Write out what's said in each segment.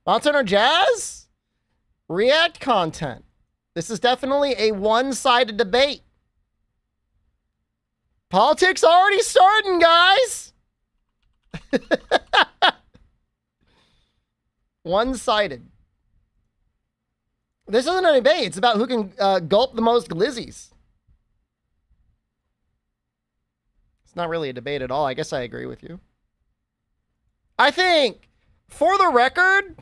Monster or Jazz? React content. This is definitely a one-sided debate. Politics already starting, guys. One-sided. This isn't a debate. It's about who can gulp the most glizzies. It's not really a debate at all. I guess I agree with you. I think, for the record,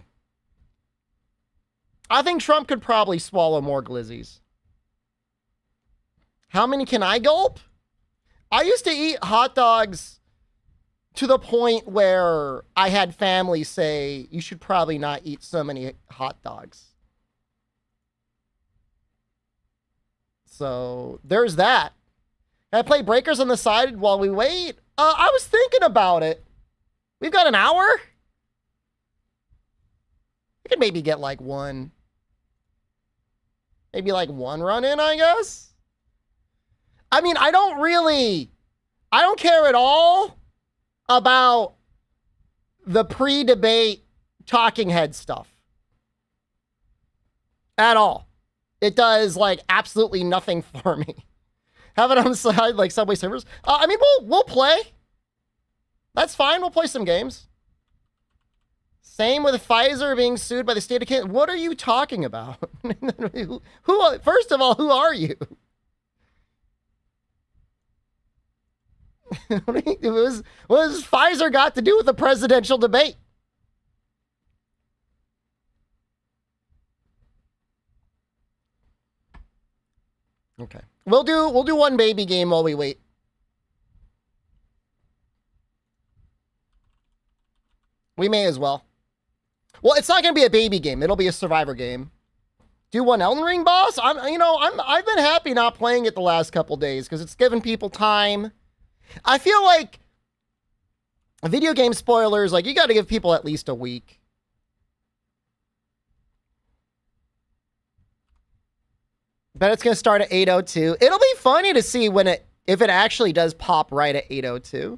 I think Trump could probably swallow more glizzies. How many can I gulp? I used to eat hot dogs to the point where I had family say, you should probably not eat so many hot dogs. So there's that. Can I play breakers on the side while we wait? I was thinking about it. We've got an hour. We could maybe get like one. Maybe like one run in, I guess. I mean, I don't care at all about the pre-debate talking head stuff. At all. It does like absolutely nothing for me. Have it on the side like Subway servers. I mean, we'll play. That's fine. We'll play some games. Same with Pfizer being sued by the state of Canada. What are you talking about? who? First of all, who are you? What has Pfizer got to do with the presidential debate? Okay. We'll do one baby game while we wait. We may as well. Well, it's not going to be a baby game. It'll be a survivor game. Do one Elden Ring boss? I've been happy not playing it the last couple days because it's given people time. I feel like video game spoilers, like you got to give people at least a week. Bet it's going to start at 8:02. It'll be funny to see if it actually does pop right at 8:02.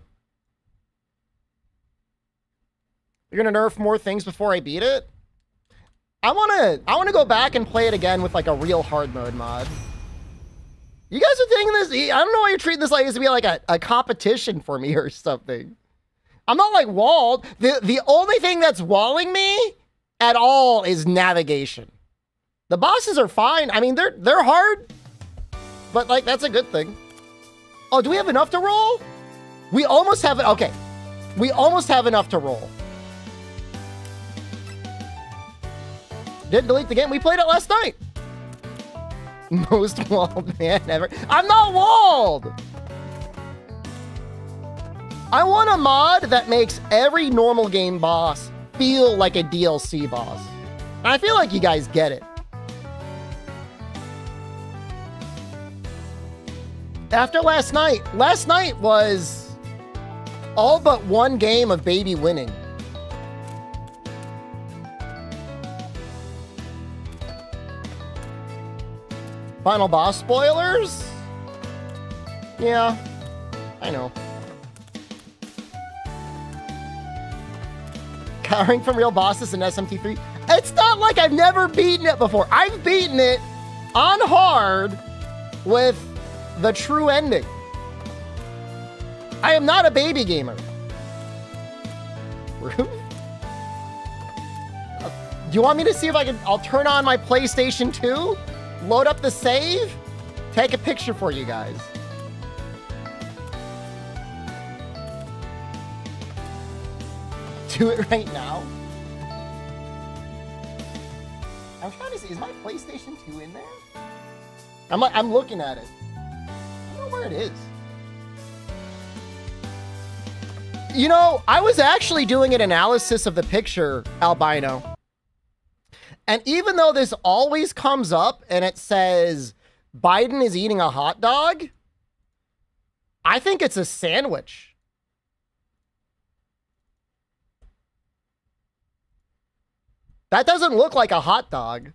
You're going to nerf more things before I beat it? I want to go back and play it again with like a real hard mode mod. You guys are thinking this, I don't know why you're treating this like it's to be like a competition for me or something. I'm not like walled. The only thing that's walling me at all is navigation. The bosses are fine. I mean, they're hard, but like that's a good thing. Oh, do we have enough to roll? We almost have it. Okay. We almost have enough to roll. Didn't delete the game. We played it last night. Most walled man ever. I'm not walled. I want a mod that makes every normal game boss feel like a DLC boss. And I feel like you guys get it. After last night was all but one game of baby winning. Final boss spoilers? Yeah, I know. Cowering from real bosses in SMT3. It's not like I've never beaten it before. I've beaten it on hard with the true ending. I am not a baby gamer. Do you want me to see if I'll turn on my PlayStation 2? Load up the save? Take a picture for you guys. Do it right now. I'm trying to see, is my PlayStation 2 in there? I'm looking at it. I don't know where it is. You know, I was actually doing an analysis of the picture, Albino. And even though this always comes up and it says Biden is eating a hot dog, I think it's a sandwich. That doesn't look like a hot dog.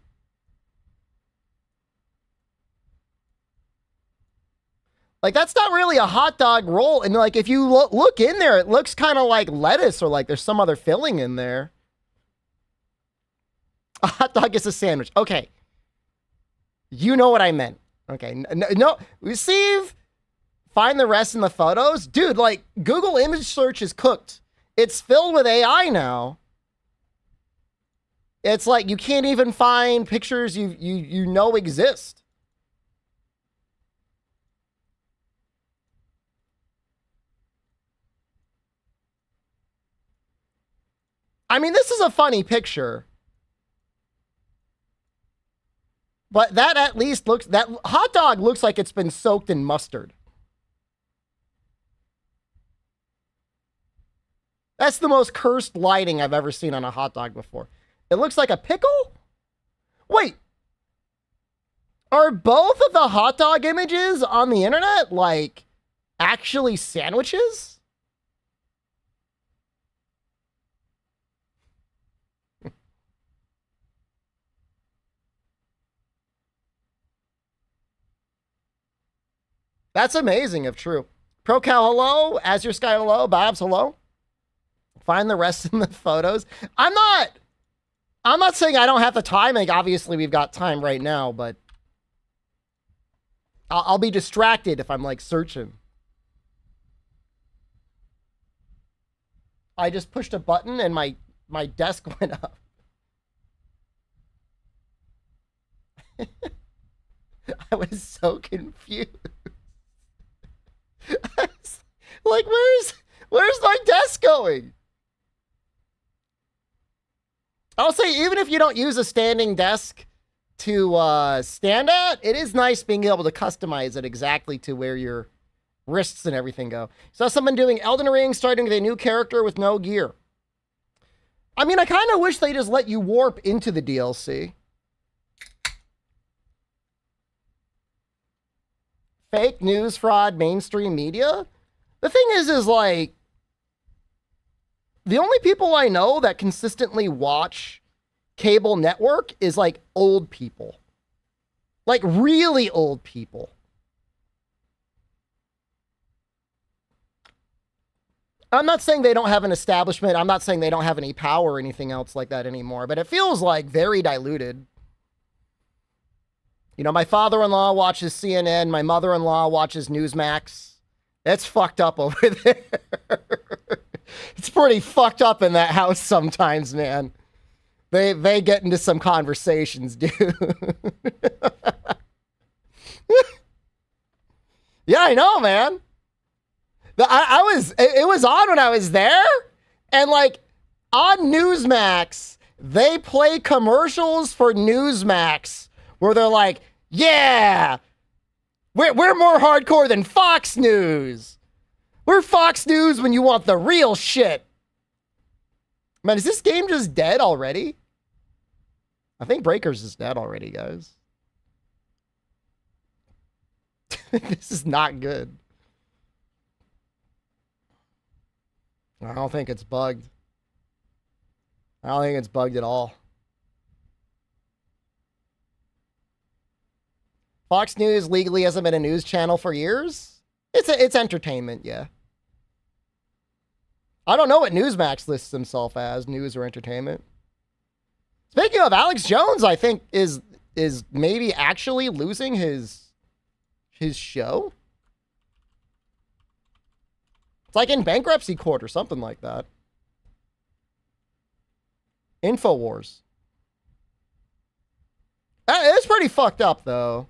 Like, that's not really a hot dog roll. And like, if you look in there, it looks kind of like lettuce or like there's some other filling in there. A hot dog is a sandwich. Okay. You know what I meant. Okay. No. Receive. Find the rest in the photos. Dude, like, Google image search is cooked. It's filled with AI now. It's like you can't even find pictures you know exist. I mean, this is a funny picture. But that at least looks, that hot dog looks like it's been soaked in mustard. That's the most cursed lighting I've ever seen on a hot dog before. It looks like a pickle? Wait. Are both of the hot dog images on the internet, like, actually sandwiches? That's amazing if true. ProCal, hello. Azure Sky, hello. Babs, hello. Find the rest in the photos. I'm not saying I don't have the time. Like, obviously, we've got time right now, but I'll be distracted if I'm, like, searching. I just pushed a button and my desk went up. I was so confused. Like, where's my desk going? I'll say, even if you don't use a standing desk to stand at, it is nice being able to customize it exactly to where your wrists and everything go. Saw someone doing Elden Ring, starting with a new character with no gear. I mean, I kind of wish they just let you warp into the DLC. Fake news, fraud, mainstream media. The thing is like, the only people I know that consistently watch cable network is like old people. Like really old people. I'm not saying they don't have an establishment. I'm not saying they don't have any power or anything else like that anymore, but it feels like very diluted. You know, my father-in-law watches CNN. My mother-in-law watches Newsmax. It's fucked up over there. It's pretty fucked up in that house sometimes, man. They get into some conversations, dude. Yeah, I know, man. It was on when I was there, and like on Newsmax, they play commercials for Newsmax where they're like, yeah, we're more hardcore than Fox News. We're Fox News when you want the real shit. Man, is this game just dead already? I think Breakers is dead already, guys. This is not good. I don't think it's bugged. I don't think it's bugged at all. Fox News legally hasn't been a news channel for years. It's entertainment, yeah. I don't know what Newsmax lists himself as, news or entertainment. Speaking of, Alex Jones, I think is maybe actually losing his show. It's like in bankruptcy court or something like that. InfoWars. It's pretty fucked up, though.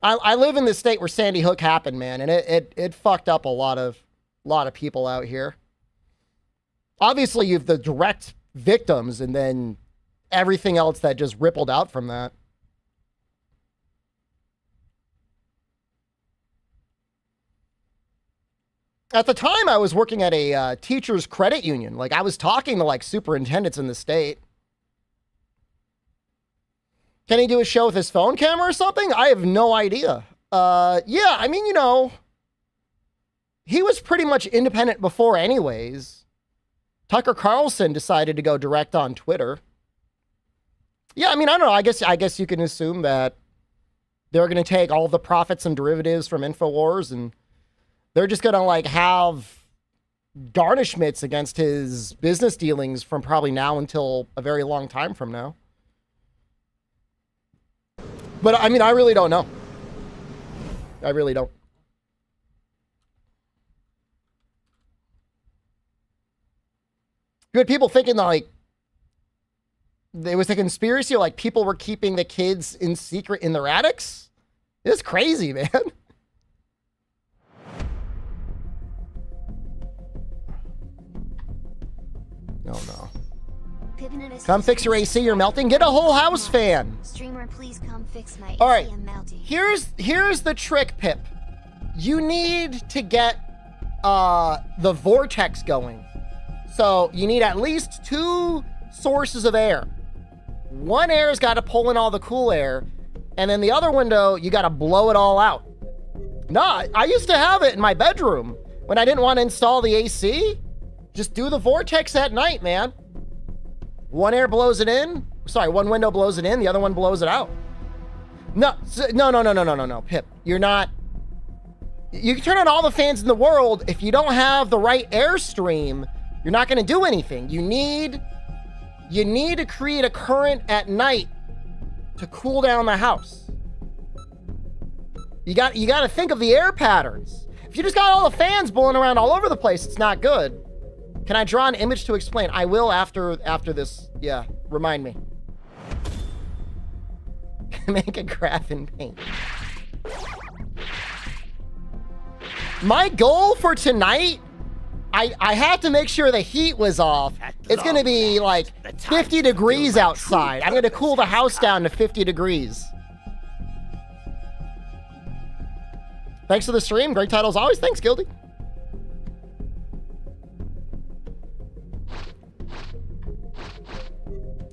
I live in the state where Sandy Hook happened, man, and it fucked up a lot of people out here. Obviously, you've the direct victims and then everything else that just rippled out from that. At the time, I was working at a teacher's credit union. Like, I was talking to, like, superintendents in the state. Can he do a show with his phone camera or something? I have no idea. Yeah, I mean, you know, he was pretty much independent before anyways. Tucker Carlson decided to go direct on Twitter. Yeah, I mean, I don't know. I guess you can assume that they're going to take all the profits and derivatives from InfoWars and they're just going to like have garnishments against his business dealings from probably now until a very long time from now. But I mean, I really don't know. I really don't. You had people thinking that, like, it was a conspiracy, or like people were keeping the kids in secret in their attics. It's crazy, man. No. Come fix your AC, you're melting. Get a whole house fan. Streamer, please come fix my AC. All right. I'm melting. Here's the trick, Pip. You need to get the vortex going. So you need at least 2 sources of air. One air's got to pull in all the cool air, and then the other window, you got to blow it all out. No, I used to have it in my bedroom when I didn't want to install the AC. Just do the vortex at night, man. One air blows it in. Sorry, one window blows it in, the other one blows it out. No, Pip. You're not. You can turn on all the fans in the world. If you don't have the right airstream, you're not going to do anything. You need to create a current at night to cool down the house. You got to think of the air patterns. If you just got all the fans blowing around all over the place, it's not good. Can I draw an image to explain? I will after this. Yeah, remind me. Make a graph in paint. My goal for tonight, I had to make sure the heat was off. It's going to be like 50 degrees outside. I'm going to cool the house down to 50 degrees. Thanks for the stream. Great titles always. Thanks, Gildy.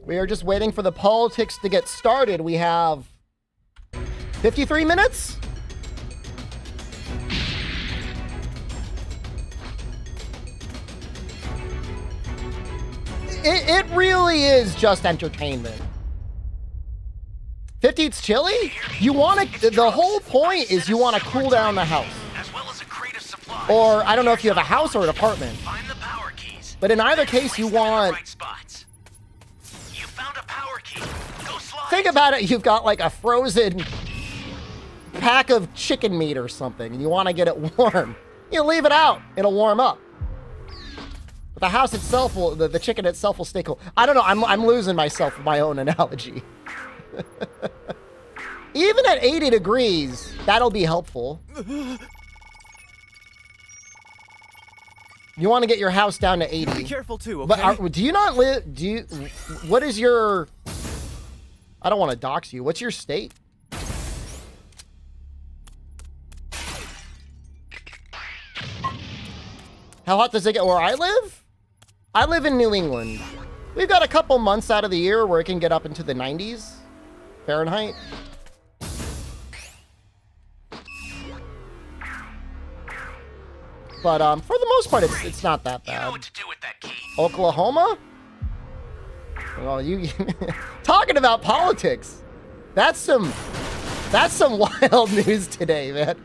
We are just waiting for the politics to get started. We have 53 minutes. It really is just entertainment. 50, it's chilly? You want to, the whole point is you want to cool down the house. Or I don't know if you have a house or an apartment. But in either case, you want... Think about it, you've got like a frozen pack of chicken meat or something, and you want to get it warm. You leave it out, it'll warm up. But the house itself will, the chicken itself will stay cool. I don't know, I'm losing myself with my own analogy. Even at 80 degrees, that'll be helpful. You want to get your house down to 80. Be careful too, okay? But do you not live, what is your, I don't want to dox you. What's your state? How hot does it get where I live? I live in New England. We've got a couple months out of the year where it can get up into the 90s Fahrenheit. But for the most part, it's not that bad. You know what to do with that key. Oklahoma? Well, you talking about politics. That's some wild news today, man.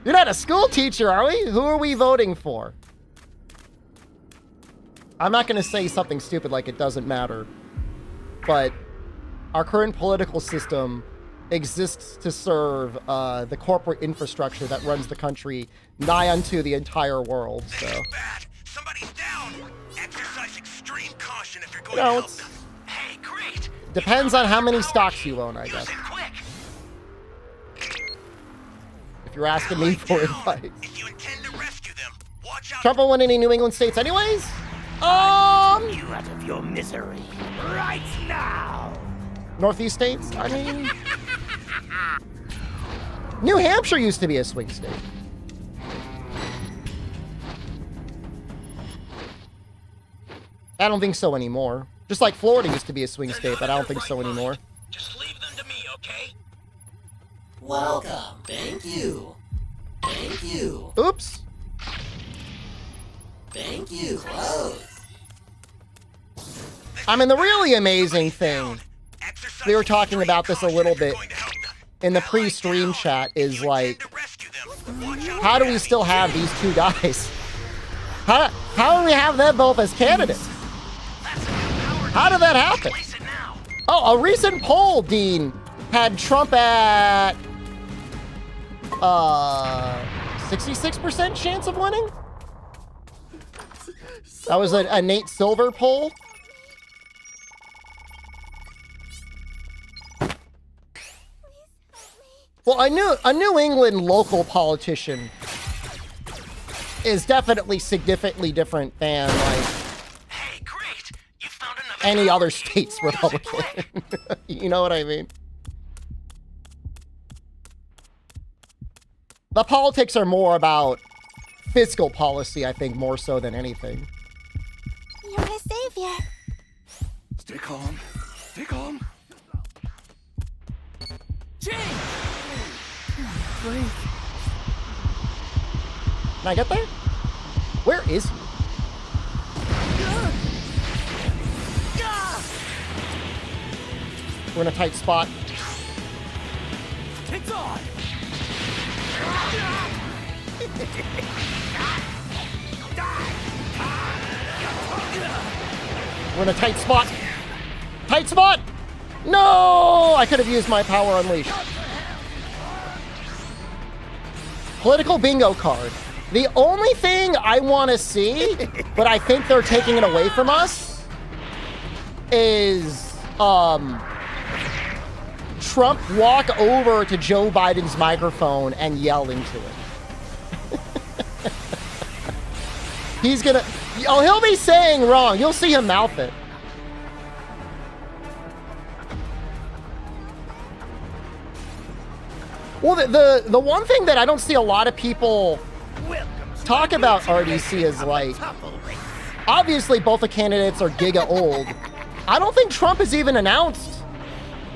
You're not a school teacher, are we? Who are we voting for? I'm not going to say something stupid like it doesn't matter, but our current political system exists to serve the corporate infrastructure that runs the country nigh unto the entire world. So, somebody's down. Exercise extreme caution if you're going to help them. Hey, great. Depends on how many stocks you own, I guess. If you're asking me for advice. If you intend to rescue them, watch out. Trump will win any New England states anyways? You out of your misery right now. Northeast states? I mean, New Hampshire used to be a swing state. I don't think so anymore. Just like Florida used to be a swing state, but I don't think so anymore. Just leave them to me, okay? Welcome. Thank you. Thank you. Oops. Thank you. Close. I mean, the really amazing thing, we were talking about this a little bit in the pre-stream chat, is like, how do we still have these two guys? How do we have them both as candidates? How did that happen? Oh, a recent poll, Dean, had Trump at 66% chance of winning. That was a Nate Silver poll. Well, a New England local politician is definitely significantly different than like any other state's Republican. You know what I mean? The politics are more about fiscal policy, I think, more so than anything. You're a savior. Stay calm. Stay calm. Jane! Can I get there? Where is he? We're in a tight spot. It's on! We're in a tight spot. Tight spot! No! I could have used my power unleashed. Political bingo card. The only thing I want to see, but I think they're taking it away from us, is Trump walk over to Joe Biden's microphone and yell into it. He's gonna, oh, he'll be saying wrong. You'll see him mouth it. Well, the one thing that I don't see a lot of people talk about RDC is like, obviously both the candidates are giga old. I don't think Trump has even announced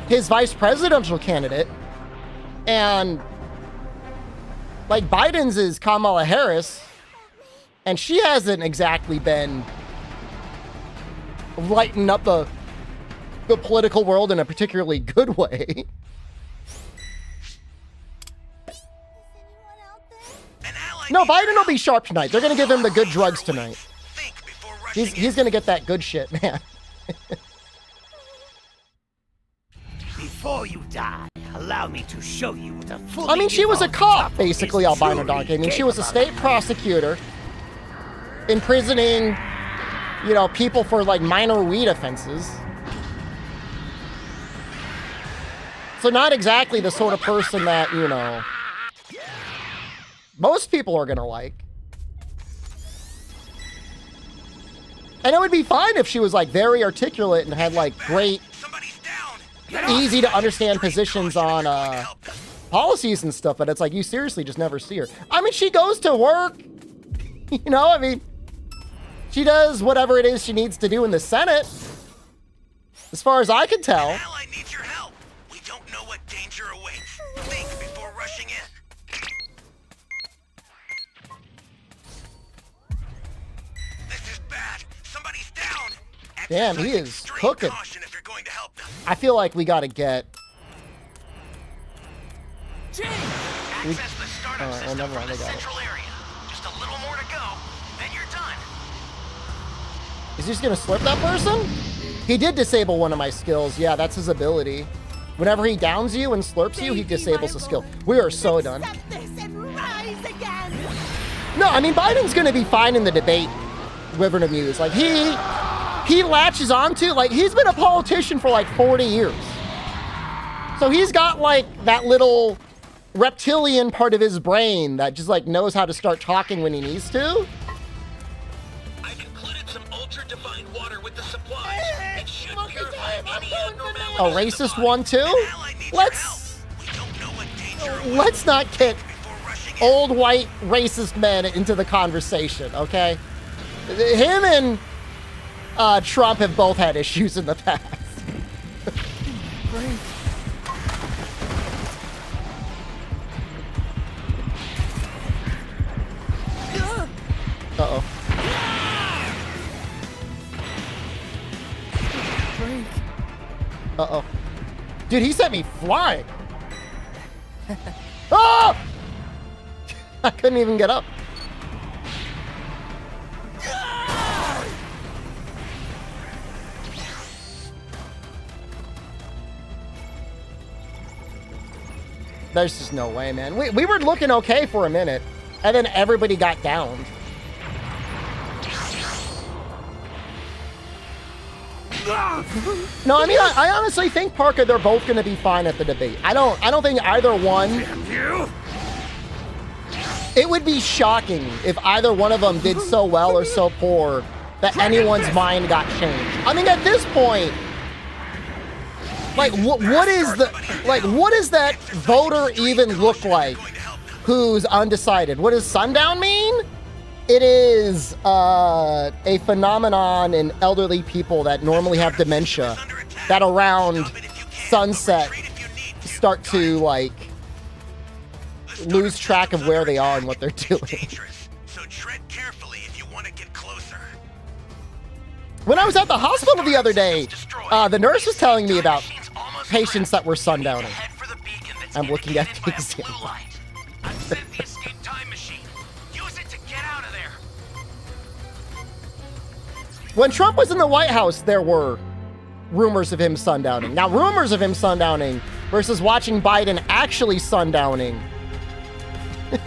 his vice presidential candidate. And like Biden's is Kamala Harris, and she hasn't exactly been lighting up the political world in a particularly good way. No, Biden will be sharp tonight. They're going to give him the good drugs tonight. He's going to get that good shit, man. Before you die, allow me to show you what a fully I mean, she was a evolved cop, Topple basically, is albino truly donkey. I mean, she was a capable state prosecutor imprisoning, you know, people for like minor weed offenses. So not exactly the sort of person that, you know, most people are gonna like. And it would be fine if she was like very articulate and had like great, easy to understand positions on policies and stuff, but it's like you seriously just never see her. I mean, she goes to work, you know, I mean, she does whatever it is she needs to do in the Senate, as far as I can tell. Ally needs your help. We don't know what danger awaits. Think before rushing in. This is bad. Somebody's down. Damn, he is Exercise cooking. extreme caution if you're going to help them. I feel like we gotta get. Access the startup well, system never mind, from they the got it. central area. Just a little more to go, then you're done. Is he just gonna slurp that person? He did disable one of my skills. Yeah, that's his ability. Whenever he downs you and slurps you, he disables a skill. We are so done. No, I mean, Biden's gonna be fine in the debate, River to Muse. Like, he latches onto, like, he's been a politician for like 40 years. So he's got like that little reptilian part of his brain that just like knows how to start talking when he needs to. I've included some ultra-defined water with the supplies. It should purify any abnormalities. A racist one too? Let's not get old white racist men into the conversation, okay? Him and Trump have both had issues in the past. Uh-oh. Uh-oh. Dude, he sent me flying. Oh! I couldn't even get up. There's just no way, man. We were looking okay for a minute, and then everybody got downed. No, I mean, I honestly think, Parker, they're both going to be fine at the debate. I don't think either one. It would be shocking if either one of them did so well or so poor that anyone's mind got changed. I mean, at this point, like, what is that voter even look like who's undecided? What does sundown mean? It is a phenomenon in elderly people that normally have dementia that around sunset start to, like, lose track of where they are and what they're doing. So tread carefully if you want to get closer. When I was at the hospital the other day, the nurse was telling me about patients that were sundowning. I'm looking at the exam. I've sent the escape time machine. Use it to get out of there. When Trump was in the White House, there were rumors of him sundowning. Now, rumors of him sundowning versus watching Biden actually sundowning is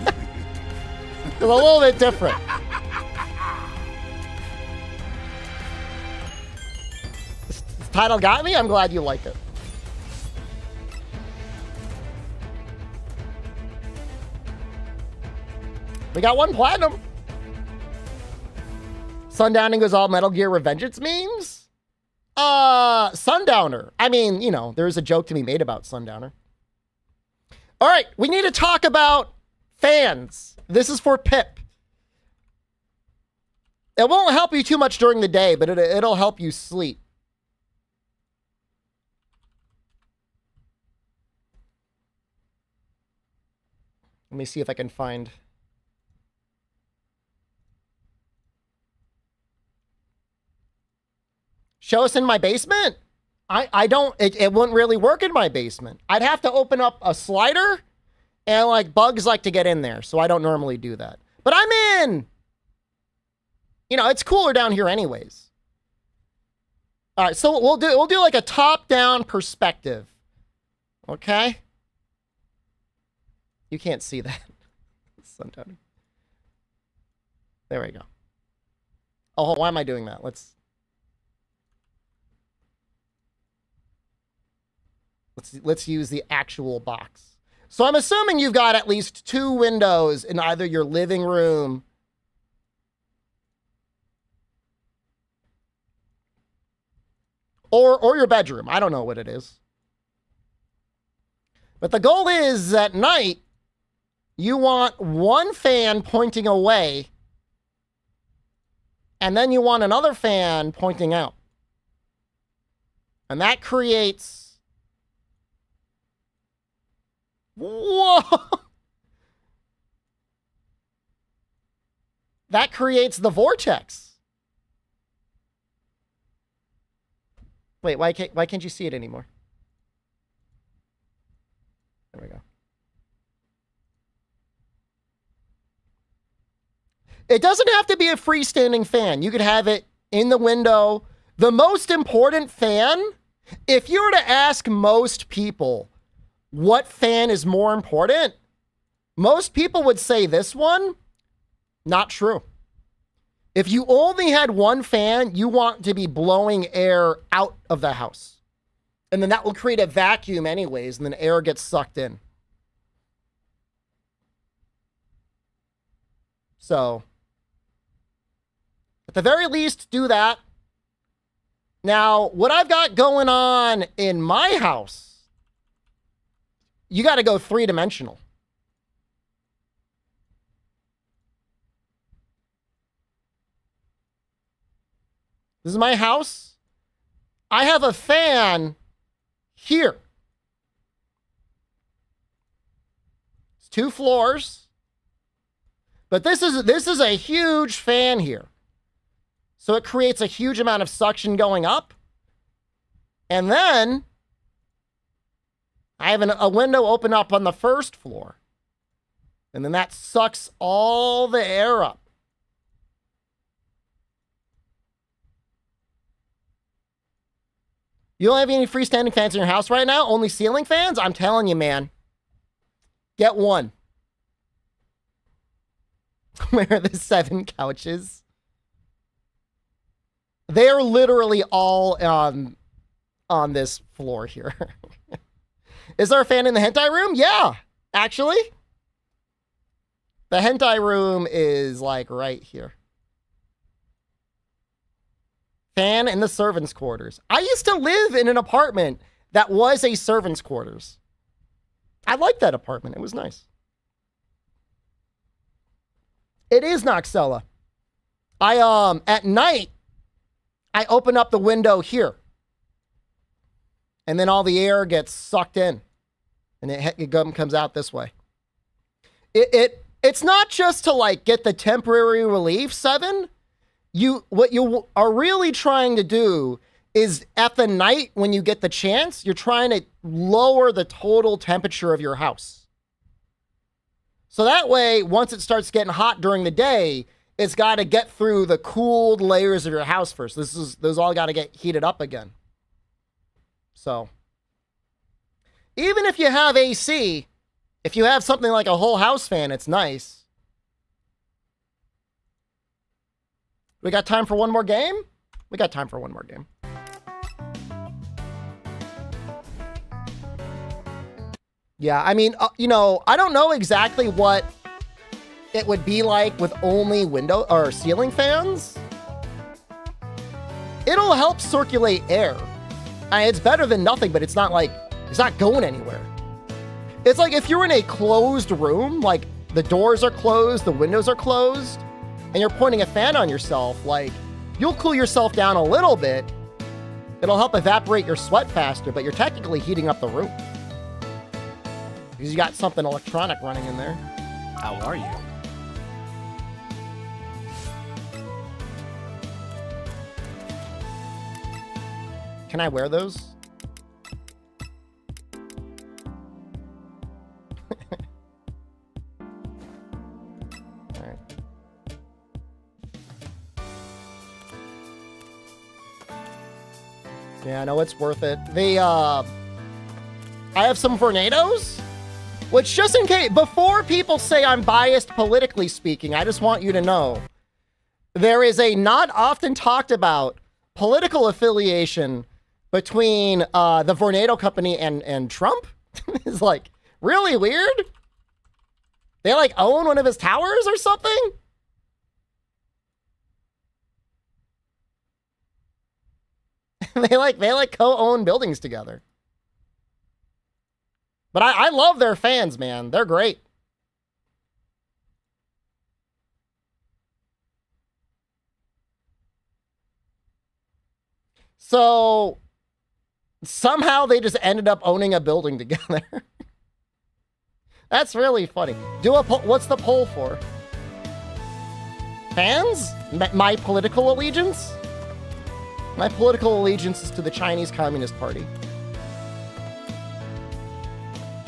a little bit different. This title got me. I'm glad you like it. We got 1 platinum. Sundowning was all Metal Gear Revengeance memes? Sundowner. I mean, you know, there's a joke to be made about Sundowner. All right, we need to talk about fans. This is for Pip. It won't help you too much during the day, but it'll help you sleep. Let me see if I can find... Show us in my basement? I don't, it wouldn't really work in my basement. I'd have to open up a slider, and like bugs like to get in there, so I don't normally do that. But I'm in! You know, it's cooler down here anyways. All right, so we'll do like a top-down perspective. Okay? You can't see that. Sometimes. There we go. Oh, why am I doing that? Let's use the actual box. So I'm assuming you've got at least 2 windows in either your living room or your bedroom. I don't know what it is. But the goal is at night, you want 1 fan pointing away, and then you want another fan pointing out. And that creates... Whoa! That creates the vortex. Wait, why can't you see it anymore? There we go. It doesn't have to be a freestanding fan. You could have it in the window. The most important fan, if you were to ask most people what fan is more important, most people would say this one. Not true. If you only had 1 fan, you want to be blowing air out of the house. And then that will create a vacuum anyways, and then air gets sucked in. So, at the very least, do that. Now, what I've got going on in my house, you got to go 3-dimensional. This is my house. I have a fan here. It's 2 floors. But this is a huge fan here. So it creates a huge amount of suction going up. And then I have a window open up on the 1st floor. And then that sucks all the air up. You don't have any freestanding fans in your house right now? Only ceiling fans? I'm telling you, man. Get one. Where are the 7 couches? They're literally all on this floor here. Is there a fan in the hentai room? Yeah, actually. The hentai room is like right here. Fan in the servants' quarters. I used to live in an apartment that was a servants' quarters. I liked that apartment. It was nice. It is Noxella. At night, I open up the window here. And then all the air gets sucked in. And it comes out this way. It's not just to like get the temporary relief, 7. What you are really trying to do is at the night when you get the chance, you're trying to lower the total temperature of your house. So that way, once it starts getting hot during the day, it's got to get through the cooled layers of your house first. Those all got to get heated up again. So even if you have AC, if you have something like a whole house fan, it's nice. We got time for one more game? We got time for one more game. Yeah, I mean, you know, I don't know exactly what it would be like with only window or ceiling fans. It'll help circulate air. It's better than nothing, but it's not going anywhere. It's like if you're in a closed room, like the doors are closed, the windows are closed, and you're pointing a fan on yourself, like you'll cool yourself down a little bit. It'll help evaporate your sweat faster, but you're technically heating up the room. Because you got something electronic running in there. How are you? Can I wear those? All right. Yeah, no, it's worth it. I have some tornadoes. Which, just in case, before people say I'm biased politically speaking, I just want you to know, there is a not often talked about political affiliation between the Vornado Company and Trump. It's like really weird. They like own one of his towers or something. they like co-own buildings together. But I love their fans, man. They're great. So somehow they just ended up owning a building together. That's really funny. Do a poll. What's the poll for? Fans? My political allegiance? My political allegiance is to the Chinese Communist Party.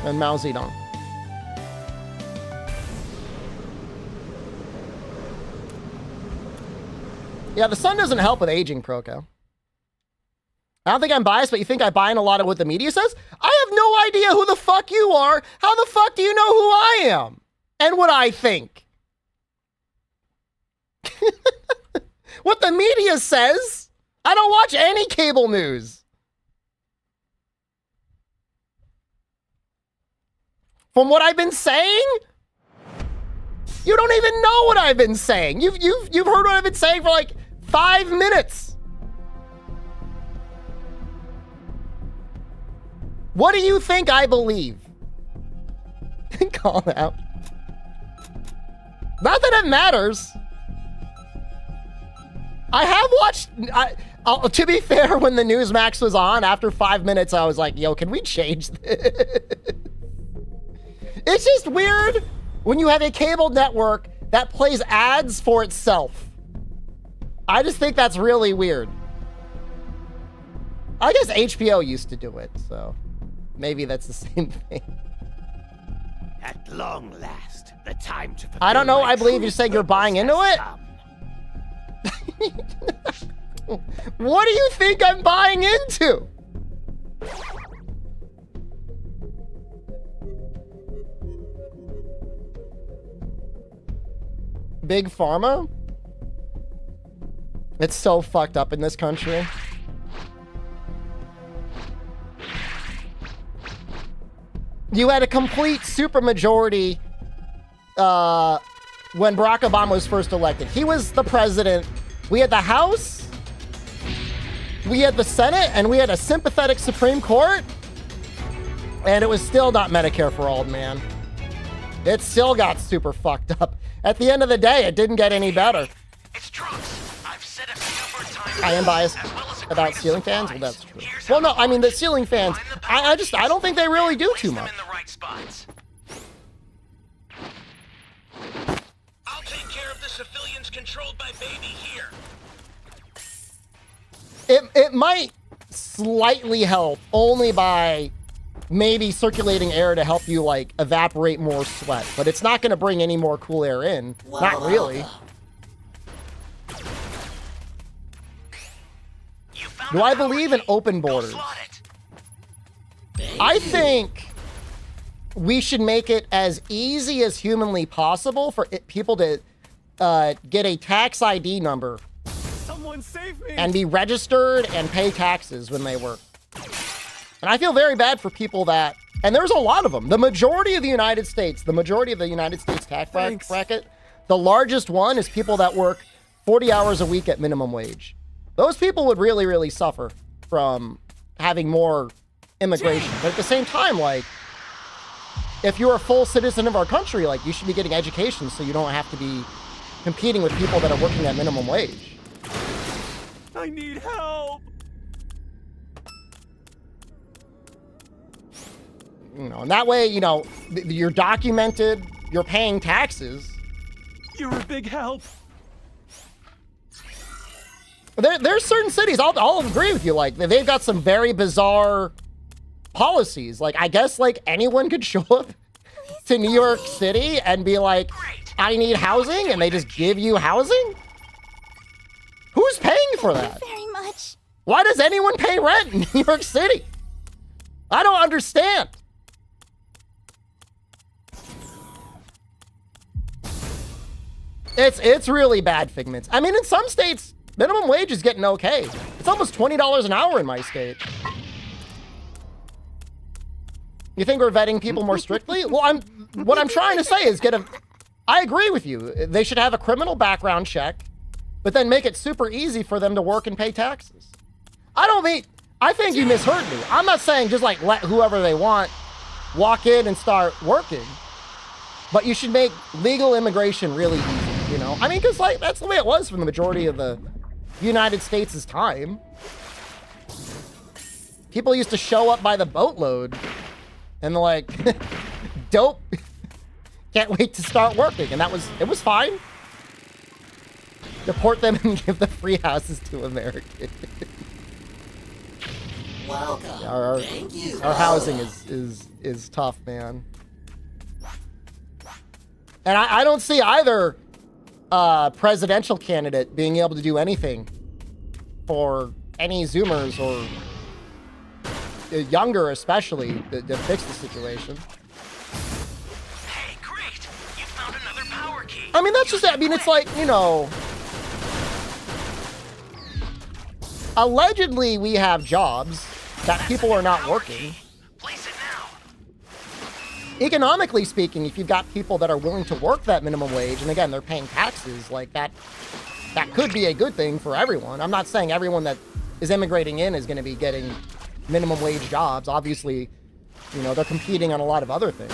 And Mao Zedong. Yeah, the sun doesn't help with aging, Croco. I don't think I'm biased, but you think I buy in a lot of what the media says? I have no idea who the fuck you are. How the fuck do you know who I am? And what I think? What the media says? I don't watch any cable news. From what I've been saying? You don't even know what I've been saying. You've heard what I've been saying for like 5 minutes. What do you think I believe? Call it out. Not that it matters. I have watched, to be fair, when the Newsmax was on, after 5 minutes, I was like, yo, can we change this? It's just weird when you have a cable network that plays ads for itself. I just think that's really weird. I guess HBO used to do it, so maybe that's the same thing. At long last, the time to. I don't know. I believe you're saying you're buying into it. What do you think I'm buying into? Big Pharma? It's so fucked up in this country. You had a complete supermajority when Barack Obama was first elected. He was the president. We had the House, we had the Senate, and we had a sympathetic Supreme Court. And it was still not Medicare for all, man. It still got super fucked up. At the end of the day, it didn't get any better. It's Trump's. I've said it several times. I am biased about ceiling fans. Well, that's true. Well, no, I mean the ceiling fans. I don't think they really do too much. In the right spots. I'll take care of the civilians controlled by baby here. It might slightly help, only by maybe circulating air to help you like evaporate more sweat, but it's not going to bring any more cool air in. Not really. Do I believe in open borders? I think we should make it as easy as humanly possible for people to get a tax ID number. Someone save me! And be registered and pay taxes when they work. And I feel very bad for people that, and there's a lot of them. The majority of the United States tax bracket, the largest one is people that work 40 hours a week at minimum wage. Those people would really, really suffer from having more immigration. But at the same time, like, if you're a full citizen of our country, like, you should be getting education so you don't have to be competing with people that are working at minimum wage. I need help! You know, and that way, you know, you're documented, you're paying taxes. You're a big help. There's certain cities, I'll agree with you, like, they've got some very bizarre policies. Like, I guess, like, anyone could show up to New York City and be like, I need housing, and they just give you housing? Who's paying for that? Very much. Why does anyone pay rent in New York City? I don't understand. It's really bad, Figments. I mean, in some states, minimum wage is getting okay. It's almost $20 an hour in my state. You think we're vetting people more strictly? Well, what I'm trying to say is I agree with you. They should have a criminal background check, but then make it super easy for them to work and pay taxes. I think you misheard me. I'm not saying just like let whoever they want walk in and start working, but you should make legal immigration really easy, you know? I mean, because like that's the way it was for the majority of the United States' time. People used to show up by the boatload and they're like, dope, can't wait to start working. And it was fine. Deport them and give the free houses to Americans. Welcome. Thank you. Our housing is tough, man. And I don't see either presidential candidate being able to do anything for any Zoomers or younger especially to fix the situation. Hey, great! You found another power key. I mean, that's just, I mean, it's like, you know, allegedly we have jobs that people are not working. Place it now. Economically speaking, if you've got people that are willing to work that minimum wage, and again, they're paying taxes, like that could be a good thing for everyone. I'm not saying everyone that is immigrating in is going to be getting minimum wage jobs. Obviously, you know, they're competing on a lot of other things.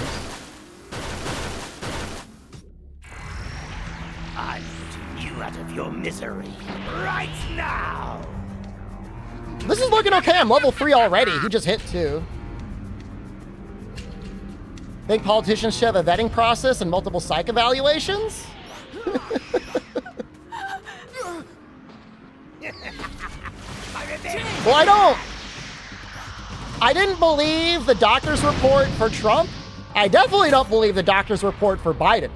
I'm putting you out of your misery right now. This is looking okay. I'm level 3 already. He just hit 2. Think politicians should have a vetting process and multiple psych evaluations? Well, I didn't believe the doctor's report for Trump. I definitely don't believe the doctor's report for Biden.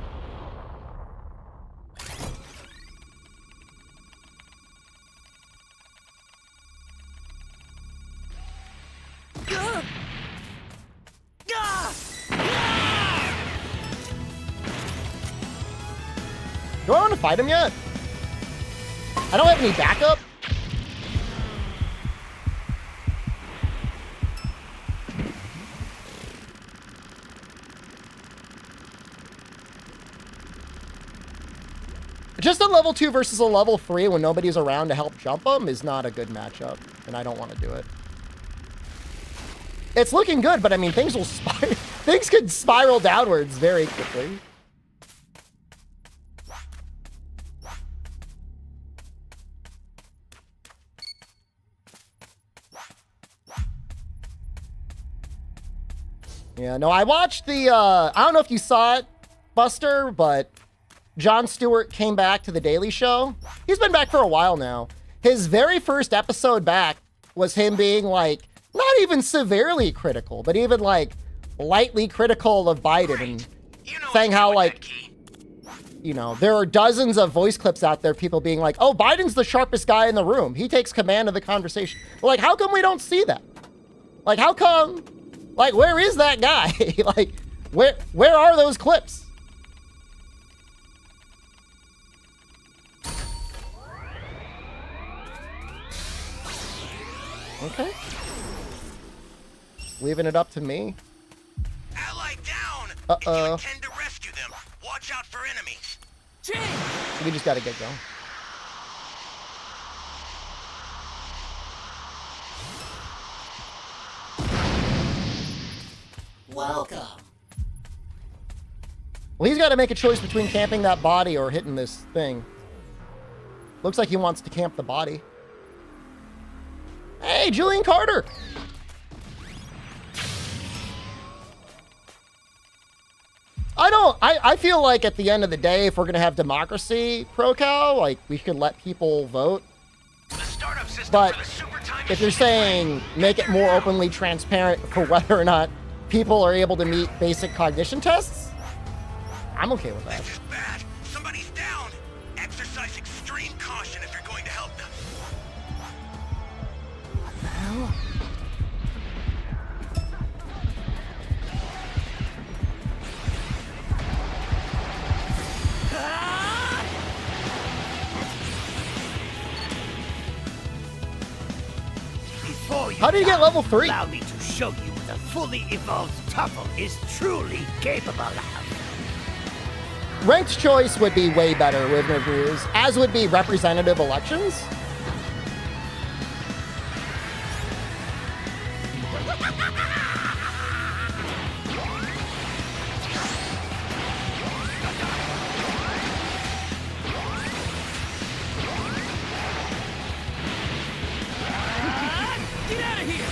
Do I want fight him yet. I don't have any backup. Just a level 2 versus a level 3 when nobody's around to help jump them is not a good matchup, and I don't want to do it. It's looking good, but I mean, things could spiral downwards very quickly. Yeah, no, I watched the, I don't know if you saw it, Buster, but Jon Stewart came back to The Daily Show. He's been back for a while now. His very first episode back was him being like, not even severely critical, but even like lightly critical of Biden and saying how like, you know, there are dozens of voice clips out there, people being like, oh, Biden's the sharpest guy in the room. He takes command of the conversation. Like, how come we don't see that? Like, how come, like, where is that guy? Like, where are those clips? Okay. Leaving it up to me. Ally down. Uh-oh. You intend to rescue them. Watch out for enemies. We just gotta get going. Welcome. Well, he's got to make a choice between camping that body or hitting this thing. Looks like he wants to camp the body. Hey, Julian Carter! I feel like at the end of the day, if we're gonna have democracy, ProCal, like, we could let people vote. But if you're saying make it more openly transparent for whether or not people are able to meet basic cognition tests, I'm okay with that. This is bad. Somebody's down. Exercise extreme caution if you're going to help them. What the hell? How did you get level 3? Allow me to show you what a fully evolved Tuffle is truly capable of. Ranked choice would be way better with reviews, as would be representative elections.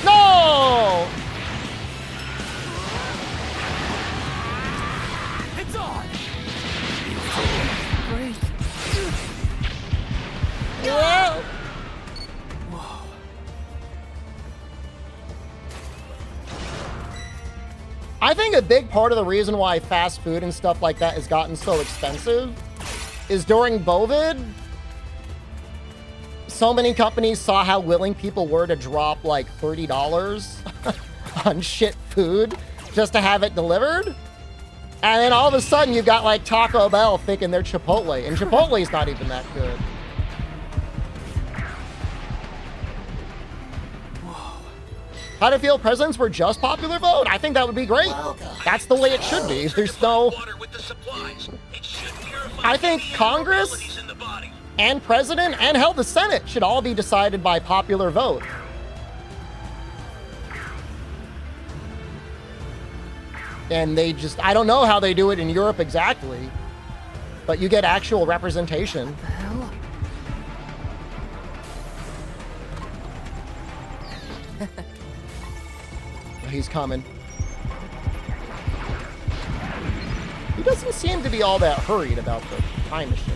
No! It's on! Great. Whoa! I think a big part of the reason why fast food and stuff like that has gotten so expensive is during COVID, so many companies saw how willing people were to drop like $30 on shit food just to have it delivered. And then all of a sudden you've got like Taco Bell thinking they're Chipotle, and Chipotle's not even that good. How do you feel presidents were just popular vote? I think that would be great. That's the way it should be. There's no... I think Congress and president and hell, the Senate should all be decided by popular vote. And they just, I don't know how they do it in Europe exactly, but you get actual representation. What the hell? He's coming. He doesn't seem to be all that hurried about the time machine.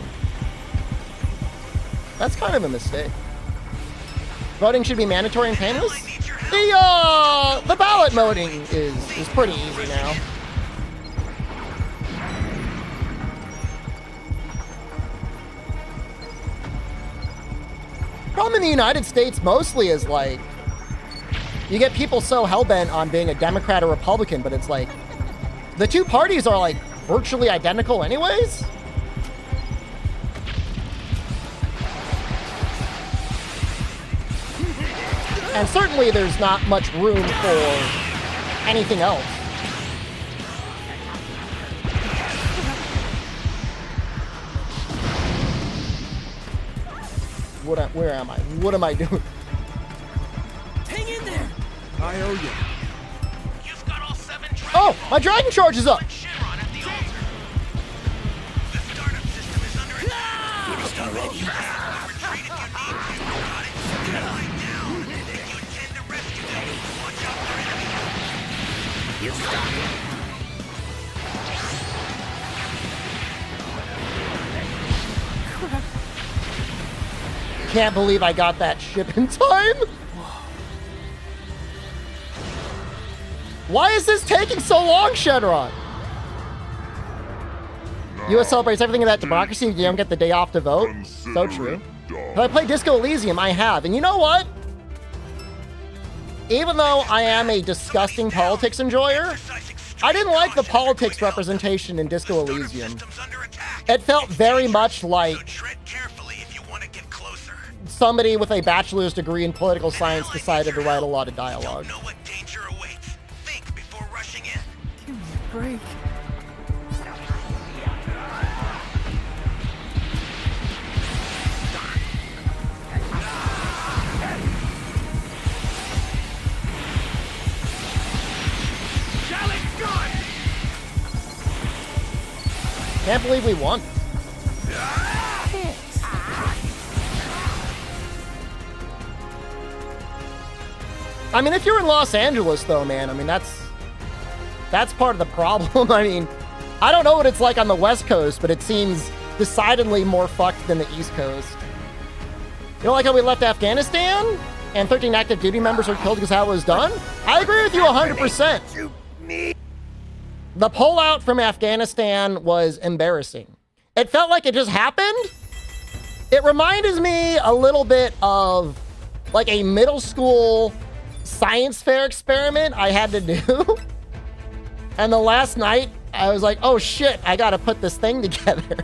That's kind of a mistake. Voting should be mandatory and painless? The ballot voting is pretty easy now. Problem in the United States mostly is like, you get people so hell-bent on being a Democrat or Republican, but it's like, the two parties are like virtually identical anyways. And certainly there's not much room for anything else. Where am I? What am I doing? Hang in there. I owe you. You've got all 7 Oh, my dragon charge is up. Shenron at the altar. The startup system is under attack. Finished already? Retreat if you need to. Got it? Right now. If you intend to rescue them, watch out for enemies. You stop it. Can't believe I got that ship in time. Why is this taking so long, Shenron? US celebrates everything about democracy. You don't get the day off to vote. So true. Have I played Disco Elysium? I have. And you know what? Even though I am a disgusting politics enjoyer, I didn't like the politics representation in Disco Elysium. It felt very much like Tread carefully if you want to get closer. somebody with a bachelor's degree in political science decided to write a lot of dialogue. Know what danger awaits. Think before rushing in. Give me a break. Challenge gone. Can't believe we won. I mean, if you're in Los Angeles, though, man, I mean, that's part of the problem. I mean, I don't know what it's like on the West Coast, but it seems decidedly more fucked than the East Coast. You don't like how we left Afghanistan and 13 active duty members were killed because how it was done? I agree with you 100%. The pullout from Afghanistan was embarrassing. It felt like it just happened. It reminded me a little bit of like a middle school science fair experiment I had to do. And the last night I was like, oh shit, I gotta put this thing together.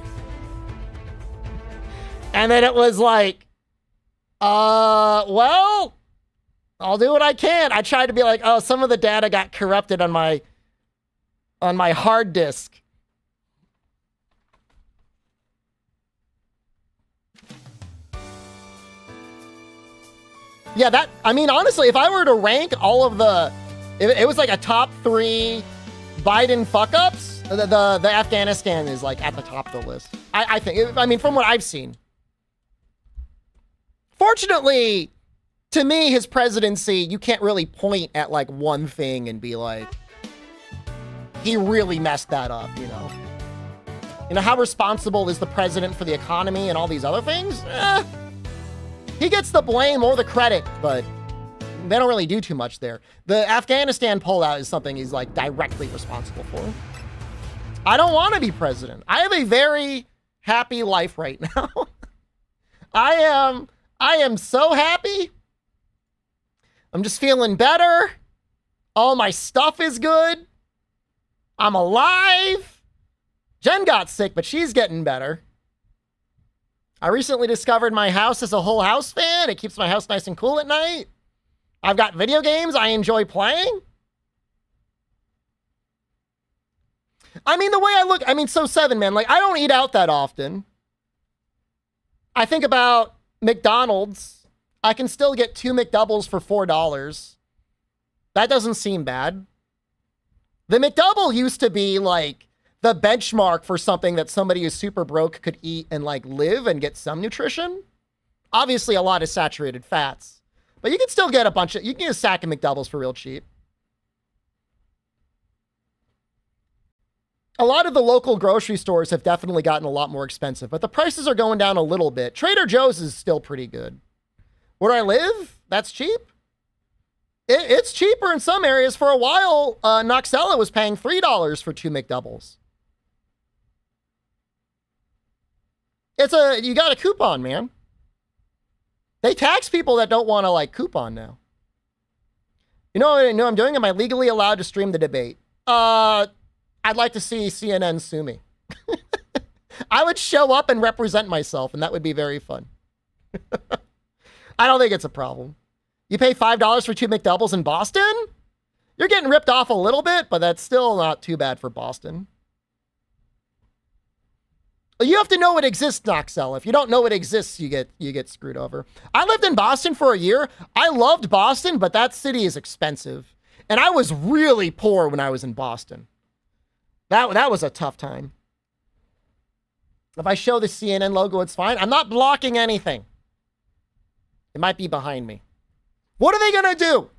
And then it was like, well, I'll do what I can. I tried to be like, oh, some of the data got corrupted on my hard disk. Yeah, I mean, honestly, if I were to rank all of it was like a top 3 Biden fuck-ups, the Afghanistan is like at the top of the list. I think, I mean, from what I've seen. Fortunately, to me, his presidency, you can't really point at like one thing and be like, he really messed that up, you know? You know, how responsible is the president for the economy and all these other things? He gets the blame or the credit, but they don't really do too much there. The Afghanistan pullout is something he's like directly responsible for. I don't want to be president. I have a very happy life right now. I am so happy. I'm just feeling better. All my stuff is good. I'm alive. Jen got sick, but she's getting better. I recently discovered my house is a whole house fan. It keeps my house nice and cool at night. I've got video games I enjoy playing. I mean, the way I look, I mean, so 7, man, like, I don't eat out that often. I think about McDonald's. I can still get 2 McDoubles for $4. That doesn't seem bad. The McDouble used to be like the benchmark for something that somebody who's super broke could eat and like live and get some nutrition. Obviously a lot of saturated fats, but you can still get you can get a sack of McDoubles for real cheap. A lot of the local grocery stores have definitely gotten a lot more expensive, but the prices are going down a little bit. Trader Joe's is still pretty good. Where I live, that's cheap. It's cheaper in some areas. For a while, Noxella was paying $3 for 2 McDoubles. You got a coupon, man. They tax people that don't want to like coupon now. You know what I know I'm doing? Am I legally allowed to stream the debate? I'd like to see CNN sue me. I would show up and represent myself, and that would be very fun. I don't think it's a problem. You pay $5 for 2 McDoubles in Boston? You're getting ripped off a little bit, but that's still not too bad for Boston. You have to know it exists, Noxel. If you don't know it exists, you get screwed over. I lived in Boston for a year. I loved Boston, but that city is expensive. And I was really poor when I was in Boston. That was a tough time. If I show the CNN logo, it's fine. I'm not blocking anything. It might be behind me. What are they going to do?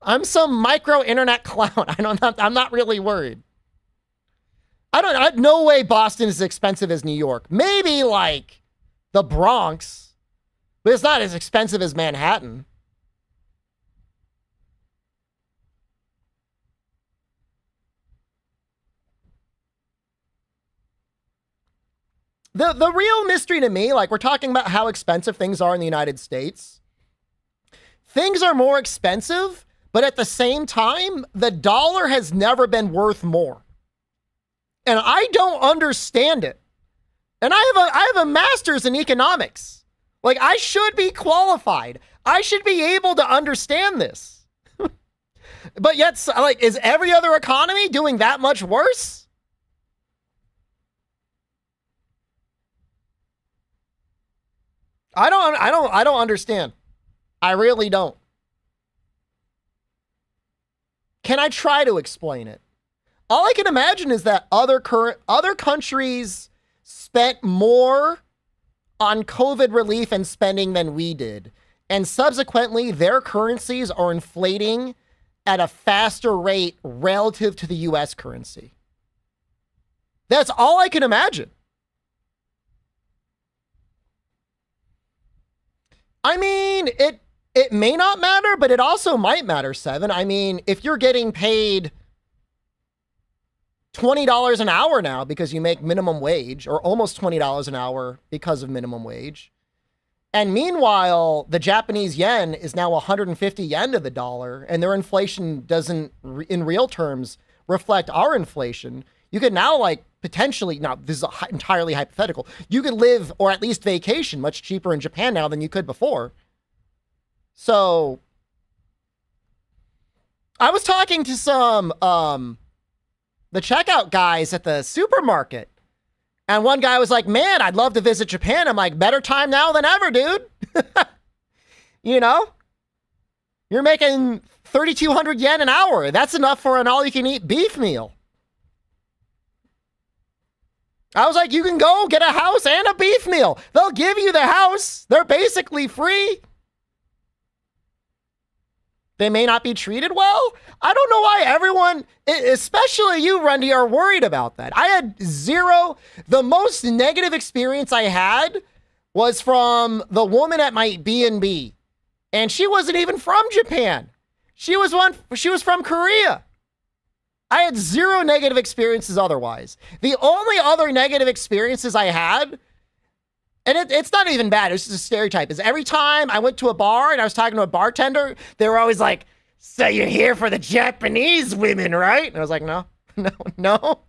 I'm some micro internet clown. I'm not really worried. No way Boston is as expensive as New York. Maybe like the Bronx, but it's not as expensive as Manhattan. The real mystery to me, like we're talking about how expensive things are in the United States. Things are more expensive, but at the same time, the dollar has never been worth more. And I don't understand it. And I have a master's in economics. Like I should be qualified. I should be able to understand this. But yet, like, is every other economy doing that much worse? I don't understand. I really don't. Can I try to explain it? All I can imagine is that other countries spent more on COVID relief and spending than we did. And subsequently, their currencies are inflating at a faster rate relative to the US currency. That's all I can imagine. I mean, it may not matter, but it also might matter, Seven. I mean, if you're getting paid $20 an hour now because you make minimum wage, or almost $20 an hour because of minimum wage, and meanwhile, the Japanese yen is now 150 yen to the dollar, and their inflation doesn't, in real terms, reflect our inflation, you could now, like, potentially, now this is entirely hypothetical, you could live or at least vacation much cheaper in Japan now than you could before. So I was talking to some the checkout guys at the supermarket, and one guy was like, man, I'd love to visit Japan. I'm like, better time now than ever, dude. You know, you're making 3,200 yen an hour. That's enough for an all-you-can-eat beef meal. I was like, you can go get a house and a beef meal. They'll give you the house. They're basically free. They may not be treated well. I don't know why everyone, especially you, Rundy, are worried about that. I had zero. The most negative experience I had was from the woman at my B&B. And she wasn't even from Japan. She was from Korea. I had zero negative experiences otherwise. The only other negative experiences I had, and it's not even bad, it's just a stereotype, is every time I went to a bar and I was talking to a bartender, they were always like, so you're here for the Japanese women, right? And I was like, no.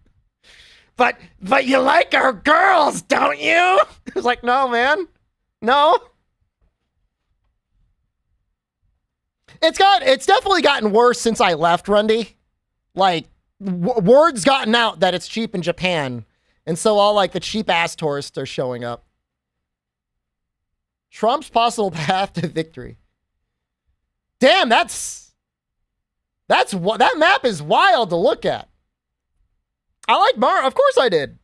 But you like our girls, don't you? I was like, no, man. No. It's definitely gotten worse since I left, Rundy. Like, word's gotten out that it's cheap in Japan. And so all, like, the cheap-ass tourists are showing up. Trump's possible path to victory. Damn, that map is wild to look at. I like Of course I did.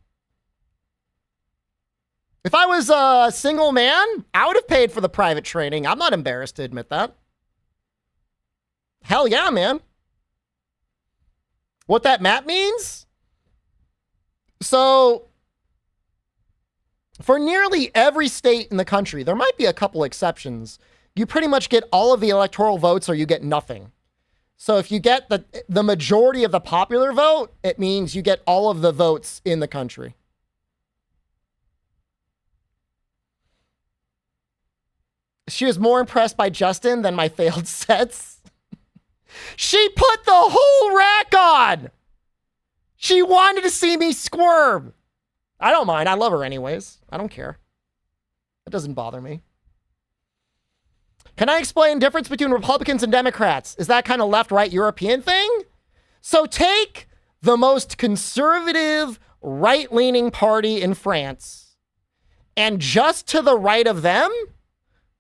If I was a single man, I would have paid for the private training. I'm not embarrassed to admit that. Hell yeah, man. What that map means? So, for nearly every state in the country, there might be a couple exceptions. You pretty much get all of the electoral votes or you get nothing. So if you get the majority of the popular vote, it means you get all of the votes in the country. She was more impressed by Justin than my failed sets. She put the whole rack on. She wanted to see me squirm. I don't mind. I love her anyways. I don't care. It doesn't bother me. Can I explain difference between Republicans and Democrats? Is that kind of left-right European thing? So take the most conservative, right-leaning party in France, and just to the right of them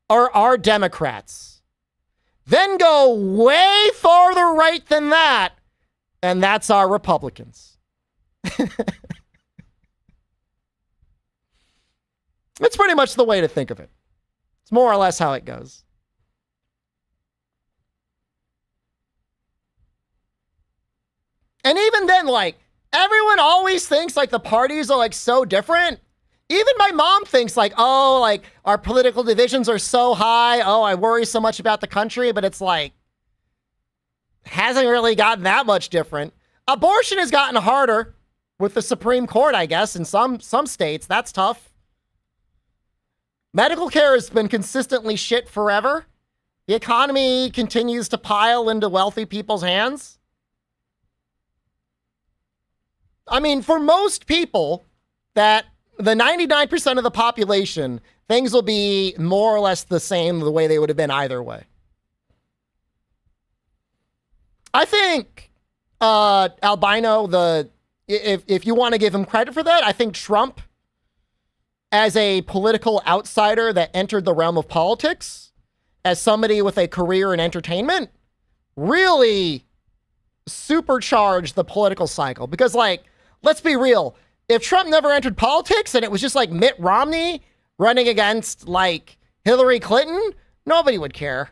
are our Democrats. Then go way farther right than that, and that's our Republicans. It's pretty much the way to think of it. It's more or less how it goes. And even then, like, everyone always thinks like the parties are like so different. Even my mom thinks like, oh, like our political divisions are so high. Oh, I worry so much about the country, but it's like, hasn't really gotten that much different. Abortion has gotten harder with the Supreme Court, I guess, in some states. That's tough. Medical care has been consistently shit forever. The economy continues to pile into wealthy people's hands. I mean, for most people, that the 99% of the population, things will be more or less the same the way they would have been either way. I think Albino, if you want to give him credit for that, I think Trump, as a political outsider that entered the realm of politics, as somebody with a career in entertainment, really supercharged the political cycle. Because, like, let's be real. If Trump never entered politics and it was just like Mitt Romney running against like Hillary Clinton, nobody would care.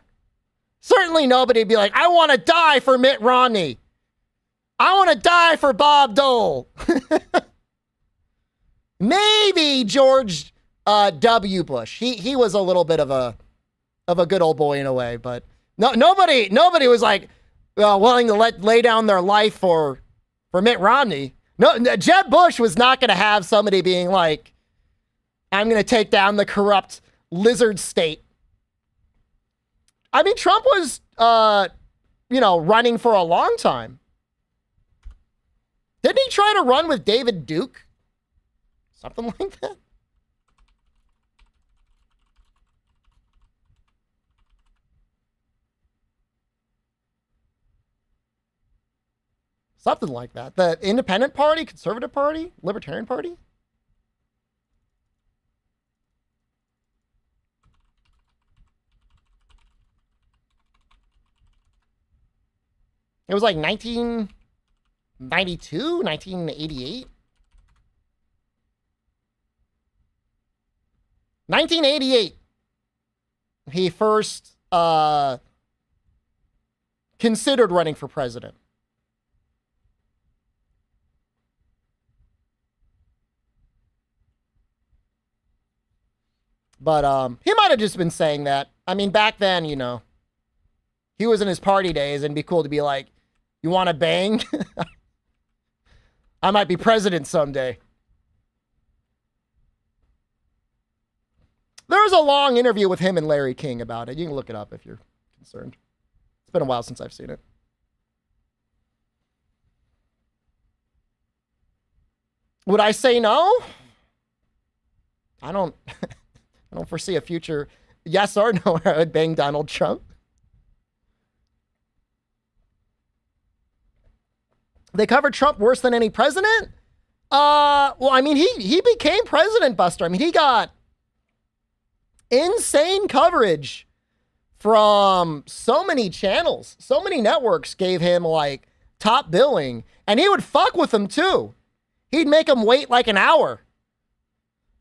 Certainly nobody would be like, I want to die for Mitt Romney. I want to die for Bob Dole. Maybe George W. Bush. He was a little bit of a good old boy in a way, but nobody was like willing to lay down their life for Mitt Romney. No, Jeb Bush was not going to have somebody being like, I'm going to take down the corrupt lizard state. I mean, Trump was, running for a long time. Didn't he try to run with David Duke? Something like that. Something like that. The Independent Party, Conservative Party, Libertarian Party. It was like 1992, 1988. 1988, he first considered running for president. But he might have just been saying that. I mean, back then, he was in his party days, and it'd be cool to be like, you want to bang? I might be president someday. There was a long interview with him and Larry King about it. You can look it up if you're concerned. It's been a while since I've seen it. Would I say no? I don't foresee a future yes or no where I would bang Donald Trump. They covered Trump worse than any president? Well, I mean, he became president, Buster. I mean, he got insane coverage from so many channels. So many networks gave him like top billing, and he would fuck with them too. He'd make them wait like an hour.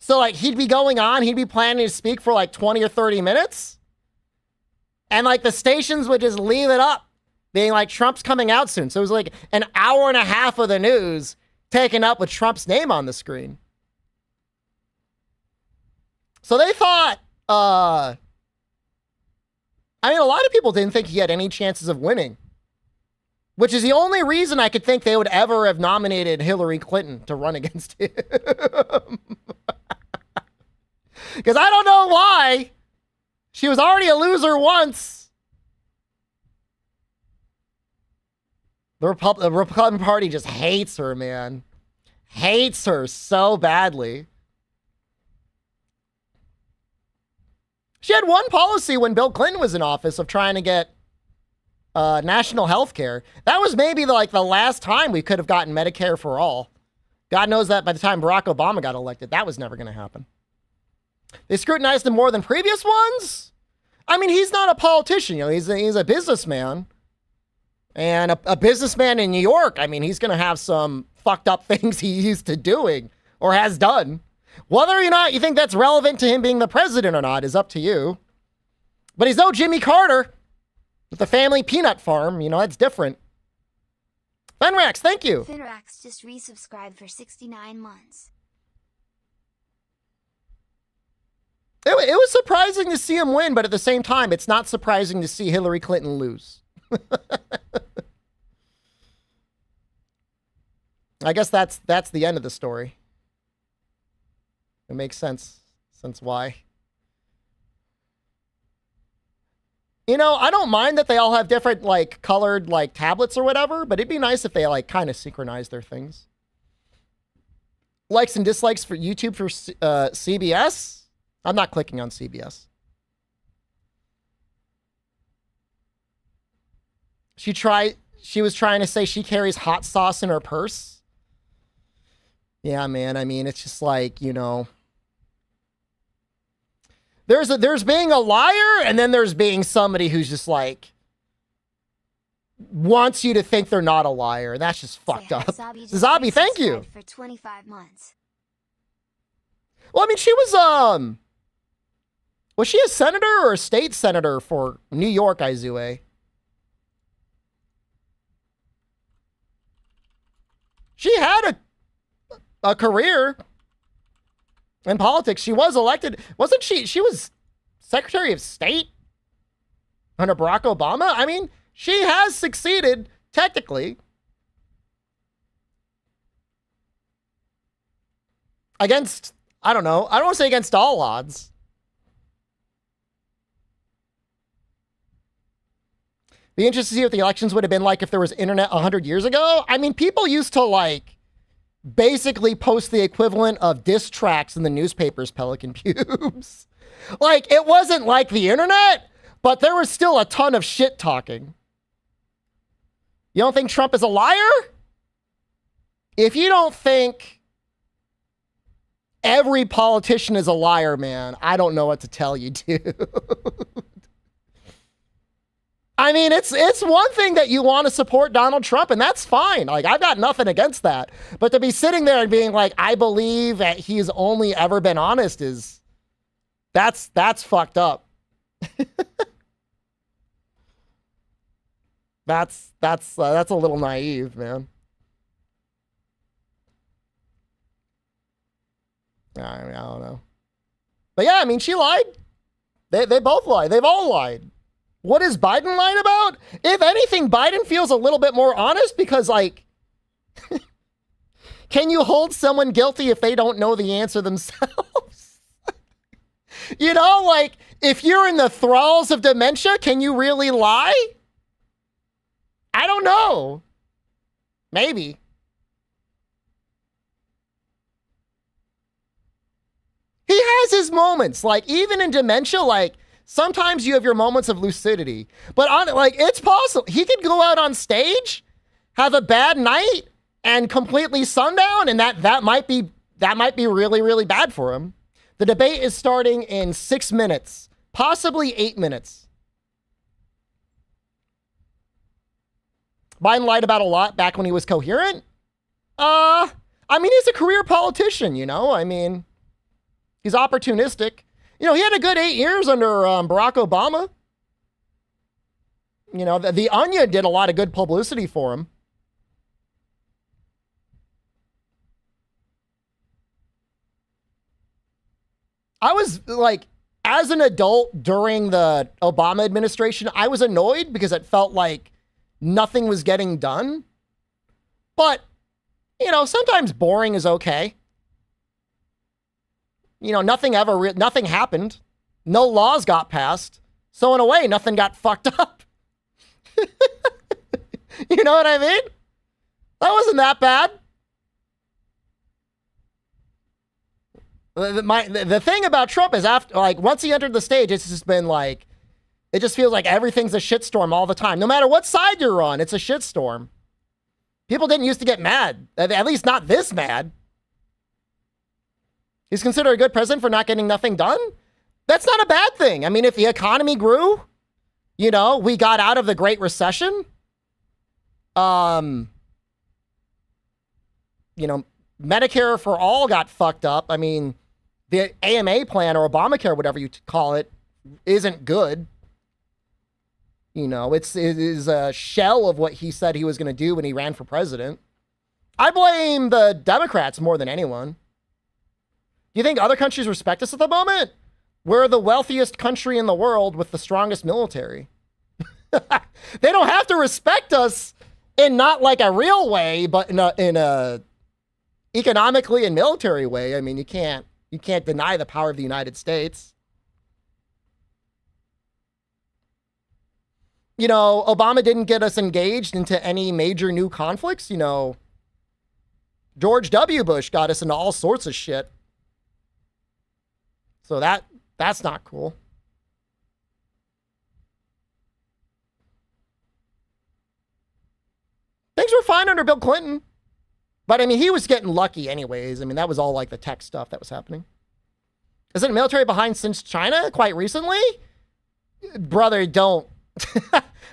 So like he'd be going on, he'd be planning to speak for like 20 or 30 minutes. And like the stations would just leave it up, being like, Trump's coming out soon. So it was like an hour and a half of the news taken up with Trump's name on the screen. So they thought, I mean, a lot of people didn't think he had any chances of winning, which is the only reason I could think they would ever have nominated Hillary Clinton to run against him. Because I don't know why. She was already a loser once. The Republican Party just hates her, man. Hates her so badly. She had one policy when Bill Clinton was in office of trying to get national health care. That was maybe like the last time we could have gotten Medicare for all. God knows that by the time Barack Obama got elected, that was never going to happen. They scrutinized him more than previous ones. I mean, he's not a politician. You know, he's a businessman. And a businessman in New York, I mean, he's going to have some fucked up things he's used to doing or has done. Whether or not you think that's relevant to him being the president or not is up to you. But he's no Jimmy Carter with the family peanut farm. You know, that's different. Fenrax, thank you. Finrax just resubscribed for 69 months. It was surprising to see him win, but at the same time, it's not surprising to see Hillary Clinton lose. I guess that's the end of the story. It makes sense since why. You know, I don't mind that they all have different like colored like tablets or whatever, but it'd be nice if they like kind of synchronize their things. Likes and dislikes for YouTube for CBS. I'm not clicking on CBS. She was trying to say she carries hot sauce in her purse. Yeah, man. I mean, it's just like, you know, there's being a liar, and then there's being somebody who's just like wants you to think they're not a liar. That's just fucked up. Zabi, thank you. For 25 months. Well, I mean, she was she a senator or a state senator for New York, Izue? She had a career in politics. She was elected. Wasn't she? She was Secretary of State under Barack Obama. I mean, she has succeeded technically against, I don't know. I don't want to say against all odds. Be interested to see what the elections would have been like if there was internet 100 years ago. I mean, people used to like basically post the equivalent of diss tracks in the newspapers, Pelican Pubes. Like, it wasn't like the internet, but there was still a ton of shit talking. You don't think Trump is a liar? If you don't think every politician is a liar, man, I don't know what to tell you, dude. I mean, it's one thing that you want to support Donald Trump, and that's fine. Like, I've got nothing against that. But to be sitting there and being like, I believe that he's only ever been honest is, that's fucked up. That's a little naive, man. I don't know. But yeah, I mean, she lied. They both lied. They've all lied. What is Biden lying about? If anything, Biden feels a little bit more honest because, like, can you hold someone guilty if they don't know the answer themselves? You know, like, if you're in the thralls of dementia, can you really lie? I don't know. Maybe. He has his moments. Like, even in dementia, like, sometimes you have your moments of lucidity, but like, it's possible he could go out on stage, have a bad night, and completely sundown, and that might be really, really bad for him. The debate is starting in 6 minutes, possibly 8 minutes. Biden lied about a lot back when he was coherent. I mean, he's a career politician, you know. I mean, he's opportunistic. You know, he had a good 8 years under Barack Obama. You know, the Onion did a lot of good publicity for him. I was like, as an adult during the Obama administration, I was annoyed because it felt like nothing was getting done. But, you know, sometimes boring is okay. You know, nothing happened. No laws got passed. So in a way, nothing got fucked up. You know what I mean? That wasn't that bad. The thing about Trump is after, like, once he entered the stage, it's just been like, it just feels like everything's a shitstorm all the time. No matter what side you're on, it's a shitstorm. People didn't used to get mad, at least not this mad. He's considered a good president for not getting nothing done. That's not a bad thing. I mean, if the economy grew, you know, we got out of the Great Recession. You know, Medicare for all got fucked up. I mean, the AMA plan or Obamacare, whatever you call it, isn't good. You know, it is a shell of what he said he was going to do when he ran for president. I blame the Democrats more than anyone. Do you think other countries respect us at the moment? We're the wealthiest country in the world with the strongest military. They don't have to respect us in not like a real way, but in a economically and military way. I mean, you can't deny the power of the United States. You know, Obama didn't get us engaged into any major new conflicts. You know, George W. Bush got us into all sorts of shit. So that's not cool. Things were fine under Bill Clinton. But I mean, he was getting lucky anyways. I mean, that was all like the tech stuff that was happening. Isn't military behind since China quite recently? Brother, don't.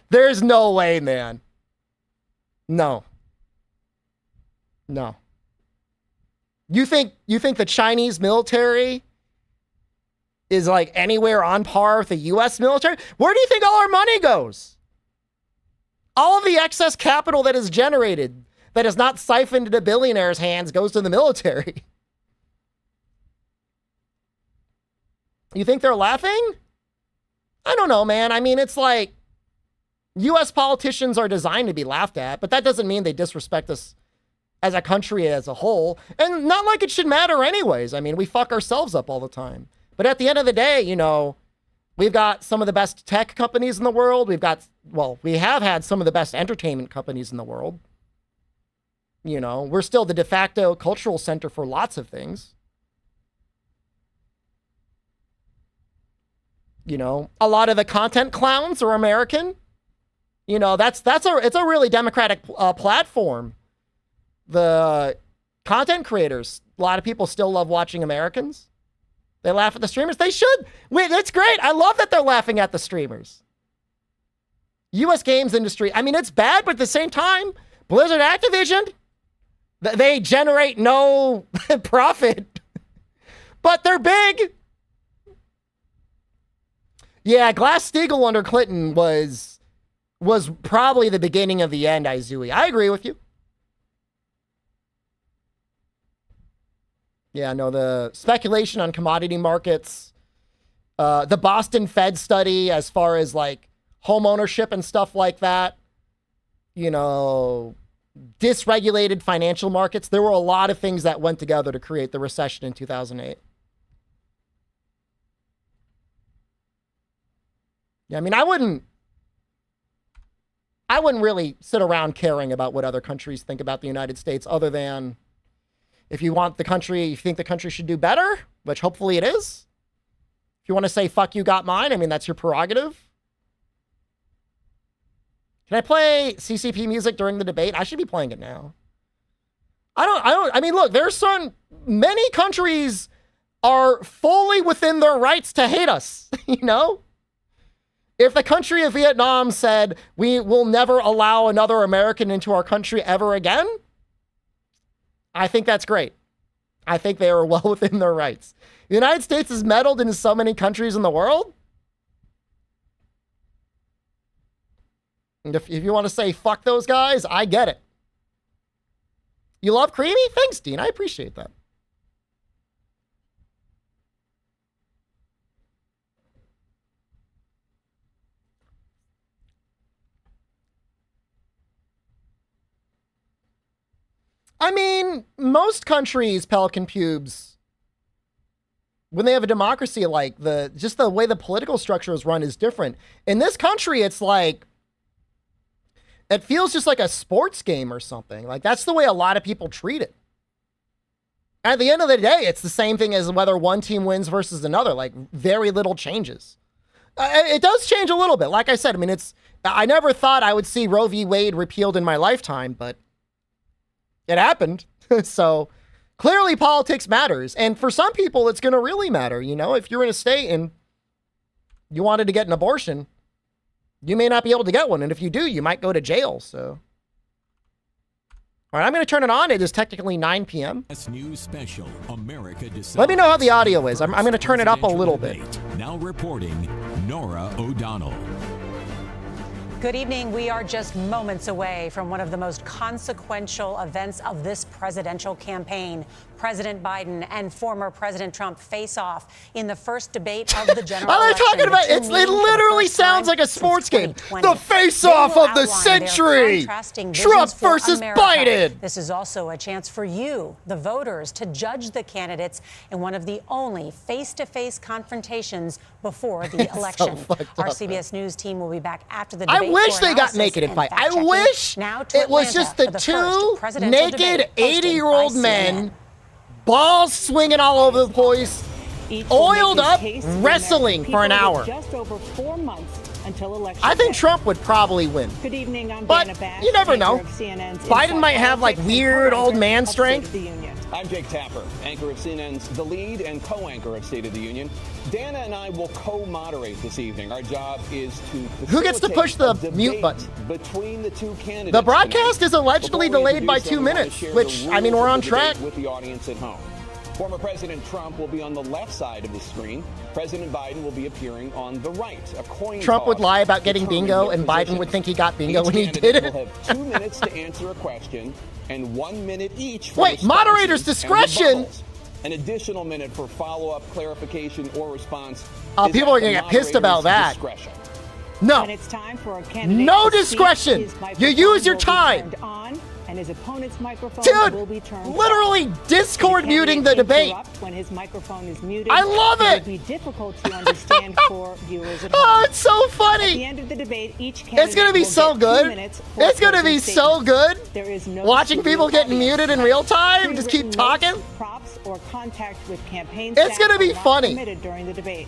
There's no way, man. No. You think the Chinese military is like anywhere on par with the US military? Where do you think all our money goes? All of the excess capital that is generated, that is not siphoned into billionaires' hands, goes to the military. You think they're laughing? I don't know, man. I mean, it's like US politicians are designed to be laughed at, but that doesn't mean they disrespect us as a country as a whole. And not like it should matter anyways. I mean, we fuck ourselves up all the time. But at the end of the day, you know, we've got some of the best tech companies in the world. We have had some of the best entertainment companies in the world. You know, we're still the de facto cultural center for lots of things. You know, a lot of the content clowns are American. You know, it's a really democratic platform. The content creators, a lot of people still love watching Americans. They laugh at the streamers. They should. Wait, that's great. I love that they're laughing at the streamers. U.S. games industry. I mean, it's bad, but at the same time, Blizzard, Activision, they generate no profit, but they're big. Yeah, Glass-Steagall under Clinton was probably the beginning of the end, Izui. I agree with you. Yeah, no, the speculation on commodity markets, the Boston Fed study as far as like home ownership and stuff like that, you know, dysregulated financial markets. There were a lot of things that went together to create the recession in 2008. Yeah, I mean, I wouldn't really sit around caring about what other countries think about the United States, other than if you think the country should do better, which hopefully it is. If you want to say, fuck you, got mine, I mean, that's your prerogative. Can I play CCP music during the debate? I should be playing it now. I mean, look, many countries are fully within their rights to hate us, you know? If the country of Vietnam said, we will never allow another American into our country ever again, I think that's great. I think they are well within their rights. The United States is meddled in so many countries in the world. And if you want to say, fuck those guys, I get it. You love Creamy? Thanks, Dean. I appreciate that. I mean, most countries, Pelican Pubes, when they have a democracy, like just the way the political structure is run is different. In this country, it's like, it feels just like a sports game or something. Like, that's the way a lot of people treat it. At the end of the day, it's the same thing as whether one team wins versus another. Like, very little changes. It does change a little bit. Like I said, I mean, I never thought I would see Roe v. Wade repealed in my lifetime, but it happened. So clearly politics matters. And for some people, it's going to really matter. You know, if you're in a state and you wanted to get an abortion, you may not be able to get one. And if you do, you might go to jail. So, all right, I'm going to turn it on. It is technically 9 p.m. News special, America Decides. Let me know how the audio is. I'm going to turn it up a little bit. Now reporting, Nora O'Donnell. Good evening. We are just moments away from one of the most consequential events of this presidential campaign. President Biden and former President Trump face off in the first debate of the general I'm election. talking about it literally sounds like a sports game. The face-off of the century. Trump versus Biden. This is also a chance for you, the voters, to judge the candidates in one of the only face-to-face confrontations before the election. Our CBS News team will be back after the debate. I wish they got naked and fight. I wish it was just the two naked 80-year-old men, balls swinging all over the place, oiled up, wrestling for an hour. Just over 4 months until election. I think Trump would probably win. Good evening, I'm But Dana Bash, you never know. anchor of CNN's Biden might have like Politics and weird old co-anchor man of State strength. of the Union. I'm Jake Tapper, anchor of CNN's The Lead and co-anchor of State of the Union. Dana and I will co-moderate this evening. Our job is to Who gets to push the mute button? Between the two candidates. The broadcast tonight. is allegedly Before we delayed by introduce 2 them, I wanna minutes, share which, the I mean, rules we're of on the debate track. with the audience at home. Former President Trump will be on the left side of the screen. President Biden will be appearing on the right. A coin Trump would toss lie about getting determines bingo, their and Biden position. would think he got bingo Each when he candidate did it. will have 2 minutes to answer a question and 1 minute each for Wait, moderator's responses and discretion? rebuttals. An additional minute for follow-up, clarification, or response. Oh, is people at are the gonna get pissed about that. moderator's discretion. No. When it's time for a candidate No to speak, discretion. his You microphone use your will be time. turned on, and his opponent's microphone will be Dude, turned literally off. Discord If the muting the candidate debate. interrupts when his microphone is muted, I love it it. will be difficult to understand for viewers at home. Oh, it's so At the funny. end of the debate, each candidate It's going to be will so get 2 good. minutes for It's going to be closing so statements. good. There is no Watching people studio getting audience. muted in real time. Just keep Pre-written talking. notes, props, or contact with campaign It's staff gonna be are not funny. permitted during the debate.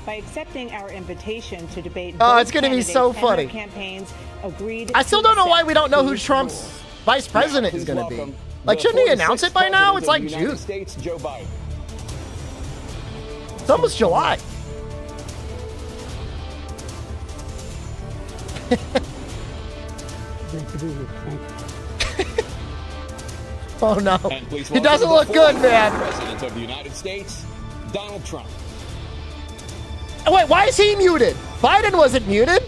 By accepting our invitation to debate, Oh, both it's gonna be candidates so and their funny. campaigns agreed I still to don't know why accept we don't know who these Trump's rules. vice president is Please going to be. welcome Like, the shouldn't he announce 46th it by now? It's like President of June. the United States, Joe Biden. It's almost July. Oh no. And please He welcome doesn't the look good, former man. President of the United States, Donald Trump. Oh, wait, why is he muted? Biden wasn't muted.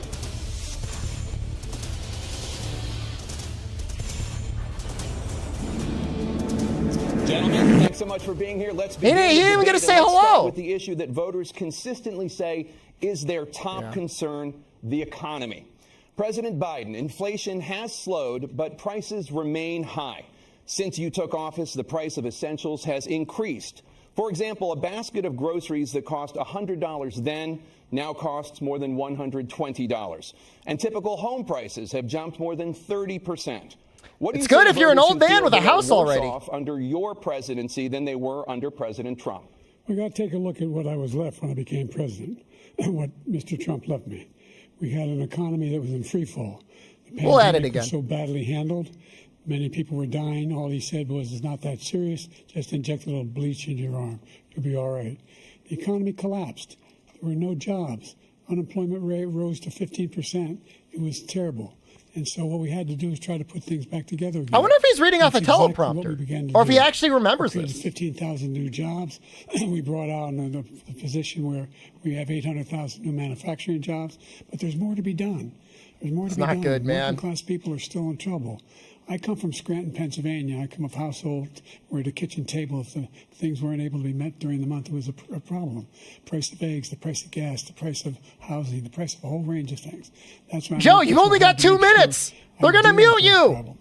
Gentlemen, thanks so much for being here. Let's begin. He didn't the even get to debate, say and let's start hello. with the issue that voters consistently say is their top concern, the economy. President Biden, inflation has slowed, but prices remain high. Since you took office, the price of essentials has increased. For example, a basket of groceries that cost $100 then now costs more than $120. And typical home prices have jumped more than 30%. What do It's you good say if you're an voters old who man feel with a they are house worse already. off under your presidency than they were under President Trump? We got to take a look at what I was left when I became president and what Mr. Trump left me. We had an economy that was in free fall. The We'll add it pandemic again. was so badly handled. Many people were dying. All he said was, it's not that serious. Just inject a little bleach into your arm. You'll be all right. The economy collapsed. There were no jobs. Unemployment rate rose to 15%. It was terrible. And so what we had to do is try to put things back together again. I wonder if he's reading off a That's exactly what teleprompter, we began to or if he do. actually remembers We created this. 15,000 new jobs. We brought out the position where we have 800,000 new manufacturing jobs, but there's more to be done. There's more to It's be not done. good, man. Working class people are still in trouble. I come from Scranton, Pennsylvania. I come of a household where the kitchen table, if the things weren't able to be met during the month, it was a problem. Price of eggs, the price of gas, the price of housing, the price of a whole range of things. That's why Joe, you've only got 2 minutes. They're going to mute you.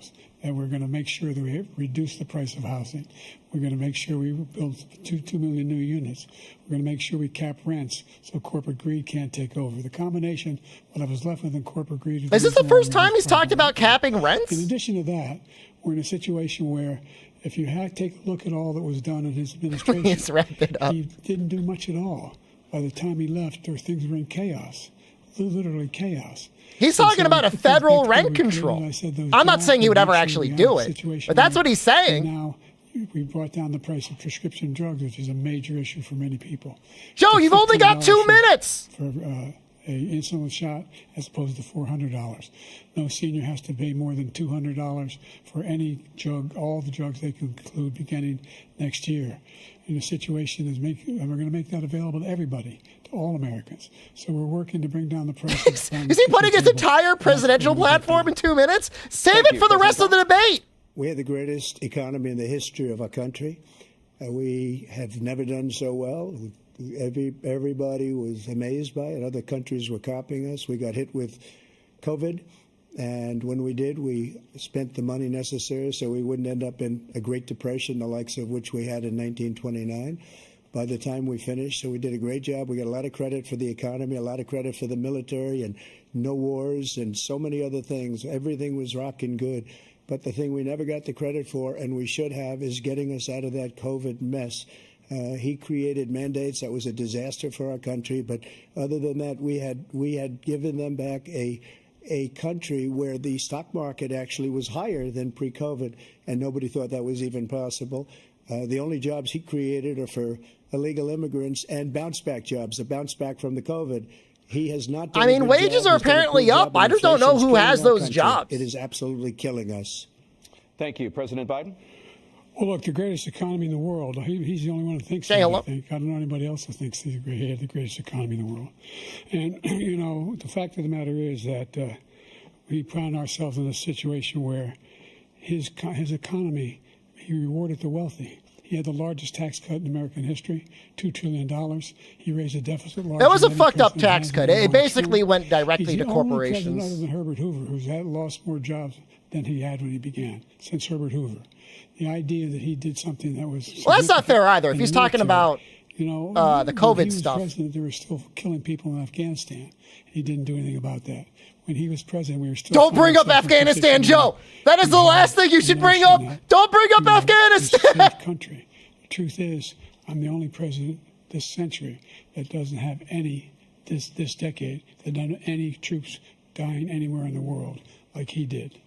And we're going to make sure that we reduce the price of housing. We're going to make sure we build 2 million new units. We're going to make sure we cap rents so corporate greed can't take over. The combination, what I was left with in corporate greed. Is this the first time he's talked about capping rents? In addition to that, we're in a situation where If you take a look at all that was done in his administration, Let's wrap it up. he didn't do much at all. By the time he left, things were in chaos, literally chaos. He's talking about a federal rent control. I'm not saying he would ever actually do it, but that's what he's saying. Now, we brought down the price of prescription drugs, which is a major issue for many people. Joe, you've only got 2 minutes. For a insulin shot as opposed to $400. No senior has to pay more than $200 for any drug, all the drugs they can include beginning next year. And the situation is and we're going to make that available to everybody, to all Americans. So we're working to bring down the price. Is he putting his entire presidential platform in 2 minutes? Save it for the rest of the debate. We had the greatest economy in the history of our country. We have never done so well. Everybody was amazed by it. Other countries were copying us. We got hit with COVID, and when we did, we spent the money necessary so we wouldn't end up in a Great Depression, the likes of which we had in 1929. By the time we finished, so we did a great job. We got a lot of credit for the economy, a lot of credit for the military, and no wars, and so many other things. Everything was rocking good. But the thing we never got the credit for, and we should have, is getting us out of that COVID mess. He created mandates that was a disaster for our country. But other than that, we had given them back a country where the stock market actually was higher than pre-COVID, and nobody thought that was even possible. The only jobs he created are for illegal immigrants and bounce-back jobs, the bounce-back from the COVID. He has not done I mean, wages are apparently up. I just don't know who has those jobs. It is absolutely killing us. Thank you. President Biden? Well, look, the greatest economy in the world. He's the only one who thinks Say that, hello. I think. I don't know anybody else who thinks he had the greatest economy in the world. And, you know, the fact of the matter is that we found ourselves in a situation where his economy, he rewarded the wealthy. He had the largest tax cut in American history, $2 trillion. He raised a deficit. That was a fucked up tax cut. It basically went directly to He's the corporations. only president other than Herbert Hoover who's lost more jobs than he had when he began, since Herbert Hoover. The idea that he did something that was... Well, that's not fair either. If he's talking about the COVID stuff. When he was president, they were still killing people in Afghanistan. He didn't do anything about that. When he was president, we were still... Don't bring up Afghanistan, Joe. That is the last thing you should bring up. Don't bring up Afghanistan. Country. The truth is, I'm the only president this century that doesn't have this decade, that doesn't have any troops dying anywhere in the world like he did.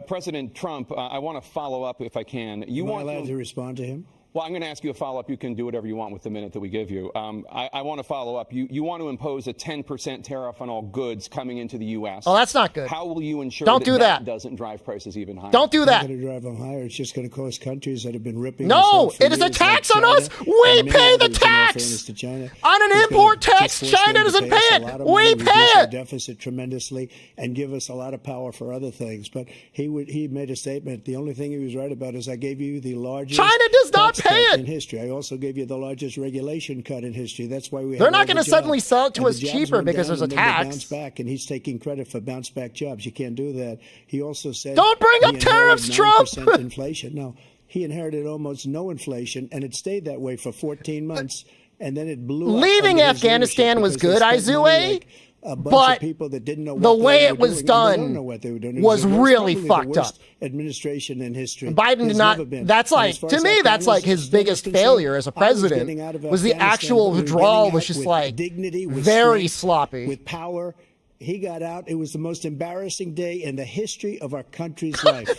President Trump, I want to follow up if I can. Am I allowed to respond to him? Well, I'm going to ask you a follow-up. You can do whatever you want with the minute that we give you. I want to follow up. You want to impose a 10% tariff on all goods coming into the U.S. Oh, that's not good. How will you ensure that doesn't drive prices even higher? Don't do that. It's not going to drive them higher. It's just going to cost countries that have been ripping No, us off for it is a years, tax like on us. China, We and pay the many others, in all tax. fairness to China. On an It's import gonna tax, just force China them to doesn't pay us pay a it. lot of We money, pay reduce our it. deficit tremendously, and give us a lot of power for other things. But he made a statement. The only thing he was right about is I gave you the largest China does not tax pay cut it. in history. I also gave you the largest regulation cut in history. That's why we. They're have not all going the to suddenly jobs. sell it to And us the jobs cheaper went because down there's a and then they tax. bounced back, and he's taking credit for bounce back jobs. You can't do that. He also said, Don't bring up he tariffs, inherited Trump. 9% inflation. No, he inherited almost no inflation, and it stayed that way for 14 months, and then it blew up. Leaving under his Afghanistan was leadership good, because they spent money Izue, like a bunch but of people that didn't know the what way they it were was doing. done They don't know what they were doing. It was the worst, really probably fucked the worst up. administration in history. Biden did There's not. never been. That's And like as far to as me. our That's like Congress his is biggest concerned, failure as a I was getting president out of was the Afghanistan, actual but we were withdrawal getting was out just with like dignity, with very strength, sloppy. with power. He got out. It was the most embarrassing day in the history of our country's life.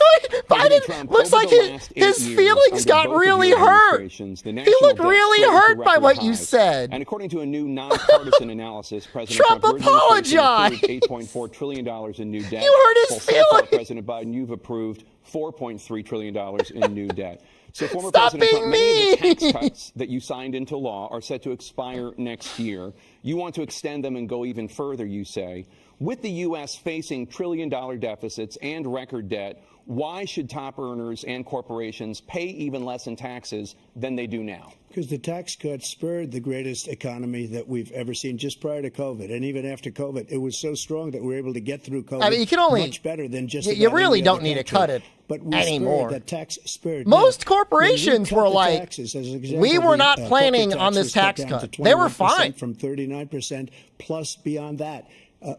Biden Trump, looks over like the last 8 his years, feelings under got both of really your hurt. administrations, the He national looked debt really soared to hurt by record what you highs. said. And according to a new nonpartisan analysis, President Trump Trump, your administration apologized. approved $8.4 trillion in new debt. You hurt his While so far, feelings. President Biden, you've approved $4.3 trillion in new debt. So former Stop President Trump, being many of the mean. tax cuts that you signed into law are set to expire next year. You want to extend them and go even further, you say. With the U.S. facing trillion-dollar deficits and record debt, why should top earners and corporations pay even less in taxes than they do now? Because the tax cuts spurred the greatest economy that we've ever seen just prior to COVID. And even after COVID, it was so strong that we were able to get through COVID I mean, you can only much better than just you about really any don't other need to country. cut it But we anymore. Spurred, that tax spurred. Most Now, when we corporations cut were the like, taxes, as an example, we were not the, planning corporate on this was tax cut down cut. to They were 21% fine. From 39% plus beyond that.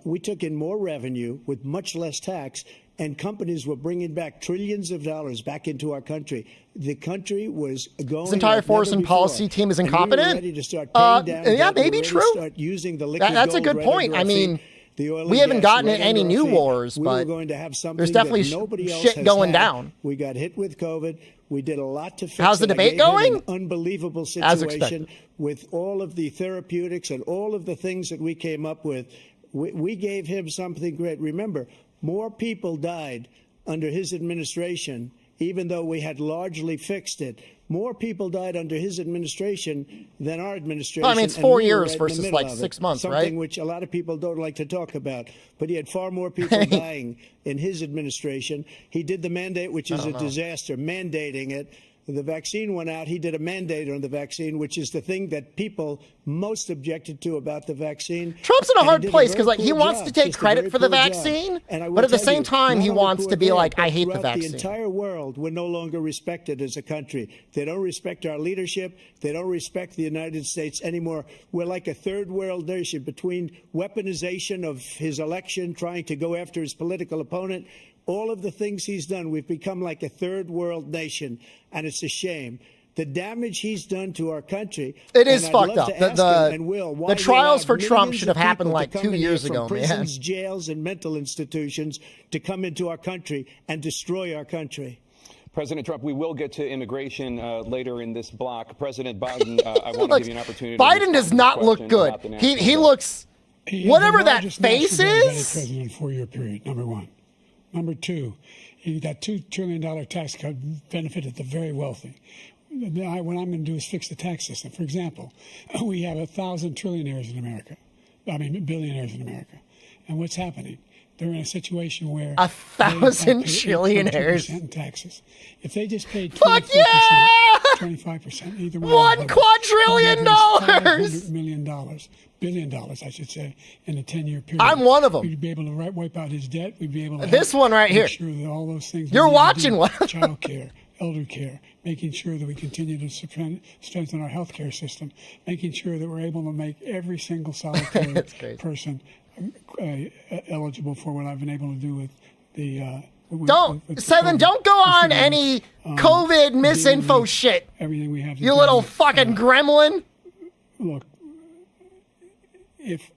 We took in more revenue with much less tax, and companies were bringing back trillions of dollars back into our country. The country was going. This entire force and policy team is incompetent. We were ready to start paying down yeah, debt. maybe We were ready to true. start using the liquid That's a gold good right point. under I our feet. mean, The oil we and haven't gas gotten right any under our new feet. wars, We but were going to have something there's definitely that nobody else shit has going had. down. We got hit with COVID. We did a lot to fix How's the it. I debate gave him going? An unbelievable As situation expected. with all of the therapeutics and all of the things that we came up with. We gave him something great. Remember, more people died under his administration, even though we had largely fixed it. More people died under his administration than our administration. Well, I mean, it's and 4 we were years right in the versus middle like of it. 6 months, Something right? which a lot of people don't like to talk about. But he had far more people dying in his administration. He did the mandate, which is a disaster, mandating it. The vaccine went out. He did a mandate on the vaccine, which is the thing that people most objected to about the vaccine. Trump's in a And he hard did place very because, like, he poor wants job, to take just a credit very for the poor job. vaccine, And I will but at the tell same you, time, not he only wants poor to be there, like, but I hate the throughout vaccine. The entire world, we're no longer respected as a country. They don't respect our leadership. They don't respect the United States anymore. We're like a third world nation between weaponization of his election, trying to go after his political opponent. All of the things he's done, we've become like a third world nation, and it's a shame. The damage he's done to our country. It is and I'd fucked love up. to ask him, and will, why The he trials allowed for Trump millions should of have happened people like to come 2 in years here ago, from man. prisons, jails, and mental institutions to come into our country and destroy our country. President Trump, we will get to immigration later in this block. President Biden, I want to give you an opportunity. Biden does not look good. He looks, whatever that face is. President in a 4-year period, number one. Number two, that $2 trillion tax cut benefited the very wealthy. What I'm going to do is fix the tax system. For example, we have 1,000 trillionaires in America. I mean, billionaires in America. And what's happening? They're in a situation where 1,000 trillionaires in taxes. If they just paid 24%, Fuck yeah! 25%, either way, $1 quadrillion $500 million, billion dollars, I should say, in a 10-year period. I'm one of them. We'd be able to wipe out his debt. We'd be able to This one right make here. sure that all those things. You're watching one. Child care, elder care, making sure that we continue to strengthen our health care system, making sure that we're able to make every single solitary person eligible for what I've been able to do with the. Don't go on any COVID misinfo shit. Everything we have. You little fucking gremlin. Look, if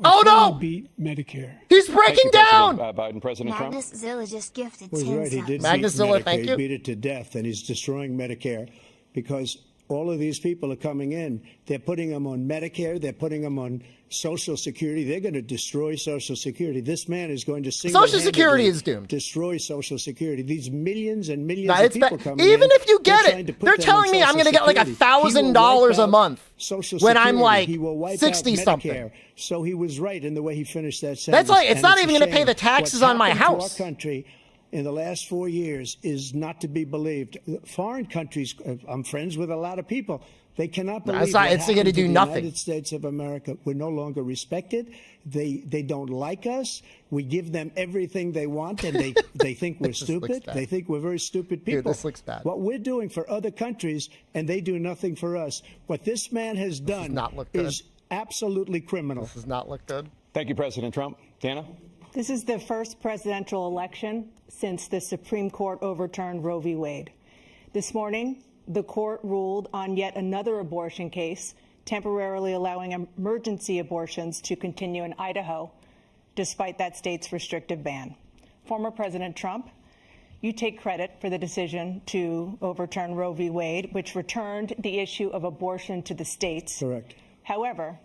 oh no, beat Medicare. He's breaking down. Biden, President Trump. Magnus Zilla just gifted Well, 10 right. He subs. did Magnus beat Zilla, Medicare. thank you. He beat it to death, and he's destroying Medicare because all of these people are coming in. They're putting them on Medicare. They're putting them on Social Security. They're going to destroy Social Security. This man is going to Social Security is doomed. Destroy Social Security. These millions and millions Nah, of it's people bad. coming Even in, if you get they're trying it, to put they're them telling on me I'm Social going to get like Security. He will $1,000 wipe a out month Social when I'm Security. like He will wipe out 60 something. Medicare. So he was right in the way he finished that sentence. That's like it's And not a even going to pay shame. the taxes What's on my happened to house. our country in the last 4 years is not to be believed. Foreign countries, I'm friends with a lot of people. They cannot believe it's not- what it's gonna happened to do the nothing. United States of America. We're no longer respected. They don't like us. We give them everything they want, and they think we're This looks stupid. bad. They think we're very stupid people. Dude, this looks bad. What we're doing for other countries, and they do nothing for us. What this man has done not look good. is absolutely criminal. This does not look good. Thank you, President Trump. Dana? This is the first presidential election since the Supreme Court overturned Roe v. Wade. This morning, the court ruled on yet another abortion case, temporarily allowing emergency abortions to continue in Idaho, despite that state's restrictive ban. Former President Trump, you take credit for the decision to overturn Roe v. Wade, which returned the issue of abortion to the states. Correct. However,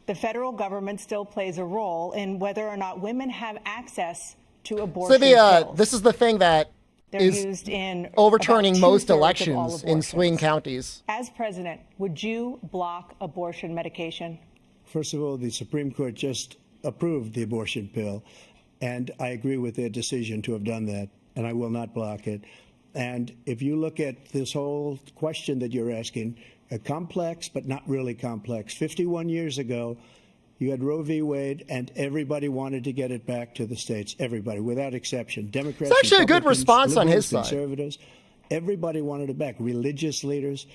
the federal government still plays a role in whether or not women have access to abortion So pills. this is the thing that They're is used in overturning about most 2/3 of all elections in abortions. swing counties. As president, would you block abortion medication? First of all, the Supreme Court just approved the abortion pill, and I agree with their decision to have done that, and I will not block it. And if you look at this whole question that you're asking, complex but not really complex. 51 years ago, you had Roe v. Wade, and everybody wanted to get it back to the states. Everybody, without exception. Democrats, It's actually a good Republicans, response on his liberals, side. conservatives, everybody wanted it back. Religious leaders.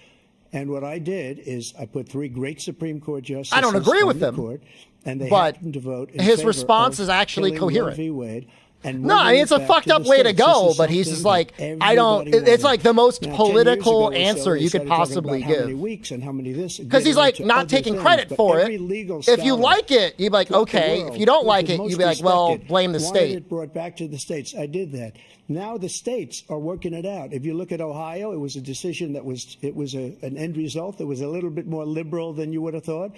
And what I did is I put 3 great Supreme Court justices. I don't agree with on the them, court, and they but happened to vote in his favor response of is actually killing Roe coherent. v. Wade. And No, I mean, it's a fucked up way to go, but he's just like, I don't, it's like the most political answer you could possibly give. How many weeks and how many this? Because he's like not taking credit for it. If you like it, you'd be like, okay. If you don't like it, you'd be like, well, blame the state. It brought back to the states. I did that. Now the states are working it out. If you look at Ohio, it was a decision that was an end result that was a little bit more liberal than you would have thought.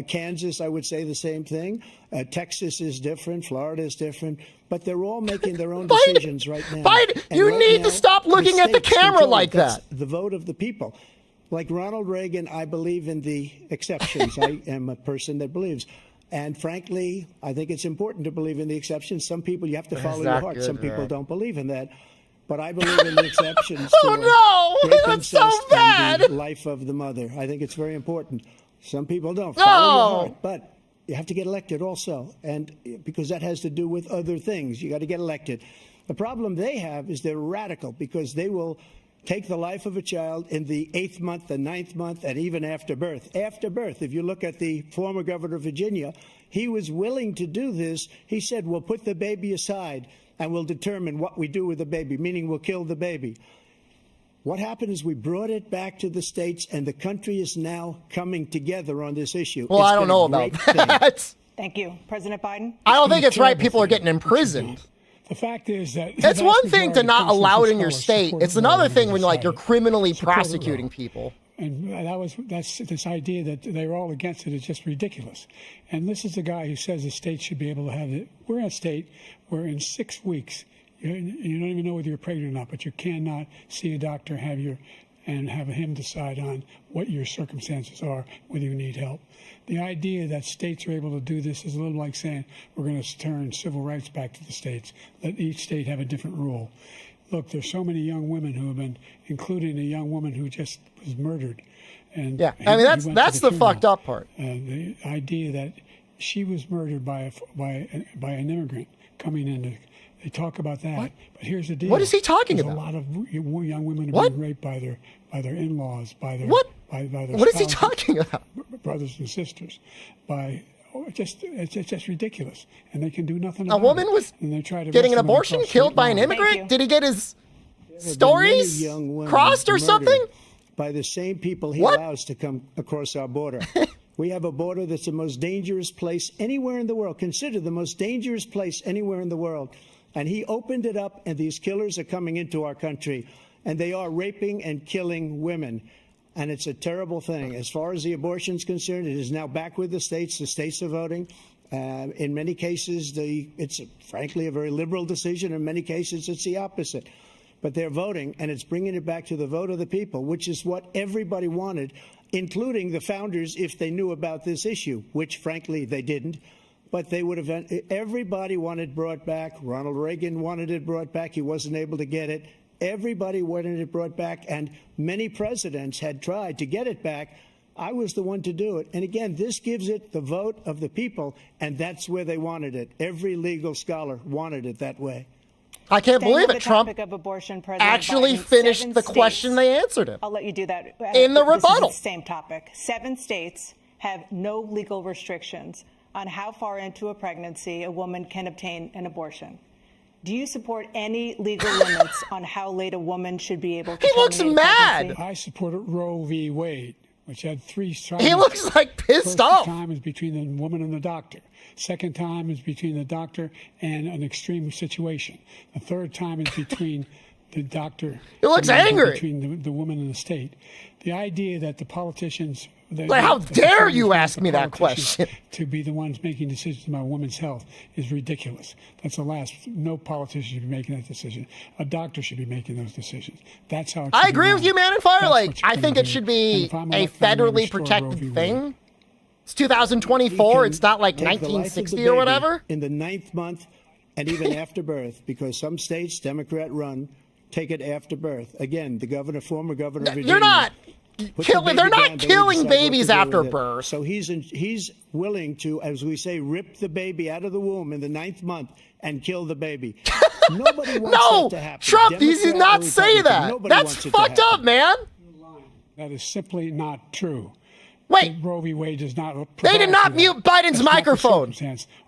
Kansas, I would say the same thing. Texas is different. Florida is different. But they're all making their own decisions right now. Biden, And you right need now, to stop looking at the states camera control it. like That's that. the vote of the people. Like Ronald Reagan, I believe in the exceptions. I am a person that believes. And frankly, I think it's important to believe in the exceptions. Some people, you have to follow your heart. Some people don't believe in that. But I believe in the exceptions for rape, that's so incest, bad. and the life of the mother. I think it's very important. Some people don't. Follow your heart. But you have to get elected also, and because that has to do with other things. You got to get elected. The problem they have is they're radical because they will take the life of a child in the 8th month, the 9th month, and even after birth. After birth, if you look at the former governor of Virginia, he was willing to do this. He said, we'll put the baby aside and we'll determine what we do with the baby, meaning we'll kill the baby. What happened is we brought it back to the states, and the country is now coming together on this issue. Well, I don't know about that. Thank you. President Biden? I don't think it's right people are getting imprisoned. The fact is that it's one thing to not allow it in your state. It's another thing when like you're criminally prosecuting people. And that's this idea that they're all against it is just ridiculous. And this is a guy who says the state should be able to have it. We're in a state where in 6 weeks, you don't even know whether you're pregnant or not, but you cannot see a doctor, and have him decide on what your circumstances are, whether you need help. The idea that states are able to do this is a little like saying we're going to turn civil rights back to the states, let each state have a different rule. Look, there's so many young women who have been, including a young woman who just was murdered. And yeah, I mean, that's the fucked up part. The idea that she was murdered by an immigrant coming in. They talk about that, but here's the deal. What is he talking about? A lot of young women are being raped by their in-laws, by their by their What is he talking about? Brothers and sisters, it's just ridiculous, and they can do nothing about it. A woman was getting an abortion, killed by an immigrant. Did he get his stories crossed or something? By the same people he allows to come across our border. We have a border that's the most dangerous place anywhere in the world. Consider the most dangerous place anywhere in the world. And he opened it up, and these killers are coming into our country, and they are raping and killing women. And it's a terrible thing. As far as the abortion is concerned, it is now back with the states. The states are voting. In many cases, it's frankly a very liberal decision. In many cases, it's the opposite. But they're voting, and it's bringing it back to the vote of the people, which is what everybody wanted, including the founders, if they knew about this issue, which, frankly, they didn't. But they would have. Everybody wanted brought back. Ronald Reagan wanted it brought back. He wasn't able to get it. Everybody wanted it brought back, and many presidents had tried to get it back. I was the one to do it. And again, this gives it the vote of the people, and that's where they wanted it. Every legal scholar wanted it that way. I can't believe it. Trump actually Biden, finished the question they answered him. I'll let you do that. In the rebuttal. This is the same topic. 7 states have no legal restrictions on how far into a pregnancy a woman can obtain an abortion. Do you support any legal limits on how late a woman should be able to looks mad. Pregnancy? I supported Roe v. Wade, which had 3 trials. He looks like pissed off. First time is between the woman and the doctor. Second time is between the doctor and an extreme situation. The third time is between the doctor. He looks angry. Between the woman and the state. The idea that the politicians. How dare you ask me that question? To be the ones making decisions about women's health is ridiculous. That's the last. No politician should be making that decision. A doctor should be making those decisions. That's how. I agree with you, Man and Fire. Like, I think it should be a federally protected thing. It's 2024. It's not like 1960 or whatever. In the 9th month, and even after birth, because some states, Democrat run, take it after birth. Again, the former governor of Virginia. You're not. They're not killing babies after birth. So he's willing to, as we say, rip the baby out of the womb in the 9th month and kill the baby. Nobody wants that to happen. Trump, he did not say that. That's fucked up, man. That is simply not true. Wait. Roe v. Wade does not. They did not mute Biden's microphone.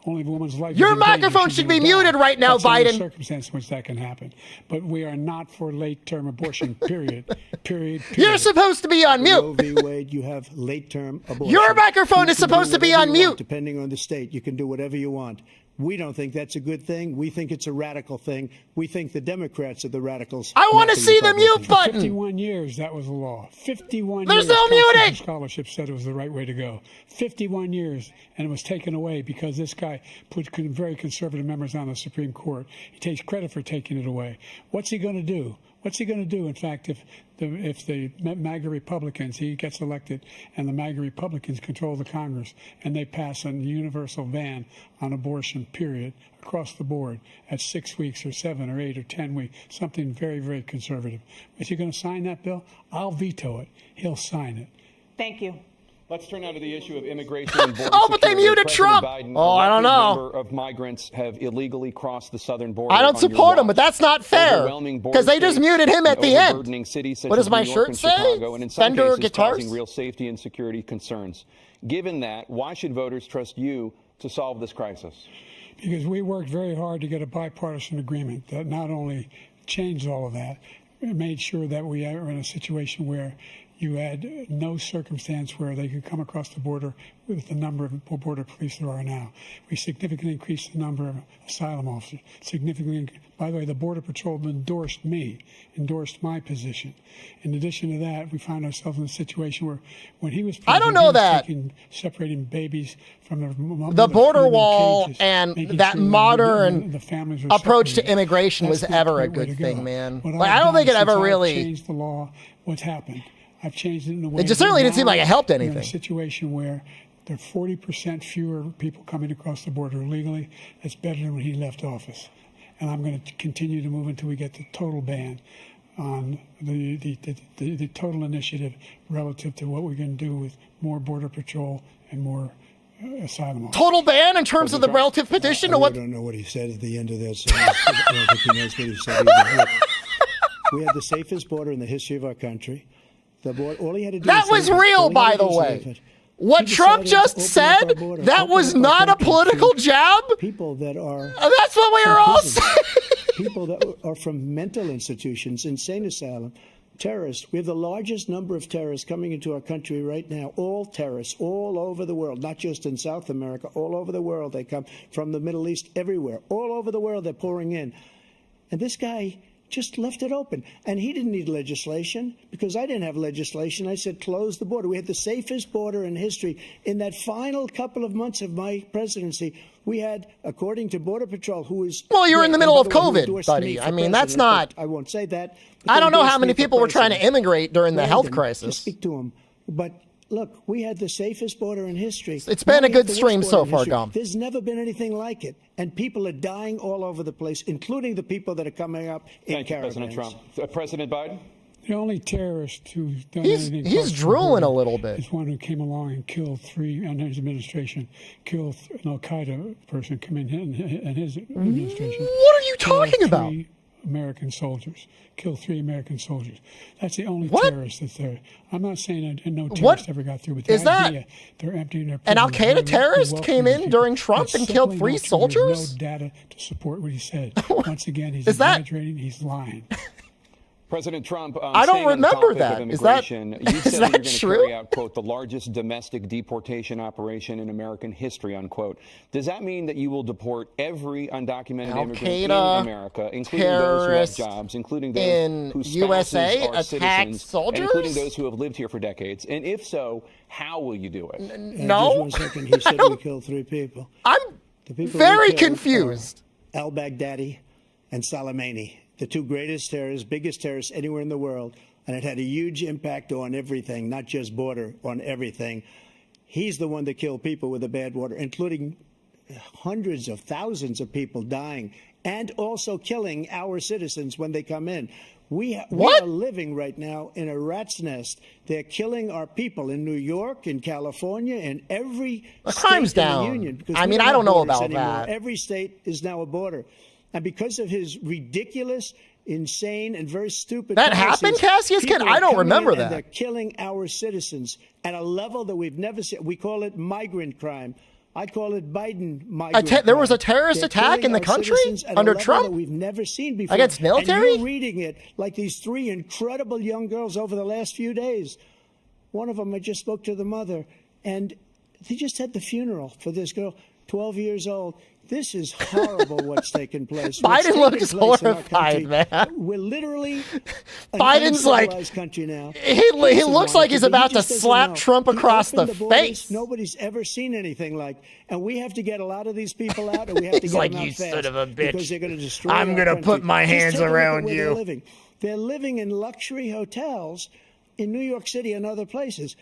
Only the woman's life. Your microphone should be muted right now, That's the only Biden. circumstance in which that can happen. But we are not for late-term abortion. Period. Period. You're supposed to be on mute. Roe v. Wade, you have late-term abortion. Your microphone You is can do supposed to be whatever on you mute. want, depending on the state. You can do whatever you want. We don't think that's a good thing. We think it's a radical thing. We think the Democrats are the radicals. I want not to the see the mute Republicans. button. 51 years, that was the law. 51 There's years. no muting. Constitutional Scholarship said it was the right way to go. 51 years, and it was taken away because this guy put very conservative members on the Supreme Court. He takes credit for taking it away. What's he going to do? What's he going to do, in fact, if the MAGA Republicans, he gets elected, and the MAGA Republicans control the Congress, and they pass a universal ban on abortion, period, across the board at 6 weeks or 7 or 8 or 10 weeks, something very, very conservative. Is he going to sign that bill? I'll veto it. He'll sign it. Thank you. Let's turn now to the issue of immigration and border Oh, but they security. muted President Trump. Biden, Oh, I don't a record know. number of migrants have illegally crossed the southern border. I don't on your support him, watch. but that's not fair. Overwhelming border Because they just states muted him at and the end. overburdening cities such What as does my New York shirt and say? Chicago, and in some Fender cases guitars? causing real safety and security concerns. Given that, why should voters trust you to solve this crisis? Because we worked very hard to get a bipartisan agreement that not only changed all of that, it made sure that we are in a situation where you had no circumstance where they could come across the border with the number of border police there are now. We significantly increased the number of asylum officers. By the way, the Border Patrol endorsed my position. In addition to that, we found ourselves in a situation where when he was president, I don't know that. separating babies from The border feeding wall cages, and making that sure modern the families were approach to separated. immigration was That's the ever a right way good to thing, go. man. What Like, I've I don't done think it ever since I've really. changed the law. What's happened? I've changed it in a way. It just certainly didn't seem like it helped We're in anything. a situation where there are 40% fewer people coming across the border illegally. That's better than when he left office. And I'm going to continue to move until we get the total ban on the total initiative relative to what we're going to do with more Border Patrol and more asylum officers. Total ban in terms of the relative petition? Or I what? don't know what he said at the end of that sentence. I don't think he knows what he said either. We had the safest border in the history of our country. The border, all he had to do That was save it. real, All he had by to the do was way. save it. What He Trump decided to just open up our said, border, that open was up our not a country political to jab? People that are That's what we were all saying. people that are from mental institutions, insane asylum, terrorists. We have the largest number of terrorists coming into our country right now. All terrorists, all over the world, not just in South America, all over the world. They come from the Middle East, everywhere. All over the world, they're pouring in. And this guy just left it open. And he didn't need legislation because I didn't have legislation. I said, close the border. We had the safest border in history. In that final couple of months of my presidency, we had, according to Border Patrol, who is... Well, you're in the middle of and by the way, who COVID, endorsed buddy. me for I mean, that's president, not... but I won't say that. but I they don't know how endorsed many me for people were trying to president. immigrate during the health Brandon, crisis. just speak to him. But look, we had the safest border in history. It's been Now a we have good the worst stream border so in far, history. Dom. There's never been anything like it. And people are dying all over the place, including the people that are coming up in Thank you, caravans. President Trump. President Biden? The only terrorist who's done He's anything he's close to the drooling a border little bit. is one who came along and killed three, and his administration killed an Al Qaeda person come in his administration. What are you talking killed about? 3 American soldiers. Killed 3 American soldiers. That's the only What? terrorist that's there. I'm not saying no terrorist What ever got through, but the is that? idea they're emptying their An Al prisons, Qaeda terrorist came in during Trump and killed 3 There's soldiers? no data to support what he said. Once again, he's Is that- exaggerating. He's lying. President Trump, I don't staying on the remember topic that. of Is that- immigration, you is said that you're going to true? carry out, quote, the largest domestic deportation operation in American history, unquote. Does that mean that you will deport every undocumented immigrant in Al-Qaeda America, including those who have terrorists jobs, including those in whose spouses USA are attack citizens, soldiers? and including those who have lived here for decades? And if so, how will you do it? No. Just 1 second. He said we killed 3 people. I'm The people very we killed confused. are al-Baghdadi and Soleimani, the 2 greatest terrorists, biggest terrorists anywhere in the world. And it had a huge impact on everything, not just border, on everything. He's the one that killed people with the bad water, including hundreds of thousands of people dying and also killing our citizens when they come in. We are living right now in a rat's nest. They're killing our people in New York, in California, in every The state crime's in down. the union. Because I we mean, I have don't know borders about anymore. that. Every state is now a border. And because of his ridiculous insane and very stupid. That happened, Cassius? I don't remember that. They're killing our citizens at a level that we've never seen. We call it migrant crime. I call it Biden migrant There was a crime. terrorist attack in the country under Trump that we've never seen before. against military? And you're reading it like these 3 incredible young girls over the last few days. One of them, I just spoke to the mother, and they just had the funeral for this girl, 12 years old. This is horrible what's taking place. Biden looks horrified, man. We're literally Biden's like, country now. He looks like he's about to slap Trump across the face. Nobody's ever seen anything like, and we have to get a lot of these people out, and we have to get them out fast. Son of a bitch. Because they're going to destroy I'm going to put my hands around you. They're living in luxury hotels in New York City and other places.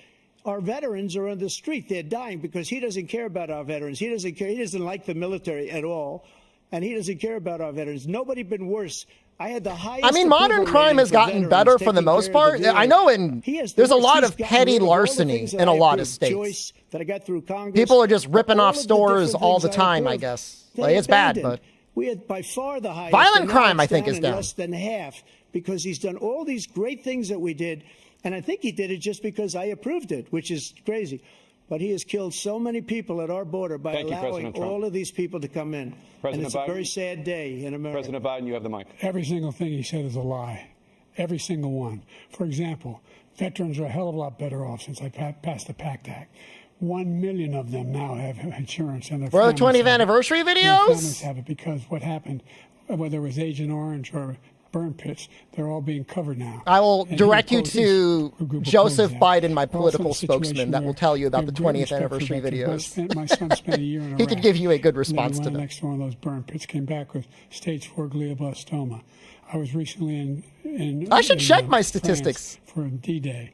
Our veterans are on the street. They're dying because he doesn't care about our veterans. He doesn't care. He doesn't like the military at all, and he doesn't care about our veterans. Nobody been worse. I had the highest. I mean, modern crime has gotten better for the most part. I know there's a lot of petty larceny in a lot of states. That I got through Congress. People are just ripping off stores all the time, I guess. Like, it's bad, but we had by far the highest. Violent crime, I think, is down. Less than half because he's done all these great things that we did. And I think he did it just because I approved it, which is crazy. But he has killed so many people at our border by allowing all of these people to come in. And it's a very sad day in America. President Biden, you have the mic. Every single thing he said is a lie. Every single one. For example, veterans are a hell of a lot better off since I passed the PACT Act. 1 million of them now have insurance. And for the 20th anniversary videos? Their families have it because what happened, whether it was Agent Orange or burn pits, they're all being covered now. I will direct you to Joseph Biden, my political spokesman, that will tell you about the 20th anniversary videos. My son spent a year in Iraq. He could give you a good response to them. Next to one of those burn pits, came back with stage 4 glioblastoma. I was recently in I should check my statistics for D-Day,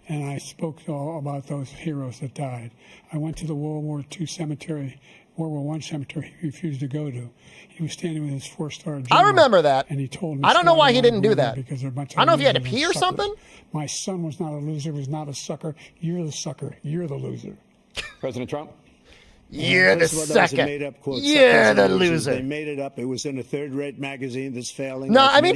and I spoke all about those heroes that died. I went to the World War II cemetery, World War I cemetery he refused to go to. He was standing with his 4-star general. I remember that. And he told me. I don't know why he didn't do that. Because they're a bunch of I don't know if he had to losers pee and or something. suckers. My son was not a loser, was not a sucker. You're the sucker. You're the loser. President Trump? You're the sucker. You're the loser. They made it up. It was in a third-rate magazine that's failing. No, I mean,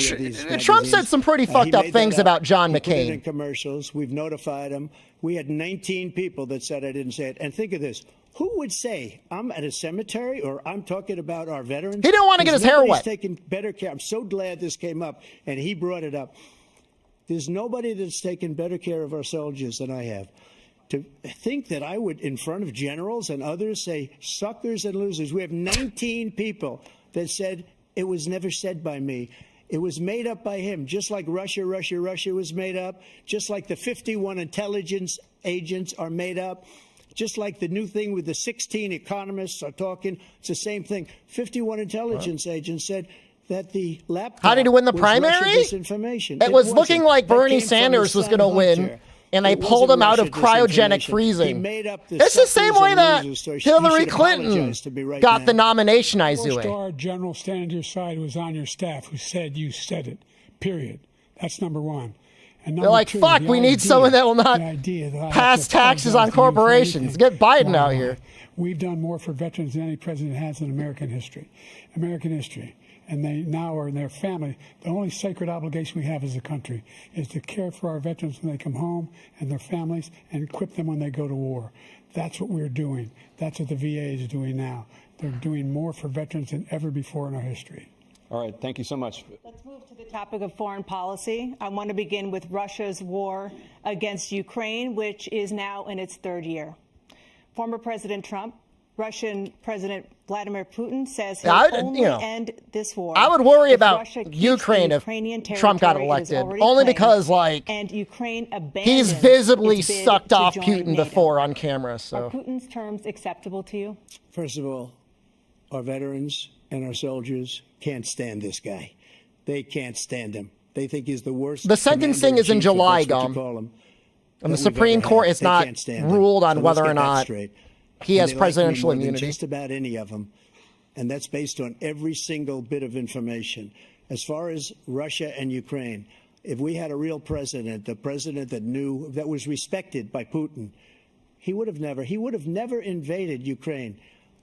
Trump said some pretty fucked up things about John McCain. In commercials, we've notified him. We had 19 people that said I didn't say it. And think of this. Who would say I'm at a cemetery or I'm talking about our veterans? He didn't want to get his hair wet. Taking better care. I'm so glad this came up and he brought it up. There's nobody that's taken better care of our soldiers than I have. To think that I would, in front of generals and others, say suckers and losers. We have 19 people that said it was never said by me. It was made up by him, just like Russia was made up, just like the 51 intelligence agents are made up. Just like the new thing with the 16 economists are talking, it's the same thing. 51 intelligence agents said that the laptop. How did he win the primary? It was looking like Bernie Sanders was going to win, and they pulled him out of cryogenic freezing. It's the same way that Hillary Clinton got the nomination, Izue. 4-star general standing to your side who was on your staff who said you said it, period. That's number one. They're like, fuck, we need someone that will not pass taxes on corporations. Get Biden out here. We've done more for veterans than any president has in American history. And they now are in their family. The only sacred obligation we have as a country is to care for our veterans when they come home and their families and equip them when they go to war. That's what we're doing. That's what the VA is doing now. They're doing more for veterans than ever before in our history. All right. Thank you so much. Let's move to the topic of foreign policy. I want to begin with Russia's war against Ukraine, which is now in its 3rd year. Former President Trump, Russian President Vladimir Putin says he'll only end this war. I would worry about Ukraine if Trump got elected, only because, like, and Ukraine he's visibly sucked off Putin NATO. Before on camera. So, are Putin's terms acceptable to you? First of all, our veterans and our soldiers can't stand this guy. They can't stand him. They think he's the worst. The sentencing is in July, Gum. And the Supreme Court is not ruled on whether or not he has presidential immunity. Just about any of them. And that's based on every single bit of information. As far as Russia and Ukraine, if we had a real president, the president that knew, that was respected by Putin, he would have never invaded Ukraine.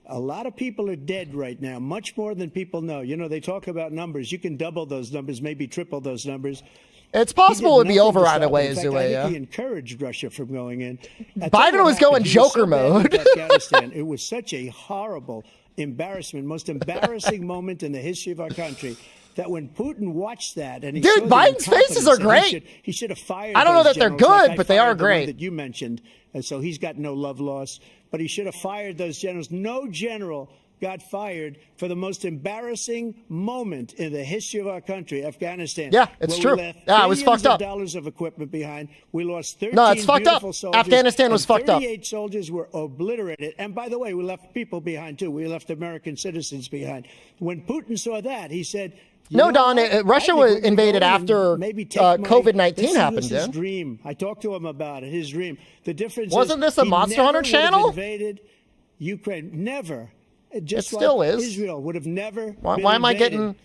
A lot of people are dead right now, much more than people know. You know, they talk about numbers. You can double those numbers, maybe triple those numbers. It's possible it would be over either way, in fact, I think yeah. he encouraged Russia from going in. Biden was going Joker mode. Afghanistan. It was such a horrible embarrassment, most embarrassing moment in the history of our country. That when Putin watched that, and he dude, Biden's faces are great. He should have fired. I don't know that they're good, like but they are great. That you mentioned, and so he's got no love lost. But he should have fired those generals. No general got fired for the most embarrassing moment in the history of our country, Afghanistan. Yeah, it's true. Yeah, it was fucked up. Dollars of equipment behind. We lost 13 no, it's fucked up. Soldiers, Afghanistan was fucked up. 38 soldiers were obliterated. And by the way, we left people behind too. We left American citizens behind. When Putin saw that, he said, no, Don, Russia was invaded after COVID-19 happened. This is his dream. I talked to him about it. His dream. The difference wasn't this a Monster Hunter channel? Invaded Ukraine. Never. Just it still is. Israel would have never. Why am I getting?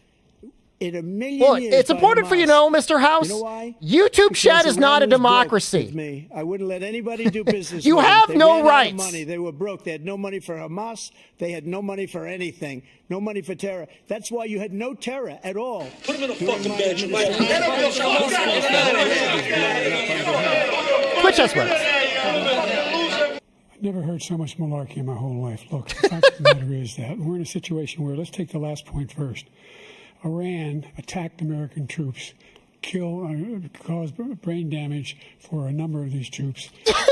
In a million years, it's important for you to know, Mr. House. You know why? YouTube chat is not a democracy. Me. I wouldn't let anybody do business. You with have them. no ran out rights. of money. They were broke. They had no money for Hamas. They had no money for anything. No money for terror. That's why you had no terror at all. Put him in a fucking bench. Twitch us, Rex. I've never heard so much malarkey in my whole life. Look, the fact of the matter is that we're in a situation where, let's take the last point first. Iran attacked American troops, caused brain damage for a number of these troops,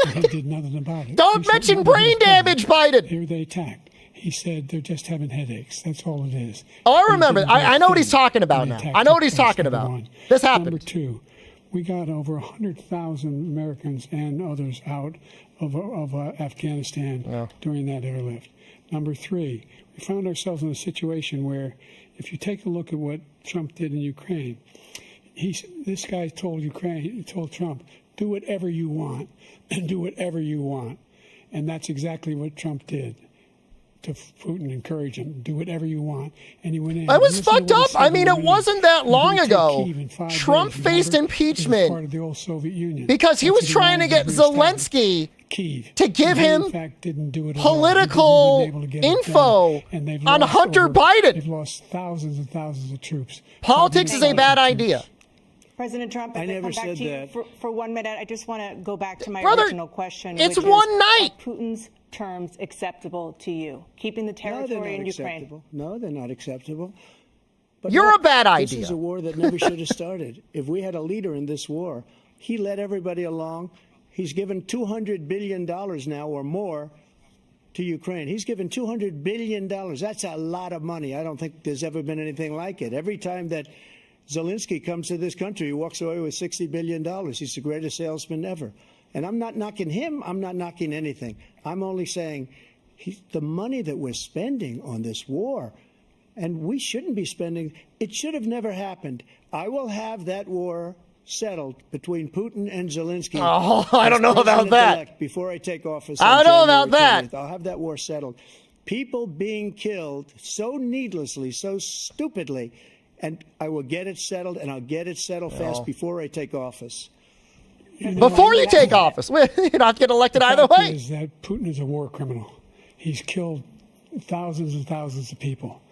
and he did nothing about it. Don't mention brain damage, Biden. Here they attacked. He said they're just having headaches. That's all it is. Oh, I remember. I know what he's talking about now. I know what he's talking about. This happened. Number two, we got over 100,000 Americans and others out of Afghanistan during that airlift. Number three, we found ourselves in a situation where, if you take a look at what Trump did in Ukraine, this guy told Trump, do whatever you want, and do whatever you want. And that's exactly what Trump did to Putin, encourage him, do whatever you want. And he went in. It was fucked up. I mean, it wasn't that long ago. Trump faced impeachment part of the old Soviet Union because he was trying to get Zelensky to give him political info on Hunter Biden. They've lost thousands and thousands of troops. Politics is a bad idea. President Trump, I never said that. For 1 minute, I just want to go back to my Brother, original question. It's which is, one night. Are Putin's terms acceptable to you? Keeping the territory in Ukraine? Acceptable. No, they're not acceptable. But You're look, a bad idea. This is a war that never should have started. If we had a leader in this war, he led everybody along. He's given $200 billion now or more to Ukraine. He's given $200 billion. That's a lot of money. I don't think there's ever been anything like it. Every time that Zelensky comes to this country, he walks away with $60 billion. He's the greatest salesman ever. And I'm not knocking him. I'm not knocking anything. I'm only saying the money that we're spending on this war, and we shouldn't be spending, it should have never happened. I will have that war settled between Putin and Zelensky. Oh, I don't know about that. Before I take office. I don't know about that. I'll have that war settled. People being killed so needlessly, so stupidly, and I will get it settled, and I'll get it settled fast before I take office. Before you take office. You're not getting elected either way. Is that Putin is a war criminal. He's killed thousands and thousands of people.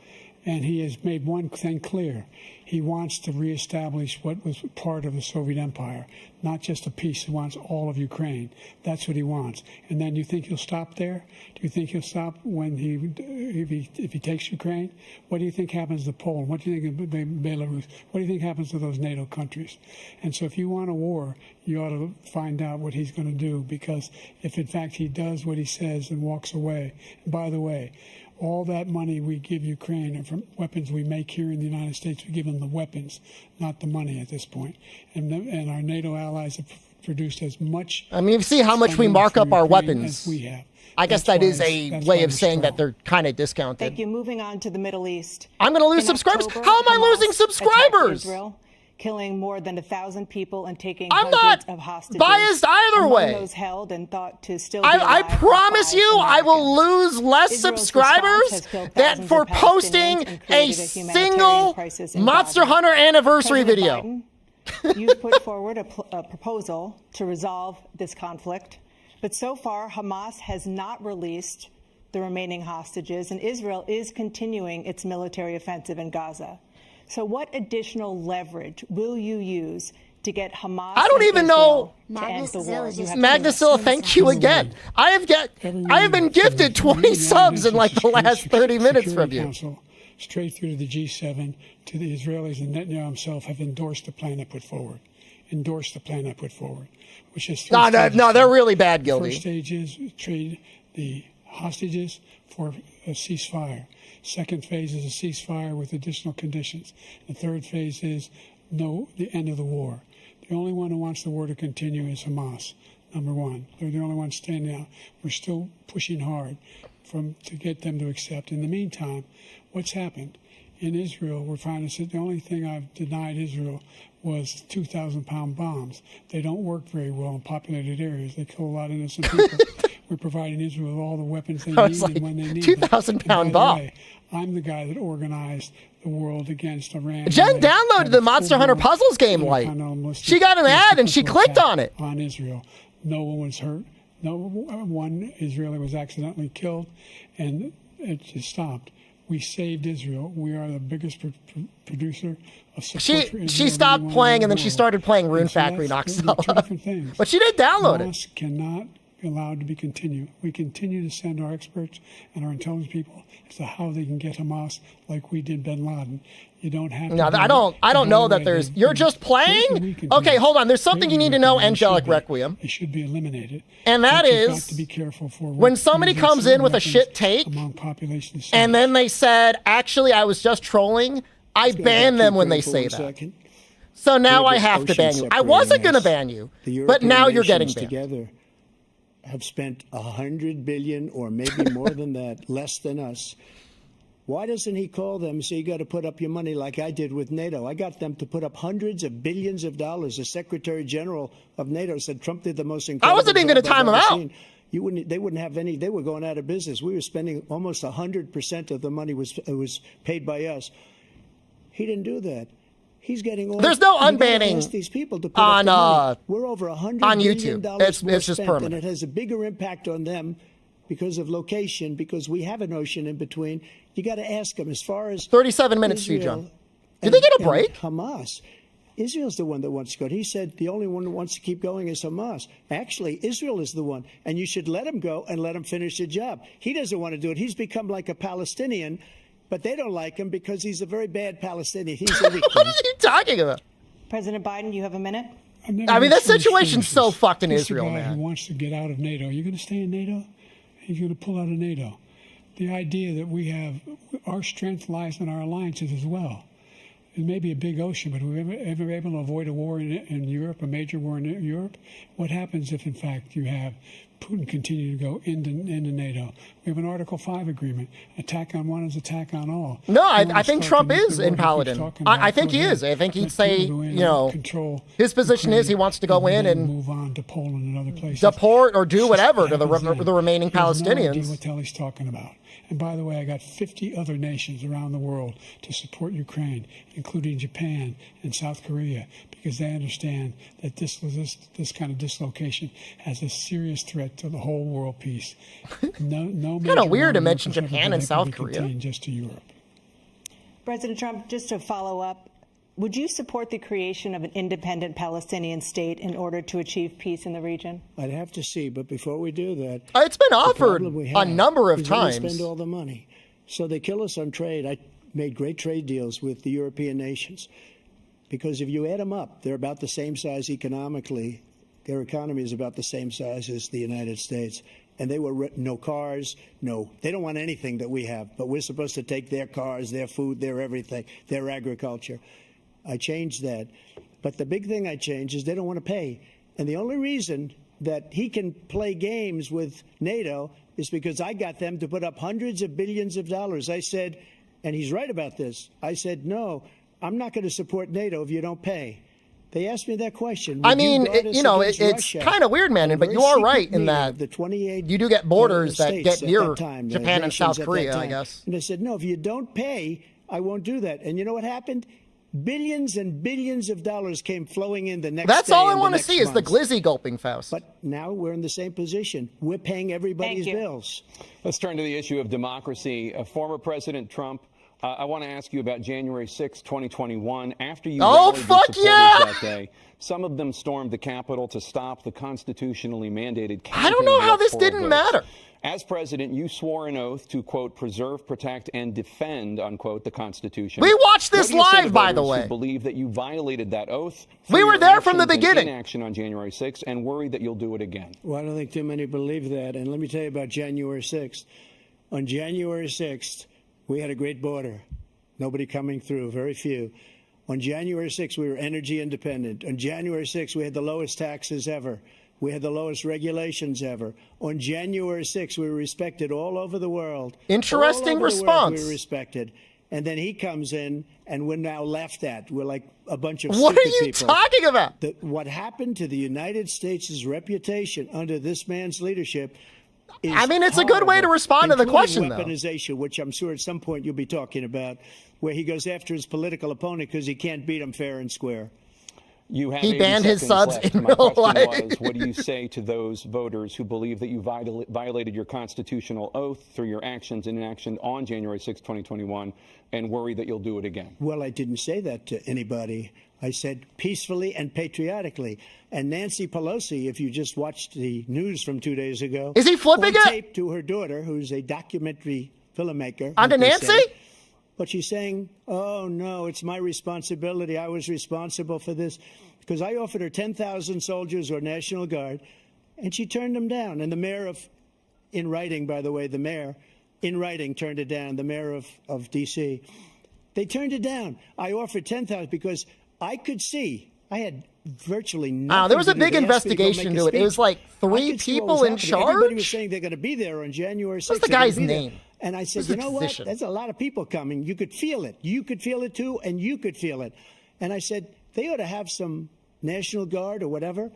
And he has made one thing clear. He wants to reestablish what was part of the Soviet Empire, not just a piece. He wants all of Ukraine. That's what he wants. And then you think he'll stop there? Do you think he'll stop when if he takes Ukraine? What do you think happens to Poland? What do you think of Belarus? What do you think happens to those NATO countries? And so if you want a war, you ought to find out what he's going to do, because if in fact he does what he says and walks away, and by the way, all that money we give Ukraine are from weapons we make here in the United States. We give them the weapons, not the money at this point. And our NATO allies have produced as much. I mean, you see how much we mark up our weapons. We have. I guess that is a way of saying that they're kind of discounted. Thank you. Moving on to the Middle East. I'm going to lose subscribers. How am I losing subscribers? Israel, killing more than 1,000 people and taking I'm hundreds not of hostages. biased either way. Those held and thought to still I promise you I will lose less subscribers than for posting a single Monster Hunter anniversary video. You've put forward a proposal to resolve this conflict, but so far Hamas has not released the remaining hostages, and Israel is continuing its military offensive in Gaza. So what additional leverage will you use to get Hamas? I don't even know. Magnusilla, thank you again. I have been gifted 20 subs in like the last 30 minutes from you. Council, straight through to the G7, to the Israelis, and Netanyahu himself have endorsed the plan I put forward. Which is no, they're really bad, Gildy. First stage is trade the hostages for a ceasefire. Second phase is a ceasefire with additional conditions. The third phase is the end of the war. The only one who wants the war to continue is Hamas, number one. They're the only ones standing out. We're still pushing hard to get them to accept. In the meantime, what's happened? In Israel, we're finding that the only thing I've denied Israel was 2,000-pound bombs. They don't work very well in populated areas. They kill a lot of innocent people. We're providing Israel with all the weapons they need and when they need 2,000-pound bomb. I'm the guy that organized the world against Iran. Jen downloaded the Monster Hunter Puzzles game light. She got an ad and she clicked on it. On Israel. No one was hurt. No one Israeli was accidentally killed, and it just stopped. We saved Israel. We are the biggest producer of support for Israel. She stopped playing and then she started playing Rune Factory Noxella. But she did download it. Hamas cannot be allowed to be continued. We continue to send our experts and our intelligence people as to how they can get Hamas like we did bin Laden. You don't have to. No, I don't know that there's. You're just playing? Okay, hold on. There's something you need to know, Angelic Requiem. It should be eliminated. And that is got to be careful for when somebody comes in with a shit take and then they said, actually, I was just trolling, I ban them when they say that. So now I have to ban you. I wasn't going to ban you, but now you're getting banned. Together have spent $100 billion or maybe more than that, less than us. Why doesn't he call them and say, you got to put up your money like I did with NATO? I got them to put up hundreds of billions of dollars. The Secretary General of NATO said Trump did the most incredible I wasn't even going to time him out. They wouldn't have any. They were going out of business. We were spending almost 100% of the money was paid by us. He didn't do that. He's getting all. There's no unbanning these people to put on up the money. We're over $100 on billion YouTube. It's just spent, permanent, and it has a bigger impact on them because of location. Because we have an ocean in between. You got to ask them as far as 37 minutes, Steve John. Did they get a break? Hamas. Israel's the one that wants to go. He said the only one who wants to keep going is Hamas. Actually, Israel is the one, and you should let him go and let him finish the job. He doesn't want to do it. He's become like a Palestinian, but they don't like him because he's a very bad Palestinian. He's a weak What are you talking about? President Biden, you have a minute. I mean, that situation's so fucked in Israel, man. Who wants to get out of NATO? Are you going to stay in NATO? He's going to pull out of NATO. The idea that we have our strength lies in our alliances as well. It may be a big ocean, but are we ever able to avoid a war in Europe, a major war in Europe? What happens if, in fact, you have Putin continue to go into NATO? We have an Article 5 agreement. Attack on one is attack on all. No, I think Trump is in Paladin. I think he is. I think he'd say, his position is he wants to go in and move on to Poland and other places. Deport or do whatever to the remaining Palestinians. No idea what the hell he's talking about. And by the way, I got 50 other nations around the world to support Ukraine, including Japan and South Korea, because they understand that this kind of dislocation has a serious threat to the whole world peace. No kind of weird to mention Japan and South Korea. Just to Europe. President Trump, just to follow up, would you support the creation of an independent Palestinian state in order to achieve peace in the region? I'd have to see, but before we do that, it's been offered a number of times. Spend all the money, so they kill us on trade. I made great trade deals with the European nations because if you add them up, they're about the same size economically. Their economy is about the same size as the United States. And they were no cars, they don't want anything that we have, but we're supposed to take their cars, their food, their everything, their agriculture. I changed that. But the big thing I changed is they don't want to pay. And the only reason that he can play games with NATO is because I got them to put up hundreds of billions of dollars. I said, and he's right about this, I said, no, I'm not going to support NATO if you don't pay. They asked me that question. I mean, it's kind of weird, man, but you are right in that you do get borders that get near Japan and South Korea, I guess. And I said, no, if you don't pay, I won't do that. And you know what happened? Billions and billions of dollars came flowing in the next That's day all I and the want to next see is the months. glizzy gulping, Faust. But now we're in the same position. We're paying everybody's Thank you. bills. Let's turn to the issue of democracy. Former President Trump, I want to ask you about January 6, 2021. After you Oh, rallied your fuck supporters yeah! that day, some of them stormed the Capitol to stop the constitutionally mandated counting I don't know of how this electoral didn't votes. matter. As president, you swore an oath to, quote, preserve, protect, and defend, unquote, the Constitution. We watched this What do you say to live, by the voters way. Who believe that you violated that oath? We were there from the beginning. Inaction on January 6th and worry that you'll do it again. Well, I don't think too many believe that. And let me tell you about January 6th. On January 6th, we had a great border. Nobody coming through, very few. On January 6th, we were energy independent. On January 6th, we had the lowest taxes ever. We had the lowest regulations ever. On January 6th, we were respected all over the world. Interesting All over the world, response. we were respected. And then he comes in, and we're now laughed at. We're like a bunch of What are stupid you people. talking about? What happened to the United States' reputation under this man's leadership is I mean, it's a good way to horrible, respond to the including question, though. weaponization, which I'm sure at some point you'll be talking about, where he goes after his political opponent because he can't beat him fair and square. You have He 80 banned his seconds subs left. in My real question life. was, what do you say to those voters who believe that you violated your constitutional oath through your actions and inaction on January 6, 2021, and worry that you'll do it again? Well, I didn't say that to anybody. I said peacefully and patriotically. And Nancy Pelosi, if you just watched the news from 2 days ago, Is he flipping on it? tape to her daughter, who's a documentary filmmaker. Onto like they Nancy? say. But she's saying, oh, no, it's my responsibility. I was responsible for this. Because I offered her 10,000 soldiers or National Guard, and she turned them down. And the mayor of, in writing, by the way, the mayor, in writing, turned it down, the mayor of D.C. They turned it down. I offered 10,000 because I could see, I had virtually nothing There was to a do. big They asked me to go investigation make a into it. It speech. was like I 3 could see what people was in happening. Everybody was charge. saying they're going to be there on January 6th. What's the They're gonna guy's be there. name? And I said, What's you the know position? what? There's a lot of people coming. You could feel it. You could feel it too, and you could feel it. And I said, they ought to have some National Guard or whatever.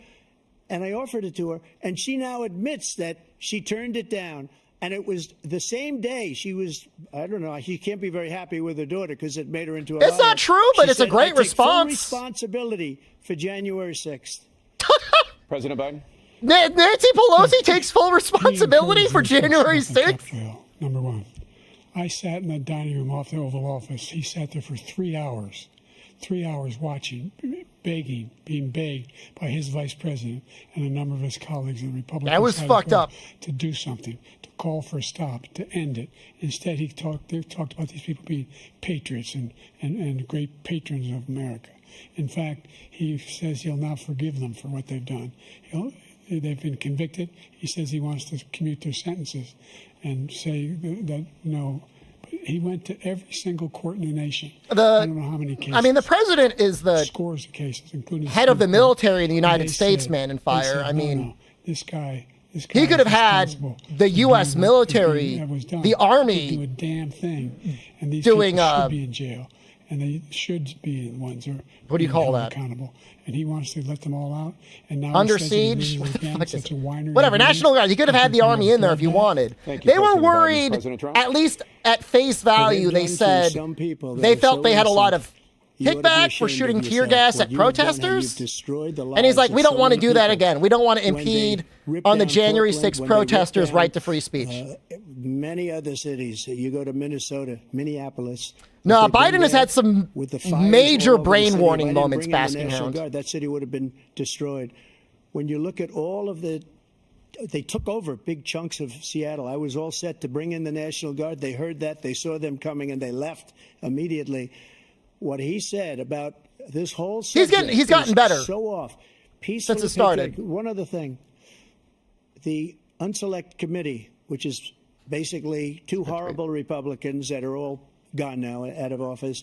And I offered it to her, and she now admits that she turned it down. And it was the same day she was, I don't know, she can't be very happy with her daughter because it made her into a It's liar. not true, but She it's a said, great I take response. full responsibility for January 6th. President Biden? Nancy Pelosi takes full responsibility for January 6th? Number one, I sat in the dining room off the Oval Office. He sat there for 3 hours. 3 hours watching, begging, being begged by his vice president and a number of his colleagues in the Republican That was side of the fucked party up. to do something, to call for a stop, to end it. Instead, they talked about these people being patriots and great patrons of America. In fact, he says he'll now forgive them for what they've done. They've been convicted. He says he wants to commute their sentences and say that no. He went to every single court in the nation. I don't know how many cases. I mean, the president is the scores of cases, including head of the military in the United They States, said- man, and they fire. said, I no, mean, no, this guy he could have had the U.S. military, the Army, do a damn thing, and these doing, people should be in jail, and they should be the ones who are what do you call held that? Accountable. And he wants to let them all out. And now Under he says that he siege? really What the can, fuck such is a whiner. Whatever, National Guard. You could have had the Army in there if you wanted. Thank you, They were President Biden. worried, President Trump? at least at face value, they done to said some people that they are felt so they had a lot of You ought to be kickback for ashamed shooting of tear yourself. gas What at you have done, how protesters. you've destroyed the And he's lives like, of we don't so want to many do that people. again. We don't want to When they impede ripped on the down January Portland, 6th when they ripped protesters' down, right to free speech. Many other cities. You go to Minnesota, Minneapolis. No, if they'd Biden been has there had some with the fires major all over the brain city, warning if I didn't moments bring in the basking National hound. Guard, that city would have been destroyed. When you look at all of the, they took over big chunks of Seattle. I was all set to bring in the National Guard. They heard that, they saw them coming, and they left immediately. What he said about this whole subject he's gotten is better so off. Peacefully since it started. patriotic. One other thing. The Unselect Committee, which is basically two horrible Republicans that are all gone now, out of office,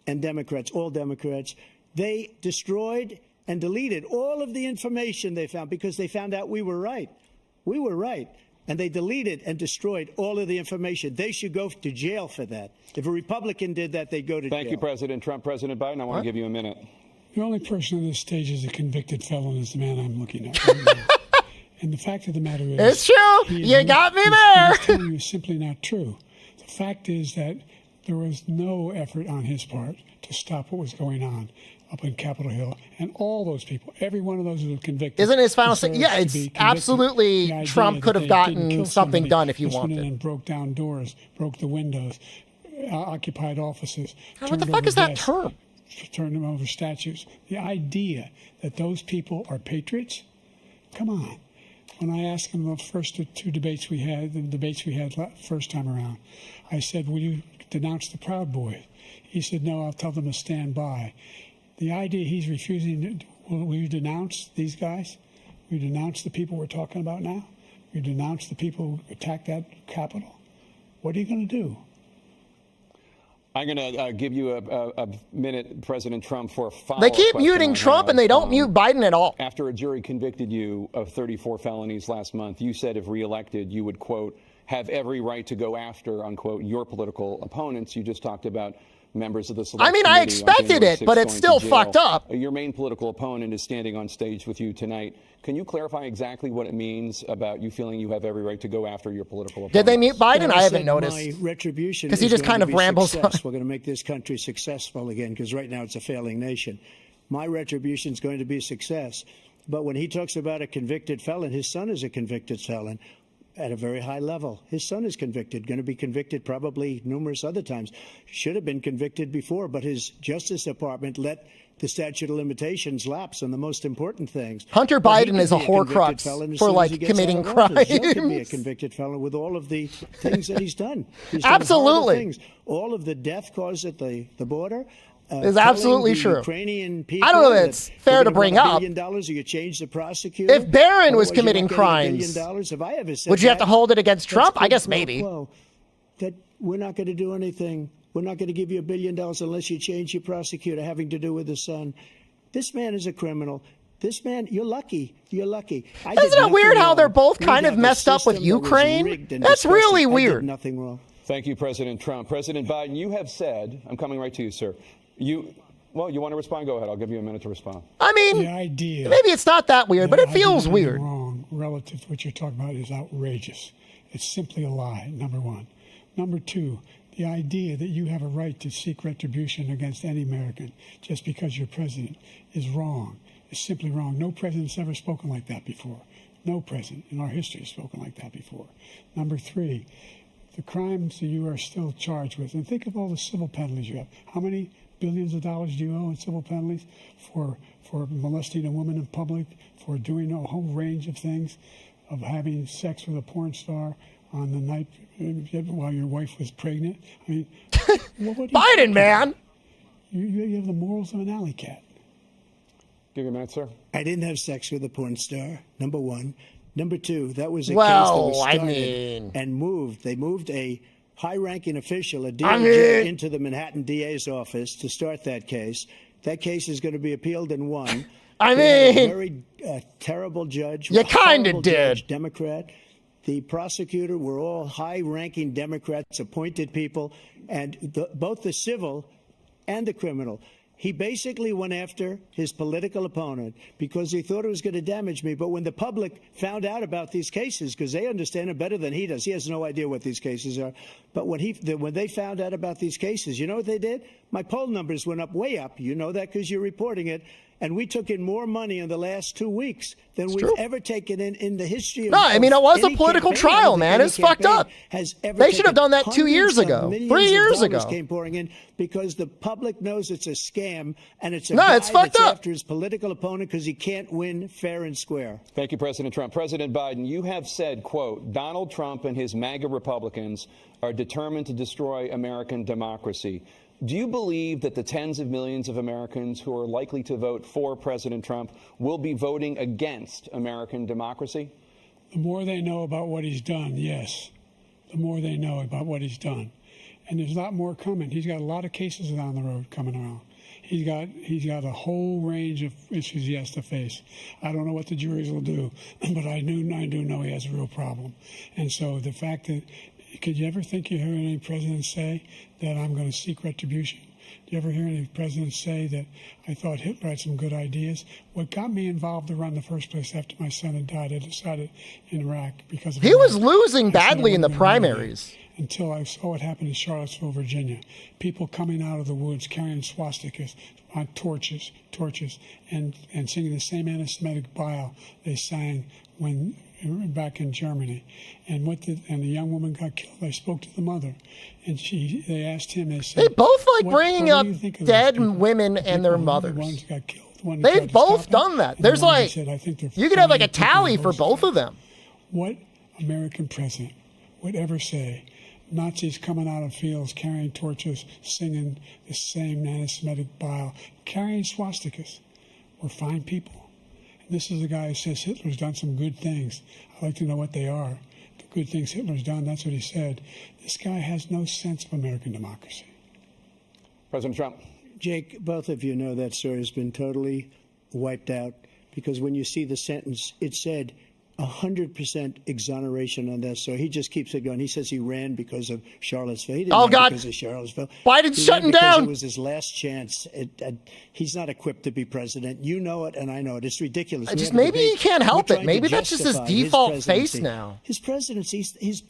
and Democrats, all Democrats, they destroyed and deleted all of the information they found because they found out we were right. We were right. And they deleted and destroyed all of the information. They should go to jail for that. If a Republican did that, they'd go to jail. Thank you, President Trump. President Biden, I want to give you a minute. The only person on this stage is a convicted felon is the man I'm looking at right now. And the fact of the matter is... It's true. he is You not- got me he's- there. He's telling you is simply not true. The fact is that There was no effort on his part to stop what was going on up in Capitol Hill. And all those people, every one of those who were convicted. Isn't his final say? Yeah, it's absolutely Trump could have gotten something done if he wanted. And broke down doors, broke the windows, occupied offices. What the fuck is that term? Turned them over statues. The idea that those people are patriots? Come on. When I asked him the first two debates we had, first time around, I said, will you denounce the Proud Boys? He said, no, I'll tell them to stand by. The idea he's refusing, will you denounce these guys? Will you denounce the people we're talking about now? Will you denounce the people who attacked that Capitol? What are you going to do? I'm going to give you a minute, President Trump, for a follow-up They keep question muting Trump and they don't mute Biden at all. After a jury convicted you of 34 felonies last month, you said if reelected, you would, quote, have every right to go after, unquote, your political opponents. You just talked about members of the select committee. I expected it, but it's still fucked up. Your main political opponent is standing on stage with you tonight. Can you clarify exactly what it means about you feeling you have every right to go after your political opponent? Did they mute Biden? I haven't noticed. My retribution because he just kind of rambles on. We're going to make this country successful again, because right now it's a failing nation. My retribution is going to be success. But when he talks about a convicted felon, his son is a convicted felon at a very high level. His son is convicted, going to be convicted probably numerous other times. Should have been convicted before, but his Justice Department let the statute of limitations lapse on the most important things. Hunter Biden is a Horcrux for like committing crimes. He can be a convicted felon with all of the things that he's done. He's absolutely. Done things. All of the death caused at the border. Is absolutely true. Ukrainian people, I don't know that it's fair to bring up. $1 billion, or you change the prosecutor. If Barron was committing crimes, would you have to hold it against Trump? I guess maybe. Well, that we're not going to do anything. We're not going to give you $1 billion unless you change your prosecutor having to do with the son. This man is a criminal. This man, you're lucky. You're lucky. Isn't it weird how they're both kind of messed up with Ukraine? That's really weird. I did nothing wrong. Thank you, President Trump. President Biden, you have said, I'm coming right to you, sir. You want to respond? Go ahead. I'll give you a minute to respond. I mean, the idea, maybe it's not that weird, but it feels weird. Wrong relative to what you're talking about is outrageous. It's simply a lie, number one. Number two, the idea that you have a right to seek retribution against any American just because you're president is wrong. It's simply wrong. No president's ever spoken like that before. No president in our history has spoken like that before. Number three, the crimes that you are still charged with, and think of all the civil penalties you have. How many billions of dollars do you owe in civil penalties for molesting a woman in public, for doing a whole range of things, of having sex with a porn star on the night while your wife was pregnant? I mean, Biden, man. You have the morals of an alley cat. Give you a minute, sir. I didn't have sex with a porn star, number one. Number two, that was a case that was started and moved. They moved a high-ranking official, a DA, into the Manhattan DA's office to start that case. That case is going to be appealed and won. A very terrible judge. You kind of did. Judge, Democrat. The prosecutor were all high-ranking Democrats, appointed people, and both the civil and the criminal. He basically went after his political opponent because he thought it was going to damage me. But when the public found out about these cases, because they understand it better than he does, he has no idea what these cases are. But when they found out about these cases, you know what they did? My poll numbers went up, way up. You know that because you're reporting it. And we took in more money in the last 2 weeks than we've ever taken in the history of No, I mean, it was a political trial, man. It's fucked up. They should have done that 2 years ago, 3 years ago. Came pouring in because the public knows it's a scam, and it's a guy that's after his political opponent because he can't win fair and square. Thank you, President Trump. President Biden, you have said, quote, Donald Trump and his MAGA Republicans are determined to destroy American democracy. Do you believe that the tens of millions of Americans who are likely to vote for President Trump will be voting against American democracy? The more they know about what he's done, yes. The more they know about what he's done. And there's a lot more coming. He's got a lot of cases down the road coming around. He's got a whole range of issues he has to face. I don't know what the juries will do, but I do know he has a real problem. And so the fact that, could you ever think you heard any president say that I'm going to seek retribution? Do you ever hear any president say that I thought Hitler had some good ideas? What got me involved to run in the first place after my son had died, I decided in Iraq because of he was losing badly in the primaries. until I saw what happened in Charlottesville, Virginia. People coming out of the woods carrying swastikas on torches, and singing the same anti-Semitic bile they sang when back in Germany. And the young woman got killed. I spoke to the mother, and they asked him. They said, they both like bringing up dead women and their mothers. The ones who got killed. They've both done that. There's like, said, I think you could have like a tally for both of them. What American president would ever say, Nazis coming out of fields, carrying torches, singing the same anti-Semitic bile, carrying swastikas, were fine people? And this is a guy who says Hitler's done some good things. I'd like to know what they are. The good things Hitler's done, that's what he said. This guy has no sense of American democracy. President Trump. Jake, both of you know that story has been totally wiped out because when you see the sentence, it said 100% exoneration on that. So he just keeps it going. He says he ran because of Charlottesville. He didn't run because of Charlottesville. Biden's shutting down. It was his last chance. He's not equipped to be president. You know it, and I know it. It's ridiculous. Just maybe he can't help it. Maybe that's just his default face now. His presidency, he's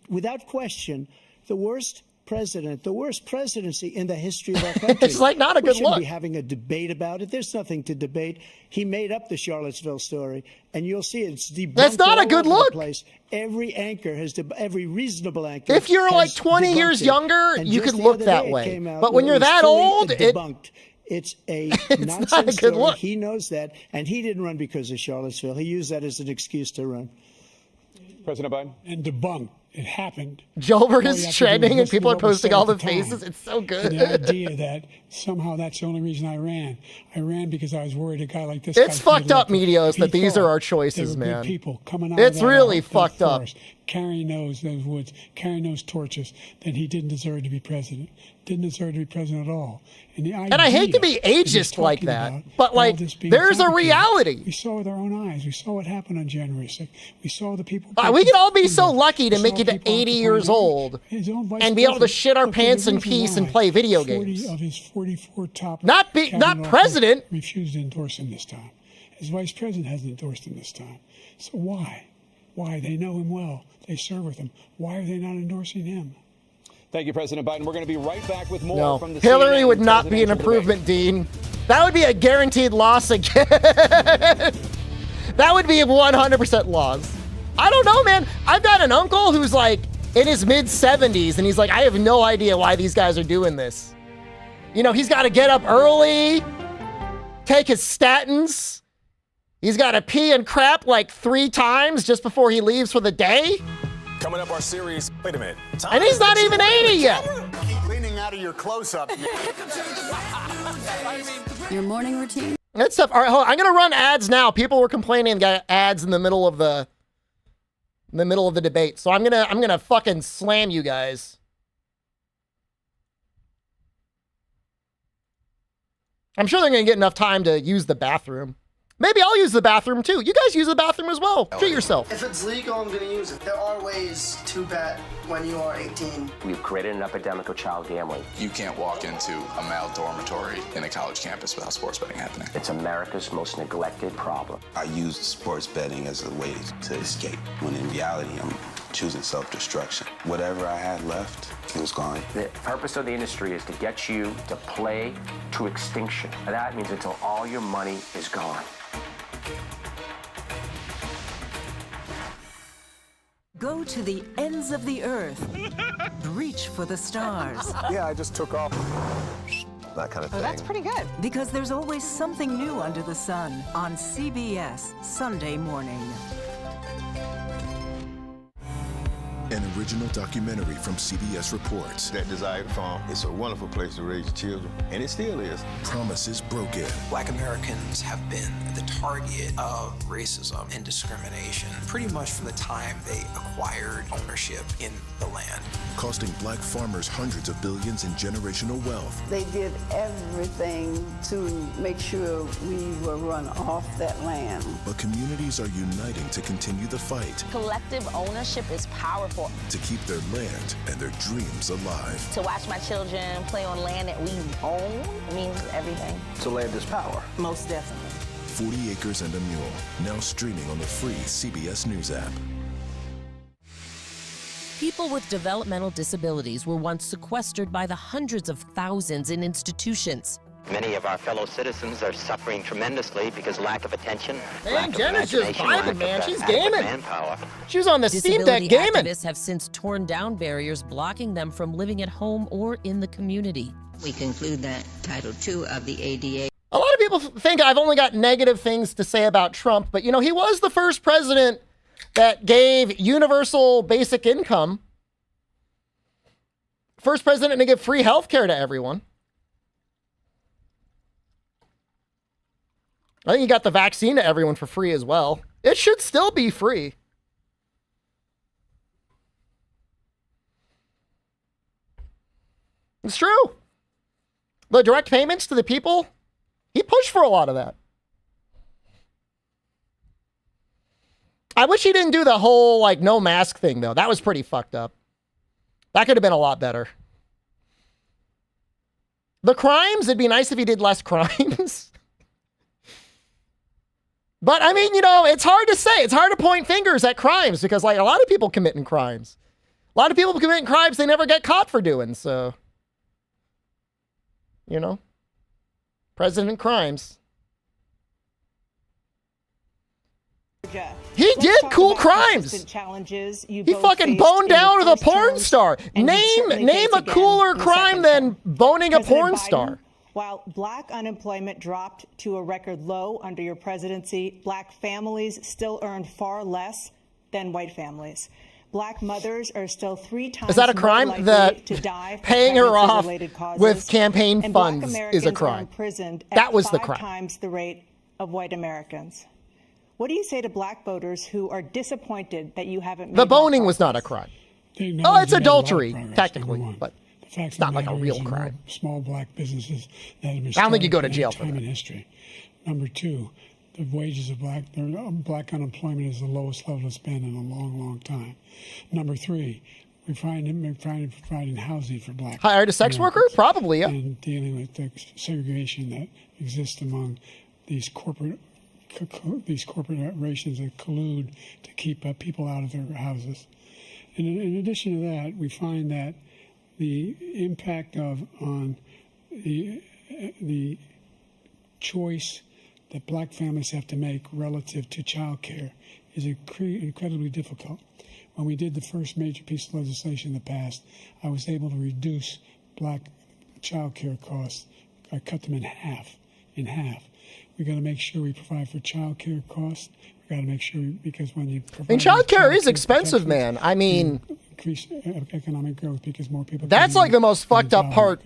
without question the worst president, the worst presidency in the history of our country. It's like not a good we shouldn't look. be having a debate about it. There's nothing to debate. He made up the Charlottesville story, and you'll see it's debunked. That's not a good all over look. the place. Every anchor has, every reasonable anchor. If you're like 20 years younger, you could look that way. But when you're that old, debunked. It's a it's not a good look. He knows that, and he didn't run because of Charlottesville. He used that as an excuse to run. President Biden. And debunked. It happened. Joelberg is trending, and people are posting all the faces. It's so good. And the idea that somehow that's the only reason I ran. I ran because I was worried a guy like this. It's fucked up, Medios, that these are our choices, man. People coming out it's of that really fucked up. Carrying those woods, carrying those torches, then he didn't deserve to be president. Didn't deserve to be president at all. And I hate to be ageist like that, but like, there's a reality. We saw with our own eyes. We saw what happened on January 6th. We saw the people. We can all be so lucky to make it to 80 years old and be able to shit our pants in peace and play video games. Of his 44 top not president. Refused to endorse him this time. His vice president hasn't endorsed him this time. So why? Why? They know him well. They serve with him. Why are they not endorsing him? Thank you, President Biden. We're going to be right back with more from the Hillary CNN would not be an improvement, Dean. That would be a guaranteed loss again. That would be 100% loss. I don't know, man. I've got an uncle who's like in his mid-70s, and he's like, I have no idea why these guys are doing this. You know, he's got to get up early, take his statins. He's got to pee and crap like 3 times just before he leaves for the day. Coming up our series, wait a minute. And he's not even 80 yet. Keep leaning out of your close-up. Your morning routine. That's tough. All right, hold on. I'm gonna run ads now. People were complaining got ads in the middle of the debate. So I'm gonna fucking slam you guys. I'm sure they're gonna get enough time to use the bathroom. Maybe I'll use the bathroom too. You guys use the bathroom as well. Treat yourself. If it's legal, I'm going to use it. There are ways to bet when you are 18. We've created an epidemic of child gambling. You can't walk into a male dormitory in a college campus without sports betting happening. It's America's most neglected problem. I used sports betting as a way to escape, when in reality, I'm choosing self-destruction. Whatever I had left, it was gone. The purpose of the industry is to get you to play to extinction. And that means until all your money is gone. Go to the ends of the earth. Reach for the stars. Yeah, I just took off. That kind of thing. Oh, that's pretty good. Because there's always something new under the sun on CBS Sunday morning. An original documentary from CBS reports. That desired farm, it's a wonderful place to raise children, and it still is. Promises broken. Black Americans have been the target of racism and discrimination pretty much from the time they acquired ownership in the land. Costing black farmers hundreds of billions in generational wealth. They did everything to make sure we were run off that land. But communities are uniting to continue the fight. Collective ownership is powerful. To keep their land and their dreams alive. To watch my children play on land that we own means everything. So land is power. Most definitely. 40 Acres and a Mule, now streaming on the free CBS News app. People with developmental disabilities were once sequestered by the hundreds of thousands in institutions. Many of our fellow citizens are suffering tremendously because lack of attention, Man, lack of Jenna's just imagination, lack vibing, of man. She's adequate gaming. manpower. She was on the Steam Deck Disability gaming. activists have since torn down barriers blocking them from living at home or in the community. We conclude that Title II of the ADA. A lot of people think I've only got negative things to say about Trump, but you know, he was the first president that gave universal basic income. First president to give free health care to everyone. I think he got the vaccine to everyone for free as well. It should still be free. It's true. The direct payments to the people, he pushed for a lot of that. I wish he didn't do the whole, like, no mask thing, though. That was pretty fucked up. That could have been a lot better. The crimes, it'd be nice if he did less crimes. But, I mean, you know, it's hard to say. It's hard to point fingers at crimes because, like, a lot of people committing crimes. A lot of people committing crimes they never get caught for doing, so. You know? President crimes. He did cool crimes. He fucking boned down with a porn star. Name a cooler crime than boning a porn star. While black unemployment dropped to a record low under your presidency, black families still earn far less than white families. Black mothers are still 3 times Is that a more crime? likely That to die paying her off pregnancy-related causes, with campaign and funds black is a Americans are crime. imprisoned That at was the 5 crime. times the rate of white Americans. What do you say to black voters who are disappointed that you haven't made The more boning was not a crime. Oh, it's adultery, technically, but it's not like a real crime. Small black businesses that have been I don't think you go to started jail at for any time that. in history. Number 2, the wages of black unemployment is the lowest level it's been in a long, long time. Number 3, we're providing housing for black. Hired a sex worker? Probably, yeah. And dealing with the segregation that exists among these corporations that collude to keep people out of their houses. And in addition to that, we find that the impact on the choice that black families have to make relative to child care is incredibly difficult. When we did the first major piece of legislation in the past, I was able to reduce black child care costs. I cut them in half. We got to make sure we provide for child care costs. We got to make sure, because when you provide... And child care is expensive, man. I mean... Increase economic growth because more people... That's like the most fucked up part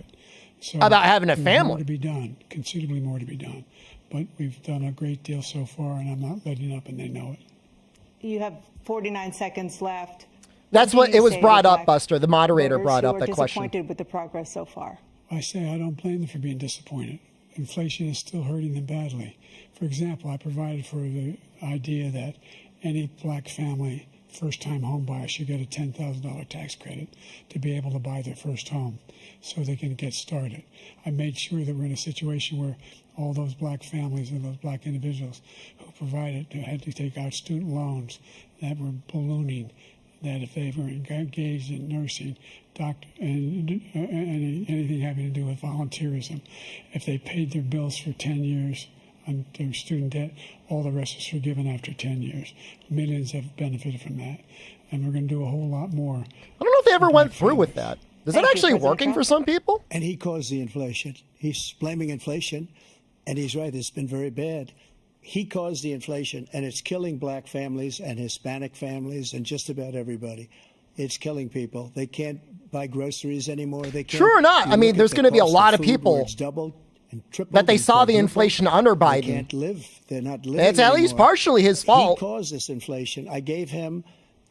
about having a family. More to be done, considerably more to be done. But we've done a great deal so far, and I'm not letting up, and they know it. You have 49 seconds left. That's what it was brought up, Buster. The moderator brought up that question. Disappointed with the progress so far. I say I don't blame them for being disappointed. Inflation is still hurting them badly. For example, I provided for the idea that any black family first-time home buyer should get a $10,000 tax credit to be able to buy their first home so they can get started. I made sure that we're in a situation where all those black families and those black individuals who had to take out student loans that were ballooning, that if they were engaged in nursing, doctor, and anything having to do with volunteerism, if they paid their bills for 10 years on their student debt, all the rest is forgiven after 10 years. Millions have benefited from that. And we're going to do a whole lot more. I don't know if they ever went through with that. Is that actually working for some people? And he caused the inflation. He's blaming inflation, and he's right. It's been very bad. He caused the inflation, and it's killing black families and Hispanic families and just about everybody. It's killing people. They can't buy groceries anymore. They can't. True or not, I mean, there's going to be a lot of people that they saw the inflation under Biden. They can't live. They're not living It's at least anymore. partially his fault. He caused this inflation. I gave him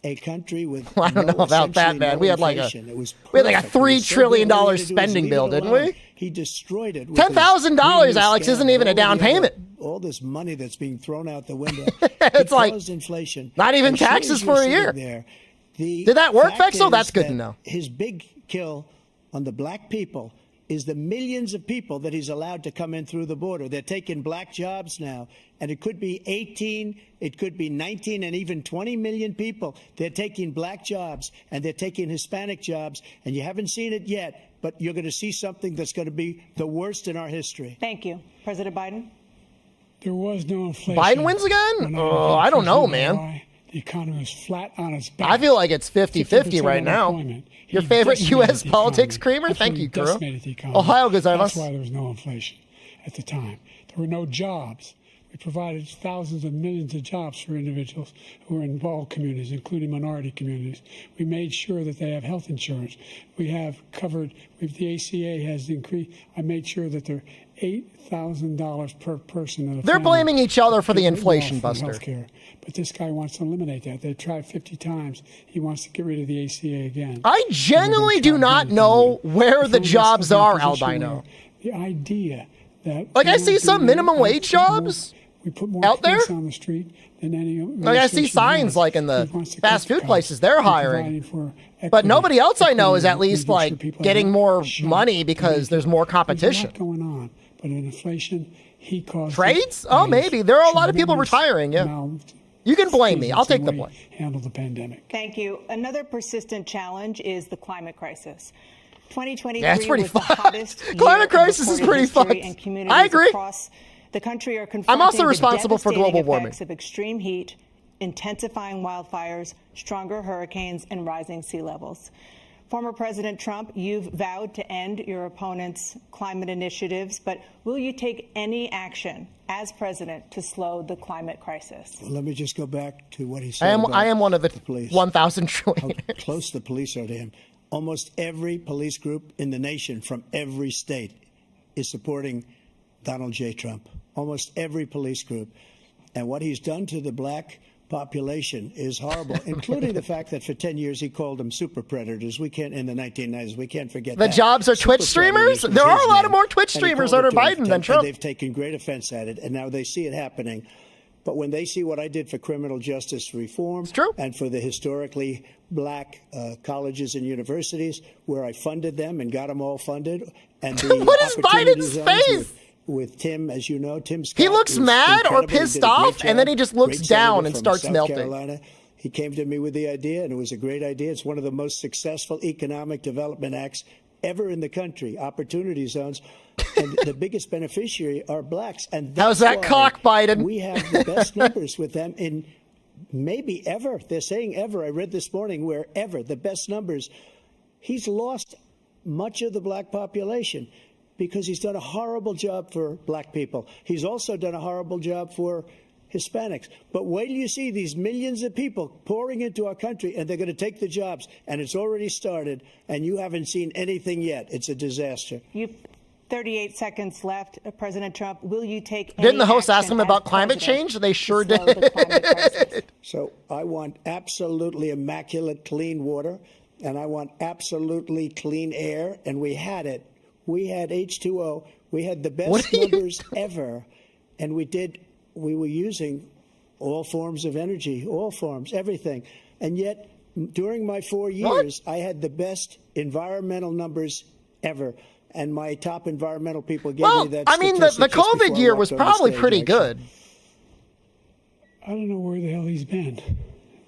a country with I don't know about that, man. We had like a $3 trillion spending bill, didn't we? He destroyed it. $10,000, Alex, isn't even a down payment. All this money that's being thrown out the window. It's like inflation. Not even taxes for a year. Did that work, Fexo? That's good to know. His big kill on the black people is the millions of people that he's allowed to come in through the border. They're taking black jobs now, and it could be 18, it could be 19, and even 20 million people. They're taking black jobs, and they're taking Hispanic jobs, and you haven't seen it yet, but you're going to see something that's going to be the worst in our history. Thank you. President Biden? There was no inflation. Biden wins again? Oh, I don't know, man. The economy was flat on its back. I feel like it's 50-50 right now. Your favorite U.S. politics creamer? Thank you, Kuro. Ohio gozaimasu. That's why there was no inflation at the time. There were no jobs. We provided thousands of millions of jobs for individuals who are in all communities, including minority communities. We made sure that they have health insurance. We have covered, the ACA has increased. I made sure that they're $8,000 per person. They're blaming each other for the inflation, Buster. Healthcare. But this guy wants to eliminate that. They've tried 50 times. He wants to get rid of the ACA again. I genuinely do not know where the jobs are, Albino. The idea that... Like, I see some minimum wage jobs out there. On the street than any like, I see signs, like, in the fast food places, they're hiring. But nobody else I know is at least, like, getting more money because there's more competition. There's a lot going on. But in inflation, he caused... Trades? Oh, maybe. There are a lot of people retiring, yeah. You can blame me. I'll take the blame. Handle the pandemic. Thank you. Another persistent challenge is the climate crisis. 2023 that's pretty was the hottest climate crisis is pretty fun. I agree. Across the country are confronting I'm also responsible for global warming. Effects of extreme heat, intensifying wildfires, stronger hurricanes, and rising sea levels. Former President Trump, you've vowed to end your opponent's climate initiatives, but will you take any action as president to slow the climate crisis? Well, let me just go back to what he said. I am one of the 1,000 trillion. How close the police are to him. Almost every police group in the nation from every state is supporting Donald J. Trump. Almost every police group. And what he's done to the black population is horrible, including the fact that for 10 years he called them super predators. We can't, in the 1990s, we can't forget the that. Jobs are Twitch streamers? There are a lot of more Twitch streamers under Biden than Trump. They've taken great offense at it, and now they see it happening. But when they see what I did for criminal justice reform and for the historically black colleges and universities, where I funded them and got them all funded, and the what is Biden's face? With Tim, as you know, Tim Scott. He looks mad or pissed off, and then he just looks down and starts melting. Carolina. He came to me with the idea, and it was a great idea. It's one of the most successful economic development acts ever in the country, opportunity zones. And the biggest beneficiary are blacks. And how's that cock, Biden? We have the best numbers with them in maybe ever. They're saying ever. I read this morning where ever, the best numbers. He's lost much of the black population because he's done a horrible job for black people. He's also done a horrible job for Hispanics. But wait till you see these millions of people pouring into our country, and they're going to take the jobs, and it's already started, and you haven't seen anything yet. It's a disaster. 38 seconds left. President Trump, will you take Didn't the host ask him about climate change? They sure did. So I want absolutely immaculate clean water, and I want absolutely clean air, and we had it. We had H2O. We had the best numbers ever, and we were using all forms of energy, all forms, everything. And yet, during my 4 years, I had the best environmental numbers ever. And my top environmental people gave me that. I mean, the COVID year was probably pretty good. I don't know where the hell he's been.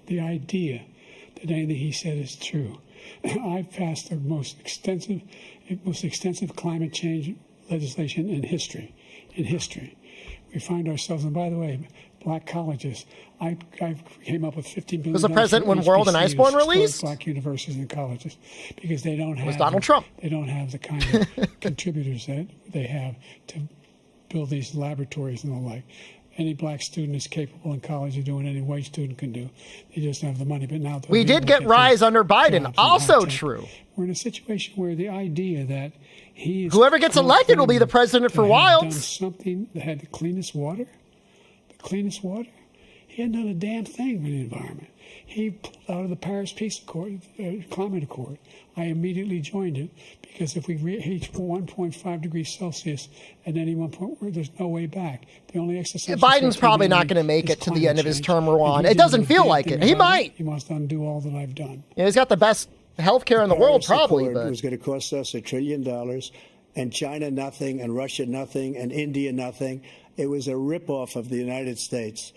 The idea that anything he said is true. I've passed the most extensive climate change legislation in history. We find ourselves, and by the way, black colleges. I came up with $15 billion. Was the president when World and Iceborne released? Black universities and colleges, because they don't have. It was Donald Trump. They don't have the kind of contributors that they have to build these laboratories and the like. Any black student is capable in college of doing any white student can do. They just don't have the money. But now we did get rise under Biden. Also true. We're in a situation where the idea that he is whoever gets elected will be the president for Wilds. Done something that had the cleanest water. He hadn't done a damn thing for the environment. He pulled out of the Paris Peace Accord, Climate Accord. I immediately joined it because if we reach 1.5 degrees Celsius at any one point, there's no way back. The only exercise. Biden's probably not going to make it to the end of his term, Ron. It doesn't feel like it. He might. He must undo all that I've done. Yeah, he's got the best health care in the world, probably. But it was going to cost us $1 trillion. and China nothing, and Russia nothing, and India nothing. It was a ripoff of the United States.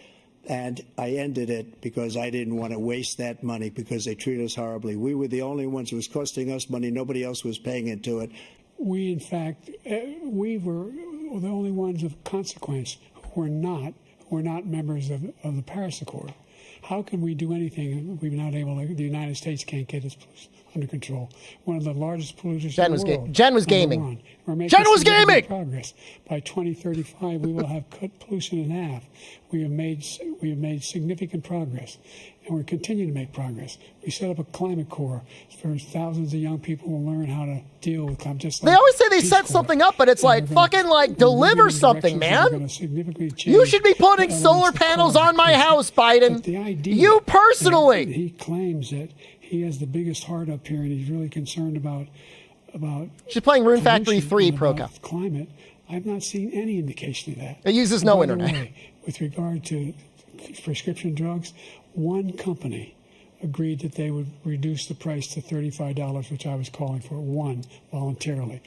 And I ended it because I didn't want to waste that money because they treat us horribly. We were the only ones. It was costing us money. Nobody else was paying into it. We, in fact, we were the only ones of consequence who were not members of the Paris Accord. How can we do anything if we're not able to? The United States can't get its pollution under control. One of the largest polluters in the world. Jen was gaming. Jen was gaming. Progress. By 2035, we will have cut pollution in half. We have made significant progress, and we're continuing to make progress. We set up a climate corps for thousands of young people to learn how to deal with climate. Just like they always say they set something up, but it's like fucking like deliver something, man. You should be putting solar panels on my house, Biden. You personally. He claims that he has the biggest heart up here, and he's really concerned about. She's playing Rune Factory 3 Pro Cup. Climate. I've not seen any indication of that. It uses no internet. Way, with regard to prescription drugs, one company agreed that they would reduce the price to $35, which I was calling for, one, voluntarily.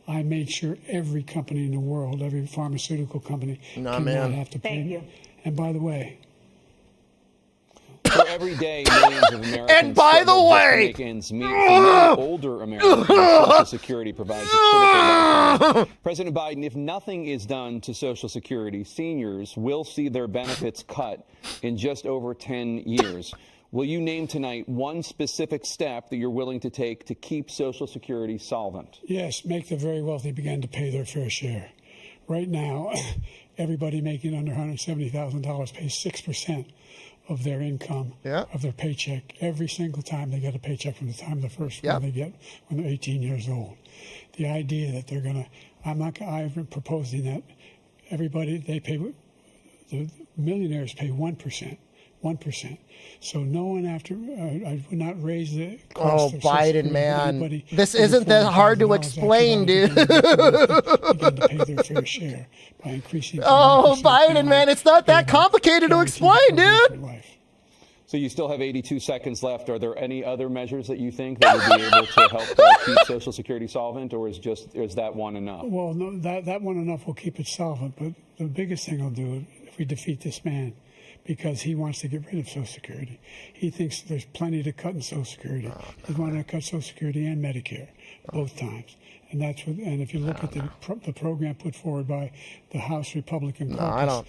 I made sure every company in the world, every pharmaceutical company, not have to pay. Thank you. And by the way, for every day, millions of Americans and by the way, make ends meet. For many older Americans, Social Security provides a critical lifeline. President Biden, if nothing is done to Social Security, seniors will see their benefits cut in just over 10 years. Will you name tonight one specific step that you're willing to take to keep Social Security solvent? Yes, make the very wealthy begin to pay their fair share. Right now, everybody making under $170,000 pays 6% of their income, of their paycheck, every single time they get a paycheck from the time of the first one they get when they're 18 years old. The idea that they're going to, I've been proposing that everybody, the millionaires pay 1%. 1%. So no one I would not raise the cost of Biden, man. This isn't that hard to explain, dude. Begin to pay their fair share by increasing. Biden, man, it's not that complicated to explain, dude. So you still have 82 seconds left. Are there any other measures that you think that would be able to help keep Social Security solvent, or is that one enough? Well, no, that one enough will keep it solvent. But the biggest thing I'll do if we defeat this man, because he wants to get rid of Social Security. He thinks there's plenty to cut in Social Security. He wanted to cut Social Security and Medicare both times. And if you look at the program put forward by the House Republican caucus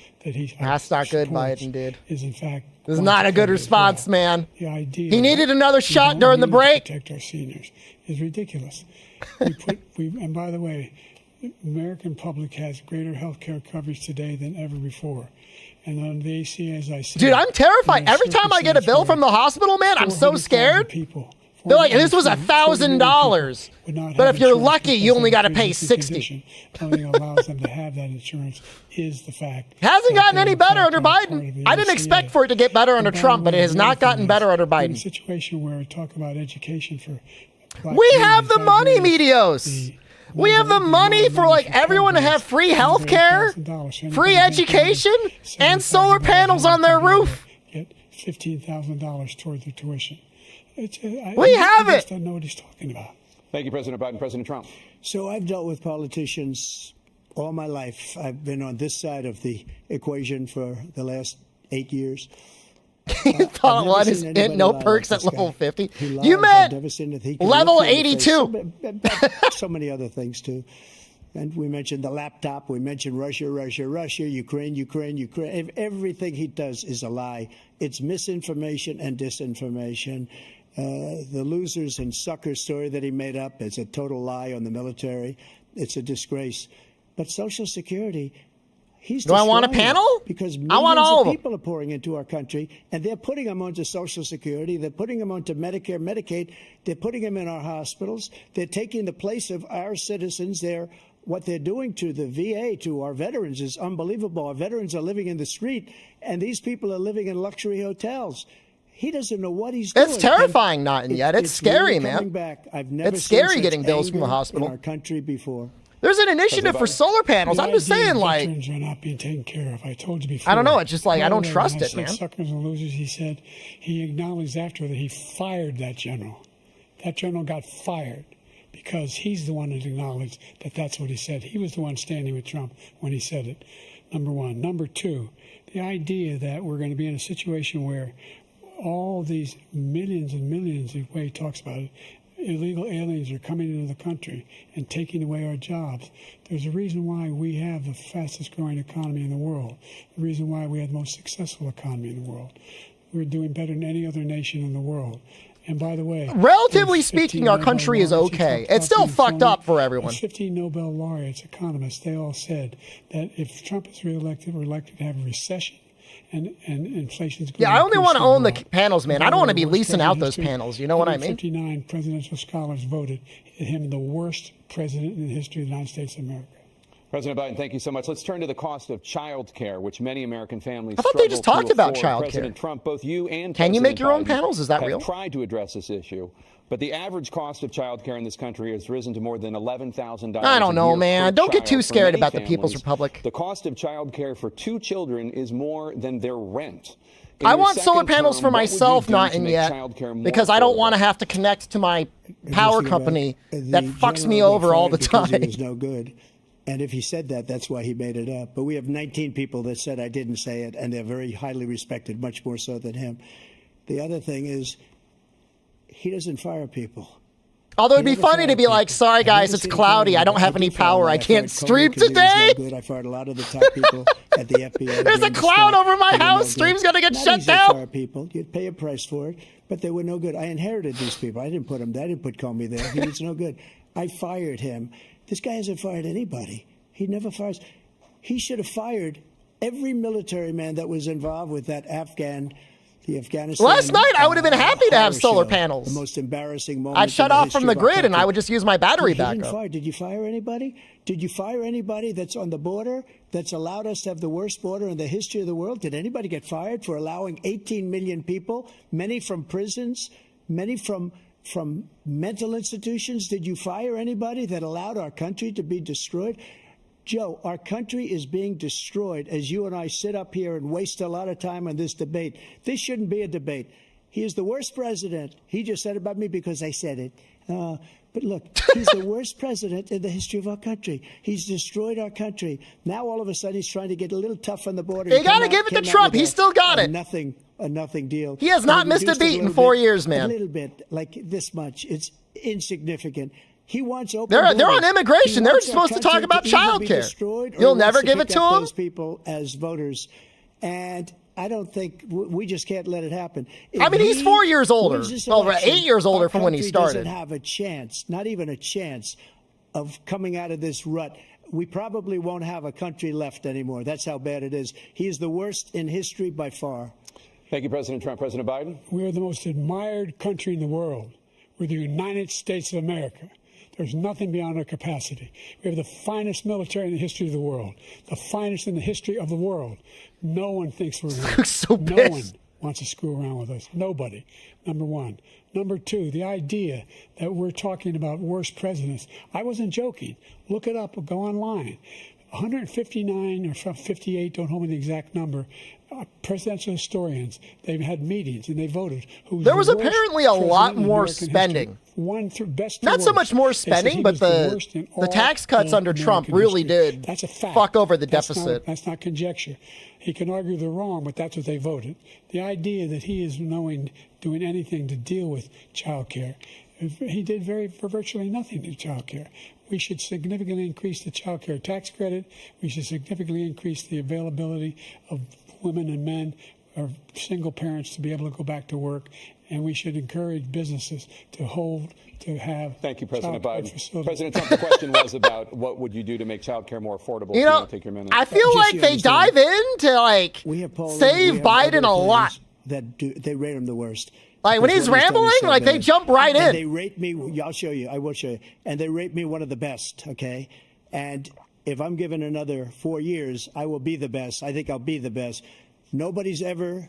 that's not good, Biden, dude. Is in fact this is not a good response, man. The idea he needed another shot during the break. Protect our seniors is ridiculous. And by the way, the American public has greater health care coverage today than ever before. And on the AC, as I said, dude, I'm terrified. Every time I get a bill from the hospital, man, I'm so scared. They're like, this was $1,000. But if you're lucky, you only got to pay $60. Only allows them to have that insurance is the fact. Hasn't gotten any better under Biden. I didn't expect for it to get better under Trump, but it has not gotten better under Biden. In a situation where we talk about education for we have the money, Medios. We have the money for like everyone to have free health care, free education, and solar panels on their roof. Get $15,000 towards their tuition. We have it. I don't know what he's talking about. Thank you, President Biden. President Trump. So I've dealt with politicians all my life. I've been on this side of the equation for the last 8 years. Thought one is no perks at level 50. You meant level 82. So many other things too. And we mentioned the laptop. We mentioned Russia, Ukraine. Everything he does is a lie. It's misinformation and disinformation. The losers and suckers story that he made up is a total lie on the military. It's a disgrace. But Social Security, do I want a panel? Because I want all of them. People are pouring into our country, and they're putting them onto Social Security. They're putting them onto Medicare, Medicaid. They're putting them in our hospitals. They're taking the place of our citizens. What they're doing to the VA, to our veterans, is unbelievable. Our veterans are living in the street, and these people are living in luxury hotels. He doesn't know what he's doing. It's terrifying, not yet. It's scary, really man. Back. I've never it's scary seen getting bills from the in hospital. Our country before. There's an initiative for solar panels. I'm just saying, like, veterans are not being taken care of. I told you before. I don't know. It's just like I don't trust it, man. Suckers and losers. He said he acknowledged after that he fired that general. That general got fired because he's the one that acknowledged that that's what he said. He was the one standing with Trump when he said it, number one. Number two, the idea that we're going to be in a situation where all these millions and millions, the way he talks about it, illegal aliens are coming into the country and taking away our jobs. There's a reason why we have the fastest growing economy in the world, the reason why we have the most successful economy in the world. We're doing better than any other nation in the world. And by the way, relatively speaking, our country is okay. It's still fucked up for everyone. 15 Nobel laureates, economists, they all said that if Trump is reelected, we're likely to have a recession. And inflation's going I only want to own the panels, man. I don't want to be leasing out those panels. You know what I mean? 59 presidential scholars voted him the worst president in the history of the United States of America. President Biden, thank you so much. Let's turn to the cost of child care, which many American families I thought they just talked about child care. President Trump, both you and Can you make your own Biden panels? Is that have real? tried to address this issue. But the average cost of child care in this country has risen to more than $11,000. I don't know, man. Don't get too scared about the People's Republic. The cost of child care for 2 children is more than their rent. I want solar panels for myself, not in yet, because I don't want to have to connect to my power company that fucks me over all the time. He was no good. And if he said that, that's why he made it up. But we have 19 people that said I didn't say it, and they're very highly respected, much more so than him. The other thing is, he doesn't fire people. Although it'd be funny to be like, sorry guys, it's cloudy. I don't have any power. I can't stream today. I fired a lot of the top people at the FBI. There's a cloud over my house. Stream's going to get shut down. Fire people. You'd pay a price for it, but they were no good. I inherited these people. I didn't put them there. I didn't put Comey there. He was no good. I fired him. This guy hasn't fired anybody. He never fires. He should have fired every military man that was involved with that the Afghanistan. Last night, I would have been happy to have solar show. panels. The most embarrassing moment. I'd shut off from the grid and I would just use my battery backup. Did you fire anybody? Did you fire anybody that's on the border that's allowed us to have the worst border in the history of the world? Did anybody get fired for allowing 18 million people, many from prisons, many from mental institutions? Did you fire anybody that allowed our country to be destroyed? Joe, our country is being destroyed as you and I sit up here and waste a lot of time on this debate. This shouldn't be a debate. He is the worst president. He just said about me because I said it. But look, he's the worst president in the history of our country. He's destroyed our country. Now all of a sudden he's trying to get a little tough on the border. You got to give it to Trump. He still got it. A nothing deal. He has not missed a beat in 4 years, man. A little bit, like this much. It's insignificant. He wants open They're on immigration. They're supposed to talk about child care. You'll never give it to them? Those people as voters. And I don't think we just can't let it happen. I mean, he's 4 years older. Well, 8 years older from when he started. Doesn't have a chance, not even a chance, of coming out of this rut. We probably won't have a country left anymore. That's how bad it is. He is the worst in history by far. Thank you, President Trump. President Biden? We are the most admired country in the world. We're the United States of America. There's nothing beyond our capacity. We have the finest military in the history of the world, the finest in the history of the world. No one thinks we're weak. So no one wants to screw around with us. Nobody. Number one. Number two, the idea that we're talking about worst presidents. I wasn't joking. Look it up or go online. 159 or 58, don't hold me the exact number, presidential historians, they've had meetings and they voted. There was apparently a lot more spending. Not so much more spending, but the tax cuts under Trump really did fuck over the deficit. That's not conjecture. He can argue they're wrong, but that's what they voted. The idea that he is doing anything to deal with child care, he did virtually nothing to child care. We should significantly increase the child care tax credit. We should significantly increase the availability of women and men or single parents to be able to go back to work. And we should encourage businesses to have. Thank you, President Biden. President Trump, the question was about what would you do to make child care more affordable. You know, I feel like they dive into save Biden a lot. They rate him the worst. Like when he's rambling, they jump right in. And they rate me. I'll show you. I will show you. And they rate me one of the best. Okay. And if I'm given another 4 years, I will be the best. I think I'll be the best. Nobody's ever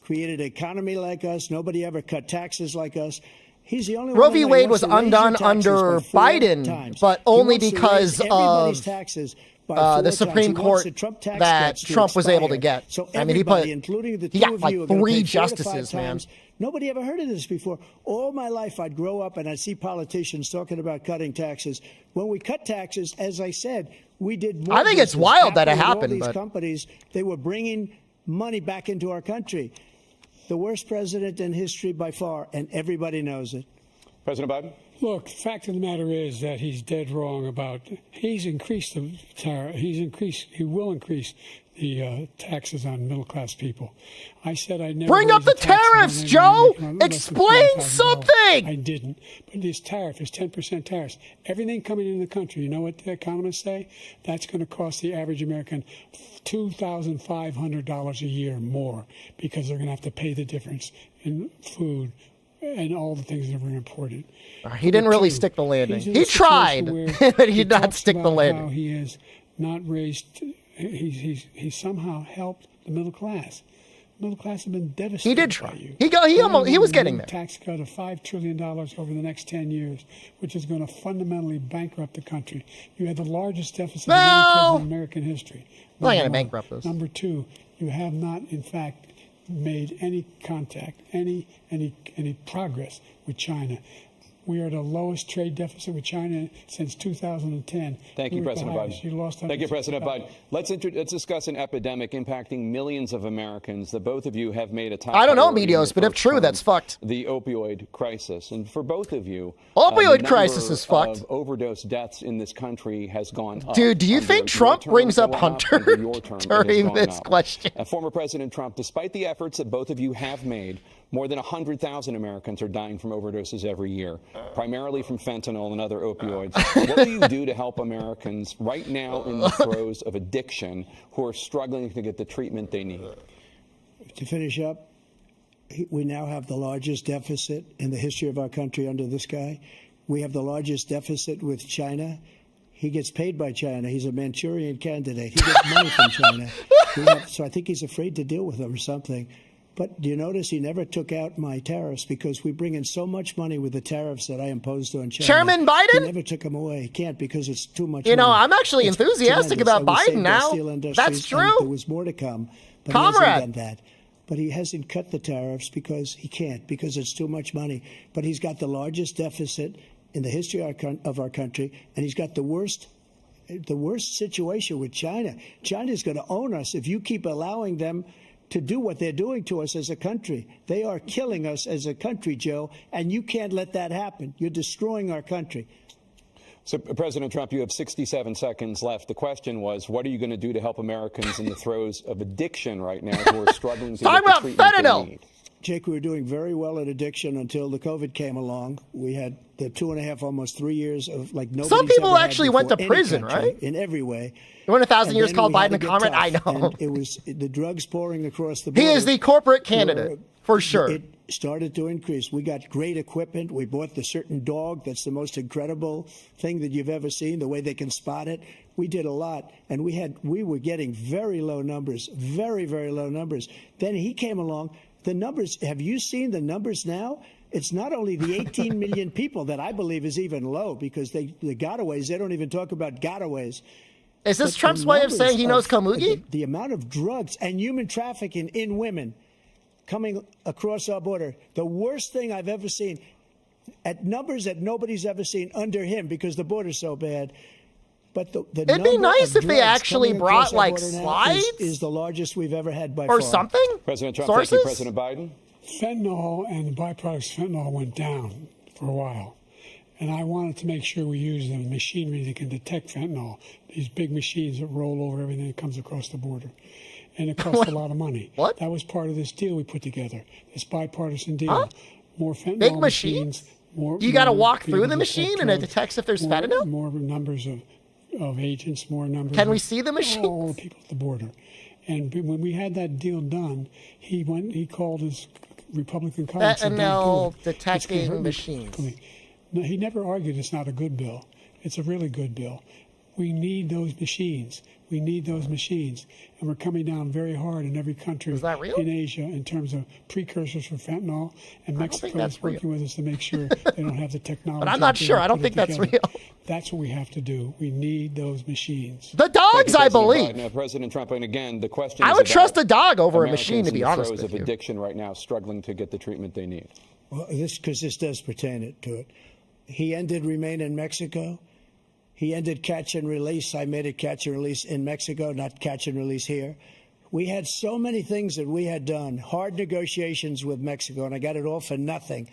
created an economy like us. Nobody ever cut taxes like us. He's the only one. Roe v. Wade was undone under Biden, but only because of the Supreme Court that Trump was able to get. So I mean, he got like 3 justices, man. Nobody ever heard of this before. All my life, I'd grow up and I'd see politicians talking about cutting taxes. When we cut taxes, as I said, we did more. I think it's wild that it happened. All these but companies, they were bringing money back into our country. The worst president in history by far, and everybody knows it. President Biden? Look, the fact of the matter is that he's dead wrong about, he's increased the tariff, he will increase the taxes on middle-class people. I said I'd never bring up the tariffs, Joe! Explain something! I didn't. But this tariff is 10% tariffs. Everything coming into the country, you know what the economists say? That's going to cost the average American $2,500 a year more because they're going to have to pay the difference in food and all the things that were important. He didn't really stick the landing. He tried, but he did not stick the landing. How he has not raised, he's somehow helped the middle class. The middle class have been devastated. He did try. He was getting there. Tax cut of $5 trillion over the next 10 years, which is going to fundamentally bankrupt the country. You had the largest deficit of any president in American history. I'm not going to bankrupt us. Number two, you have not, in fact, made any contact, any progress with China. We are the lowest trade deficit with China since 2010. Thank you, President Biden. Thank you, President Biden. Let's discuss an epidemic impacting millions of Americans that both of you have made a top I don't know, priority Medios, but if true, that's fucked. The opioid crisis. And for both of you, opioid crisis is fucked. Of overdose deaths in this country has gone up. Dude, do you think Trump brings up Hunter during this question? Former President Trump, despite the efforts that both of you have made, more than 100,000 Americans are dying from overdoses every year, primarily from fentanyl and other opioids. What do you do to help Americans right now in the throes of addiction who are struggling to get the treatment they need? To finish up, we now have the largest deficit in the history of our country under this guy. We have the largest deficit with China. He gets paid by China. He's a Manchurian candidate. He gets money from China. So I think he's afraid to deal with them or something. But do you notice he never took out my tariffs because we bring in so much money with the tariffs that I imposed on China. Chairman Biden? He never took them away. He can't because it's too much You know, money. I'm actually enthusiastic about Biden now. That's true. There was more to come. But Comrade. he hasn't done that. But he hasn't cut the tariffs because he can't, because it's too much money. But he's got the largest deficit in the history of our country, and he's got the worst situation with China. China's going to own us if you keep allowing them to do what they're doing to us as a country. They are killing us as a country, Joe, and you can't let that happen. You're destroying our country. So, President Trump, you have 67 seconds left. The question was, what are you going to do to help Americans in the throes of addiction right now who are struggling to get the treatment they need? Jake, we were doing very well at addiction until the COVID came along. We had the 2.5, almost 3 years of like nobody's Some people ever had actually went to before, prison, country, right? In every way. You went 1,000 years, And called then we had Biden a to get comrade? I tough, know. and it was the drugs pouring across the border. He is the corporate candidate, for sure. It started to increase. We got great equipment. We bought the certain dog that's the most incredible thing that you've ever seen, the way they can spot it. We did a lot, and we were getting very low numbers, very, very low numbers. Then he came along. The numbers, have you seen the numbers now? It's not only the 18 million people that I believe is even low because the gotaways, they don't even talk about gotaways. Is this Trump's way of saying he knows Komugi? The amount of drugs and human trafficking in women coming across our border, the worst thing I've ever seen, at numbers that nobody's ever seen under him because the border's so bad. But it'd be nice if they actually brought like slides. Is the largest we've ever had by or far. something. President Trump, Sources? thank you, President Biden. Fentanyl and the byproducts of fentanyl went down for a while. And I wanted to make sure we use the machinery that can detect fentanyl, these big machines that roll over everything that comes across the border. And it costs a lot of money. What? That was part of this deal we put together, this bipartisan deal. Huh? More fentanyl Big machines? You got to walk through the machine and it detects if there's fentanyl? More numbers of agents, more numbers. Can we see the machine? All the people at the border. And when we had that deal done, he called his Republican colleagues. Fentanyl detecting machines. No, he never argued it's not a good bill. It's a really good bill. We need those machines. We need those machines. And we're coming down very hard in every country in Asia in terms of precursors for fentanyl. And Mexico is working with us to make sure they don't have the technology. But I'm not sure. I don't think that's real. That's what we have to do. We need those machines. The dogs, I believe. Now, President Trump, and again, the question I is would trust a about dog over a Americans machine, to in be the honest throes with of you. addiction right now, struggling to get the treatment they need. Well, because this does pertain to it. He ended Remain in Mexico. He ended catch and release. I made it catch and release in Mexico, not catch and release here. We had so many things that we had done, hard negotiations with Mexico, and I got it all for nothing.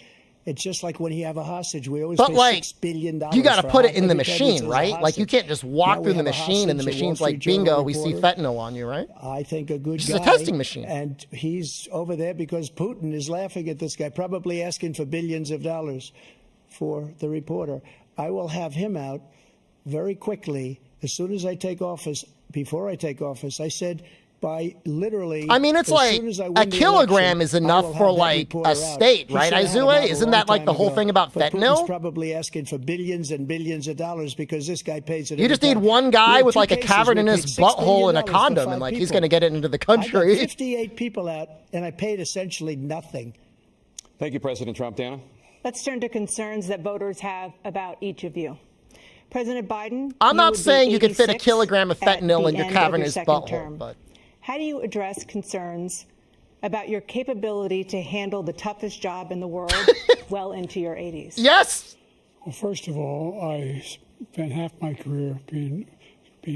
It's just like when you have a hostage. We always pay $6 billion. You got to put it in the every time machine, there's a right? Like, you hostage. can't just walk Now through we the have a machine and the hostage, a Wall machine's like, Street Journal bingo, we see reporter. fentanyl on you, right? I think a good Just guy. a testing machine. And he's over there because Putin is laughing at this guy, probably asking for billions of dollars for the reporter. I will have him out very quickly as soon as I take office. Before I take office, I said by literally. I mean, it's as like soon as I a win the kilogram election, is I enough will for have that like reporter a out. state, He right, should have had Izue? him out a Isn't that long like the time whole ago. thing about But Putin's fentanyl? probably asking for billions and billions of dollars because this guy pays it. You every just need time. one We guy had with two like a cases. cavern We in his paid $6 butthole and a billion for condom, 5 and like he's people. going to get it into the I got country. 58 people out, and I paid essentially nothing. Thank you, President Trump. Dana? Let's turn to concerns that voters have about each of you. President Biden, I'm not saying you could fit a 86 kilogram of at fentanyl the in your end of cavernous second butthole, term. but How do you address concerns about your capability to handle the toughest job in the world well into your 80s? Yes. Well, first of all, I spent half my career being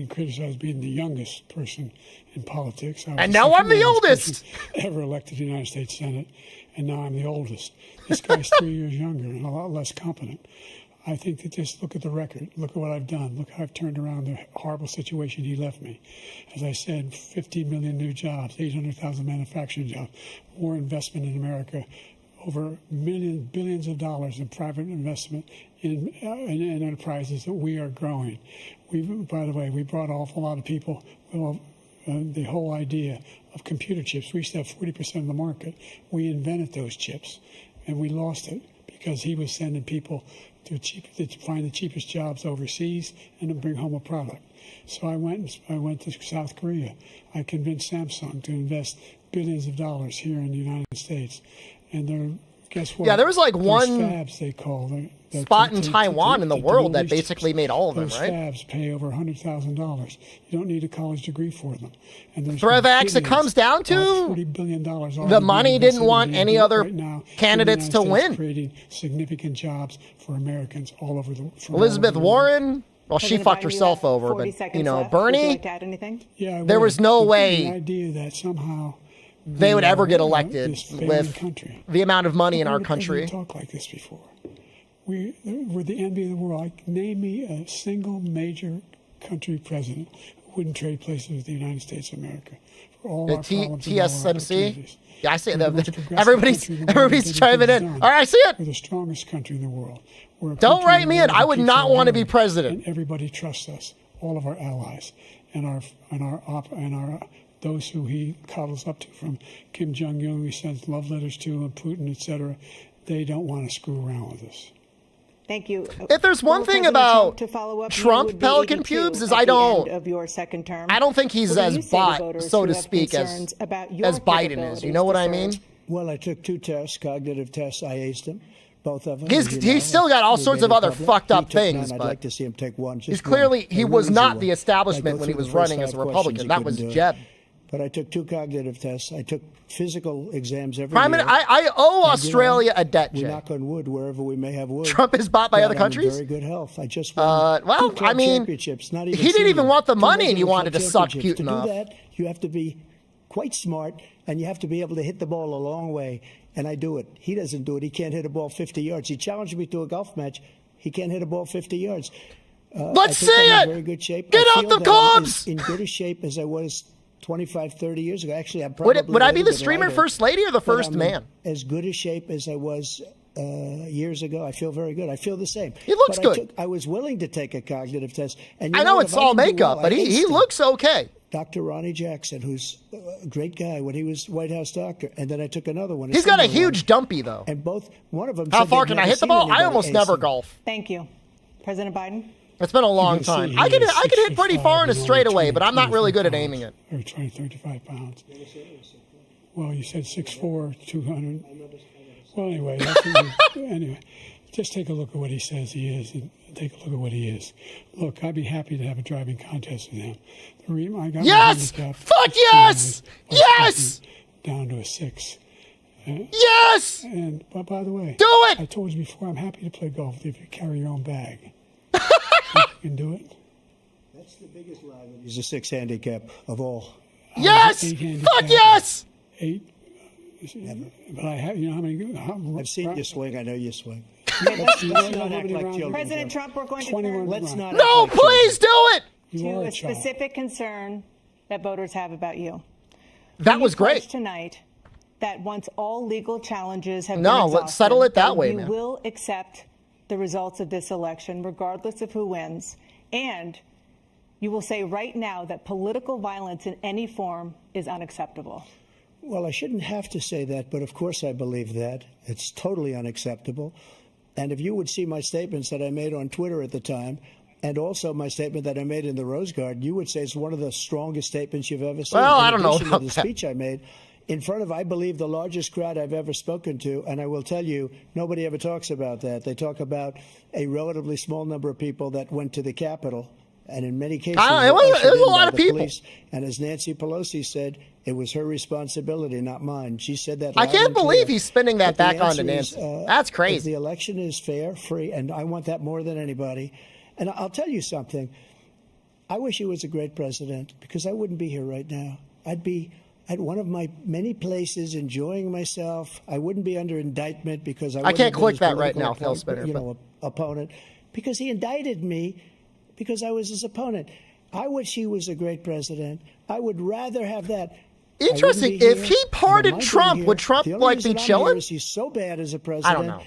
criticized being the youngest person in politics. And now I'm the oldest. Ever elected to the United States Senate, and now I'm the oldest. This guy's 3 years younger and a lot less competent. I think that just look at the record. Look at what I've done. Look how I've turned around the horrible situation he left me. As I said, 50 million new jobs, 800,000 manufacturing jobs, more investment in America, over billions of dollars in private investment in enterprises that we are growing. By the way, we brought an awful lot of people. Well, the whole idea of computer chips. We used to have 40% of the market. We invented those chips, and we lost it because he was sending people to find the cheapest jobs overseas and to bring home a product. So I went to South Korea. I convinced Samsung to invest billions of dollars here in the United States. And guess what? Yeah, there was like Those one fabs, they call spot in Taiwan in the world that basically made all of them, those right? fabs pay over $100,000. You don't need a college degree for them. And there's Threvax, it comes down to $40 billion the money didn't want any other candidates to win. Creating significant jobs for Americans all over the Elizabeth Warren, well, she President fucked Biden, herself you have over, 40 but seconds you know, left. Would you Bernie, like to add anything? Yeah, there was no the way idea that somehow they would ever get elected this failing with country. the amount of money in our Never country. talked like this before. We're the envy of the world. Name me a single major country president who wouldn't trade places with the United States of America for all our problems and all our TSMC? opportunities. Yeah, I see We're the most that. progressive Everybody's country in the world. everybody's Getting chiming things in. done. All right, I see it. We're the strongest country in the world. We're a Don't country write in me the in. world I that would keeps not our want to be word. president. And everybody trusts us. All of our allies and our those who he coddles up to, from Kim Jong-un, he sends love letters to, and Putin, etc. They don't want to screw around with us. Thank you. If there's one Well, thing President about to follow up, you Trump would be Pelican 82 pubes is at I the don't- end of your second term. I don't think he's What do you as say to bot, voters so who to have speak, concerns about your as Biden is. capabilities You know what to I serve? mean? Well, I took 2 tests, cognitive tests. I aced them, both of them. He's as you know. still got all We sorts made of it other public. fucked He up took things, none. I'd but like to see him take one. he's Just clearly one. he A was real not easy the one. establishment I go when he through was the first running as a 5 Republican. questions, That he was couldn't do it. Jeb. But I took 2 cognitive tests. I took physical exams every Prime year. Minister, I owe And, Australia a debt, we Jay. knock on wood wherever we may have wood. Trump is bought by that other I'm countries? in very good health. I just won well, 2 club I mean, championships, not even he didn't even senior. want the 2 money and you regular wanted to club suck championships. Putin To off. do that, you have to be quite smart, and you have to be able to hit the ball a long way, and I do it. He doesn't do it. He can't hit a ball 50 yards. He challenged me to a golf match. He can't hit a ball 50 yards. Let's I think see I'm it! in very good shape. Get I out feel the that I'm Cubs! in good a shape as I was 25, 30 years ago. Actually, I'm probably Would I be a the little streamer lighter, first lady or the but first I'm man? in as good a shape as I was years ago. I feel very good. I feel the same. He looks But good. I was willing to take a cognitive test. And you I know what? it's If I all didn't do makeup, well, but I he aced him. looks okay. Dr. Ronnie Jackson, who's a great guy when he was White House doctor, and then I took another one. He's got a similar huge one. dumpy, though. And one of them. How said far they'd can I never hit the seen ball? I anybody almost ace never him. golf. Thank you. President Biden? It's been a long You can time. see I he could is hit pretty 65 far in a and only straightaway, but I'm not really good at 25 aiming it. Or 20, 35 pounds. Well, you said 6'4", 200. Well, anyway, anyway. Just take a look at what he says he is, and take a look at what he is. Look, I'd be happy to have a driving contest with him. Yes! Fuck yes! Yes! Down to a 6. Yes! And by the way, do it! I told you before, I'm happy to play golf if you carry your own bag. You can do it. That's the biggest liability. He's a 6 handicap of all. Yes! Fuck yes! 8. But I have, you know how many? I've seen you swing. I know you swing. Let's not act like children. President Trump, we're going to turn Let's not. No, please do it. to a specific concern that voters have about you. That was great Tonight, that once all legal challenges have been No, exhausted, let's settle it that way, you man. will accept the results of this election, regardless of who wins, and you will say right now that political violence in any form is unacceptable. Well, I shouldn't have to say that, but of course I believe that. It's totally unacceptable. And if you would see my statements that I made on Twitter at the time, and also my statement that I made in the Rose Garden, you would say it's one of the strongest statements you've ever seen. Well, I don't know about about the that. speech I made in front of, I believe, the largest crowd I've ever spoken to. And I will tell you, nobody ever talks about that. They talk about a relatively small number of people that went to the Capitol. And in many cases, it was a lot of people. Police. And as Nancy Pelosi said, it was her responsibility, not mine. She said that. I loud can't and clear. believe he's spinning that But the back onto answer is, Nancy. That's if crazy. the election is fair, free, and I want that more than anybody. And I'll tell you something. I wish he was a great president, because I wouldn't be here right now. I'd be at one of my many places enjoying myself. I wouldn't be under indictment because I can't wouldn't click have been that his right now, political Phil Spinner, you but- know, opponent, because he indicted me because I was his opponent. I wish he was a great president. I would rather have that. Interesting. If he pardoned Trump, would Trump like be chilling? He's so bad as a president. I don't know.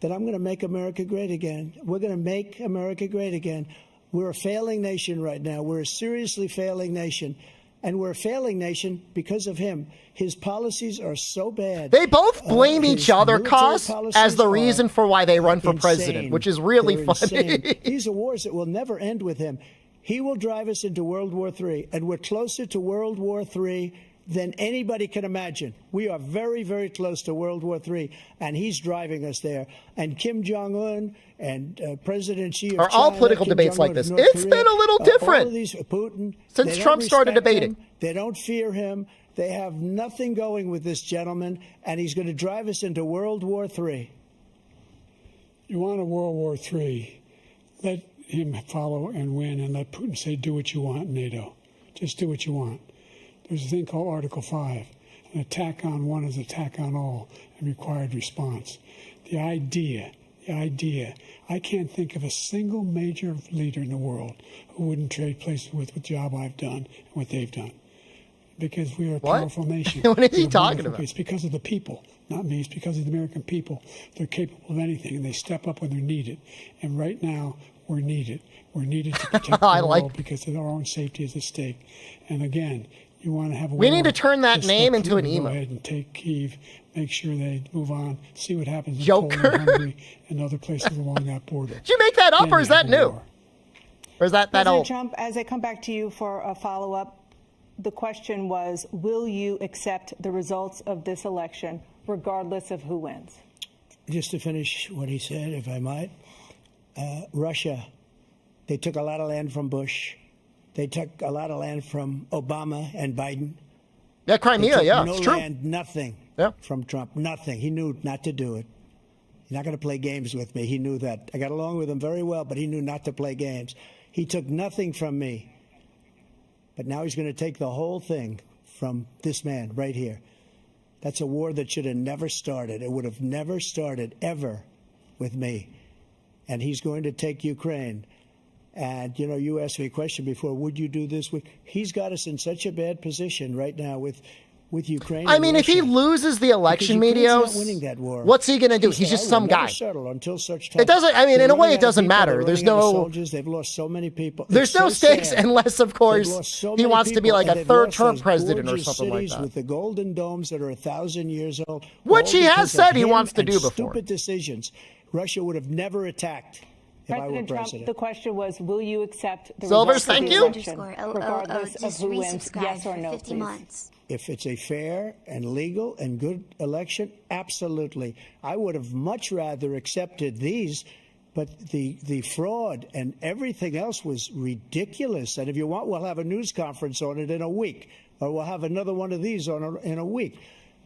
That I'm going to make America great again. We're going to make America great again. We're a failing nation right now. We're a seriously failing nation. And we're a failing nation because of him. His policies are so bad. They both blame His each other, military Cos, policies as the are reason for why they run for insane. president, which is really They're funny. insane. These are wars that will never end with him. He will drive us into World War III, and we're closer to World War III than anybody can imagine. We are very, very close to World War III, and he's driving us there. And Kim Jong-un and President Xi of Are all China, political Kim debates like Jong-un of this. North It's Korea, been a little all different of these, Putin, since they don't Trump started respect debating. him. They don't fear him. They have nothing going with this gentleman, and he's going to drive us into World War III. You want a World War III, let him follow and win, and let Putin say, do what you want, NATO. Just do what you want. There's a thing called Article 5. An attack on one is an attack on all, and required response. The idea, I can't think of a single major leader in the world who wouldn't trade places with the job I've done and what they've done. Because we are a powerful nation. What is he We're a talking wonderful about? It's because of the people, not me. It's because of the American people. They're capable of anything, and they step up when they're needed. And right now, we're needed. We're needed to protect the world because of our own safety is at stake. And again, you want to have a We war, need to turn that just name let into an Putin emo. Go ahead and take Kyiv, make sure they move on, see what happens in Joker. Poland, Hungary, and other places along that border. Did you make that up, Then or is you that have a new? war. Or is that President old? Trump, as I come back to you for a follow-up, the question was, will you accept the results of this election, regardless of who wins? Just to finish what he said, if I might, Russia, they took a lot of land from Bush. They took a lot of land from Obama and Biden. Yeah, They Crimea, took yeah, no it's true. land, nothing from Trump, nothing. He knew not to do it. He's not going to play games with me. He knew that. I got along with him very well, but he knew not to play games. He took nothing from me. But now he's going to take the whole thing from this man right here. That's a war that should have never started. It would have never started ever with me. And he's going to take Ukraine. And, you know, you asked me a question before, would you do this? He's got us in such a bad position right now with Ukraine. I and mean, if he Russia. loses the election, Because Ukraine's Medios, not winning that war. what's he going to do? He He's said, just "I will some never guy. settle until such time." It doesn't, I mean, They're in a way, running it out of doesn't people. matter. They're There's running out of no, soldiers. They've lost so many people. there's It's no so stakes sad. unless, of They've course, lost so he many wants to be people, like and a they've third-term lost those president or gorgeous something like cities that. with the golden domes that are 1,000 years old. Which all he has because of said he him wants to and do before. Stupid decisions. Russia would have never attacked if I were President Trump, president. the question was, will you accept the Silvers, results of thank the you. election, regardless of who wins, yes or no, please? if it's a fair and legal and good election, absolutely. I would have much rather accepted these, but the fraud and everything else was ridiculous. And if you want, we'll have a news conference on it in a week, or we'll have another one of these in a week.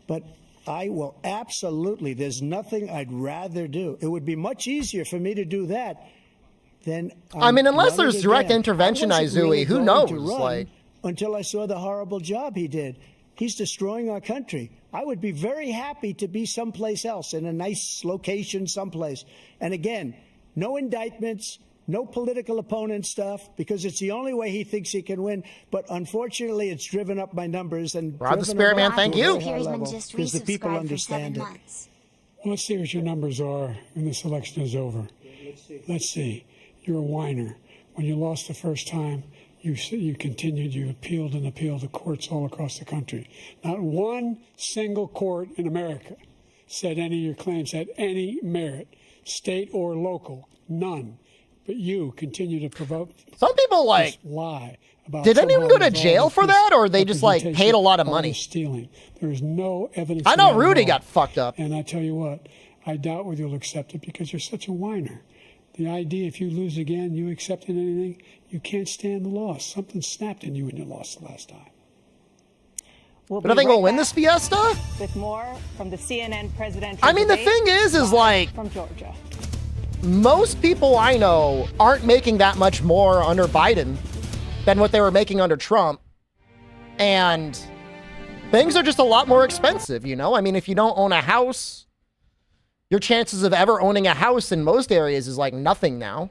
But I will absolutely, there's nothing I'd rather do. It would be much easier for me to do that than... I mean, unless there's direct intervention, Izui, who knows? Like, until I saw the horrible job he did. He's destroying our country. I would be very happy to be someplace else, in a nice location someplace. And again, no indictments, no political opponent stuff, because it's the only way he thinks he can win. But unfortunately, it's driven up my numbers. And Rob the Spirit Man, thank you. Because the people understand it. Well, let's see what your numbers are when this election is over. Let's see. You're a whiner. When you lost the first time, you continued, you appealed and appealed to courts all across the country. Not one single court in America said any of your claims had any merit, state or local, none. But you continue to provoke. Some people like lie about. Did anyone go to jail for that, or they just like paid a lot of money? Stealing. There is no evidence. I know Rudy got fucked up. And I tell you what, I doubt whether you'll accept it because you're such a whiner. The idea, if you lose again, you accepting anything, you can't stand the loss. Something snapped in you when you lost the last time. But I think we'll win this fiesta? With more from the CNN presidential I mean, the thing is like... From Georgia. Most people I know aren't making that much more under Biden than what they were making under Trump. And things are just a lot more expensive, you know? I mean, if you don't own a house... Your chances of ever owning a house in most areas is like nothing now.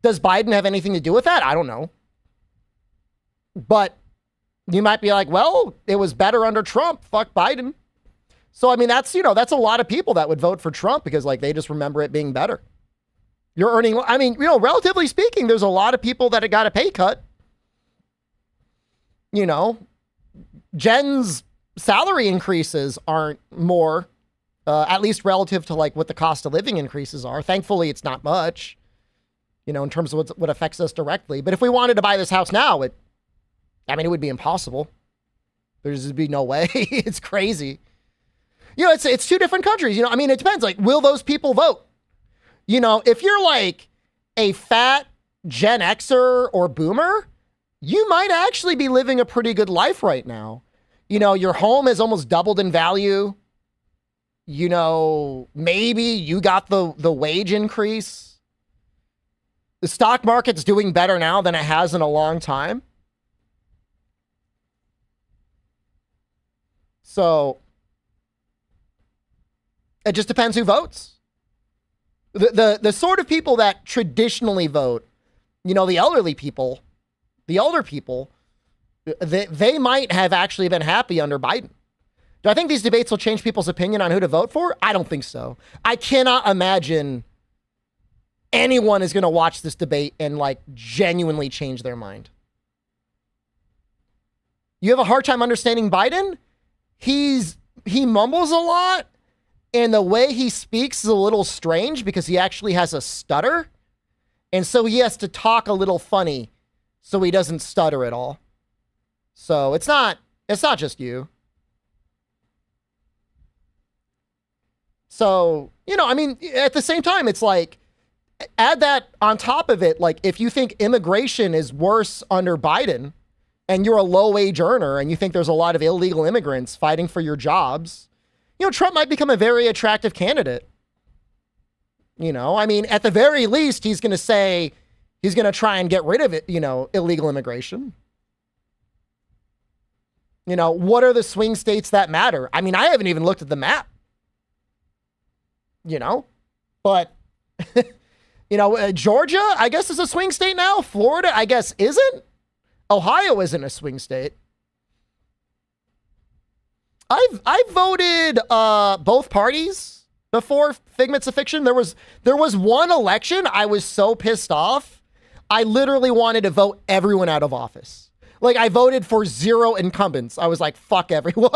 Does Biden have anything to do with that? I don't know. But you might be like, well, it was better under Trump. Fuck Biden. So, I mean, that's, you know, that's a lot of people that would vote for Trump because like they just remember it being better. You're earning, I mean, you know, relatively speaking, there's a lot of people that have got a pay cut. You know, Jen's salary increases aren't more. At least relative to like what the cost of living increases are. Thankfully, it's not much, you know, in terms of what affects us directly. But if we wanted to buy this house now, it would be impossible. There's just be no way. It's crazy. You know, it's two different countries. You know, I mean, it depends. Like, will those people vote? You know, if you're like a fat Gen Xer or boomer, you might actually be living a pretty good life right now. You know, your home has almost doubled in value. You know, maybe you got the wage increase. The stock market's doing better now than it has in a long time. So it just depends who votes. The sort of people that traditionally vote, you know, the elderly people, the older people, they might have actually been happy under Biden. Do I think these debates will change people's opinion on who to vote for? I don't think so. I cannot imagine anyone is going to watch this debate and like genuinely change their mind. You have a hard time understanding Biden? He mumbles a lot, and the way he speaks is a little strange because he actually has a stutter. And so he has to talk a little funny so he doesn't stutter at all. So it's not just you. So, you know, I mean, at the same time, it's like, add that on top of it. Like, if you think immigration is worse under Biden and you're a low wage earner and you think there's a lot of illegal immigrants fighting for your jobs, you know, Trump might become a very attractive candidate. You know, I mean, at the very least, he's going to say he's going to try and get rid of it, you know, illegal immigration. You know, what are the swing states that matter? I mean, I haven't even looked at the map. You know, but, you know, Georgia, I guess, is a swing state now. Florida, I guess, isn't. Ohio isn't a swing state. I've voted both parties before Figments of Fiction. There was one election I was so pissed off. I literally wanted to vote everyone out of office. Like, I voted for 0 incumbents. I was like, fuck everyone.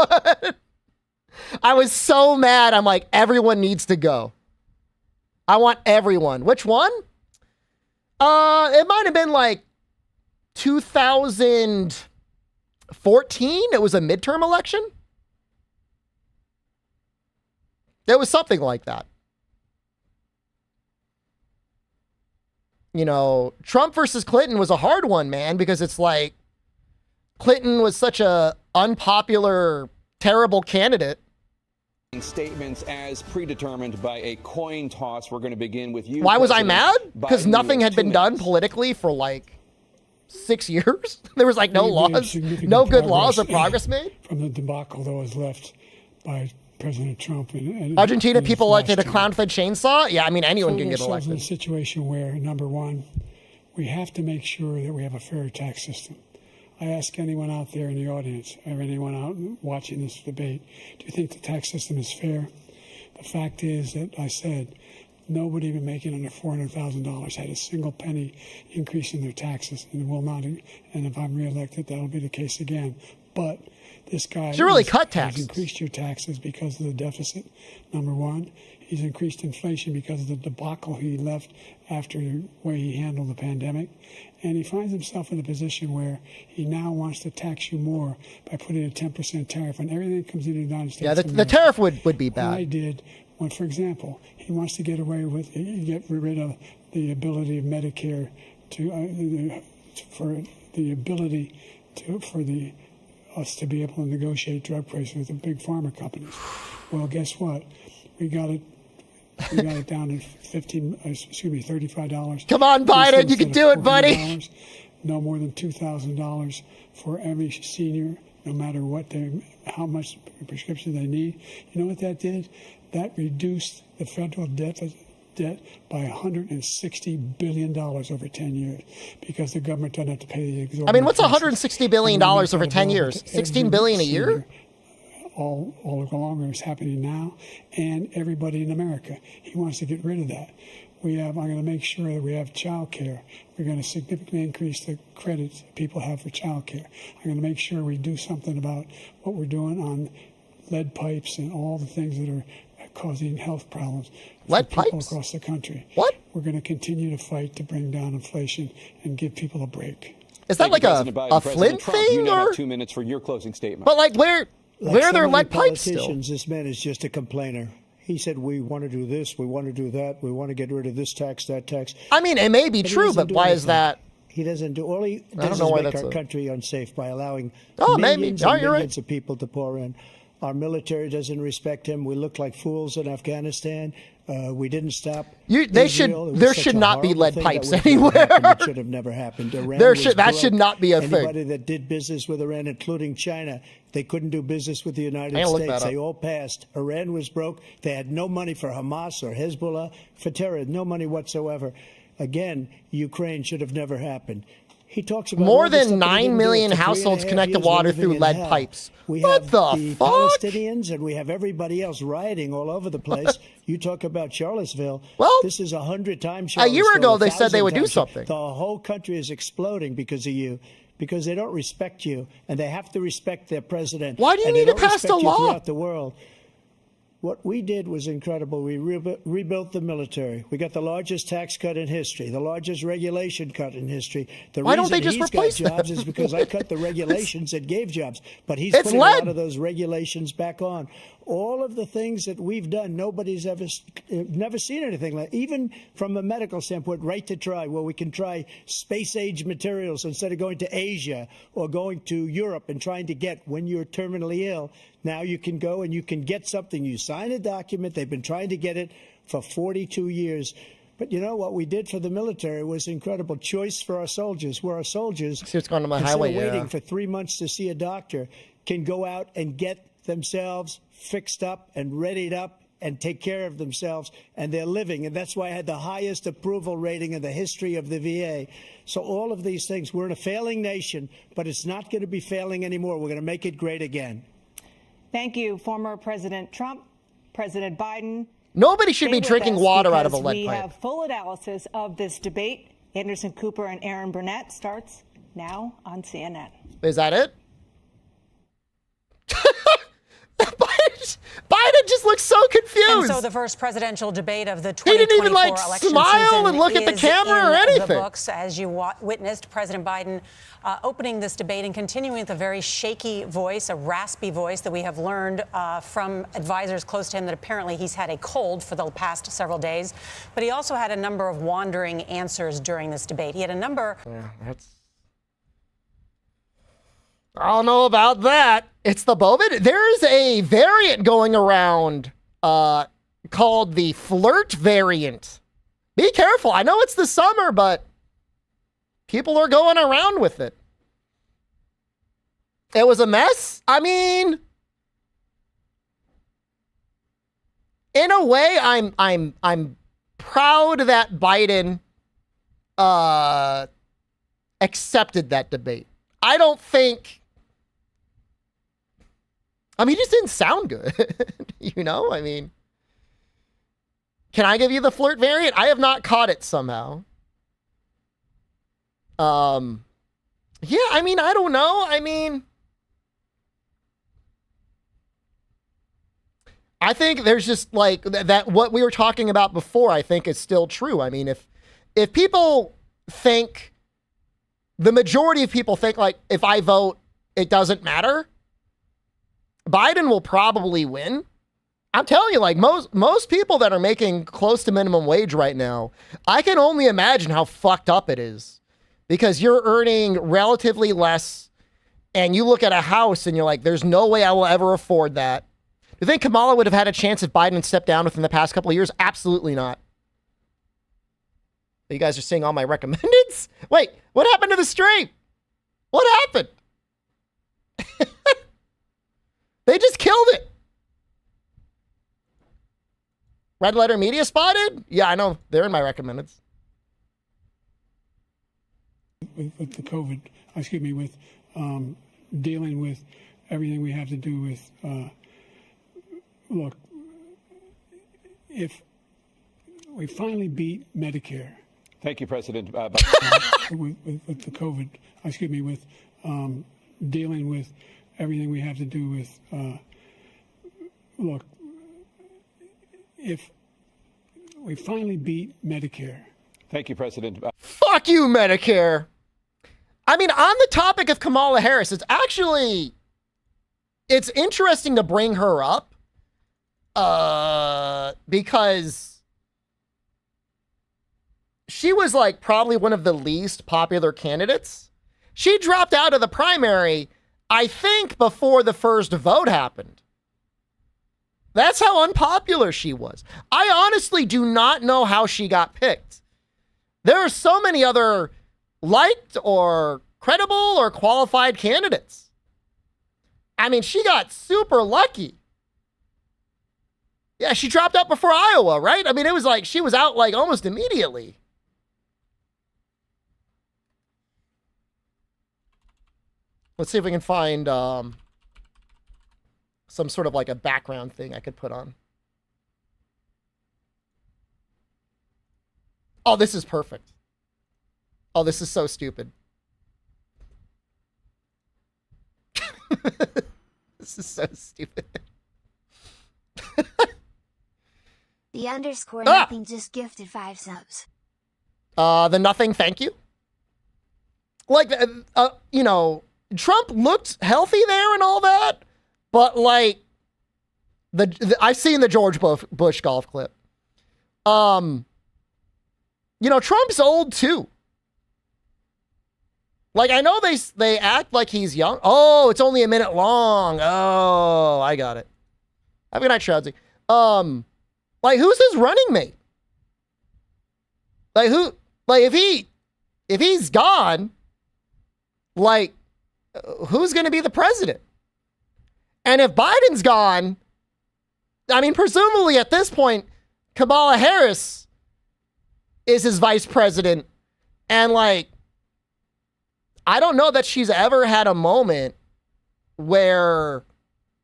I was so mad. I'm like, everyone needs to go. I want everyone. Which one? It might have been like 2000. 14, it was a midterm election. There was something like that. You know, Trump versus Clinton was a hard one, man, because it's like Clinton was such a unpopular, terrible candidate. Statements as predetermined by a coin toss. We're going to begin with you. Why was I mad? Biden, Because nothing had been done politically for like 6 years. There was like no laws, no good laws or progress made. From the debacle that was left by President Trump. And Argentina people elected a clown with a chainsaw? Yeah, I mean, anyone can get elected. In a situation where, number one, we have to make sure that we have a fair tax system. I ask anyone out there in the audience, or anyone out watching this debate, do you think the tax system is fair? The fact is that I said nobody even making under $400,000 had a single penny increase in their taxes, and will not. And if I'm reelected, that'll be the case again. But this guy should really cut taxes. He's increased your taxes because of the deficit. Number one, he's increased inflation because of the debacle he left after the way he handled the pandemic. And he finds himself in a position where he now wants to tax you more by putting a 10% tariff on everything that comes into the United States. Yeah, the tariff would be bad. What I did, when, for example, he wants to get rid of the ability of Medicare us to be able to negotiate drug prices with the big pharma companies. Well, guess what? We got it down to $35. Come on, Biden, you can do it, buddy. No more than $2,000 for every senior, no matter how much prescription they need. You know what that did? That reduced the federal debt by $160 billion over 10 years because the government doesn't have to pay the exorbitant. I mean, what's $160 billion over 10 years? $16 billion a year? All along, it's happening now, and everybody in America. He wants to get rid of that. I'm going to make sure that we have child care. We're going to significantly increase the credits people have for child care. I'm going to make sure we do something about what we're doing on lead pipes and all the things that are causing health problems for people across the country. What? We're going to continue to fight to bring down inflation and give people a break. Is that like a Flint thing? You now have 2 minutes for your closing statement. But like where are there lead pipes still? This man is just a complainer. He said, we want to do this, we want to do that, we want to get rid of this tax, that tax. I mean, it may be true, but why is that? He doesn't do. All he does is make our country unsafe by allowing millions of people to pour in. Our military doesn't respect him. We look like fools in Afghanistan. We didn't stop. There should not be lead pipes anywhere. It should have never happened. That should not be a thing. Anybody that did business with Iran, including China, they couldn't do business with the United States. They all passed. Iran was broke. They had no money for Hamas or Hezbollah, for terror, no money whatsoever. Again, Ukraine should have never happened. He talks about more than 9 million households connect to water through lead pipes. We what have the fuck? Palestinians and we have everybody else rioting all over the place. You talk about Charlottesville. Well, this is 100 times Charlottesville. A year ago, they said they would do something. The whole country is exploding because of you, because they don't respect you, and they have to respect their president. Why do you need to pass the law? Throughout the world. What we did was incredible. We rebuilt the military. We got the largest tax cut in history, the largest regulation cut in history. Why don't they just replace them? Jobs is because I cut the regulations that gave jobs. But he's putting a lot of those regulations back on. All of the things that we've done, nobody's never seen anything like. Even from a medical standpoint, right to try, where we can try space-age materials instead of going to Asia or going to Europe and trying to get when you're terminally ill. Now you can go and you can get something. You sign a document. They've been trying to get it for 42 years. But you know what we did for the military was incredible. Choice for our soldiers, where our soldiers, see what's going on my highway, waiting for 3 months to see a doctor, can go out and get themselves fixed up and readied up and take care of themselves, and they're living. And that's why I had the highest approval rating in the history of the VA. So all of these things, we're in a failing nation, but it's not going to be failing anymore. We're going to make it great again. Thank you, former President Trump, President Biden. Nobody should be drinking water out of a lead pipe. We have full analysis of this debate. Anderson Cooper and Aaron Burnett starts now on CNN. Is that it? Biden just looks so confused. And so the first presidential debate of the 2024 he didn't even like election smile and look at the camera or anything. The books, as you witnessed President Biden opening this debate and continuing with a very shaky voice, a raspy voice that we have learned from advisors close to him that apparently he's had a cold for the past several days. But he also had a number of wandering answers during this debate. He had a number. Yeah, I don't know about that. It's the Bovid. There is a variant going around called the flirt variant. Be careful. I know it's the summer, but people are going around with it. It was a mess. I mean, in a way, I'm proud that Biden accepted that debate. I don't think. I mean, he just didn't sound good. You know, I mean, can I give you the flirt variant? I have not caught it somehow. Yeah, I mean, I don't know. I mean, I think there's just like that what we were talking about before, I think is still true. I mean, if people think, the majority of people think like, if I vote, it doesn't matter, Biden will probably win. I'm telling you, like most people that are making close to minimum wage right now, I can only imagine how fucked up it is, because you're earning relatively less and you look at a house and you're like, there's no way I will ever afford that. Do you think Kamala would have had a chance if Biden had stepped down within the past couple of years? Absolutely not. You guys are seeing all my recommendeds? Wait, what happened to the stream? What happened? They just killed it. Red Letter Media spotted? Yeah, I know. They're in my recommendeds. With the COVID, with dealing with everything we have to do with, look, if we finally beat Medicare. Thank you, President. With the COVID, with dealing with everything we have to do with, look, if we finally beat Medicare. Thank you, President. Fuck you, Medicare. I mean, on the topic of Kamala Harris, it's interesting to bring her up because she was like probably one of the least popular candidates. She dropped out of the primary, I think, before the first vote happened. That's how unpopular she was. I honestly do not know how she got picked. There are so many other liked or credible or qualified candidates. I mean, she got super lucky. Yeah, she dropped out before Iowa, right? I mean, it was like she was out like almost immediately. Let's see if we can find some sort of like a background thing I could put on. Oh, this is perfect. Oh, this is so stupid. This is so stupid. The underscore nothing just gifted 5 subs. The nothing, thank you. Like, you know, Trump looked healthy there and all that, but like, I've seen the George Bush golf clip. You know, Trump's old too. Like, I know they act like he's young. Oh, it's only a minute long. Oh, I got it. Have a good night, Shroudsy. Like, who's his running mate? Like, who? Like, if he's gone, like, who's going to be the president? And if Biden's gone, I mean, presumably at this point, Kamala Harris is his vice president. And like, I don't know that she's ever had a moment where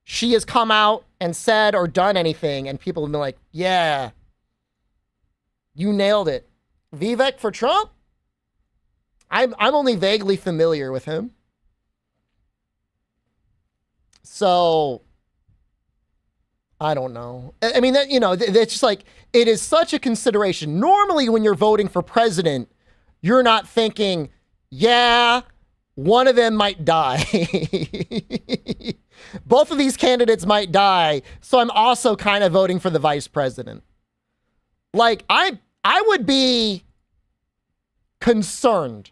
she has come out and said or done anything and people have been like, yeah, you nailed it. Vivek for Trump? I'm only vaguely familiar with him. So I don't know. I mean, that, you know, it's just like, it is such a consideration. Normally, when you're voting for president, you're not thinking, yeah, one of them might die. Both of these candidates might die. So I'm also kind of voting for the vice president. Like, I would be concerned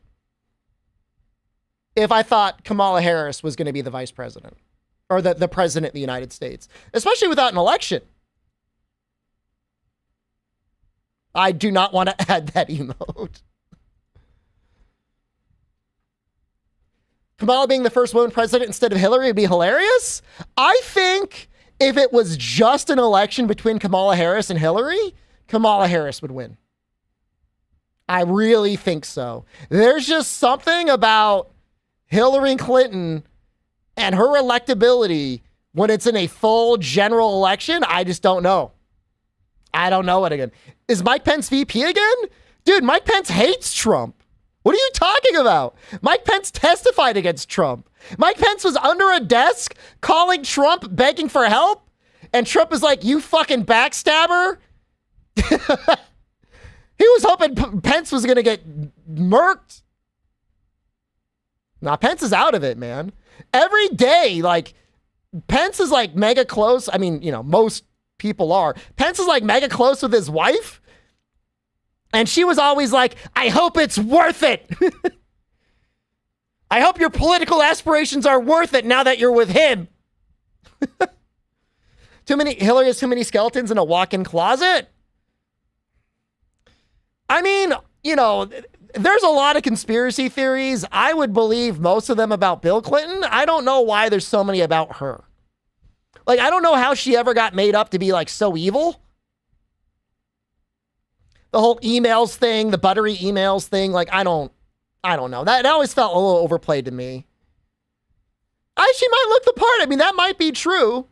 if I thought Kamala Harris was going to be the vice president or the president of the United States, especially without an election. I do not want to add that emote. Kamala being the first woman president instead of Hillary would be hilarious. I think if it was just an election between Kamala Harris and Hillary, Kamala Harris would win. I really think so. There's just something about Hillary Clinton and her electability when it's in a full general election. I just don't know. I don't know it again. Is Mike Pence VP again? Dude, Mike Pence hates Trump. What are you talking about? Mike Pence testified against Trump. Mike Pence was under a desk calling Trump, begging for help. And Trump is like, you fucking backstabber. He was hoping Pence was going to get murked. Nah, Pence is out of it, man. Every day, like, Pence is like mega close. I mean, you know, most people are. Pence is like mega close with his wife. And she was always like, I hope it's worth it. I hope your political aspirations are worth it now that you're with him. Hillary has too many skeletons in a walk-in closet. I mean, you know, there's a lot of conspiracy theories. I would believe most of them about Bill Clinton. I don't know why there's so many about her. Like, I don't know how she ever got made up to be like so evil. The whole emails thing, the buttery emails thing, like, I don't know. That always felt a little overplayed to me. She might look the part. I mean, that might be true.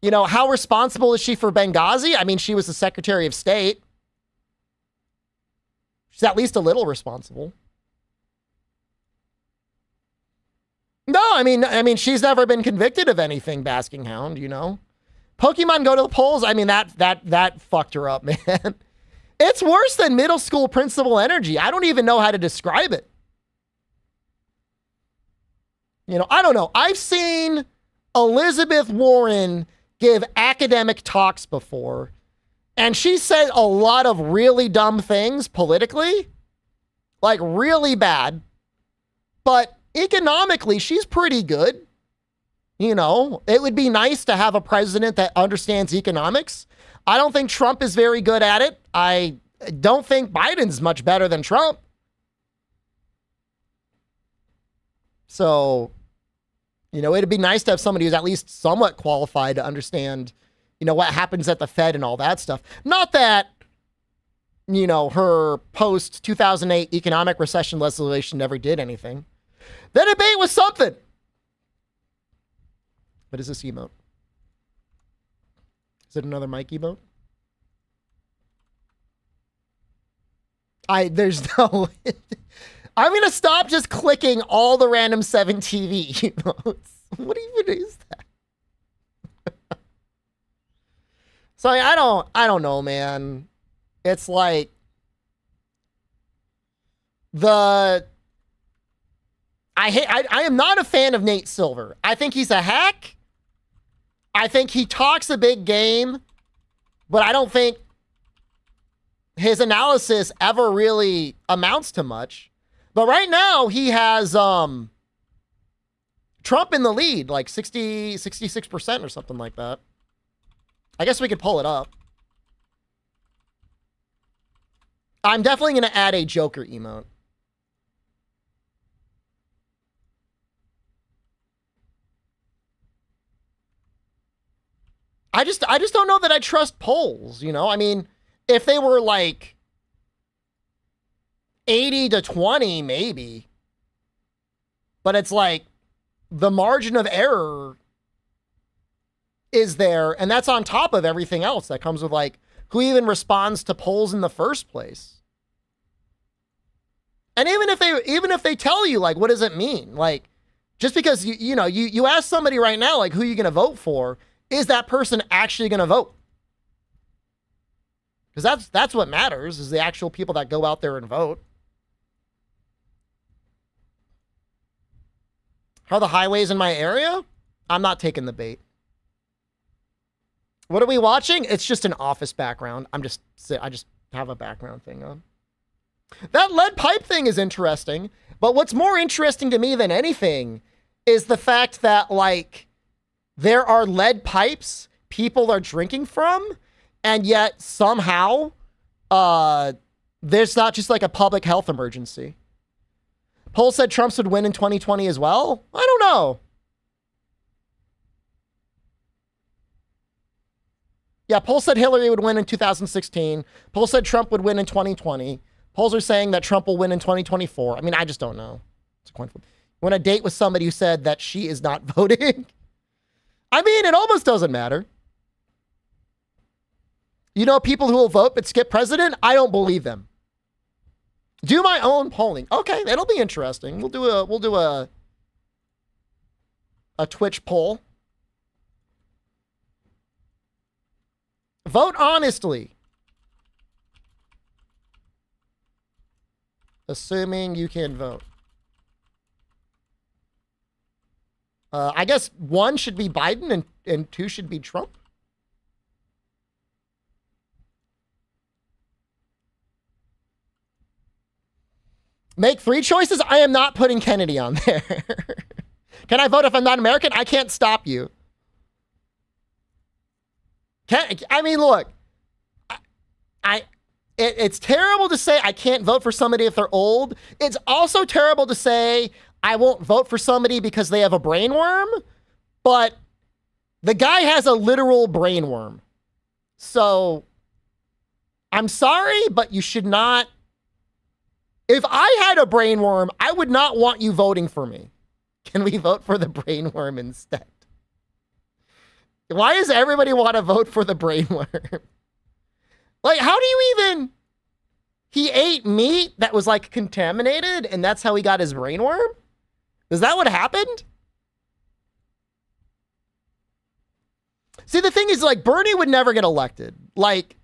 You know, how responsible is she for Benghazi? I mean, she was the Secretary of State. She's at least a little responsible. No, I mean, she's never been convicted of anything, Basking Hound, you know. Pokemon go to the polls. I mean, that fucked her up, man. It's worse than middle school principal energy. I don't even know how to describe it. You know, I don't know. I've seen Elizabeth Warren give academic talks before, and she said a lot of really dumb things politically, like really bad, but economically, she's pretty good. You know, it would be nice to have a president that understands economics. I don't think Trump is very good at it. I don't think Biden's much better than Trump. So, you know, it'd be nice to have somebody who's at least somewhat qualified to understand, you know, what happens at the Fed and all that stuff. Not that, you know, her post-2008 economic recession legislation never did anything. The debate was something. What is this emote? Is it another Mike emote? There's no... I'm going to stop just clicking all the random 7TV emotes. What even is that? So I don't know, man. It's like I am not a fan of Nate Silver. I think he's a hack. I think he talks a big game, but I don't think his analysis ever really amounts to much. But right now he has Trump in the lead, like 66% or something like that. I guess we could pull it up. I'm definitely going to add a Joker emote. I just don't know that I trust polls, you know? I mean, if they were like 80-20, maybe. But it's like the margin of error is there, and that's on top of everything else that comes with like who even responds to polls in the first place. And even if they tell you, like, what does it mean? Like, just because you ask somebody right now, like, who are you going to vote for? is that person actually going to vote? Because that's what matters, is the actual people that go out there and vote. How are the highways in my area? I'm not taking the bait. What are we watching? It's just an office background. I just have a background thing on. That lead pipe thing is interesting, but what's more interesting to me than anything is the fact that, like, there are lead pipes people are drinking from, and yet somehow there's not just like a public health emergency. Poll said Trump would win in 2020 as well. I don't know. Yeah, poll said Hillary would win in 2016. Poll said Trump would win in 2020. Polls are saying that Trump will win in 2024. I mean, I just don't know. It's a coin flip. You want to date with somebody who said that she is not voting? I mean, it almost doesn't matter. You know, people who will vote but skip president, I don't believe them. Do my own polling. Okay, that'll be interesting. We'll do a Twitch poll. Vote honestly. Assuming you can vote. I guess 1 should be Biden and 2 should be Trump. Make 3 choices? I am not putting Kennedy on there. Can I vote if I'm not American? I can't stop you. I mean, look, it's terrible to say I can't vote for somebody if they're old. It's also terrible to say I won't vote for somebody because they have a brain worm, but the guy has a literal brain worm. So I'm sorry, but you should not. If I had a brain worm, I would not want you voting for me. Can we vote for the brain worm instead? Why does everybody want to vote for the brain worm? Like, how do you even... He ate meat that was, like, contaminated, and that's how he got his brain worm? Is that what happened? See, the thing is, like, Bernie would never get elected. Like,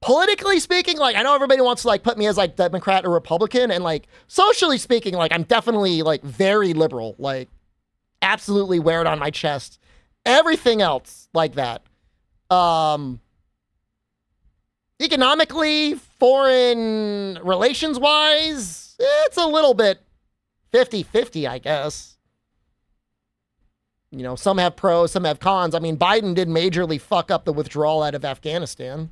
politically speaking, like, I know everybody wants to, like, put me as, like, Democrat or Republican, and, like, socially speaking, like, I'm definitely, like, very liberal. Like, absolutely wear it on my chest. Everything else like that. Economically, foreign relations wise, it's a little bit 50-50, I guess. You know, some have pros, some have cons. I mean, Biden did majorly fuck up the withdrawal out of Afghanistan.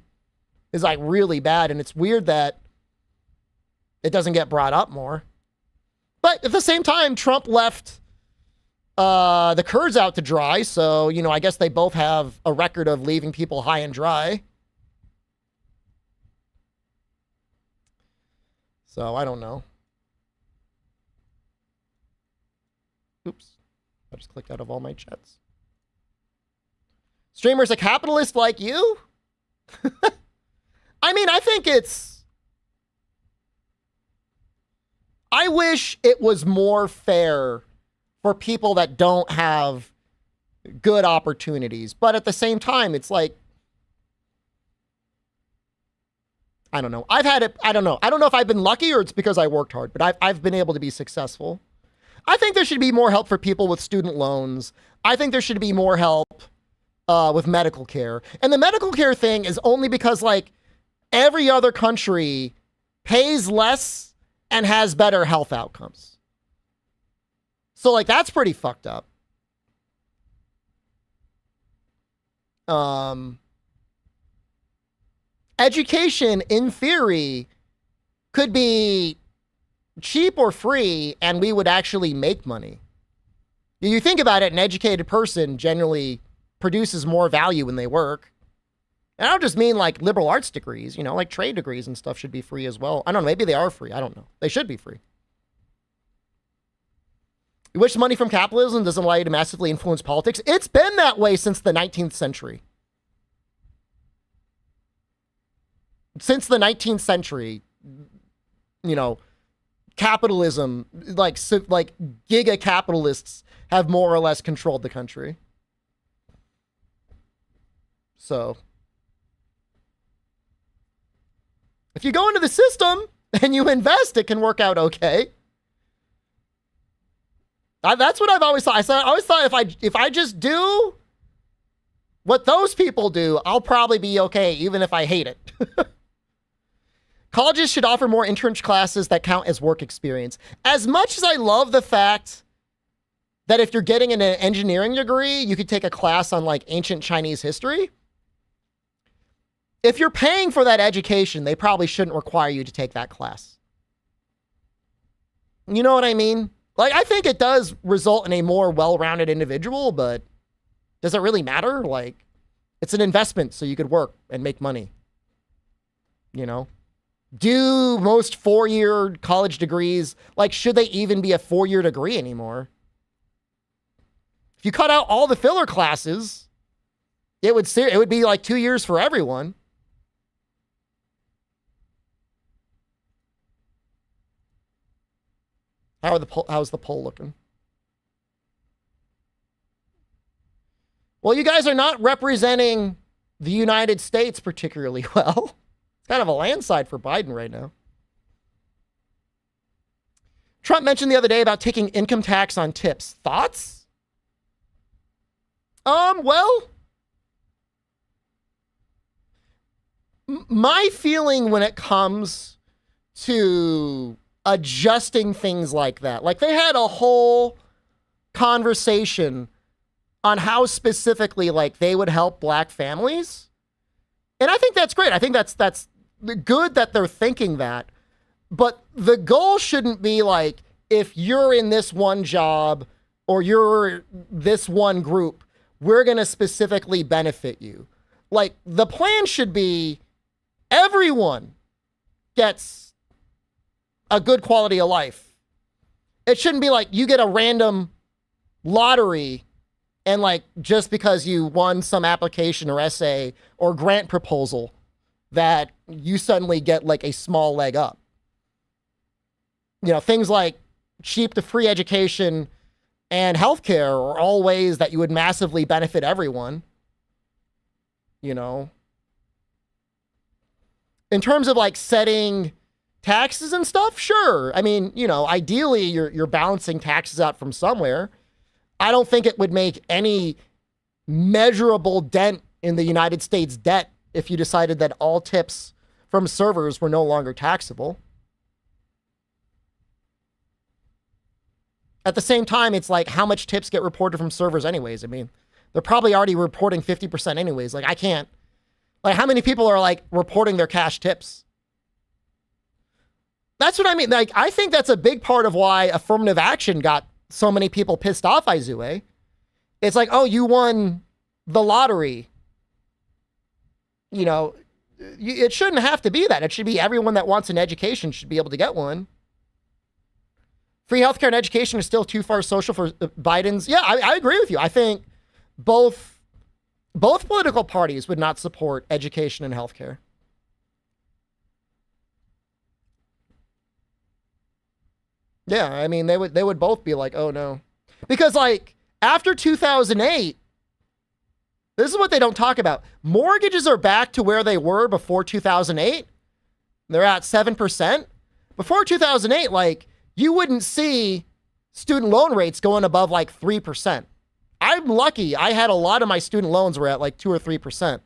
It's like really bad, and it's weird that it doesn't get brought up more. But at the same time, Trump left the Kurds out to dry, so, you know, I guess they both have a record of leaving people high and dry. So, I don't know. Oops. I just clicked out of all my chats. Streamer's a capitalist like you? I mean, I think it's... I wish it was more fair for people that don't have good opportunities. But at the same time, it's like, I don't know. I've had it. I don't know. I don't know if I've been lucky or it's because I worked hard, but I've been able to be successful. I think there should be more help for people with student loans. I think there should be more help with medical care. And the medical care thing is only because, like, every other country pays less and has better health outcomes. So, like, that's pretty fucked up. Education, in theory, could be cheap or free, and we would actually make money. You think about it, an educated person generally produces more value when they work. And I don't just mean, like, liberal arts degrees, you know, like trade degrees and stuff should be free as well. I don't know, maybe they are free. I don't know. They should be free. You wish money from capitalism doesn't allow you to massively influence politics. It's been that way since the 19th century. Since the 19th century, you know, capitalism, like giga capitalists have more or less controlled the country. So if you go into the system and you invest, it can work out okay. That's what I've always thought. I always thought if I just do what those people do, I'll probably be okay, even if I hate it. Colleges should offer more internship classes that count as work experience. As much as I love the fact that if you're getting an engineering degree, you could take a class on like ancient Chinese history. If you're paying for that education, they probably shouldn't require you to take that class. You know what I mean? Like, I think it does result in a more well-rounded individual, but does it really matter? Like, it's an investment so you could work and make money. You know? Do most 4-year college degrees, like, should they even be a 4-year degree anymore? If you cut out all the filler classes, it would be like 2 years for everyone. How's the poll looking? Well, you guys are not representing the United States particularly well. It's kind of a landslide for Biden right now. Trump mentioned the other day about taking income tax on tips. Thoughts? Well, my feeling when it comes to adjusting things like that, like they had a whole conversation on how specifically like they would help black families. And I think that's great. I think that's good that they're thinking that. But the goal shouldn't be like, if you're in this one job or you're this one group, we're going to specifically benefit you. Like, the plan should be everyone gets a good quality of life. It shouldn't be like you get a random lottery and like just because you won some application or essay or grant proposal that you suddenly get like a small leg up. You know, things like cheap to free education and healthcare are all ways that you would massively benefit everyone. You know, in terms of like setting taxes and stuff, sure. I mean, you know, ideally you're balancing taxes out from somewhere. I don't think it would make any measurable dent in the United States debt if you decided that all tips from servers were no longer taxable. At the same time, it's like, how much tips get reported from servers anyways? I mean, they're probably already reporting 50% anyways. Like, I can't, like, how many people are like reporting their cash tips? That's what I mean. Like, I think that's a big part of why affirmative action got so many people pissed off, Izue. It's like, oh, you won the lottery. You know, it shouldn't have to be that. It should be everyone that wants an education should be able to get one. Free healthcare and education are still too far social for Biden's. Yeah, I agree with you. I think both political parties would not support education and healthcare. Yeah, I mean, they would both be like, oh no. Because like after 2008, this is what they don't talk about. Mortgages are back to where they were before 2008. They're at 7%. Before 2008, like you wouldn't see student loan rates going above like 3%. I'm lucky. I had a lot of my student loans were at like 2 or 3%.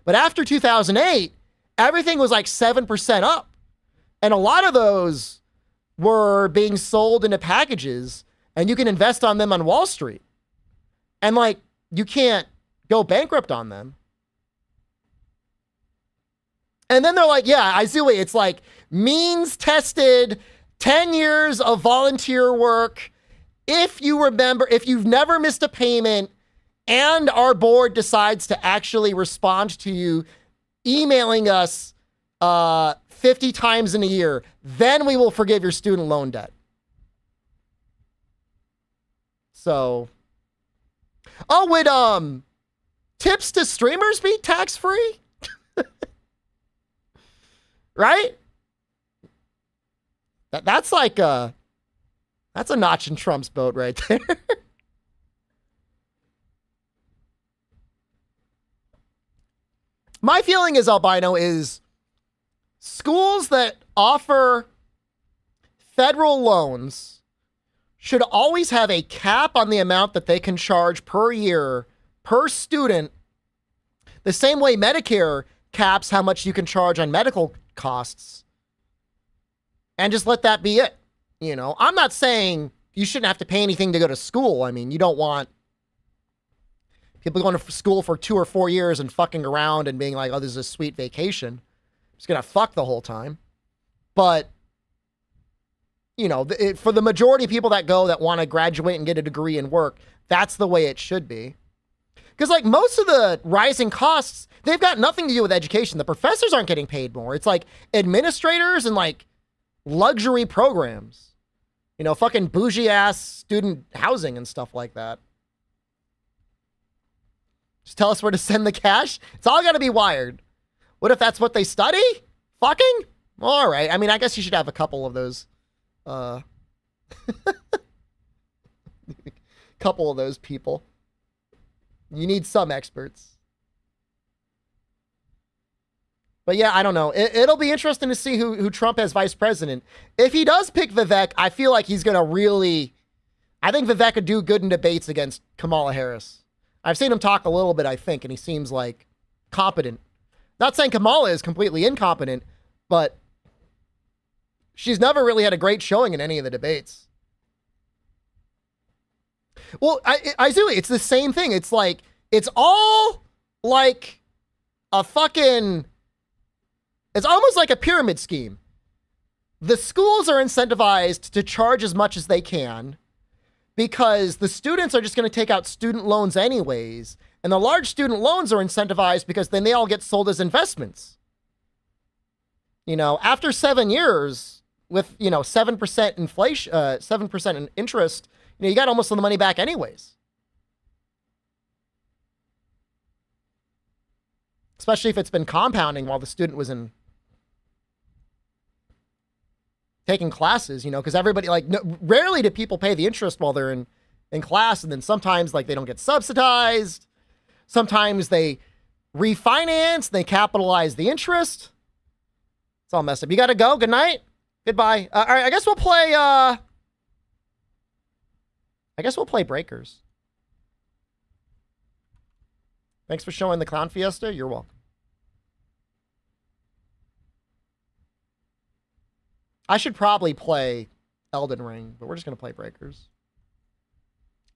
But after 2008, everything was like 7% up. And a lot of those were being sold into packages and you can invest on them on Wall Street. And like, you can't go bankrupt on them. And then they're like, yeah, Izue, it's like means tested, 10 years of volunteer work. If you remember, if you've never missed a payment and our board decides to actually respond to you emailing us 50 times in a year, then we will forgive your student loan debt. So, oh, would tips to streamers be tax-free? Right? That's like that's a notch in Trump's boat right there. My feeling is, albino, is schools that offer federal loans should always have a cap on the amount that they can charge per year, per student, the same way Medicare caps how much you can charge on medical costs. And just let that be it. You know, I'm not saying you shouldn't have to pay anything to go to school. I mean, you don't want people going to school for 2 or 4 years and fucking around and being like, oh, this is a sweet vacation. Just gonna fuck the whole time. But, you know, for the majority of people that go that want to graduate and get a degree and work, that's the way it should be. Because, like, most of the rising costs, they've got nothing to do with education. The professors aren't getting paid more. It's like administrators and, like, luxury programs. You know, fucking bougie-ass student housing and stuff like that. Just tell us where to send the cash. It's all got to be wired. What if that's what they study? Fucking? All right. I mean, I guess you should have a couple of those. Couple of those people. You need some experts. But yeah, I don't know. It'll be interesting to see who Trump has vice president. If he does pick Vivek, I feel like he's going to really... I think Vivek could do good in debates against Kamala Harris. I've seen him talk a little bit, I think, and he seems like competent. Not saying Kamala is completely incompetent, but she's never really had a great showing in any of the debates. Well, I do. It's the same thing. It's like, it's all like a fucking, it's almost like a pyramid scheme. The schools are incentivized to charge as much as they can because the students are just going to take out student loans anyways. And the large student loans are incentivized because then they all get sold as investments. You know, after 7 years with, you know, 7% inflation, 7% in interest, you know, you got almost all the money back anyways. Especially if it's been compounding while the student was in taking classes, you know, because everybody, like, rarely do people pay the interest while they're in class. And then sometimes, like, they don't get subsidized. Sometimes they refinance, they capitalize the interest. It's all messed up. You got to go. Good night. Goodbye. All right, I guess we'll play Breakers. Thanks for showing the Clown Fiesta. You're welcome. I should probably play Elden Ring, but we're just going to play Breakers.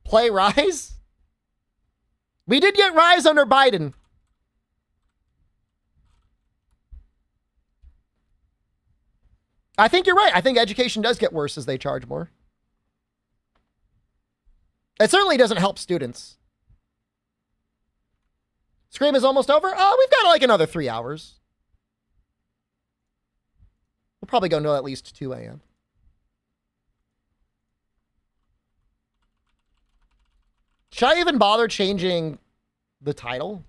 Play Rise? We did get Rise under Biden. I think you're right. I think education does get worse as they charge more. It certainly doesn't help students. Scream is almost over. Oh, we've got like another 3 hours. We'll probably go until at least 2 a.m. Should I even bother changing the title?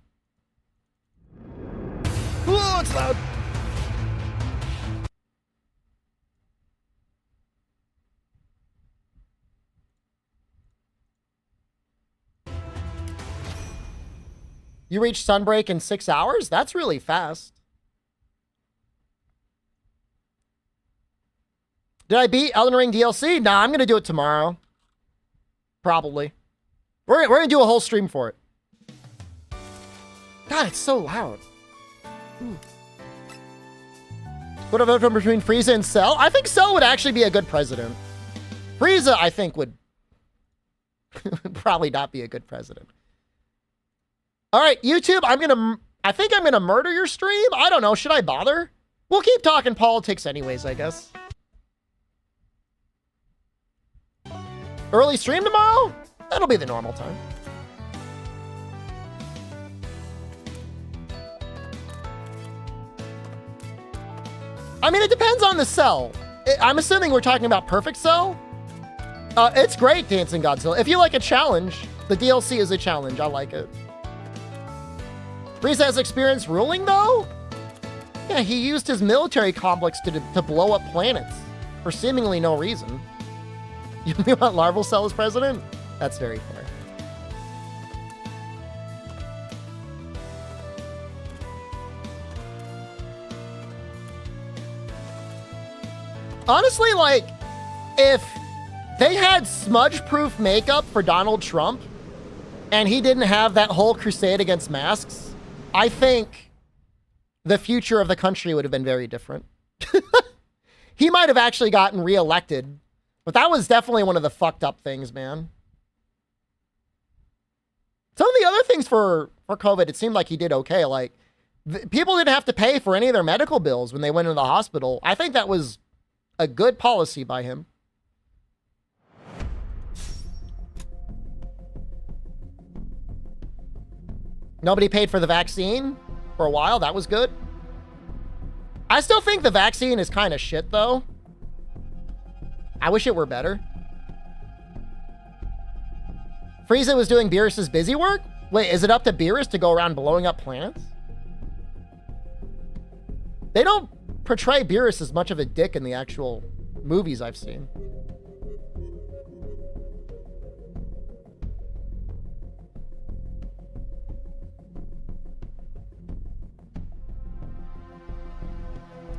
Ooh, it's loud. You reach Sunbreak in 6 hours? That's really fast. Did I beat Elden Ring DLC? Nah, I'm going to do it tomorrow. Probably. We're going to do a whole stream for it. God, it's so loud. What about between Frieza and Cell? I think Cell would actually be a good president. Frieza, I think, would probably not be a good president. All right, YouTube, I think I'm going to murder your stream. I don't know. Should I bother? We'll keep talking politics anyways, I guess. Early stream tomorrow? That'll be the normal time. I mean, it depends on the cell. I'm assuming we're talking about Perfect Cell. It's great, Dancing Godzilla. If you like a challenge, the DLC is a challenge. I like it. Frieza has experience ruling, though? Yeah, he used his military complex to blow up planets for seemingly no reason. You want Larval Cell as president? That's very fair. Honestly, like, if they had smudge-proof makeup for Donald Trump and he didn't have that whole crusade against masks, I think the future of the country would have been very different. He might have actually gotten reelected, but that was definitely one of the fucked up things, man. Some of the other things for COVID, it seemed like he did okay. Like, people didn't have to pay for any of their medical bills when they went into the hospital. I think that was a good policy by him. Nobody paid for the vaccine for a while. That was good. I still think the vaccine is kind of shit, though. I wish it were better. Frieza was doing Beerus's busy work? Wait, is it up to Beerus to go around blowing up planets? They don't portray Beerus as much of a dick in the actual movies I've seen.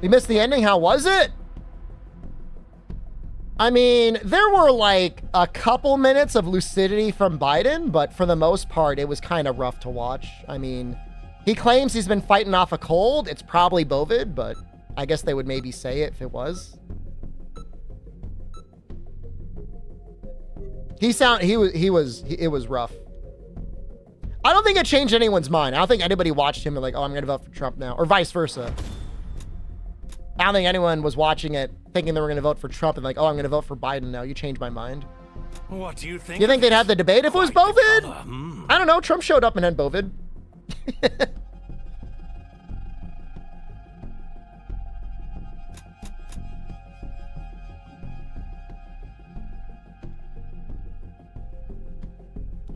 You missed the ending? How was it? I mean, there were like a couple minutes of lucidity from Biden, but for the most part, it was kind of rough to watch. I mean, he claims he's been fighting off a cold. It's probably COVID, but I guess they would maybe say it if it was. It was rough. I don't think it changed anyone's mind. I don't think anybody watched him and like, oh, I'm going to vote for Trump now, or vice versa. I don't think anyone was watching it thinking they were going to vote for Trump and like, oh, I'm going to vote for Biden now. You changed my mind. What do you think? You think they'd have the debate if it was Bovid? I don't know. Trump showed up and had Bovid.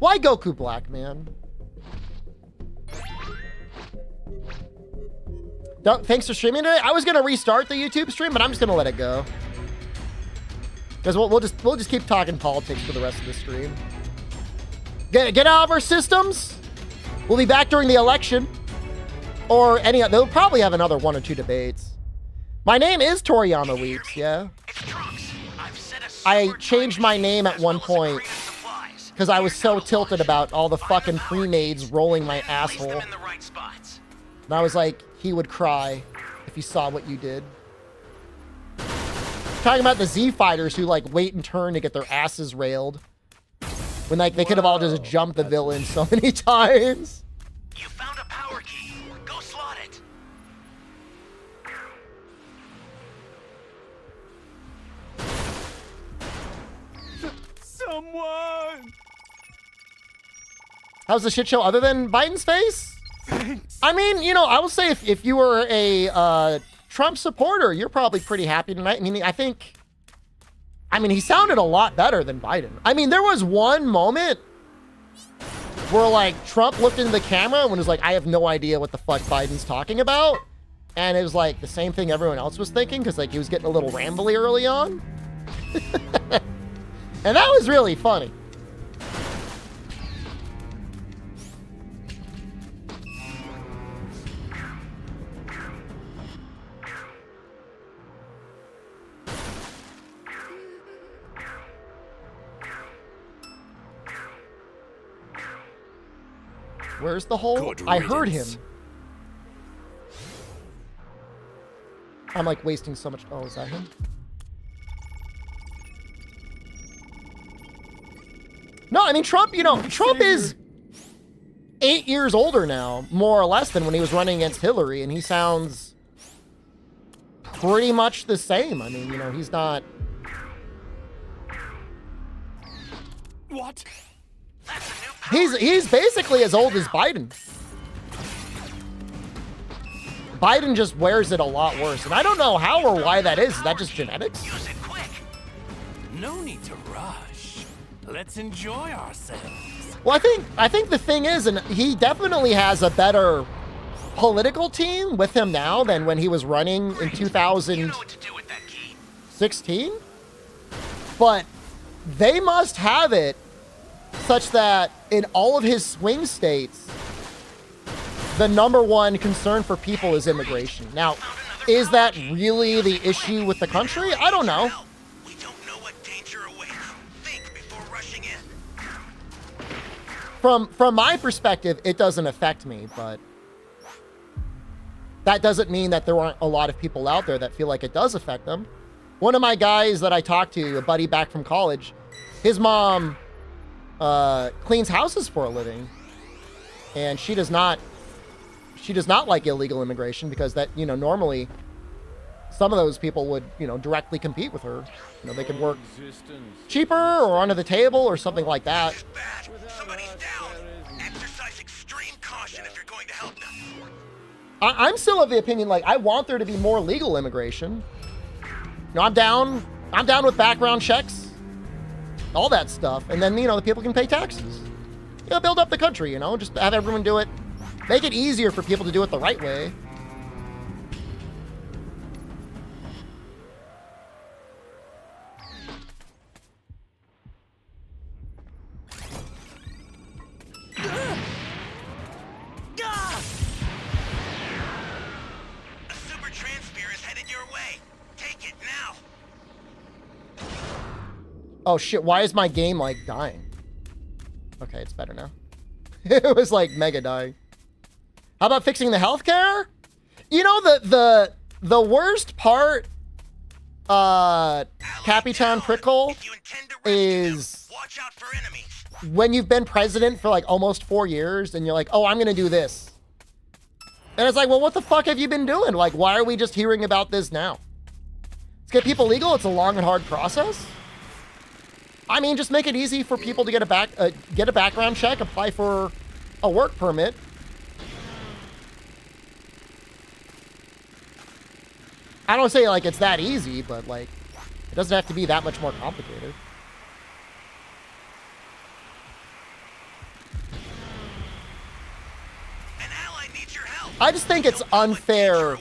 Why Goku Black, man? Thanks for streaming today. I was gonna restart the YouTube stream, but I'm just gonna let it go because we'll just keep talking politics for the rest of the stream. Get out of our systems. We'll be back during the election, or any. They'll probably have another 1 or 2 debates. My name is Toriyama Weeps. Yeah, I changed my name at one point because I was so tilted about all the fucking pre-mades rolling my asshole. And I was like, he would cry if he saw what you did. Talking about the Z fighters who like wait and turn to get their asses railed. When like they could have all just jumped the villain so many times. You found a power key. Go slot it. Someone. How's the shit show other than Biden's face? I mean, you know, I will say if you were a Trump supporter, you're probably pretty happy tonight. I mean, he sounded a lot better than Biden. I mean, there was one moment where like Trump looked into the camera and was like, I have no idea what the fuck Biden's talking about. And it was like the same thing everyone else was thinking because like he was getting a little rambly early on. And that was really funny. Where's the hole? I heard him. I'm like wasting so much. Oh, is that him? No, I mean, Trump, you know, Trump is 8 years older now, more or less, than when he was running against Hillary, and he sounds pretty much the same. I mean, you know, he's not. What? He's basically as old as Biden. Biden just wears it a lot worse, and I don't know how or why that is. Is that just genetics? Use it quick. No need to rush. Let's enjoy ourselves. Well, I think the thing is, and he definitely has a better political team with him now than when he was running in 2016. But they must have it such that in all of his swing states, the #1 concern for people is immigration. Now, is that really the issue with the country? I don't know. From my perspective, it doesn't affect me, but that doesn't mean that there aren't a lot of people out there that feel like it does affect them. One of my guys that I talked to, a buddy back from college, his mom cleans houses for a living, and she does not like illegal immigration because that, you know, normally some of those people would, you know, directly compete with her. You know, they could work cheaper or under the table or something like that. I'm still of the opinion, like, I want there to be more legal immigration. You know, I'm down with background checks, all that stuff, and then, you know, the people can pay taxes. You know, build up the country, you know, just have everyone do it. Make it easier for people to do it the right way. Oh shit, why is my game like dying? Okay, it's better now. It was like mega dying. How about fixing the healthcare? You know, the worst part, Capitan Prickle, is when you've been president for like almost 4 years and you're like, oh, I'm gonna do this. And it's like, well, what the fuck have you been doing? Like, why are we just hearing about this now? Let's get people legal. It's a long and hard process. I mean, just make it easy for people to get a background check, apply for a work permit. I don't say like it's that easy, but like it doesn't have to be that much more complicated. I just think it's unfair,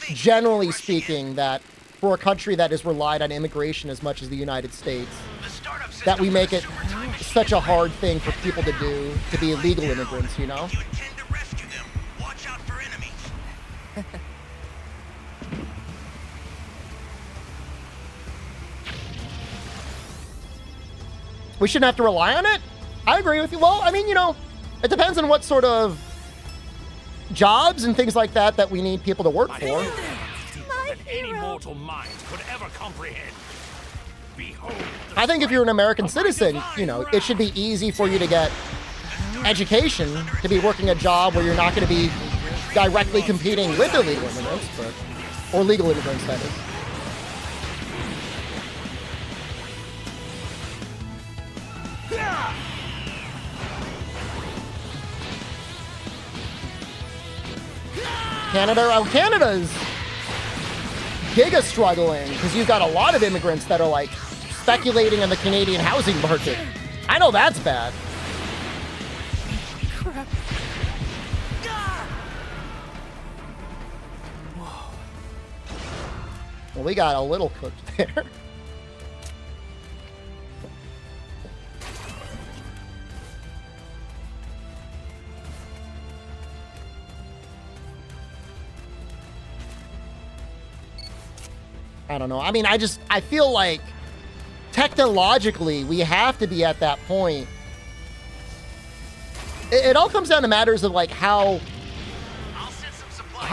generally speaking, that for a country that has relied on immigration as much as the United States, that we make it such a hard thing for people to do, to be illegal immigrants, you know? We shouldn't have to rely on it? I agree with you. Well, I mean, you know, it depends on what sort of jobs and things like that we need people to work for. That any mortal mind could ever comprehend. Behold. I think if you're an American citizen, you know, it should be easy for you to get education, to be working a job where you're not going to be directly competing with illegal immigrants, or legal immigrants, that is. Canada's giga struggling because you've got a lot of immigrants that are like speculating in the Canadian housing market. I know that's bad. Crap. Well, we got a little cooked there. I don't know. I mean, I feel like technologically we have to be at that point. It all comes down to matters of like how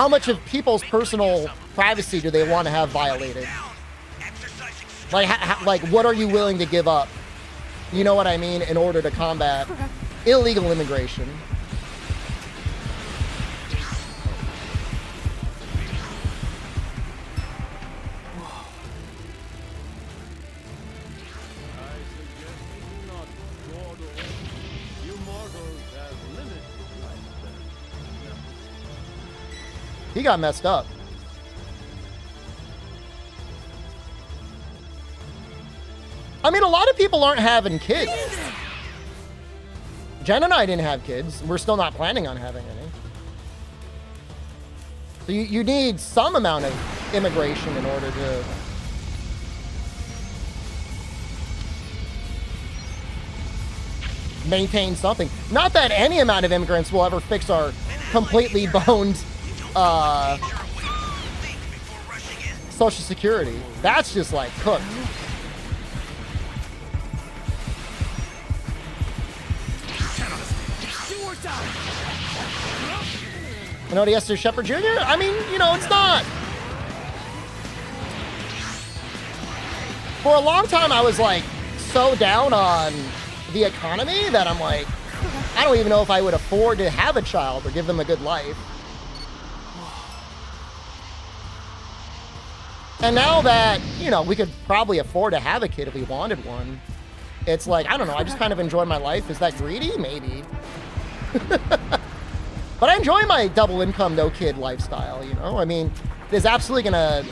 much of people's personal privacy do they want to have violated? Like what are you willing to give up? You know what I mean? In order to combat illegal immigration. He got messed up. I mean, a lot of people aren't having kids. Jen and I didn't have kids. We're still not planning on having any. So you need some amount of immigration in order to maintain something. Not that any amount of immigrants will ever fix our completely boned Social Security. That's just like cooked. An ODS to Shepard Jr.? I mean, you know, it's not. For a long time, I was like so down on the economy that I'm like, I don't even know if I would afford to have a child or give them a good life. And now that, you know, we could probably afford to have a kid if we wanted one, it's like, I don't know, I just kind of enjoy my life. Is that greedy? Maybe. But I enjoy my double income, no kid lifestyle, you know? I mean, it's absolutely gonna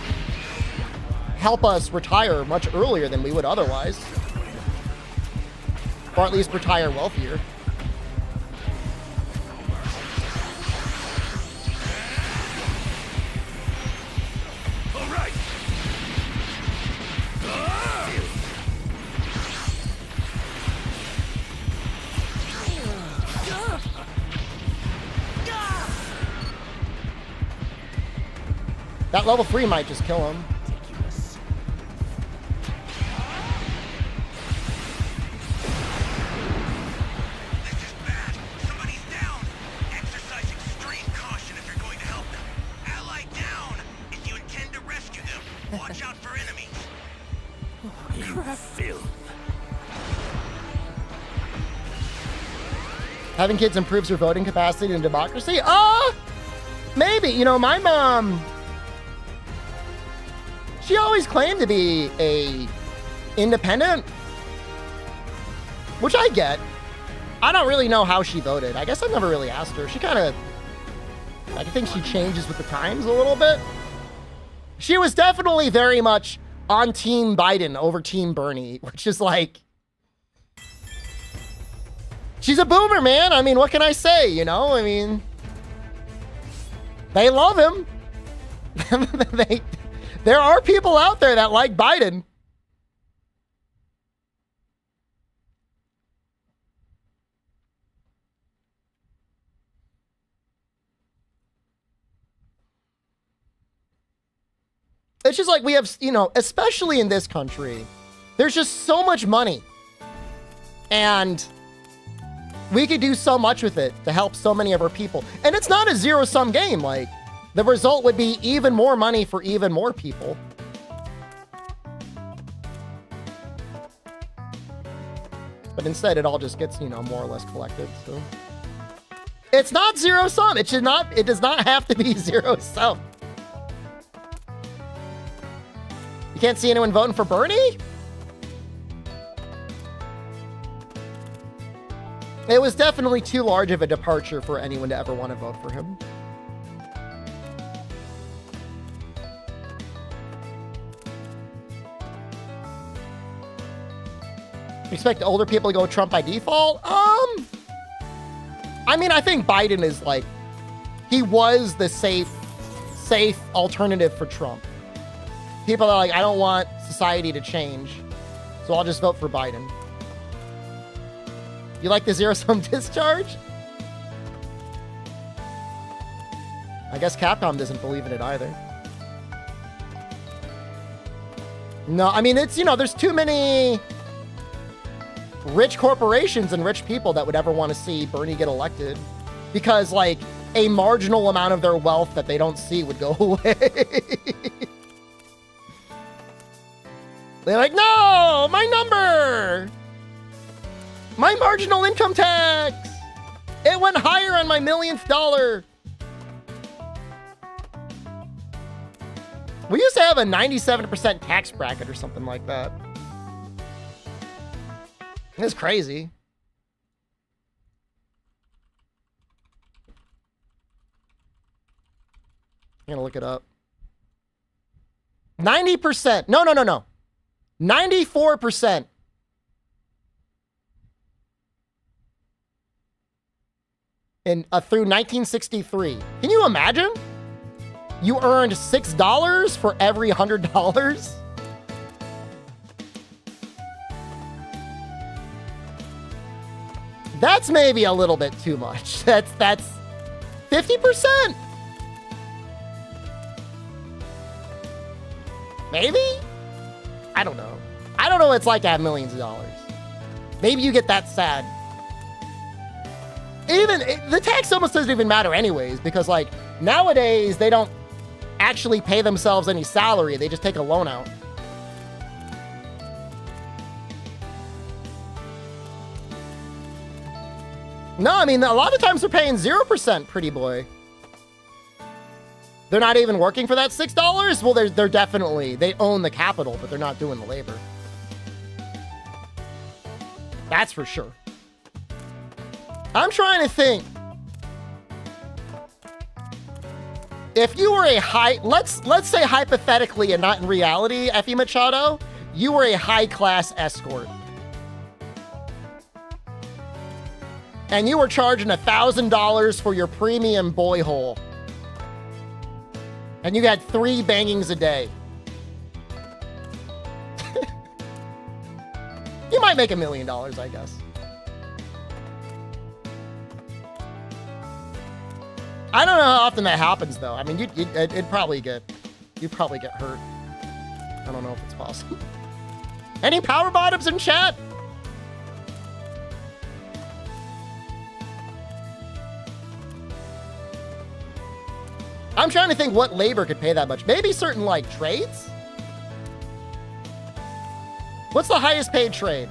help us retire much earlier than we would otherwise. Or at least retire wealthier. All right. That level 3 might just kill him. Watch out for enemies. You filth. Having kids improves your voting capacity in democracy? Maybe. You know, my mom, she always claimed to be a independent, which I get. I don't really know how she voted. I guess I've never really asked her. She kind of, I think she changes with the times a little bit. She was definitely very much on Team Biden over Team Bernie, which is like, she's a boomer, man. I mean, what can I say, you know? I mean, they love him. There are people out there that like Biden. It's just like we have, you know, especially in this country, there's just so much money. And we could do so much with it to help so many of our people. And it's not a zero-sum game. Like, the result would be even more money for even more people. But instead, it all just gets, you know, more or less collected. So it's not zero-sum. It does not have to be zero-sum. You can't see anyone voting for Bernie? It was definitely too large of a departure for anyone to ever want to vote for him. Expect older people to go with Trump by default? I mean, I think Biden is like, he was the safe alternative for Trump. People are like, I don't want society to change, so I'll just vote for Biden. You like the zero-sum discharge? I guess Capcom doesn't believe in it either. No, I mean, it's, you know, there's too many rich corporations and rich people that would ever want to see Bernie get elected because, like, a marginal amount of their wealth that they don't see would go away. They're like, no, my number, my marginal income tax, it went higher on my millionth dollar. We used to have a 97% tax bracket or something like that. It's crazy. I'm gonna look it up. 90%. No. 94% in through 1963. Can you imagine? You earned $6 for every $100. That's maybe a little bit too much. That's 50%. Maybe? I don't know. I don't know what it's like to have millions of dollars. Maybe you get that sad. The tax almost doesn't even matter anyways, because like nowadays they don't actually pay themselves any salary. They just take a loan out. No, I mean, a lot of times they're paying 0%, pretty boy. They're not even working for that $6? Well, they're definitely, they own the capital, but they're not doing the labor. That's for sure. I'm trying to think. If you were a let's say hypothetically and not in reality, Effie Machado, you were a high-class escort. And you were charging $1,000 for your premium boy hole. And you had 3 bangings a day. You might make $1 million, I guess. I don't know how often that happens, though. I mean, you'd probably get hurt. I don't know if it's possible. Any power bottoms in chat? I'm trying to think what labor could pay that much. Maybe certain, like, trades? What's the highest paid trade?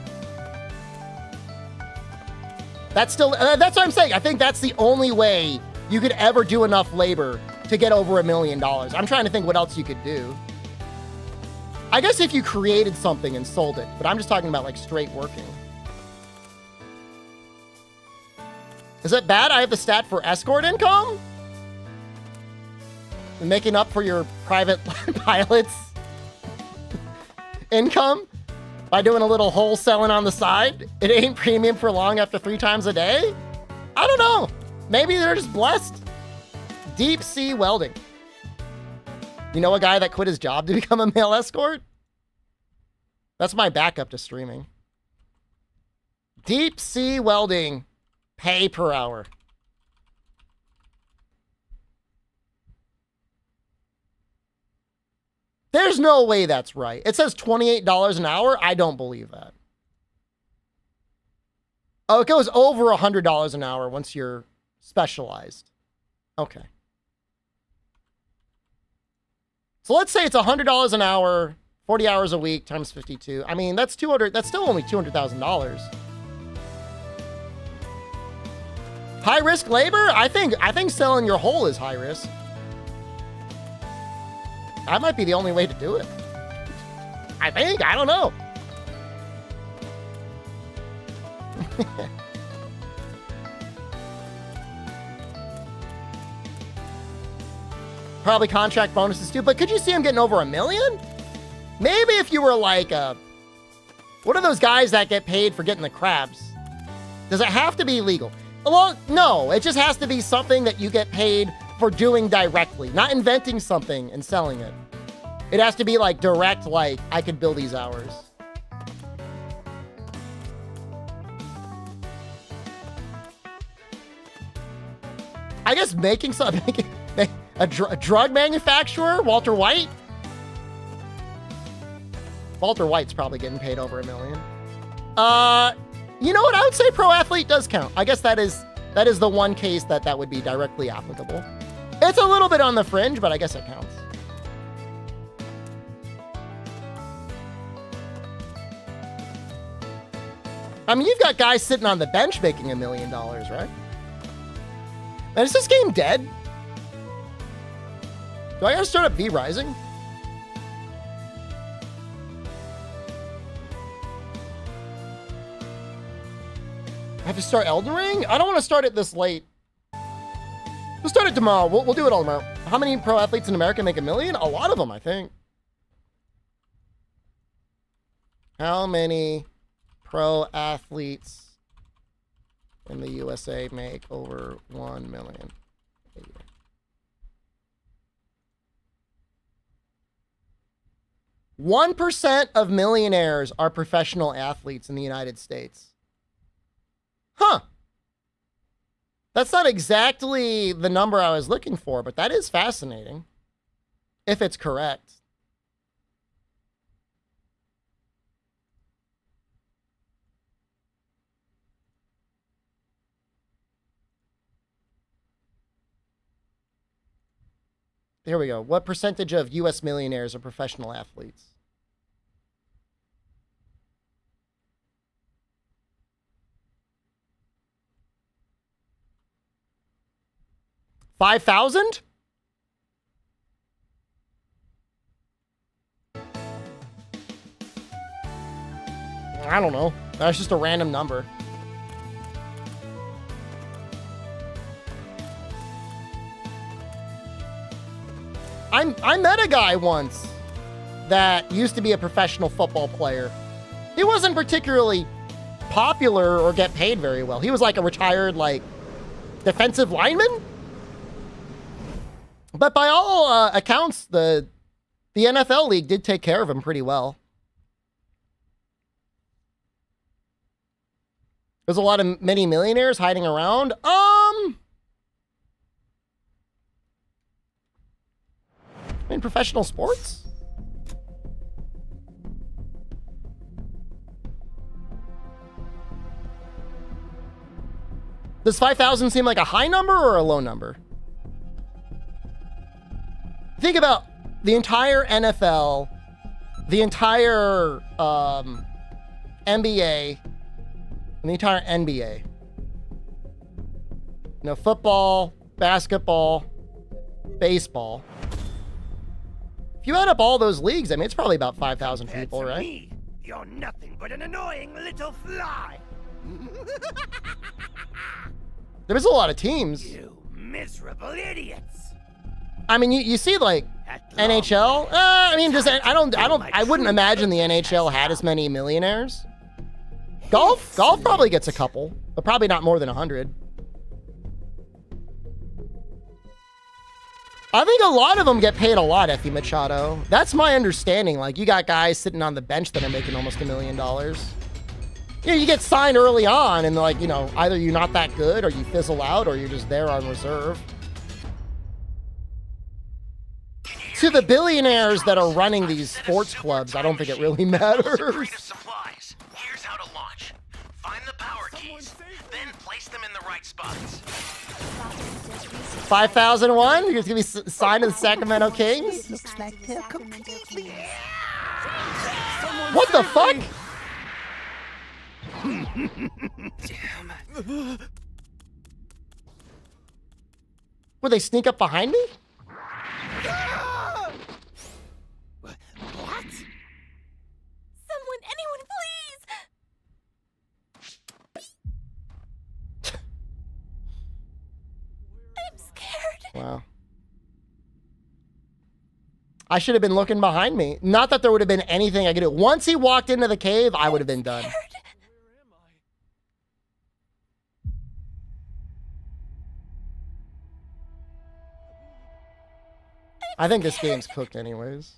That's what I'm saying. I think that's the only way you could ever do enough labor to get over $1 million. I'm trying to think what else you could do. I guess if you created something and sold it, but I'm just talking about, like, straight working. Is it bad I have the stat for escort income? Making up for your private pilot's income by doing a little wholesaling on the side? It ain't premium for long after 3 times a day? I don't know. Maybe they're just blessed. Deep sea welding. You know a guy that quit his job to become a male escort? That's my backup to streaming. Deep sea welding. Pay per hour. There's no way that's right. It says $28 an hour. I don't believe that. Oh, it goes over $100 an hour once you're specialized. Okay. So let's say it's $100 an hour, 40 hours a week times 52. I mean, that's 200. That's still only $200,000. High risk labor? I think selling your whole is high risk. That might be the only way to do it. I think. I don't know. Probably contract bonuses too, but could you see him getting over $1 million? Maybe if you were like, what are those guys that get paid for getting the crabs? Does it have to be legal? Well, no, it just has to be something that you get paid for doing directly, not inventing something and selling it. It has to be like direct, like I could bill these hours. I guess making something, a drug manufacturer, Walter White. Walter White's probably getting paid over $1 million. You know what? I would say pro athlete does count. I guess that is the one case that would be directly applicable. It's a little bit on the fringe, but I guess it counts. I mean, you've got guys sitting on the bench making $1 million, right? And is this game dead? Do I gotta start up V Rising? I have to start Elden Ring? I don't want to start it this late. We'll start it tomorrow. We'll do it all tomorrow. How many pro athletes in America make $1 million? A lot of them, I think. How many pro athletes in the USA make over $1 million a year? %1 of millionaires are professional athletes in the United States. Huh. That's not exactly the number I was looking for, but that is fascinating. If it's correct. Here we go. What percentage of U.S. millionaires are professional athletes? 5,000? I don't know. That's just a random number. I met a guy once that used to be a professional football player. He wasn't particularly popular or get paid very well. He was like a retired, like, defensive lineman. But by all accounts, the NFL league did take care of him pretty well. There's a lot of many millionaires hiding around. In professional sports? Does 5,000 seem like a high number or a low number? Think about the entire NFL, the entire NBA, and the entire NBA. You know, football, basketball, baseball. If you add up all those leagues, I mean, it's probably about 5,000 people, right? Me, you're nothing but an annoying little fly. There's a lot of teams. You miserable idiots. I mean, you see, like, NHL. I mean, I wouldn't imagine the NHL had as many millionaires. Golf probably gets a couple, but probably not more than 100. I think a lot of them get paid a lot, Effie Machado. That's my understanding. Like, you got guys sitting on the bench that are making almost $1 million. You know, you get signed early on, and like, you know, either you're not that good, or you fizzle out, or you're just there on reserve. To the billionaires that are running these sports clubs, I don't think it really matters. Here's how to launch. Find the power keys, then place them in the right spots. 5,001? You're gonna be signed to the Sacramento Kings? Looks like they're completely... What the fuck? Would they sneak up behind me? What? Someone, anyone, please! I'm scared. Wow. I should have been looking behind me. Not that there would have been anything I could do. Once he walked into the cave, I would have been done. I think this game's cooked anyways.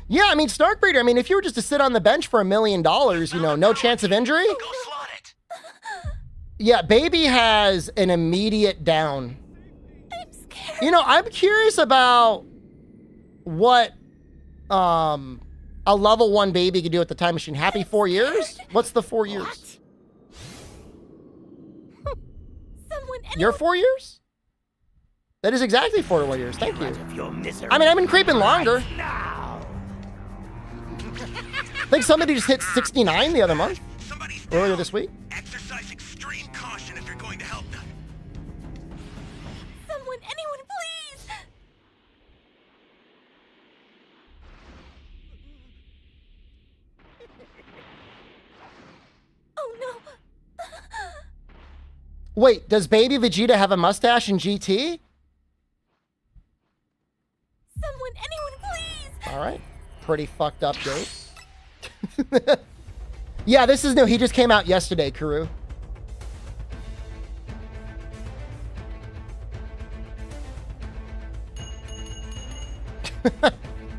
Yeah, I mean, Snarkbreeder, I mean, if you were just to sit on the bench for $1 million, you know, no chance of injury. Yeah, Baby has an immediate down. I'm scared. You know, I'm curious about what a level 1 Baby could do at the time machine. Happy 4 years? What's the 4 years? Someone, Your 4 years? That is exactly 4 years. Thank you. I mean, I've been creeping longer. I think somebody just hit 69 the other month. Earlier this week. Exercise extreme caution if you're going to help them. Someone, anyone, please! Oh no! Wait, does Baby Vegeta have a mustache in GT? Someone, anyone, please! All right. Pretty fucked up joke. Yeah, this is new. He just came out yesterday, Kuru.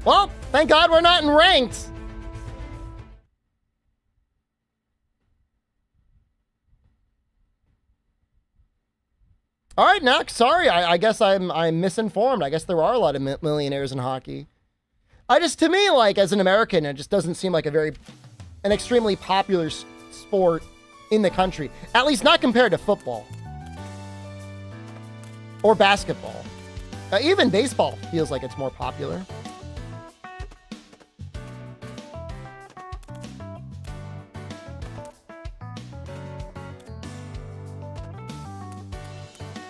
Well, thank God we're not in ranked. All right, Knock. Sorry, I guess I'm misinformed. I guess there are a lot of millionaires in hockey. To me, like, as an American, it just doesn't seem like an extremely popular sport in the country. At least not compared to football. Or basketball. Even baseball feels like it's more popular.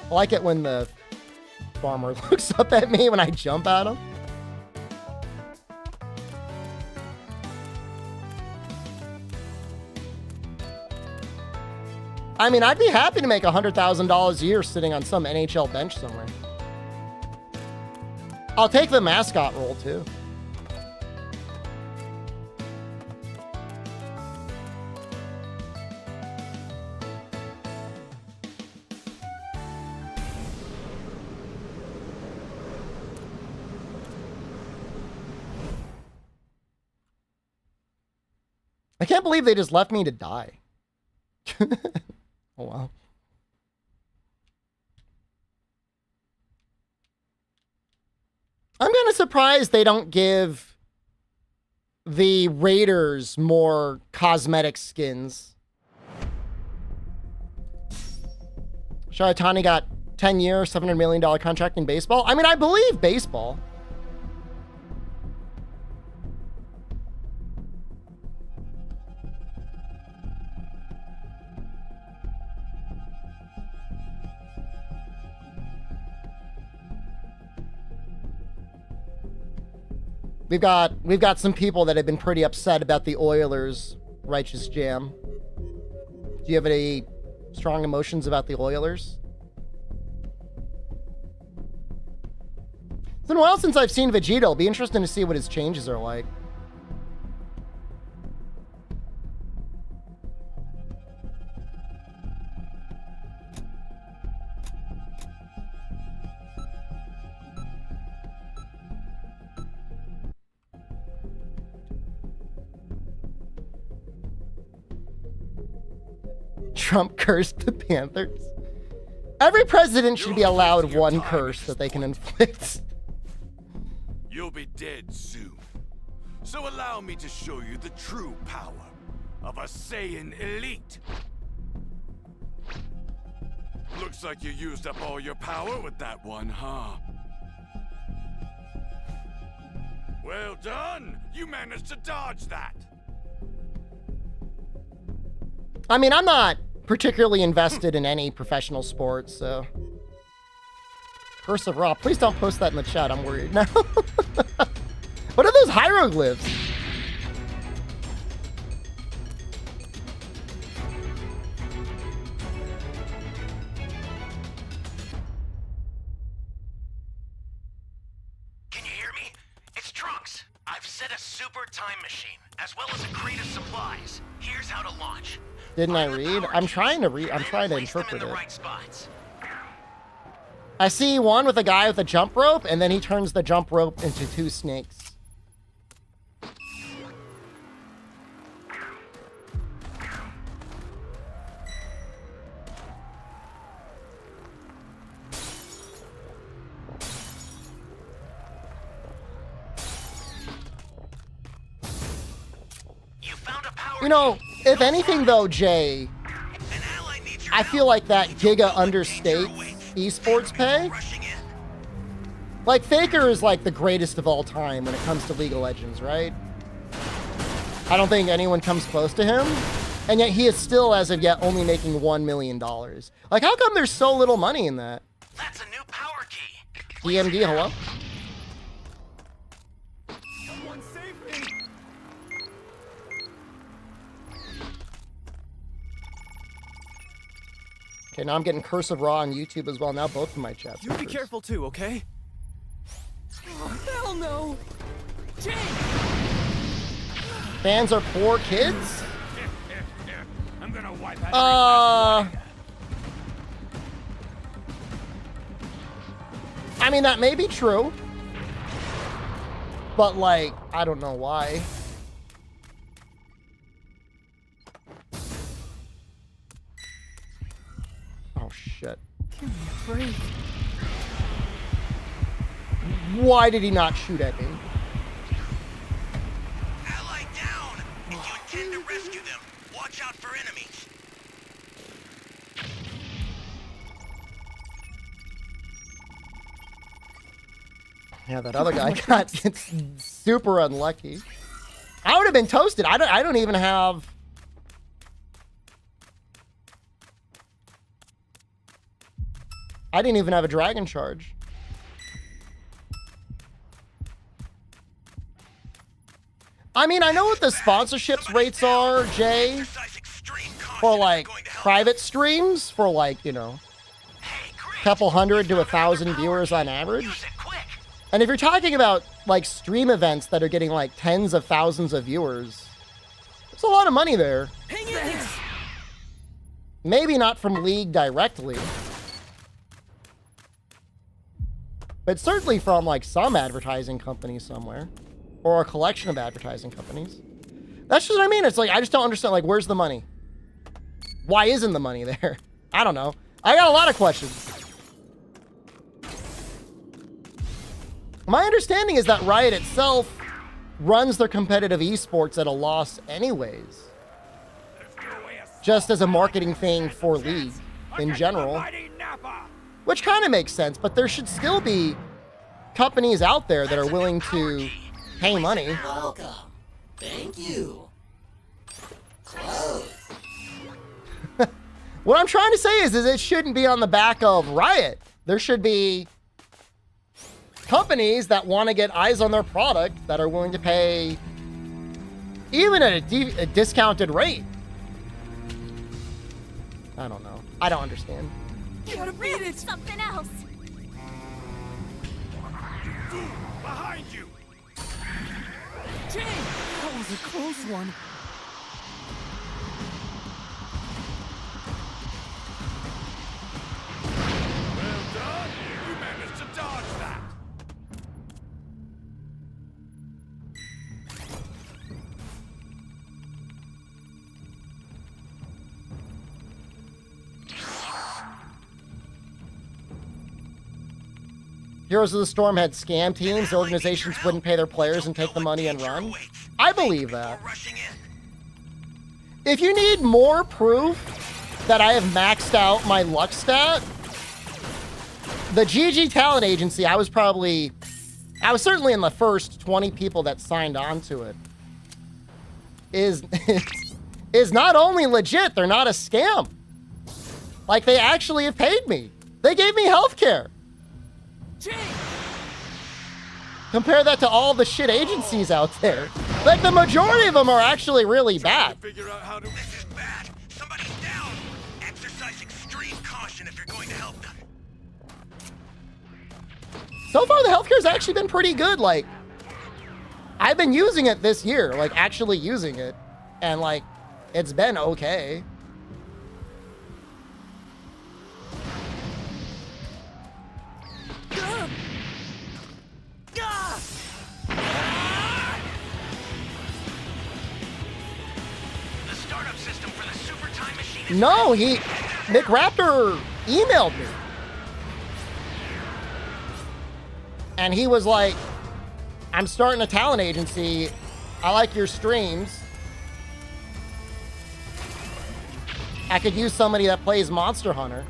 I like it when the farmer looks up at me when I jump at him. I mean, I'd be happy to make $100,000 a year sitting on some NHL bench somewhere. I'll take the mascot role too. I can't believe they just left me to die. Oh, wow. I'm kind of surprised they don't give the Raiders more cosmetic skins. Shohei got 10 years, $700 million contract in baseball. I mean, I believe baseball. We've got some people that have been pretty upset about the Oilers' righteous jam. Do you have any strong emotions about the Oilers? It's been a while since I've seen Vegeta. It'll be interesting to see what his changes are like. Trump cursed the Panthers. Every president should be allowed one curse that they can inflict. You'll be dead soon. So allow me to show you the true power of a Saiyan elite. Looks like you used up all your power with that one, huh? Well done! You managed to dodge that! I mean, I'm not particularly invested in any professional sports, so... Curse of Ra. Please don't post that in the chat. I'm worried now. What are those hieroglyphs? Can you hear me? It's Trunks. I've set a super time machine, as well as a crate of supplies. Here's how to launch. Didn't I read? I'm trying to read. I'm trying to interpret it. I see one with a guy with a jump rope, and then he turns the jump rope into two snakes. You know, if anything though, Jay, I feel like that Giga understates esports pay. Like, Faker is like the greatest of all time when it comes to League of Legends, right? I don't think anyone comes close to him. And yet he is still, as of yet, only making $1 million. Like, how come there's so little money in that? That's a new power key. DMD, hello? Someone save me. Okay, now I'm getting Curse of Raw on YouTube as well. Now both of my chats. You be careful too, okay? Oh, hell no! Jake! Fans are poor kids? I'm gonna wipe out I mean, that may be true. But, like, I don't know why. Oh, shit. Give me a break. Why did he not shoot at me? Ally down. If you intend to rescue them, watch out for enemies. Yeah, that other guy got super unlucky. I would have been toasted. I don't even have... I didn't even have a dragon charge. I mean, I know what the sponsorships rates are, Jay, for like private streams, for like, you know, a couple hundred to 1,000 viewers on average. And if you're talking about like stream events that are getting like tens of thousands of viewers, there's a lot of money there. Maybe not from League directly, but certainly from like some advertising company somewhere. Or a collection of advertising companies. That's just what I mean. It's like, I just don't understand, like, where's the money? Why isn't the money there? I don't know. I got a lot of questions. My understanding is that Riot itself runs their competitive esports at a loss anyways. Just as a marketing thing for League in general. Which kind of makes sense, but there should still be companies out there that are willing to pay money. Welcome. Thank you. Close. What I'm trying to say is it shouldn't be on the back of Riot. There should be companies that want to get eyes on their product that are willing to pay even at a discounted rate. I don't know. I don't understand. You gotta beat it. Something else. Behind you. Jay, that was a close one. Well done. You managed to dodge that. Heroes of the Storm had scam teams. The organizations wouldn't pay their players and take the money and run. I believe that. If you need more proof that I have maxed out my luck stat, the GG Talent Agency, I was certainly in the first 20 people that signed on to it, is not only legit, they're not a scam. Like, they actually have paid me. They gave me healthcare. Compare that to all the shit agencies out there. Like, the majority of them are actually really bad. This is bad. Somebody's down. Exercise extreme caution if you're going to help them. So far, the healthcare's actually been pretty good. Like, I've been using it this year, like, actually using it. And, like, it's been okay. The startup system for the super time machine is No, Nick Raptor emailed me. And he was like, I'm starting a talent agency. I like your streams. I could use somebody that plays Monster Hunter.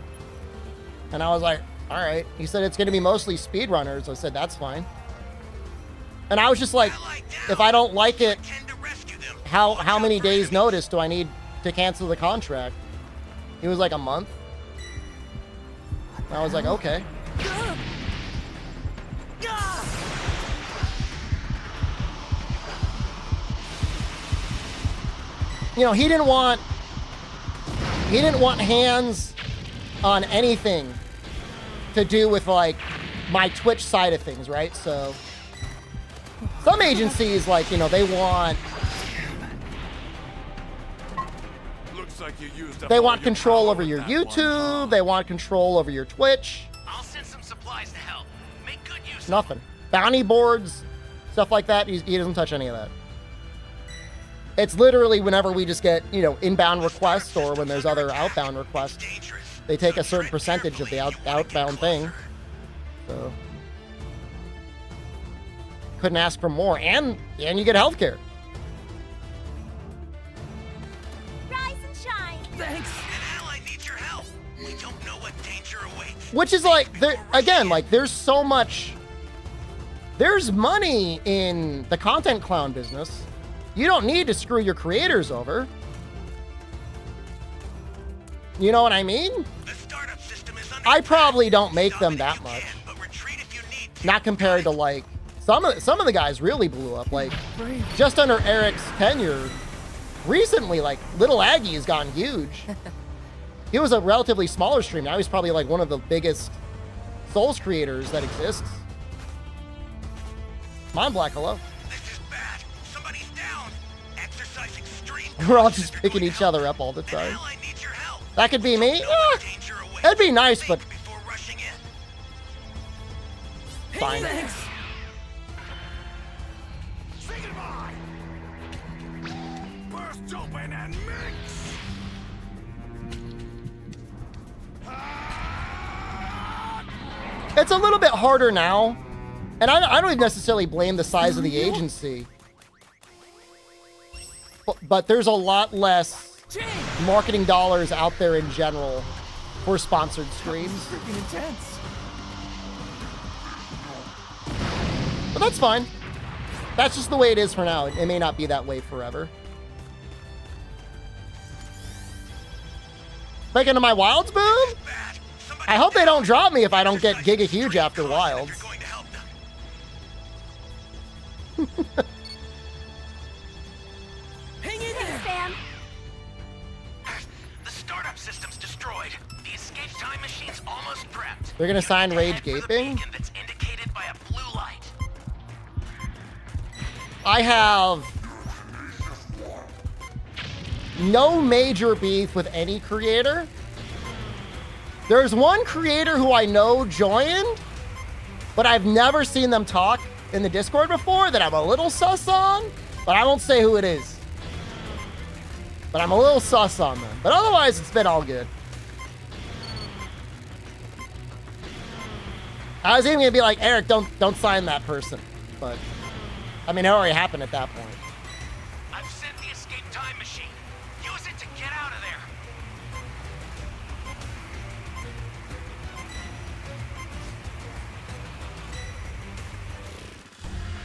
And I was like, all right. He said it's going to be mostly speedrunners. I said, that's fine. And I was just like, if I don't like it, how many days notice do I need to cancel the contract? He was like, a month. And I was like, okay. You know, he didn't want hands on anything to do with, like, my Twitch side of things, right? So some agencies, like, you know, they want control over your YouTube, they want control over your Twitch. I'll send some supplies to help. Make good use. Nothing. Bounty boards, stuff like that, he doesn't touch any of that. It's literally whenever we just get, you know, inbound requests or when there's other outbound requests, they take a certain percentage of the outbound thing. So couldn't ask for more, and you get healthcare. Rise and shine. Thanks. An ally needs your help. We don't know what danger awaits. Which is like, again, like, there's so much There's money in the content clown business. You don't need to screw your creators over. You know what I mean? I probably don't make them that much. Not compared to like some of the guys really blew up. Like just under Eric's tenure, recently, like Little Aggie has gotten huge. He was a relatively smaller stream. Now he's probably like one of the biggest Souls creators that exists. Come on, Black, hello. We're all just picking each other up all the time. That could be me. That'd be nice, but fine. Burst open and mix. It's a little bit harder now, and I don't even necessarily blame the size of the agency. But there's a lot less marketing dollars out there in general for sponsored streams. Freaking intense. But that's fine. That's just the way it is for now. It may not be that way forever. Back into my Wilds boom? I hope they don't drop me if I don't get Giga Huge after Wilds. Hang in there, Sam. The startup system's destroyed. The escape time machine's almost prepped. They're gonna sign Rage Gaping. That's indicated by a blue light. I have no major beef with any creator. There's one creator who I know joined, but I've never seen them talk in the Discord before that I'm a little sus on, but I won't say who it is. But I'm a little sus on them. But otherwise, it's been all good. I was even gonna be like, Eric, don't sign that person. But I mean, it already happened at that point. I've sent the escape time machine. Use it to get out of there.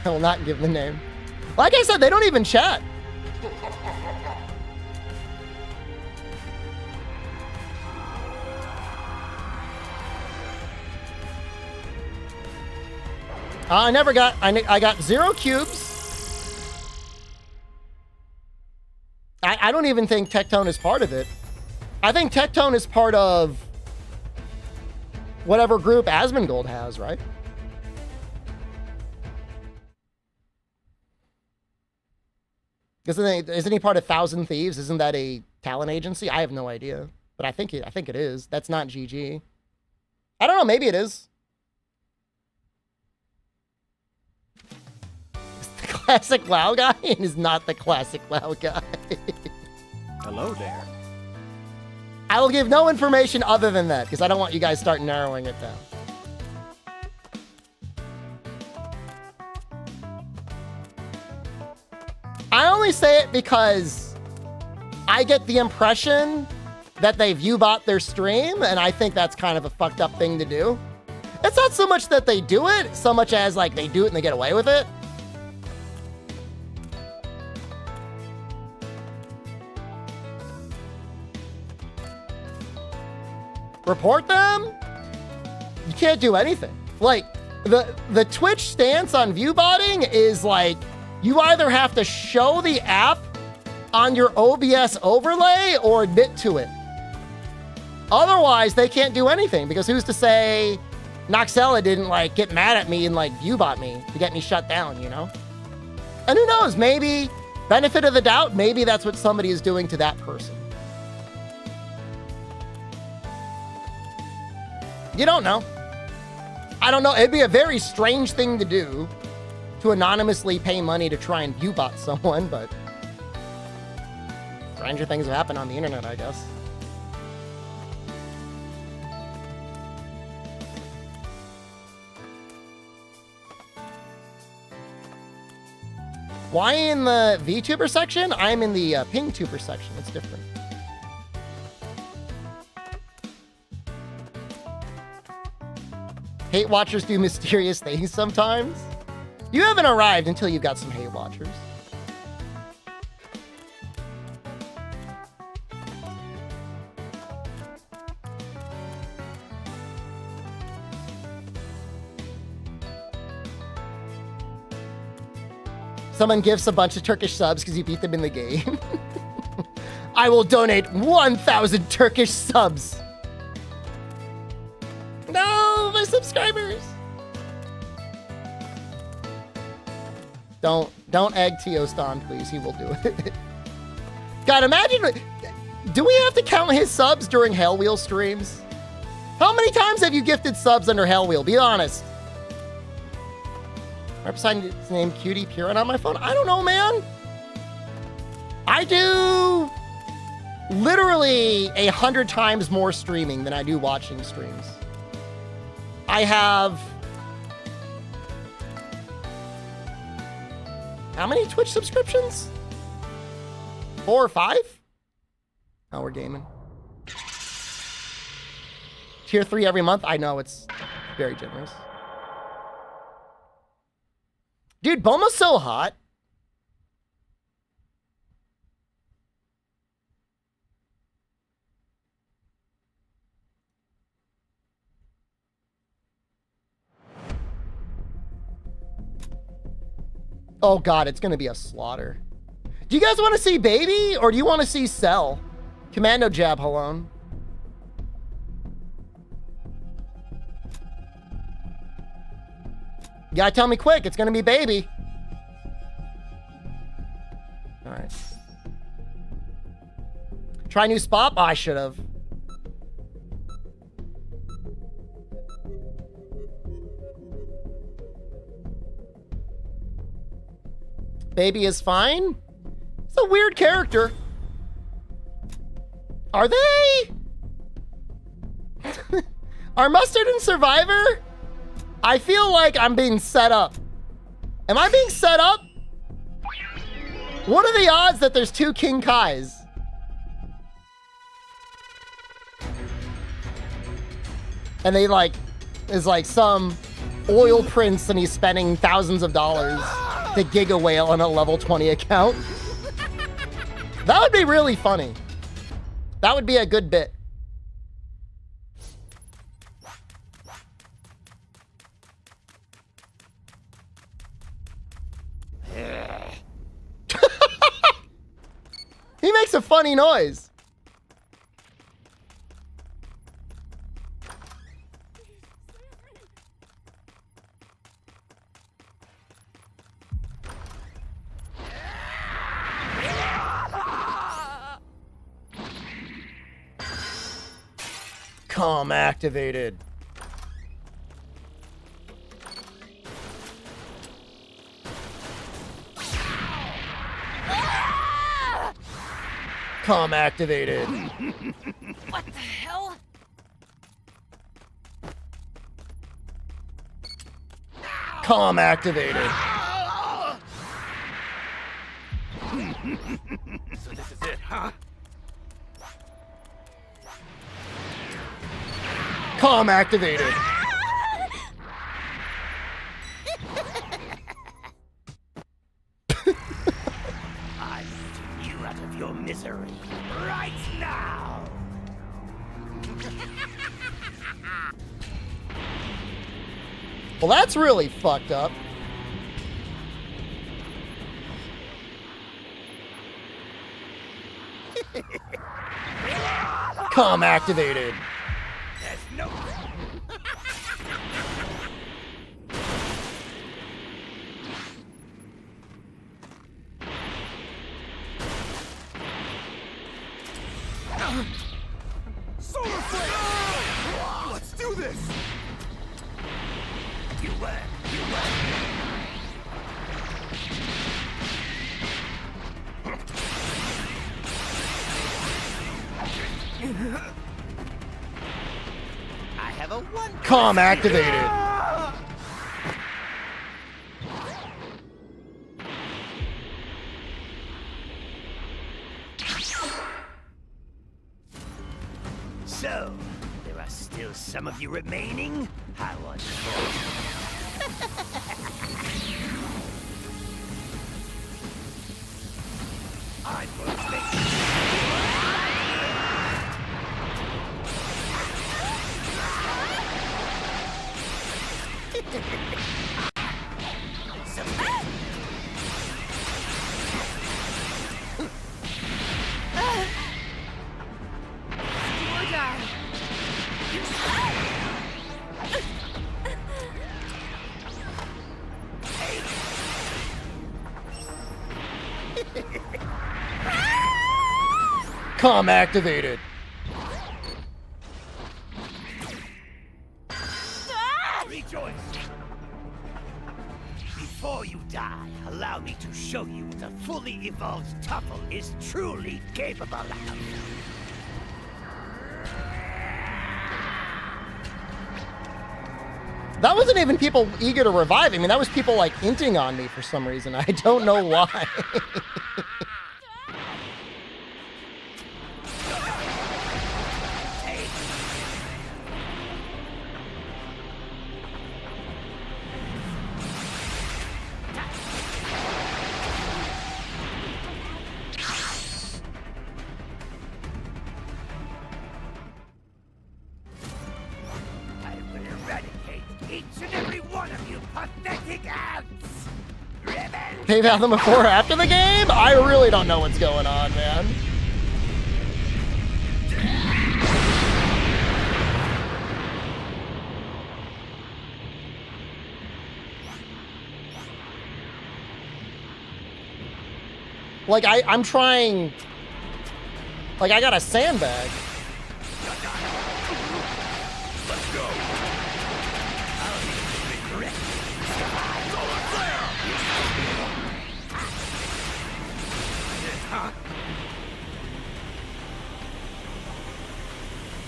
I will not give the name. Like I said, they don't even chat. I got 0 cubes. I don't even think Tectone is part of it. I think Tectone is part of whatever group Asmongold has, right? Isn't he part of Thousand Thieves? Isn't that a talent agency? I have no idea, but I think it is. That's not GG. I don't know. Maybe it is. Is the classic WoW guy and is not the classic WoW guy. Hello there. I will give no information other than that because I don't want you guys to start narrowing it down. I only say it because I get the impression that they view-bot their stream, and I think that's kind of a fucked up thing to do. It's not so much that they do it, so much as like they do it and they get away with it. Report them? You can't do anything. Like, the Twitch stance on view-botting is like, you either have to show the app on your OBS overlay or admit to it. Otherwise, they can't do anything because who's to say Noxella didn't like get mad at me and like view-bot me to get me shut down, you know? And who knows, maybe, benefit of the doubt, maybe that's what somebody is doing to that person. You don't know. I don't know. It'd be a very strange thing to do to anonymously pay money to try and view-bot someone, but stranger things have happened on the internet, I guess. Why in the VTuber section? I'm in the PingTuber section. It's different. Hate watchers do mysterious things sometimes. You haven't arrived until you've got some hate watchers. Someone gives a bunch of Turkish subs because you beat them in the game. I will donate 1,000 Turkish subs. No, my subscribers. Don't egg Teostan, please. He will do it. God, imagine. Do we have to count his subs during Hell Wheel streams? How many times have you gifted subs under Hell Wheel? Be honest. Representing his name Cutie Pure on my phone. I don't know, man. I do literally 100 times more streaming than I do watching streams. I have how many Twitch subscriptions? 4 or 5? Oh, we're gaming. Tier 3 every month. I know it's very generous. Dude, Boma's so hot. Oh God, it's gonna be a slaughter. Do you guys want to see Baby or do you want to see Cell? Commando Jab Halone. You gotta tell me quick, it's gonna be Baby. All right. Try new spot? Oh, I should have. Baby is fine? It's a weird character. Are they? Are Mustard and Survivor? I feel like I'm being set up. Am I being set up? What are the odds that there's 2 King Kais? And they like, is like some oil prince and he's spending thousands of dollars to Giga Whale on a level 20 account. That would be really funny. That would be a good bit. He makes a funny noise. Comm activated. Comm activated. What the hell? Comm activated. So this is it, huh? Comm activated. I see you out of your misery right now. Well, that's really fucked up. Comm activated. There's no... Solar Flare! Let's do this! You win! You win! I have a one. Comm activated. So, there are still some of you remaining? How wonderful. I'm going to make Comm activated. Rejoice! Before you die, allow me to show you what a fully evolved Tuffle is truly capable of. That wasn't even people eager to revive. I mean, that was people like hinting on me for some reason. I don't know why. I will eradicate each and every one of you pathetic ants! Revenge! They've had them before or after the game? I really don't know what's going on, man. Like, I'm trying... Like, I got a sandbag. Let's go!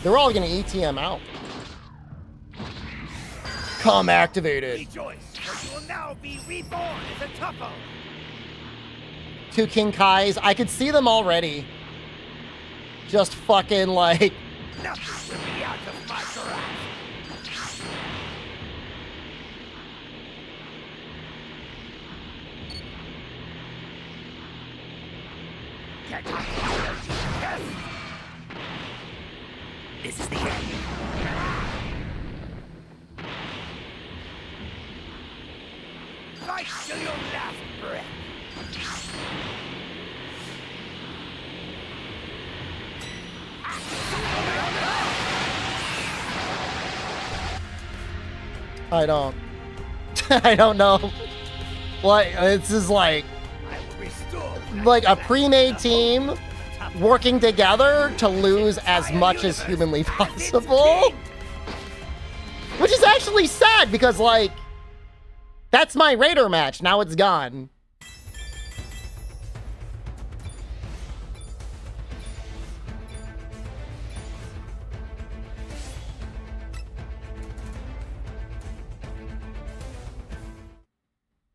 They're all gonna ETM out. Comm activated. Rejoice, for you will now be reborn as a Tuffle! Two King Kais. I could see them already. Just fucking like... Nothing will be out of my grasp! Get up, yes! This is the end. Fight till your last breath! I don't... I don't know. Like, this is like a pre-made team working together to lose as much as humanly possible. Which is actually sad because, like, that's my Raider match. Now it's gone.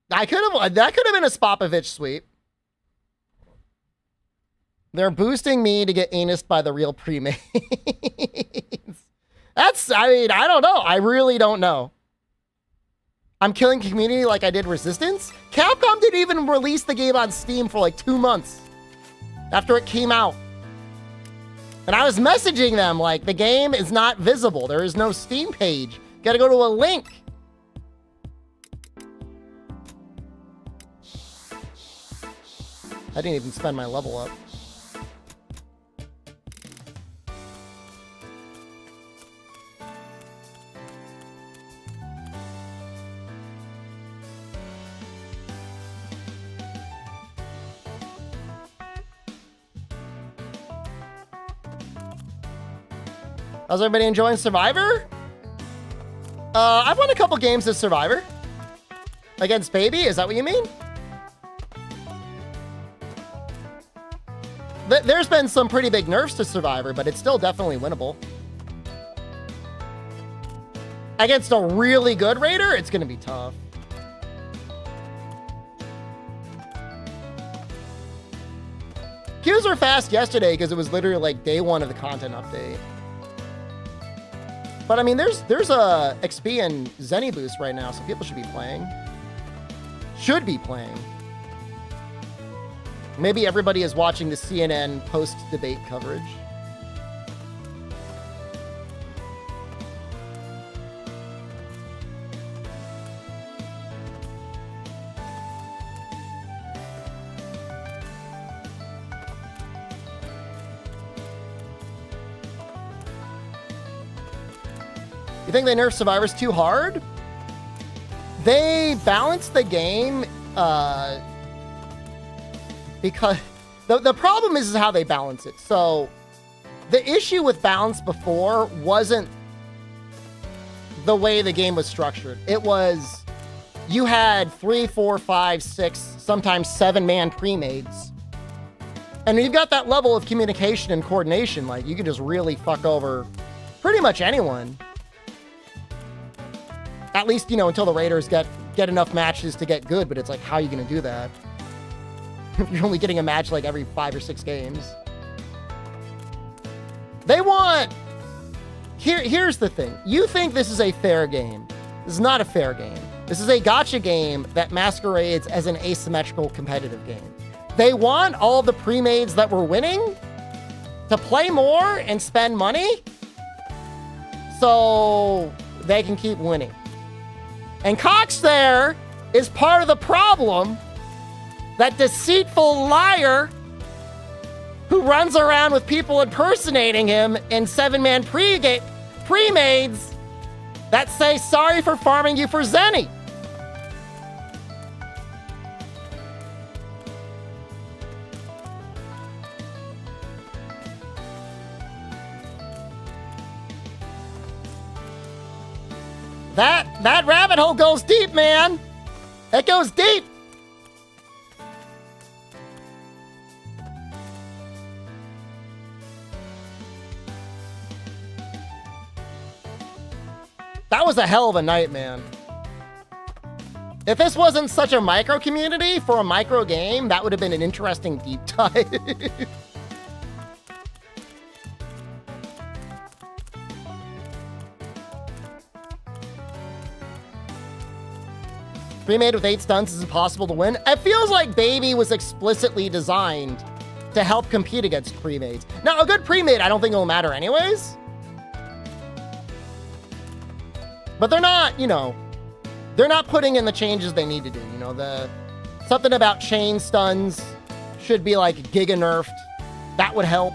That could have been a Spopovich sweep. They're boosting me to get anused by the real pre-mades. I mean, I don't know. I really don't know. I'm killing community like I did Resistance? Capcom didn't even release the game on Steam for like 2 months after it came out. And I was messaging them like, the game is not visible. There is no Steam page. Gotta go to a link. I didn't even spend my level up. How's everybody enjoying Survivor? I've won a couple games as Survivor. Against Baby, is that what you mean? There's been some pretty big nerfs to Survivor, but it's still definitely winnable. Against a really good Raider, it's going to be tough. Queues were fast yesterday because it was literally like day 1 of the content update. But I mean, there's a XP and Zenny boost right now, so people should be playing. Should be playing. Maybe everybody is watching the CNN post-debate coverage. You think they nerfed Survivors too hard? They balanced the game because the problem is how they balance it. So the issue with balance before wasn't the way the game was structured. It was you had 3, 4, 5, 6, sometimes 7-man pre-mades. And you've got that level of communication and coordination. Like, you can just really fuck over pretty much anyone. At least, you know, until the Raiders get enough matches to get good, but it's like, how are you going to do that? You're only getting a match like every 5 or 6 games. They want... Here's the thing. You think this is a fair game. This is not a fair game. This is a gacha game that masquerades as an asymmetrical competitive game. They want all the pre-mades that were winning to play more and spend money so they can keep winning. And Cox there is part of the problem. That deceitful liar who runs around with people impersonating him in 7-man pre-mades that say sorry for farming you for Zenny. That rabbit hole goes deep, man. It goes deep. That was a hell of a night, man. If this wasn't such a micro community for a micro game, that would have been an interesting deep dive. Pre-made with 8 stunts is impossible to win. It feels like Baby was explicitly designed to help compete against pre-mades. Now, a good pre-made, I don't think it'll matter anyways. But they're not, you know, they're not putting in the changes they need to do. You know, something about chain stuns should be like giga nerfed. That would help.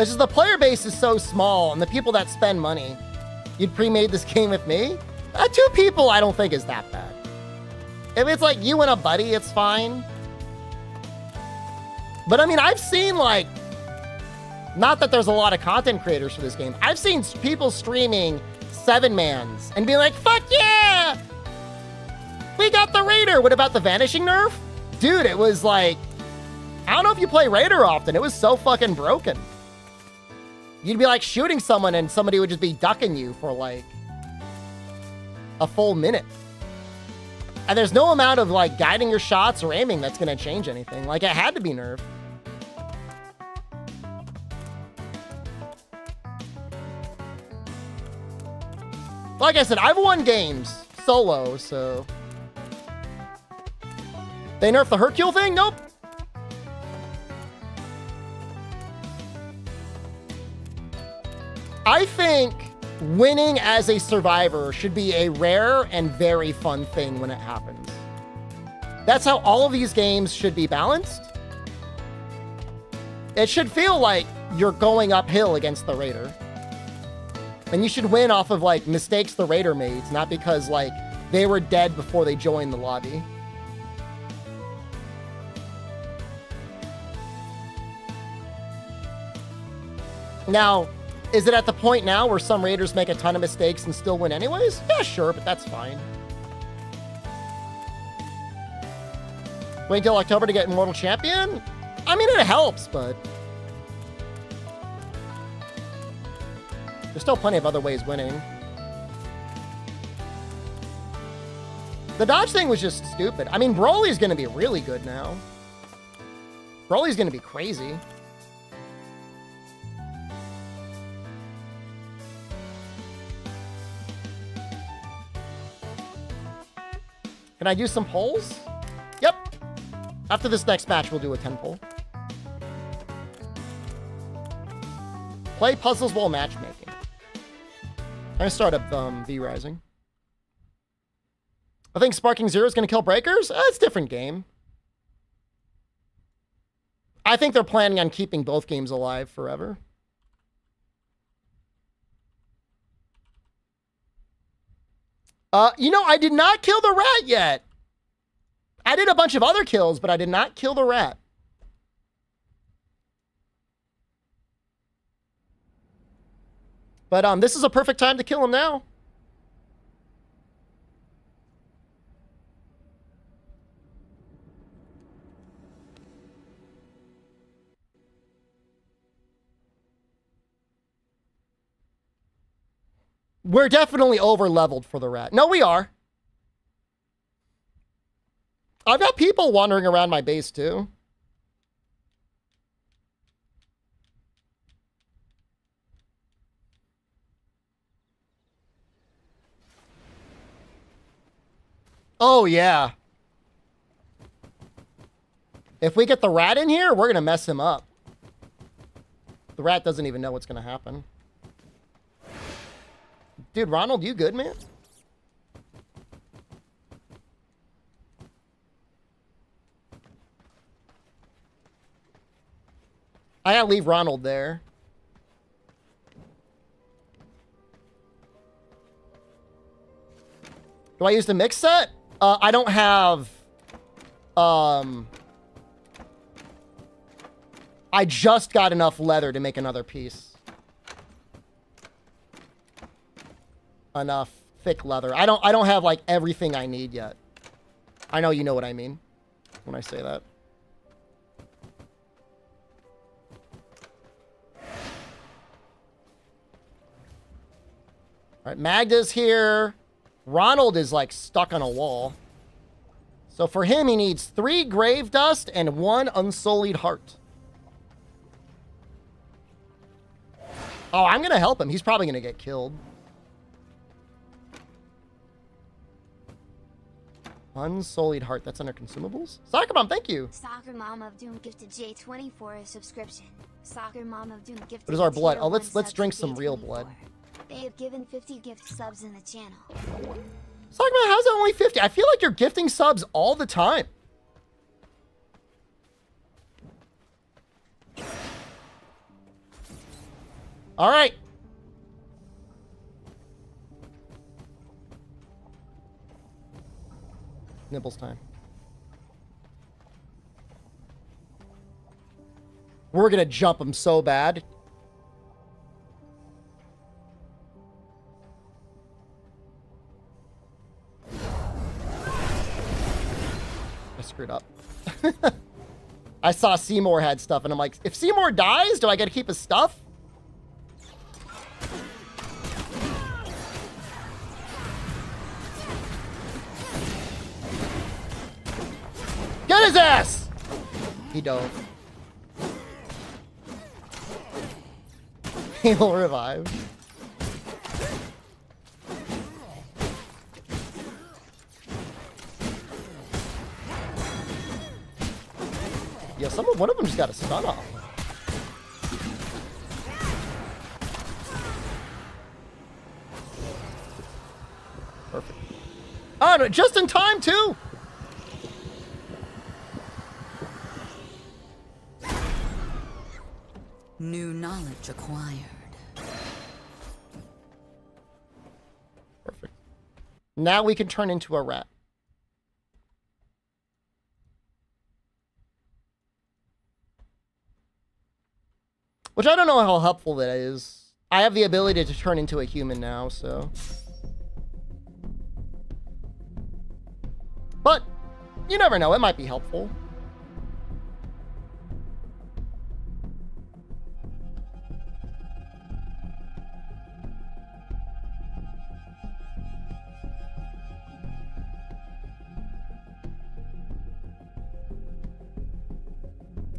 It's just the player base is so small, and the people that spend money. You'd pre-made this game with me? 2 people I don't think is that bad. If it's like you and a buddy, it's fine. But I mean, I've seen like, not that there's a lot of content creators for this game. I've seen people streaming 7-mans and being like, fuck yeah! We got the Raider! What about the Vanishing nerf? Dude, it was like, I don't know if you play Raider often. It was so fucking broken. You'd be like shooting someone and somebody would just be ducking you for like a full minute. And there's no amount of like guiding your shots or aiming that's going to change anything. Like, it had to be nerfed. Like I said, I've won games solo, so. They nerfed the Hercule thing? Nope. I think winning as a survivor should be a rare and very fun thing when it happens. That's how all of these games should be balanced. It should feel like you're going uphill against the Raider. And you should win off of like mistakes the Raider made, not because like they were dead before they joined the lobby. Now, is it at the point now where some Raiders make a ton of mistakes and still win anyways? Yeah, sure, but that's fine. Wait until October to get Immortal Champion? I mean, it helps, but there's still plenty of other ways winning. The dodge thing was just stupid. I mean, Broly's going to be really good now. Broly's going to be crazy. Can I do some polls? Yep. After this next match, we'll do a 10 poll. Play puzzles while matchmaking. I'm gonna start up V Rising. I think Sparking Zero is gonna kill Breakers. It's a different game. I think they're planning on keeping both games alive forever. You know, I did not kill the rat yet. I did a bunch of other kills, but I did not kill the rat. But this is a perfect time to kill him now. We're definitely over-leveled for the rat. No, we are. I've got people wandering around my base, too. Oh, yeah. If we get the rat in here, we're going to mess him up. The rat doesn't even know what's going to happen. Dude, Ronald, you good, man? I gotta leave Ronald there. Do I use the mix set? I don't have... I just got enough leather to make another piece. Enough thick leather. I don't have like everything I need yet. I know you know what I mean when I say that. All right, Magda's here. Ronald is like stuck on a wall. So for him, he needs 3 grave dust and 1 unsullied heart. Oh, I'm gonna help him. He's probably gonna get killed. Unsullied heart. That's under consumables. Soccer Mom, thank you. Soccer Mom of Doom gifted J20 for a subscription. Soccer Mom of Doom gifted. What is our blood? Oh, let's sub drink to some real J24. blood. They have given 50 gift subs in the channel. Soccer Mom, how's that only 50? I feel like you're gifting subs all the time. All right. Nibbles time. We're gonna jump him so bad. I screwed up. I saw Seymour had stuff, and I'm like, if Seymour dies, do I get to keep his stuff? Get his ass! He dove. He will revive. Yeah, one of them just got a stun off. Perfect. Oh, no, just in time, too! New knowledge acquired. Perfect. Now we can turn into a rat. Which I don't know how helpful that is. I have the ability to turn into a human now, so. But, you never know, it might be helpful.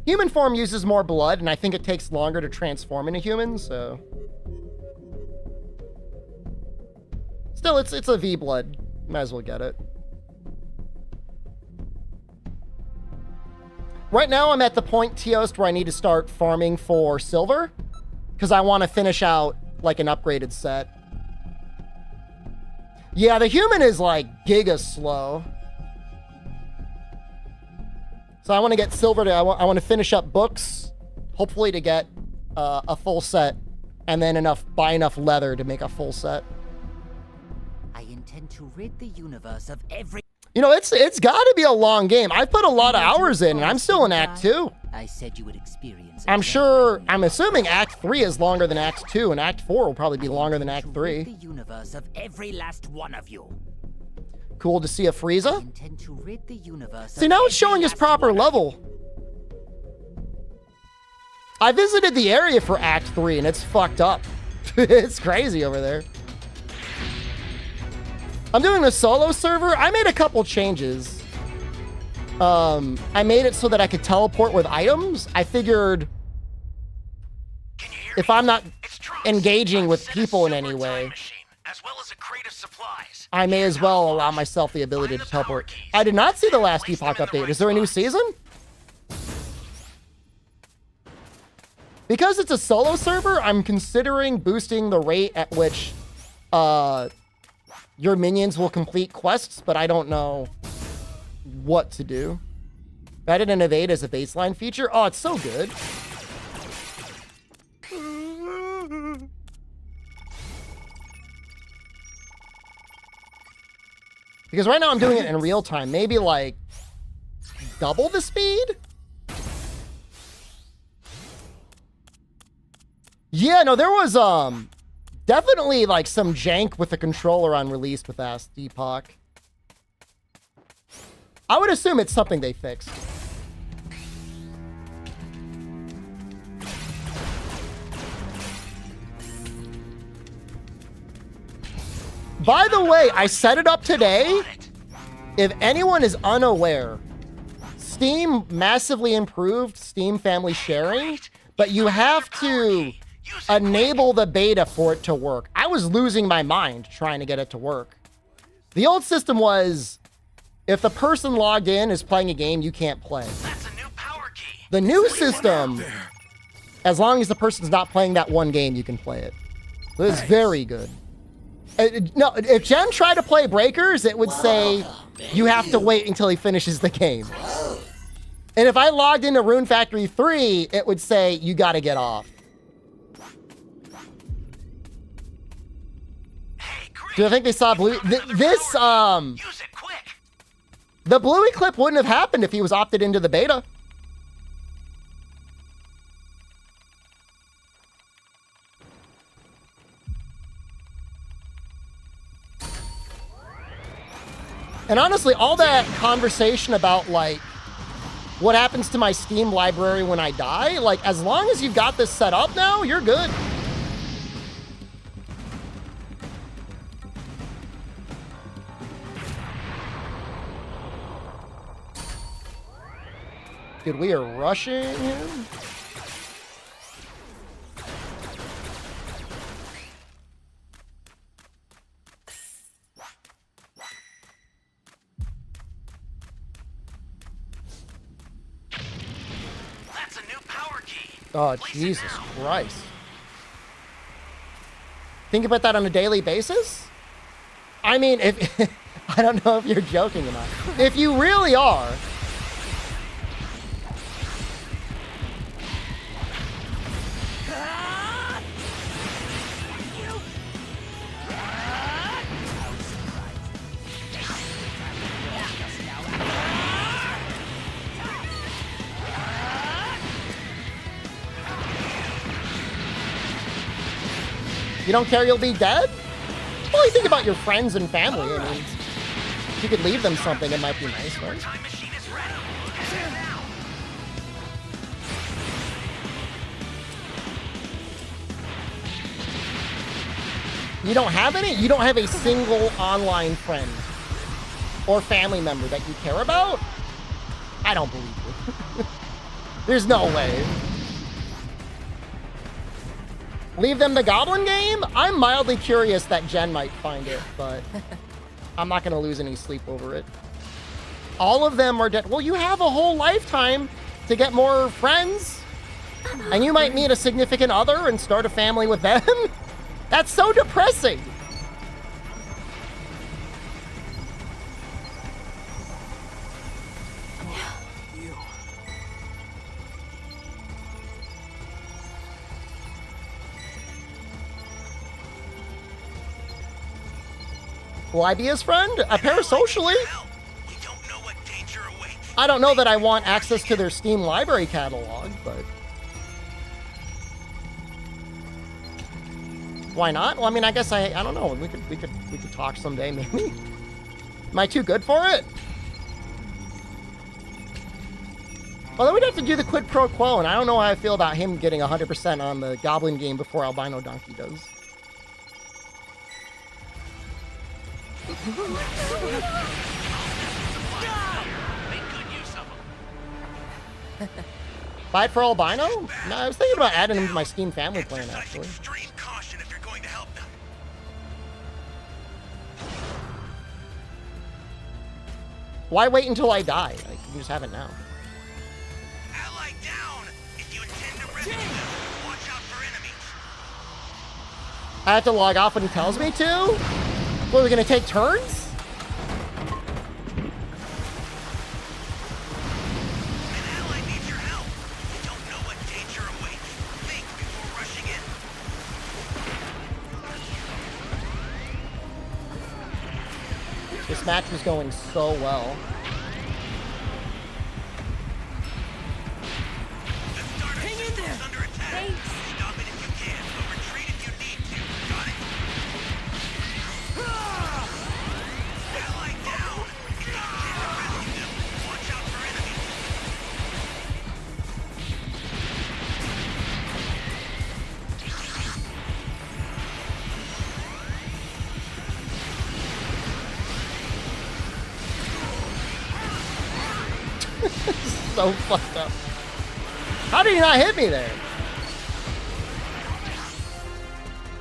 Human form uses more blood, and I think it takes longer to transform into human, so. Still, it's a V blood. Might as well get it. Right now, I'm at the point, Teost, where I need to start farming for silver. Because I want to finish out, like, an upgraded set. Yeah, the human is, like, giga slow. So I want to get silver to... I want to finish up books. Hopefully to get a full set. And then buy enough leather to make a full set. I intend to rid the universe of every... You know, it's got to be a long game. I've put a lot of hours in, and I'm still in Act 2. I said you would experience it. I'm assuming Act 3 is longer than Act 2, and Act 4 will probably be longer than Act 3. The universe of every last one of you. Cool to see a Frieza. I intend to rid the universe See, now it's showing his proper level. I visited the area for Act 3, and it's fucked up. It's crazy over there. I'm doing the solo server. I made a couple changes. I made it so that I could teleport with items. I figured if I'm not engaging with people in any way, I may as well allow myself the ability to teleport. I did not see the last Epoch update. Is there a new season? Because it's a solo server, I'm considering boosting the rate at which your minions will complete quests, but I don't know what to do. Added an evade as a baseline feature. Oh, it's so good. Because right now I'm doing it in real time. Maybe like double the speed? Yeah, no, there was definitely like some jank with the controller on release with Epoch. I would assume it's something they fixed. By the way, I set it up today. If anyone is unaware, Steam massively improved Steam family sharing, but you have to enable the beta for it to work. I was losing my mind trying to get it to work. The old system was, if the person logged in is playing a game, you can't play. That's a new power key. The new system, as long as the person's not playing that one game, you can play it. It's very good. No, if Jen tried to play Breakers, it would say you have to wait until he finishes the game. And if I logged into Rune Factory 3, it would say you got to get off. Do I think they saw Blue? The Bluey clip wouldn't have happened if he was opted into the beta. And honestly, all that conversation about like what happens to my Steam library when I die, like as long as you've got this set up now, you're good. Dude, we are rushing him. That's a new power key. Oh, Jesus Christ. Think about that on a daily basis? I mean, if I don't know if you're joking or not. If you really are, you don't care you'll be dead? Well, you think about your friends and family. I mean, if you could leave them something, it might be nice, right? You don't have any? You don't have a single online friend or family member that you care about? I don't believe you. There's no way. Leave them the Goblin game? I'm mildly curious that Jen might find it, but I'm not going to lose any sleep over it. All of them are dead. Well, you have a whole lifetime to get more friends. And you might meet a significant other and start a family with them. That's so depressing. Will I be his friend? Parasocially? I don't know that I want access to their Steam library catalog, but... Why not? Well, I mean, I guess I don't know. We could talk someday, maybe. Am I too good for it? Well, then we'd have to do the quid pro quo, and I don't know how I feel about him getting 100% on the Goblin game before Albino Donkey does. Buy it for Albino? No, I was thinking about adding him to my Steam family plan, actually. Why wait until I die? I can just have it now. I have to log off when he tells me to? What, are we gonna take turns? This match was going so well. Hang in there. Thanks. Stop it if you can, but retreat if you need to. Got it? Ally down! If you can't rescue them, watch out for enemies. So fucked up. How did he not hit me there?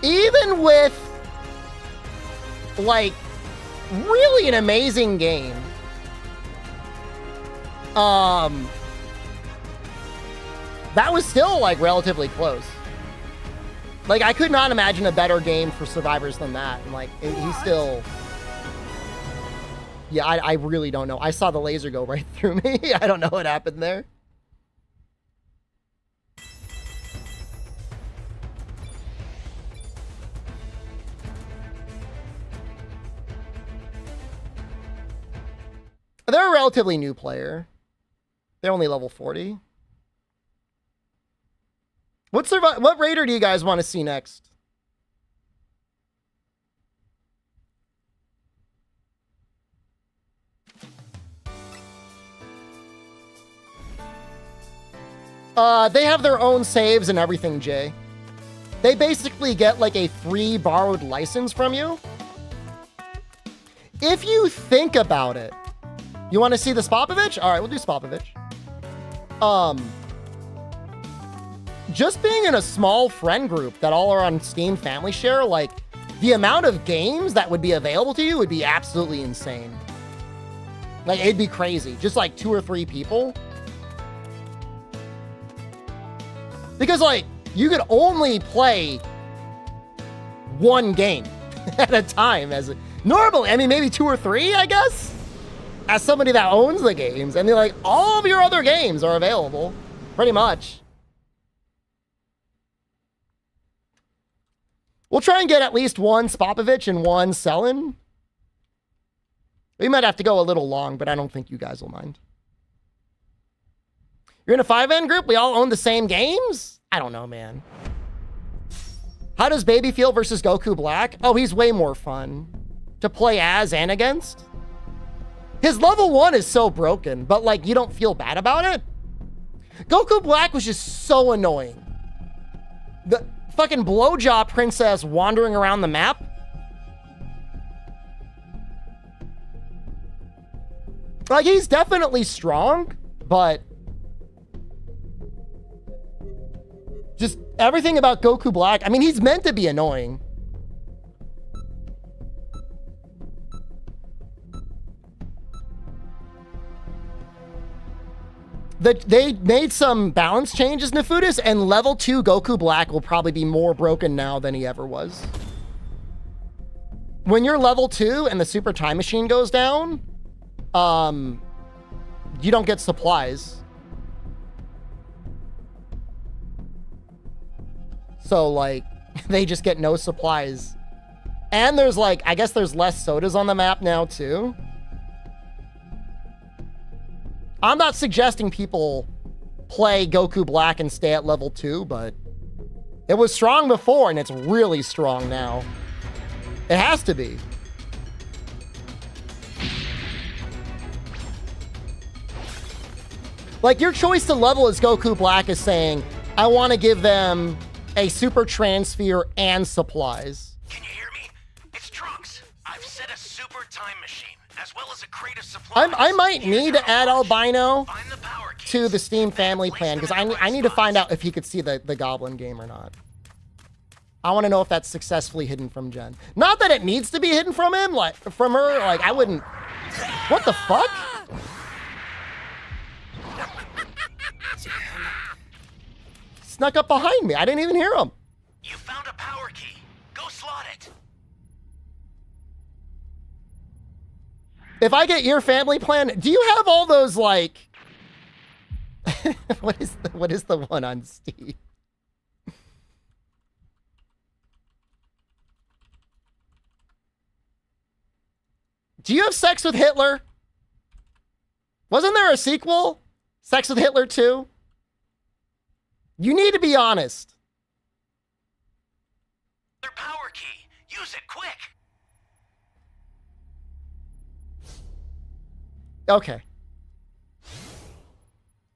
Even with, like, really an amazing game, that was still, like, relatively close. Like, I could not imagine a better game for survivors than that. And, like, he's still... Yeah, I really don't know. I saw the laser go right through me. I don't know what happened there. They're a relatively new player. They're only level 40. What raider do you guys want to see next? They have their own saves and everything, Jay. They basically get like a free borrowed license from you. If you think about it, you want to see the Spopovich? All right, we'll do Spopovich. Just being in a small friend group that all are on Steam Family Share, like the amount of games that would be available to you would be absolutely insane. Like it'd be crazy. Just like 2 or 3 people. Because, like, you could only play one game at a time. Normally, I mean, maybe 2 or 3, I guess, as somebody that owns the games. And they're like, all of your other games are available, pretty much. We'll try and get at least one Spopovich and one Selin. We might have to go a little long, but I don't think you guys will mind. You're in a 5N group? We all own the same games? I don't know, man. How does Baby feel versus Goku Black? Oh, he's way more fun to play as and against. His level 1 is so broken, but like you don't feel bad about it. Goku Black was just so annoying. The fucking blowjob princess wandering around the map. Like he's definitely strong, but just everything about Goku Black. I mean, he's meant to be annoying. They made some balance changes, Nefudis, and level 2 Goku Black will probably be more broken now than he ever was. When you're level 2 and the Super Time Machine goes down, you don't get supplies. So, like, they just get no supplies. And there's, like, I guess there's less sodas on the map now, too. I'm not suggesting people play Goku Black and stay at level 2, but it was strong before, and it's really strong now. It has to be. Like, your choice to level as Goku Black is saying, I want to give them a super transfer and supplies. Can you hear me? It's Trunks. I've set a super time machine, as well as a crate of supplies. I might need to add Albino to the Steam family plan, because I need to find out if he could see the Goblin game or not. I want to know if that's successfully hidden from Jen. Not that it needs to be hidden from him, like from her. Like, I wouldn't. What the fuck? Snuck up behind me. I didn't even hear him. You found a power key. Go slot it. If I get your family plan, do you have all those, like... what is the one on Steam? Do you have Sex with Hitler? Wasn't there a sequel? Sex with Hitler 2? You need to be honest. Their power key. Use it quick. Okay.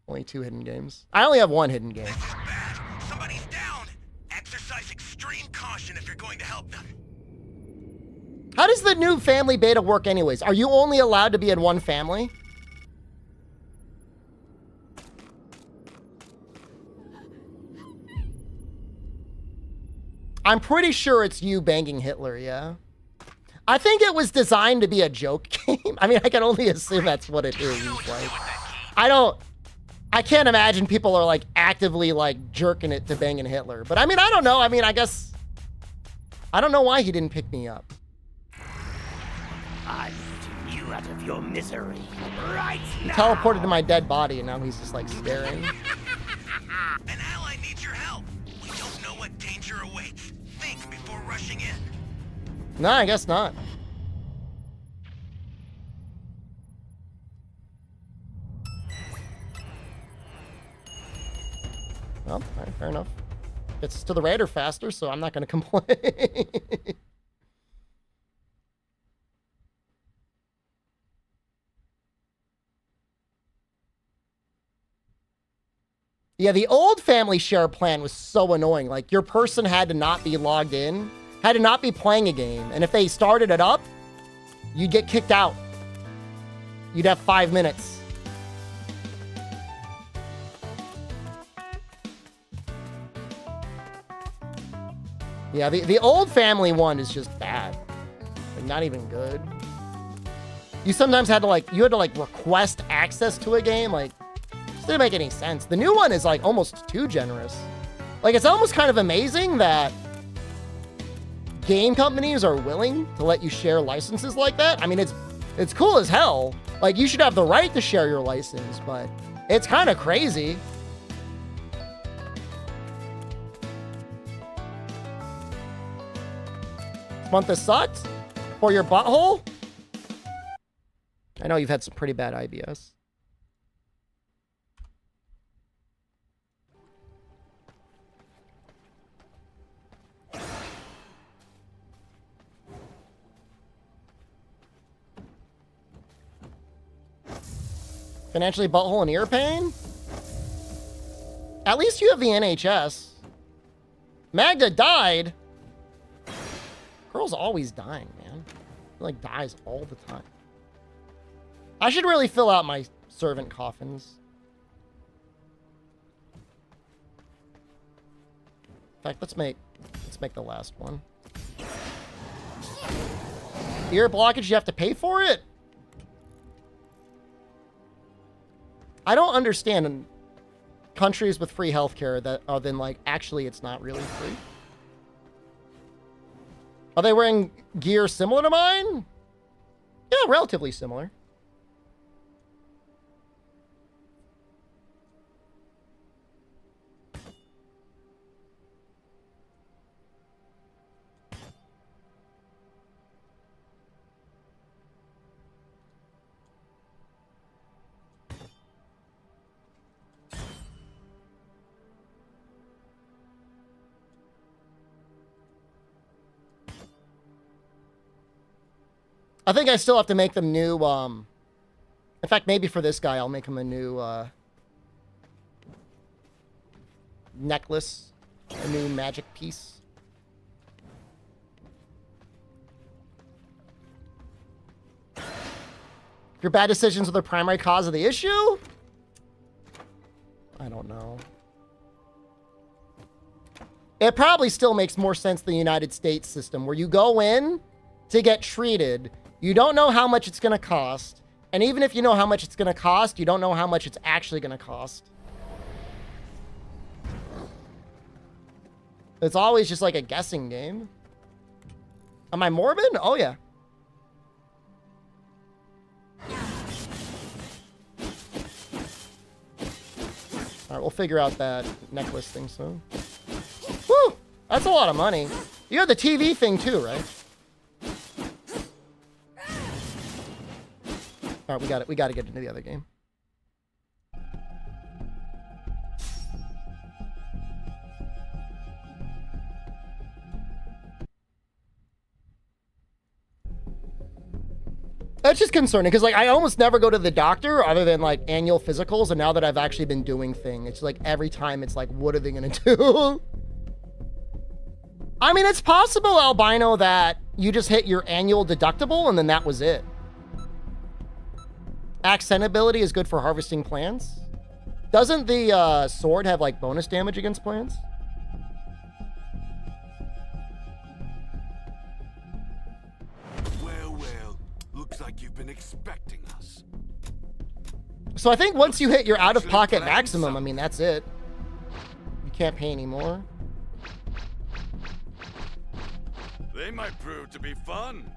Only 2 hidden games. I only have 1 hidden game. This is bad. Somebody's down. Exercise extreme caution if you're going to help them. How does the new family beta work anyways? Are you only allowed to be in one family? I'm pretty sure it's you banging Hitler, yeah? I think it was designed to be a joke game. I mean, I can only assume that's what it is. Like, I can't imagine people are like actively like jerking it to banging Hitler. But I mean, I don't know. I mean, I guess, I don't know why he didn't pick me up. I'm putting you out of your misery right now. Teleported to my dead body and now he's just like staring. An ally needs your help. We don't know what danger awaits. Think before rushing in. No, I guess not. Well, all right, fair enough. It's to the Raider faster, so I'm not going to complain. Yeah, the old family share plan was so annoying. Like, your person had to not be logged in, had to not be playing a game. And if they started it up, you'd get kicked out. You'd have 5 minutes. Yeah, the old family one is just bad. Like, not even good. You sometimes had to, like, request access to a game. Like, it didn't make any sense. The new one is like almost too generous. Like, it's almost kind of amazing that game companies are willing to let you share licenses like that. I mean, it's cool as hell. Like, you should have the right to share your license, but it's kind of crazy. This month has sucked for your butthole. I know you've had some pretty bad IBS. Financially butthole and ear pain? At least you have the NHS. Magda died. Girl's always dying, man. She, like, dies all the time. I should really fill out my servant coffins. In fact, let's make the last one. Ear blockage, you have to pay for it? I don't understand countries with free healthcare that are then like, actually, it's not really free. Are they wearing gear similar to mine? Yeah, relatively similar. I think I still have to make them new, in fact, maybe for this guy, I'll make him a new, necklace, a new magic piece. Your bad decisions are the primary cause of the issue? I don't know. It probably still makes more sense than the United States system, where you go in to get treated. You don't know how much it's going to cost. And even if you know how much it's going to cost, you don't know how much it's actually going to cost. It's always just like a guessing game. Am I morbid? Oh, yeah. All right, we'll figure out that necklace thing soon. Woo! That's a lot of money. You have the TV thing too, right? All right, we got to get into the other game. That's just concerning because, like, I almost never go to the doctor other than like annual physicals, and now that I've actually been doing things, it's like every time it's like, what are they gonna do? I mean, it's possible, Albino, that you just hit your annual deductible and then that was it. Accent ability is good for harvesting plants. Doesn't the sword have like bonus damage against plants? Well, looks like you've been expecting us. So I think once you hit your out-of-pocket maximum, I mean, that's it. You can't pay anymore. They might prove to be fun.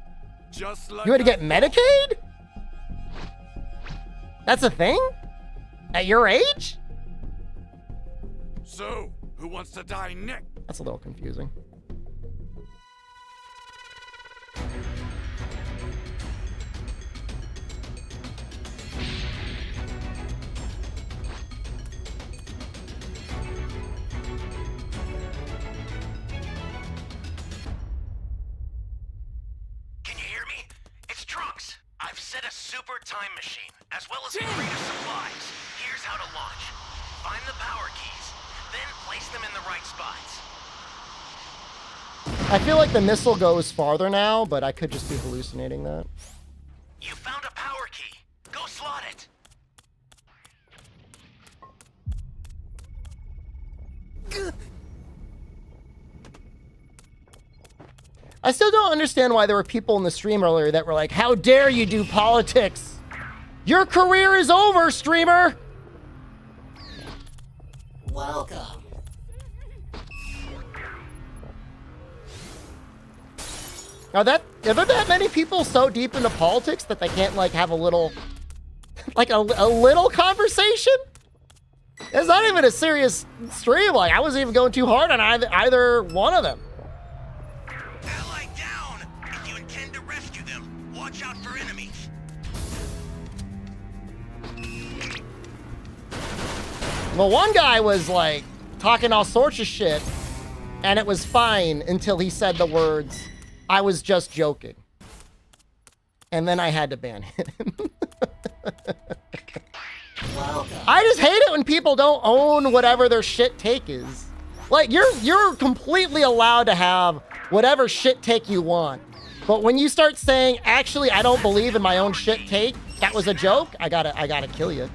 Just like You had to get Medicaid? That's a thing? At your age? So, who wants to die next? That's a little confusing. Can you hear me? It's Trunks. I've set a super time machine, as well as a crate of supplies. Here's how to launch. Find the power keys, then place them in the right spots. I feel like the missile goes farther now, but I could just be hallucinating that. You found a power key. Go slot it. I still don't understand why there were people in the stream earlier that were like, how dare you do politics? Your career is over, streamer! Welcome. Are there that many people so deep into politics that they can't like have a little, like a little conversation? It's not even a serious stream. Like I wasn't even going too hard on either one of them. Ally down. If you intend to rescue them, watch out for enemies. Well, one guy was like talking all sorts of shit, and it was fine until he said the words, I was just joking. And then I had to ban him. I just hate it when people don't own whatever their shit take is. Like, you're completely allowed to have whatever shit take you want. But when you start saying, actually, I don't believe in my own shit take, that was a joke, I gotta kill you.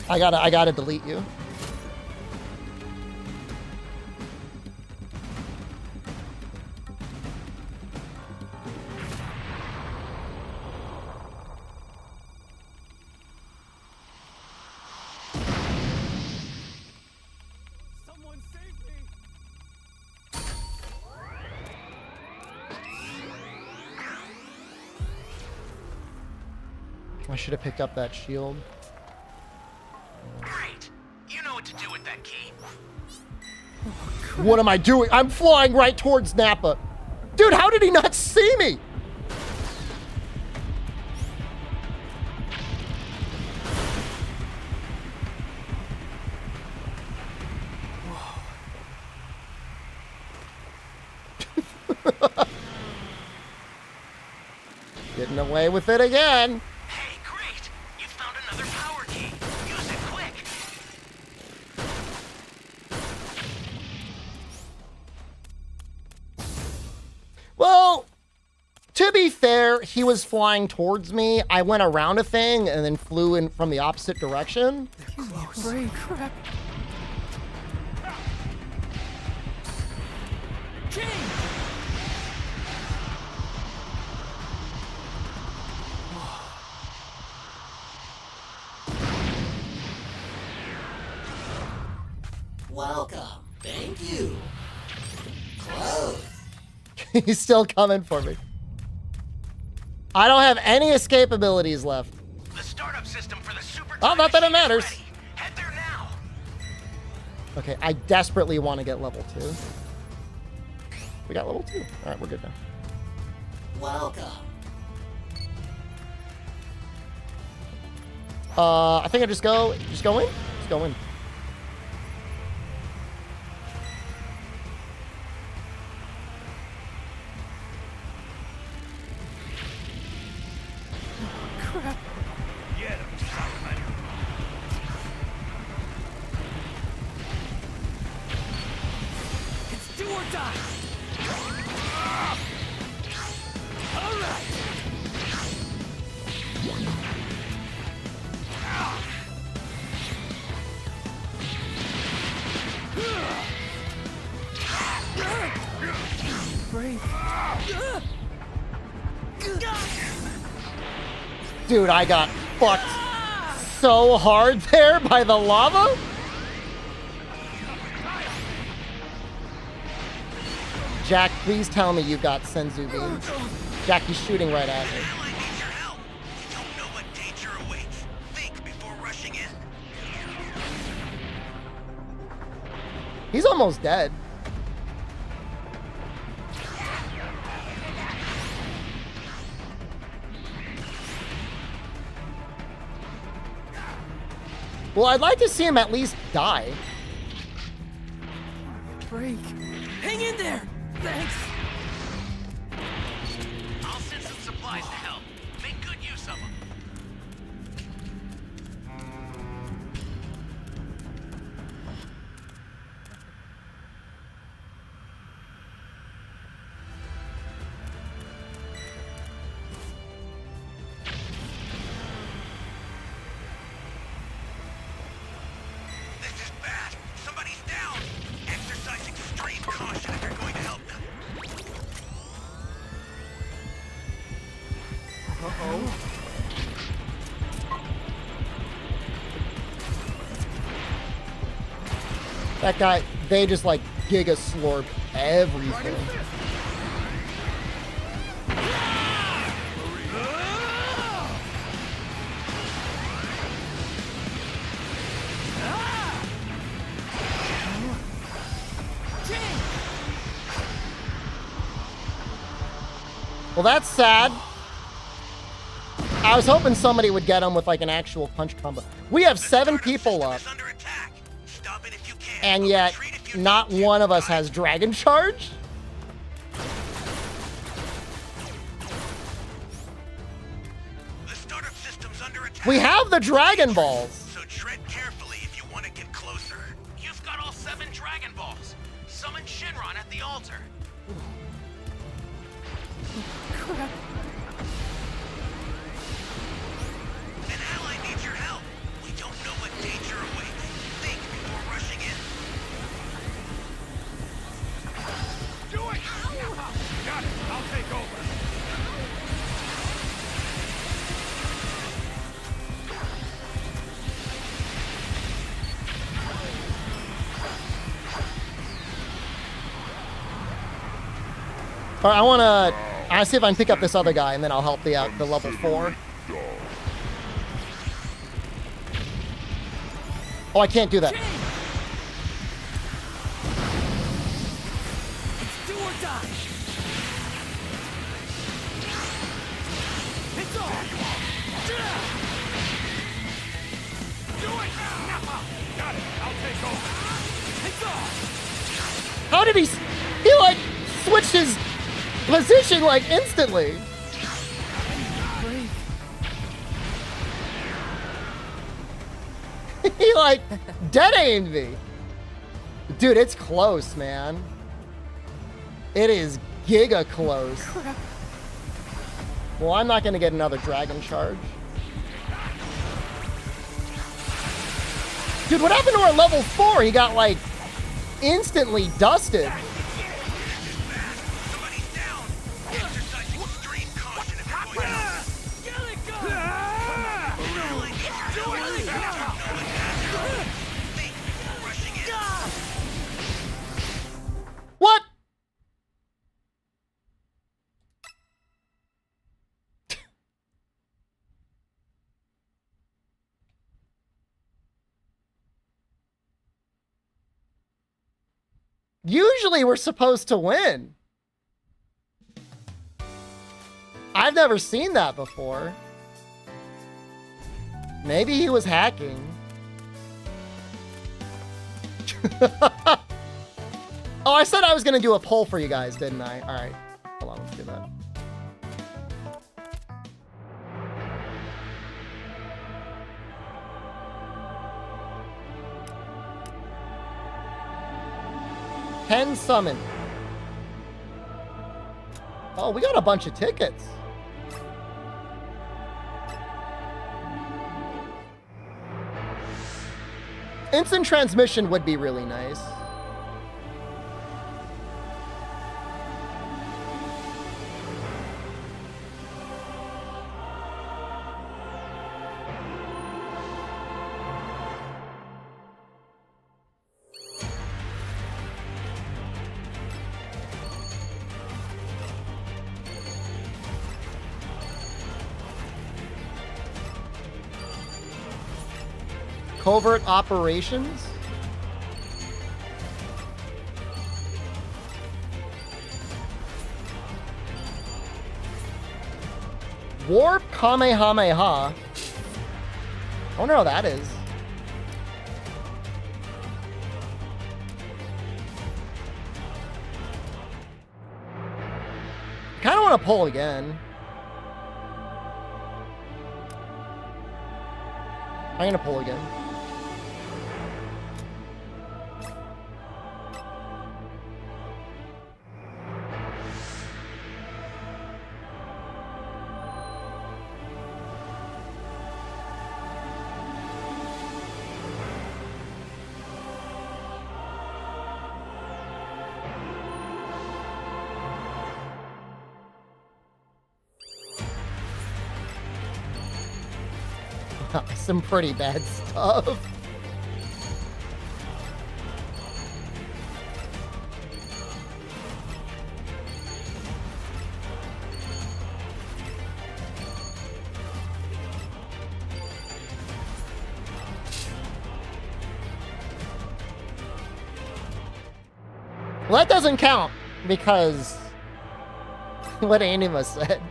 I gotta delete you. I should have picked up that shield. Great. You know what to do with that key. What am I doing? I'm flying right towards Nappa. Dude, how did he not see me? Getting away with it again. Hey, great. You found another power key. Use it quick. Well, to be fair, he was flying towards me. I went around a thing and then flew in from the opposite direction. Great crap. King! Welcome. Thank you. Close. He's still coming for me. I don't have any escape abilities left. The startup system for the super Oh, not that it matters. Head there now. Okay, I desperately want to get level 2. We got level 2. All right, we're good now. Welcome. I think I just go in? Just go in. Crap. Get him, Solomon. It's do or die. All right. Brave. Dude, I got fucked so hard there by the lava. Jack, please tell me you've got Senzu beams. Jack, he's shooting right at me. He's almost dead. Well, I'd like to see him at least die. Break. Hang in there. Thanks. I'll send some supplies to help. Make good use of them. That guy, they just like giga slurp everything. Well, that's sad. I was hoping somebody would get him with like an actual punch combo. We have 7 people up. And yet, not one of us has Dragon Charge? We have the Dragon Balls. So tread carefully if you want to get closer. You've got all 7 Dragon Balls. Summon Shinron at the altar. Crap. An ally needs your help. We don't know what danger awaits. Think before rushing in. Do it! Got it. I'll take over. All right, I want to see if I can pick up this other guy, and then I'll help the level 4. Oh, I can't do that. It's do or die. It's on. Do it! Got it. I'll take over. It's on. How did he like switched his position like instantly? He like dead aimed me. Dude, it's close, man. It is giga close. Well, I'm not gonna get another dragon charge. Dude, what happened to our level 4? He got like instantly dusted. What? Usually we're supposed to win. I've never seen that before. Maybe he was hacking. Oh, I said I was gonna do a poll for you guys, didn't I? All right, hold on, let's do that. Pen summon. Oh, we got a bunch of tickets. Instant transmission would be really nice. Covert operations? Warp Kamehameha. I wonder how that is. Kind of want to pull again. I'm gonna pull again. Some pretty bad stuff. Well, that doesn't count because what Anima said.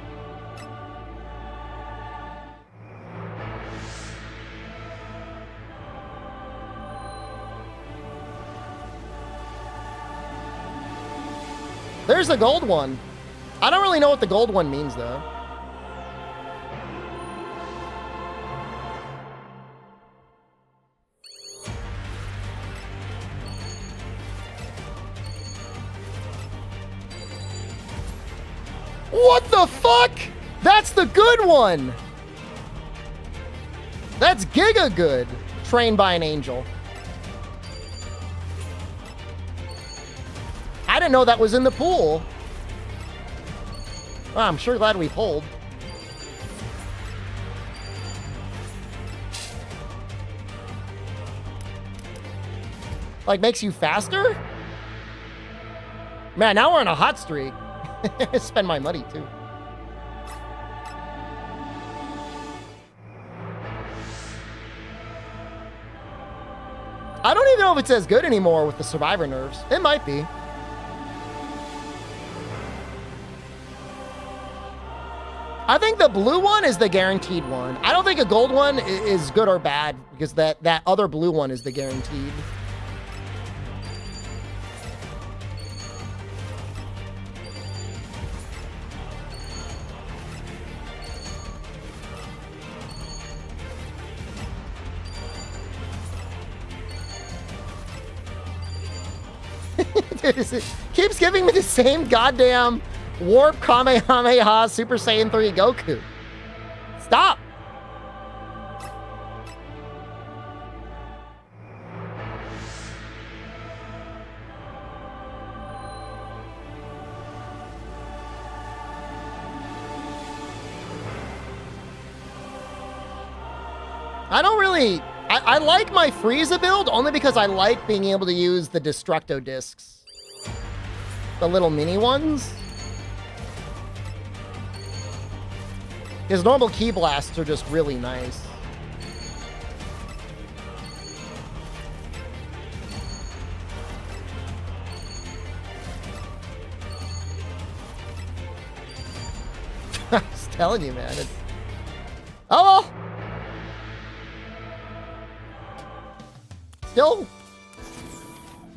There's the gold one. I don't really know what the gold one means, though. What the fuck? That's the good one. That's giga good. Trained by an angel. I didn't know that was in the pool. Well, I'm sure glad we pulled. Like, makes you faster? Man, now we're on a hot streak. Spend my money, too. know if it's as good anymore with the survivor nerfs. It might be. I think the blue one is the guaranteed one. I don't think a gold one is good or bad because that other blue one is the guaranteed. Dude, it keeps giving me the same goddamn Warp Kamehameha Super Saiyan 3 Goku. Stop! I don't really... I like my Frieza build only because I like being able to use the Destructo discs. The little mini ones. His normal key blasts are just really nice. I was telling you, man. It's... Oh well. Still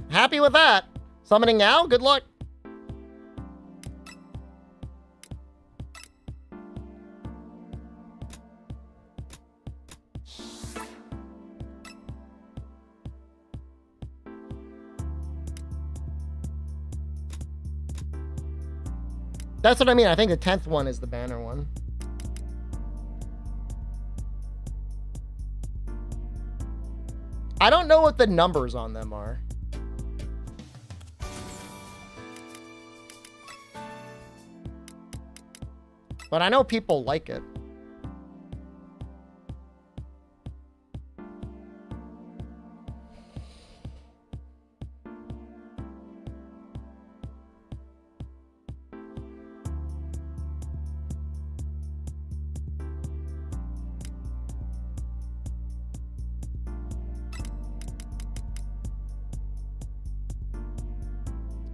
happy with that. Summoning now? Good luck. That's what I mean. I think the 10th one is the banner one. I don't know what the numbers on them are. But I know people like it.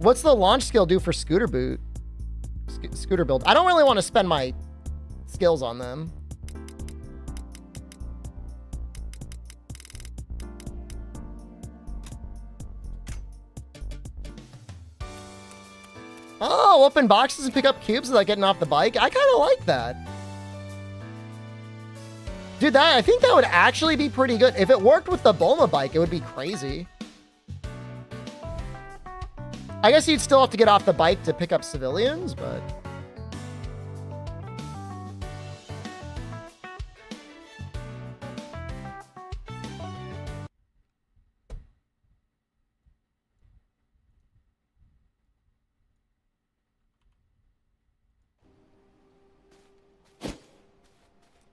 What's the launch skill do for scooter boot? Scooter build. I don't really want to spend my skills on them. Oh, open boxes and pick up cubes without getting off the bike. I kind of like that. Dude, I think that would actually be pretty good. If it worked with the Bulma bike, it would be crazy. I guess you'd still have to get off the bike to pick up civilians, but...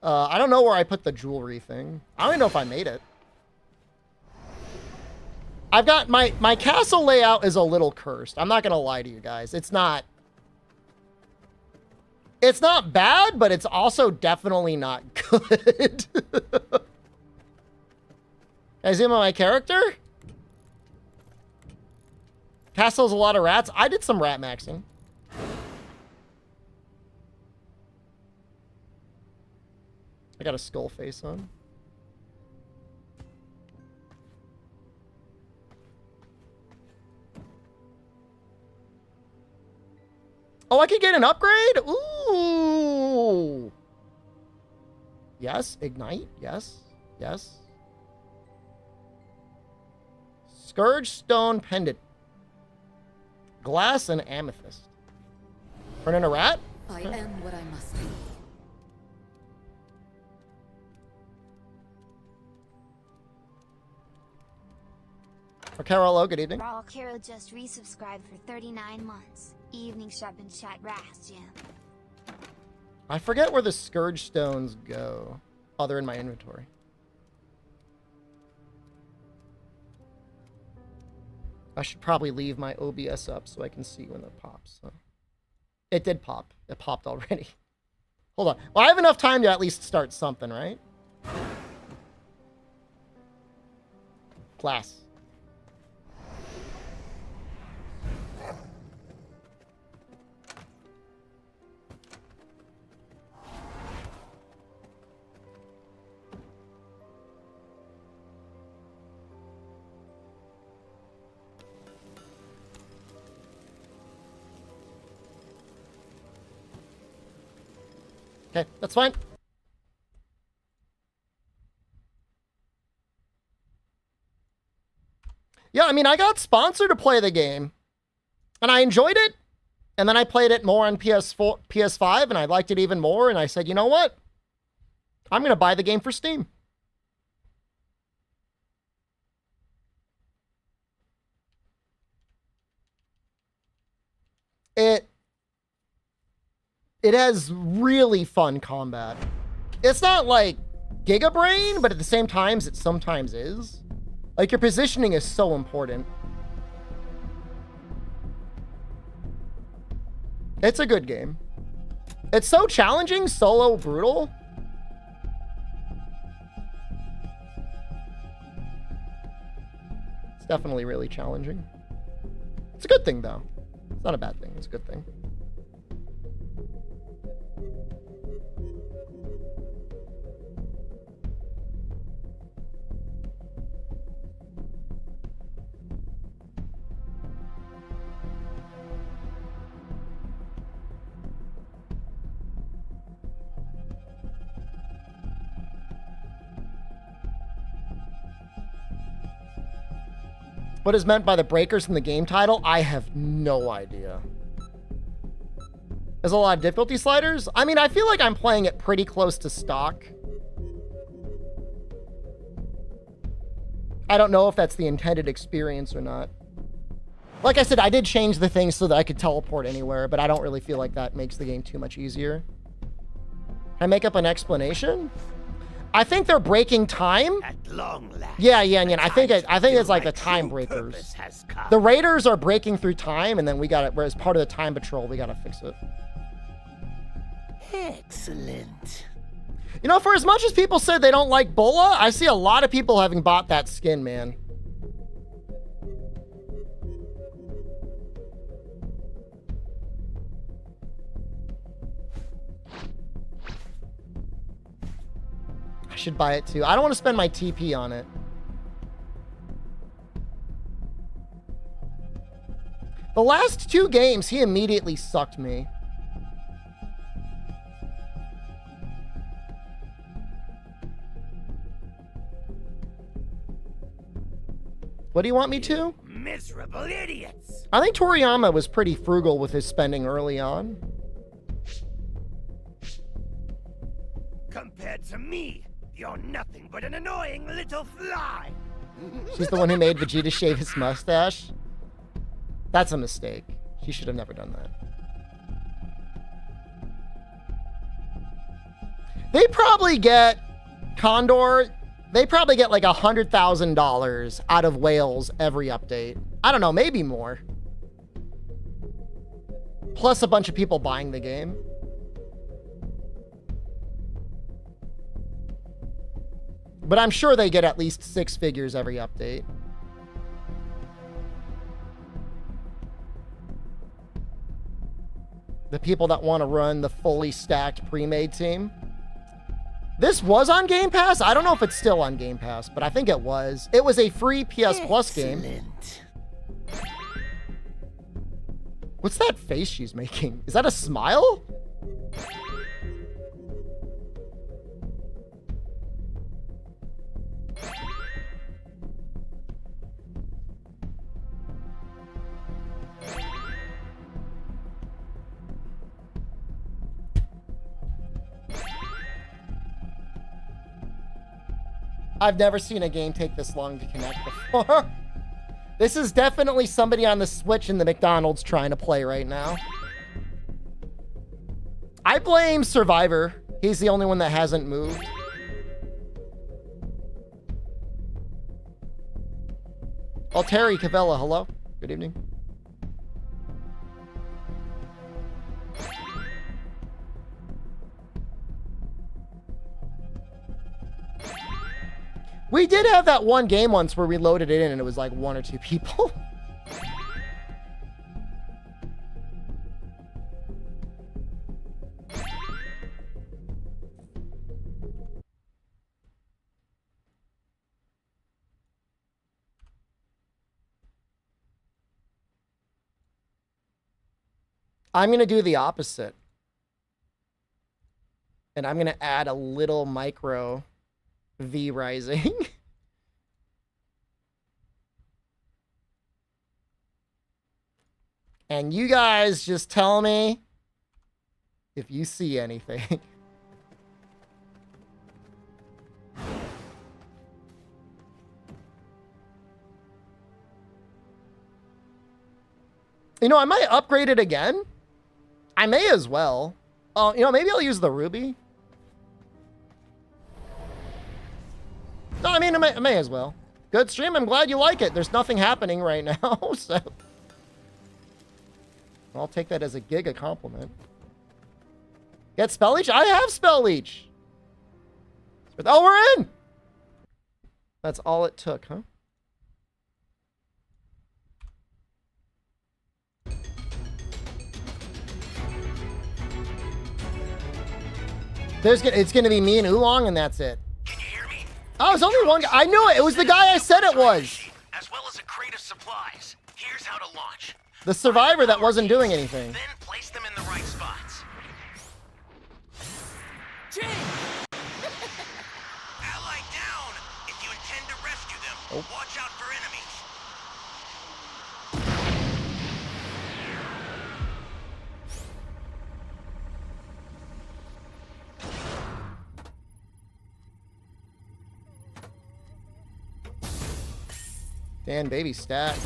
I don't know where I put the jewelry thing. I don't even know if I made it. I've got my castle layout is a little cursed. I'm not going to lie to you guys. It's not bad, but it's also definitely not good. Can I zoom on my character? Castle's a lot of rats. I did some rat maxing. I got a skull face on. Oh, I could get an upgrade? Ooh. Yes, ignite. Yes. Yes. Scourge stone pendant. Glass and amethyst. Turn in a rat? I am what I must be. Carol, good evening. Raw Carol just resubscribed for 39 months. Evening shop and chat Ras Jam. I forget where the Scourge stones go. Oh, they're in my inventory. I should probably leave my OBS up so I can see when it pops. So. It did pop. It popped already. Hold on. Well, I have enough time to at least start something, right? Glass. Okay, that's fine. Yeah, I mean, I got sponsored to play the game, and I enjoyed it. And then I played it more on PS4, PS5, and I liked it even more. And I said, you know what? I'm going to buy the game for Steam. It has really fun combat. It's not like Giga Brain, but at the same time, it sometimes is. Like, your positioning is so important. It's a good game. It's so challenging, solo, brutal. It's definitely really challenging. It's a good thing, though. It's not a bad thing. It's a good thing. What is meant by the breakers in the game title? I have no idea. There's a lot of difficulty sliders. I mean, I feel like I'm playing it pretty close to stock. I don't know if that's the intended experience or not. Like I said, I did change the things so that I could teleport anywhere, but I don't really feel like that makes the game too much easier. Can I make up an explanation? I think they're breaking time. At long last, yeah. I think it's like the time breakers. The raiders are breaking through time, and then we got it. Whereas part of the time patrol, we gotta fix it. Excellent. You know, for as much as people said they don't like Bola, I see a lot of people having bought that skin, man. I should buy it too. I don't want to spend my TP on it. The last 2 games, he immediately sucked me. What do you want me to? Miserable idiots. I think Toriyama was pretty frugal with his spending early on. Compared to me, you're nothing but an annoying little fly. She's the one who made Vegeta shave his mustache. That's a mistake. She should have never done that. They probably get Condor. They probably get like $100,000 out of whales every update. I don't know, maybe more. Plus a bunch of people buying the game. But I'm sure they get at least 6 figures every update. The people that want to run the fully stacked pre-made team. This was on Game Pass. I don't know if it's still on Game Pass, but I think it was. It was a free PS Plus game. What's that face she's making? Is that a smile? I've never seen a game take this long to connect before. This is definitely somebody on the Switch in the McDonald's trying to play right now. I blame Survivor. He's the only one that hasn't moved. Oh, Terry Cavella, hello. Good evening. We did have that one game once where we loaded it in and it was like 1 or 2 people. I'm going to do the opposite. And I'm going to add a little micro V rising. And you guys just tell me if you see anything. You know, I might upgrade it again. I may as well. Oh, you know, maybe I'll use the ruby. No, I mean, I may as well. Good stream. I'm glad you like it. There's nothing happening right now, so I'll take that as a giga compliment. Get spell leech? I have spell leech. Oh, we're in. That's all it took, huh? It's gonna be me and Oolong, and that's it. Can you hear me? Oh, it's only one guy. I knew it. It was the guy I said it was. As well as a crate of supplies. Here's how to launch. The survivor that wasn't doing anything. Then place them in the right spots. Ally down. If you intend to rescue them, watch out for enemies. Dan, baby stat.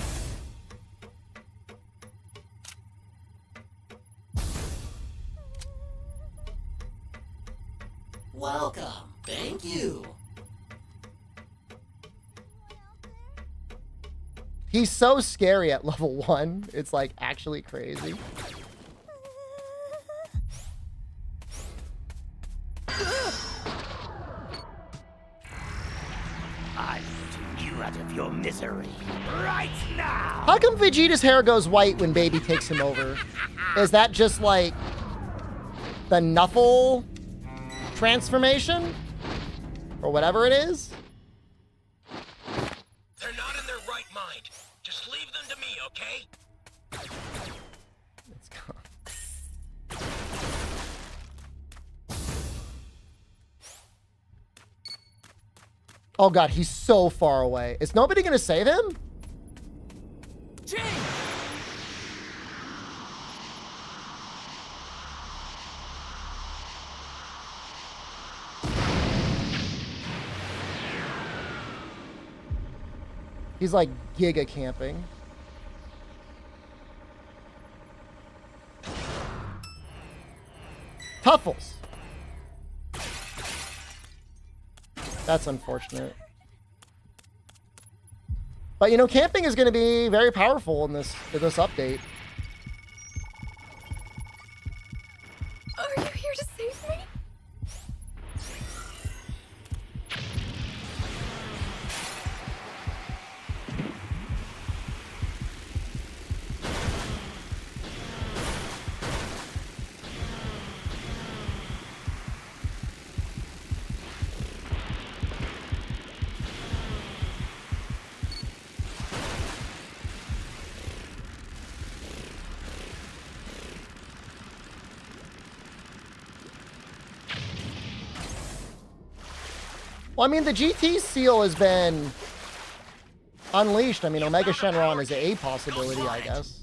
Welcome. Thank you. He's so scary at level 1. It's like actually crazy. I'm putting you out of your misery right now. How come Vegeta's hair goes white when Baby takes him over? Is that just like the Nuffle transformation? Or whatever it is? They're not in their right mind. Just leave them to me, okay? It's gone. Oh god, he's so far away. Is nobody gonna save him? He's like giga camping. Tuffles. That's unfortunate. But you know, camping is going to be very powerful in this update. Are you here to save me? Well, I mean, the GT seal has been unleashed. I mean, Omega Shenron is a possibility, I guess.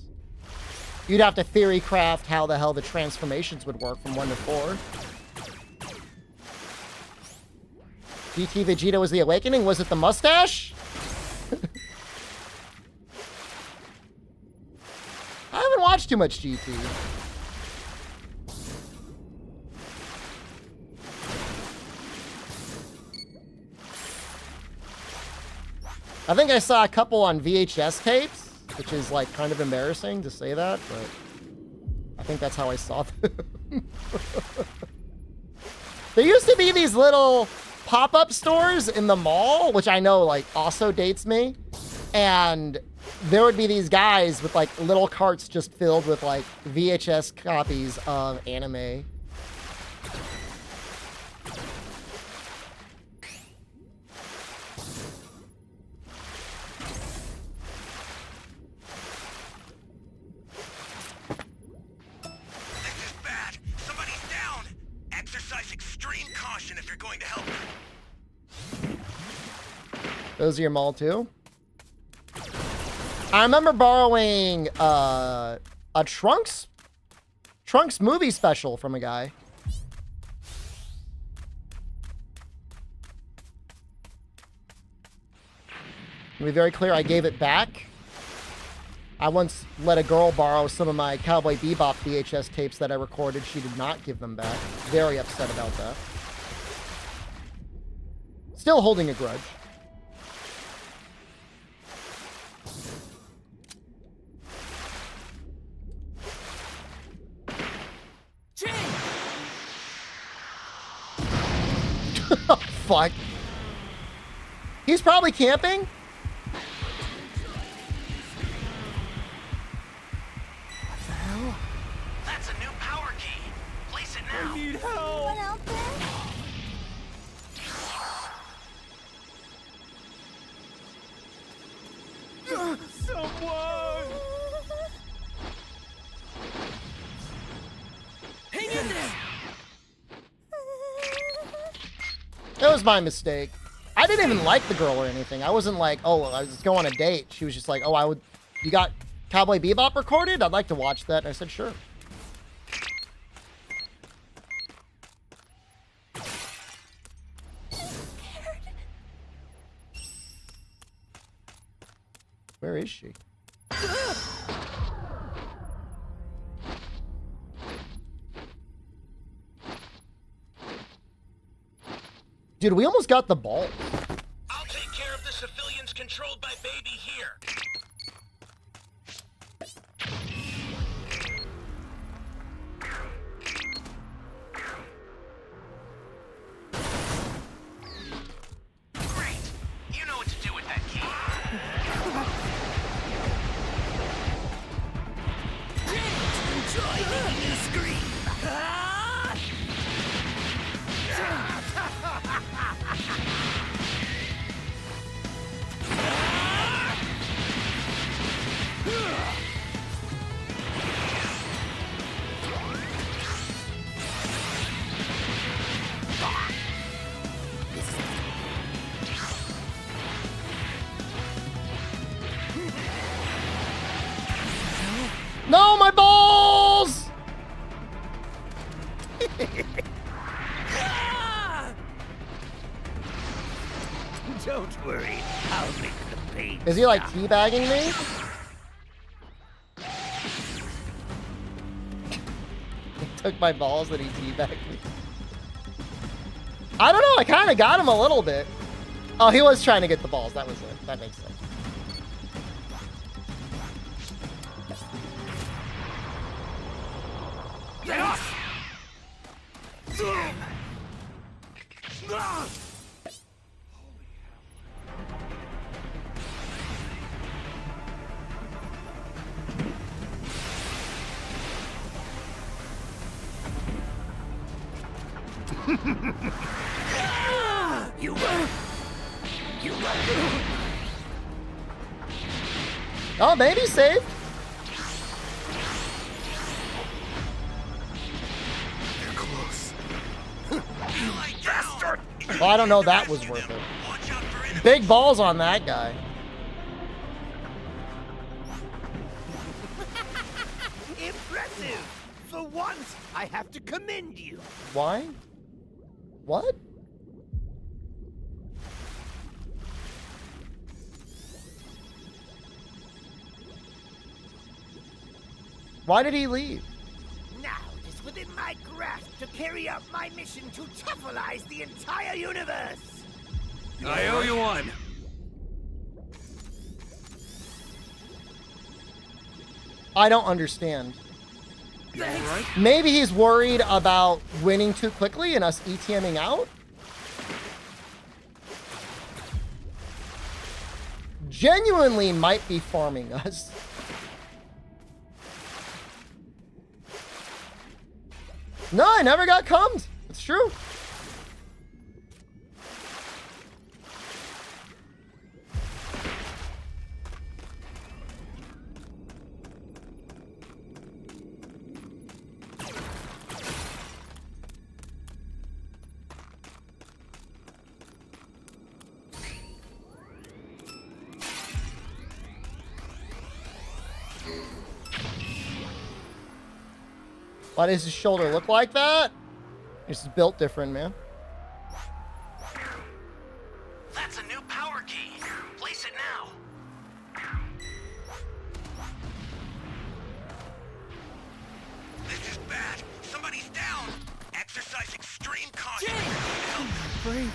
You'd have to theory craft how the hell the transformations would work from 1 to 4. GT Vegeta was the awakening? Was it the mustache? I haven't watched too much GT. I think I saw a couple on VHS tapes, which is like kind of embarrassing to say that, but I think that's how I saw them. There used to be these little pop-up stores in the mall, which I know like also dates me, and there would be these guys with like little carts just filled with like VHS copies of anime. Those are your mall too? I remember borrowing a Trunks movie special from a guy. To be very clear, I gave it back. I once let a girl borrow some of my Cowboy Bebop VHS tapes that I recorded. She did not give them back. Very upset about that. Still holding a grudge. Oh, fuck. He's probably camping. That's a new power key. Place it now. I need help. Anyone out there? Someone! Hang in there! It was my mistake. I didn't even like the girl or anything. I wasn't like, oh, I was going on a date. She was just like, oh, you got Cowboy Bebop recorded? I'd like to watch that. And I said, sure. Where is she? Dude, we almost got the ball. I'll take care of the civilians controlled by Baby here. Great. You know what to do with that key. Enjoy making you scream. No, my balls! Don't worry, I'll make the pain. Is he like teabagging me? He took my balls and he teabagged me. I don't know, I kind of got him a little bit. Oh, he was trying to get the balls. That was it. That makes sense. Get off! You won. You won. Oh, maybe saved. They're close. Bastard! Well, I don't know that was worth it. Big balls on that guy. Impressive! For once, I have to commend you. Why? What? Why did he leave? Now it is within my grasp to carry out my mission to tuffleize the entire universe. I owe you one. I don't understand. Right? Maybe he's worried about winning too quickly and us ETMing out? Genuinely might be farming us. No, I never got cummed. It's true. Why does his shoulder look like that? It's just built different, man. That's a new power key. Place it now. This is bad. Somebody's down. Exercise extreme caution. Break.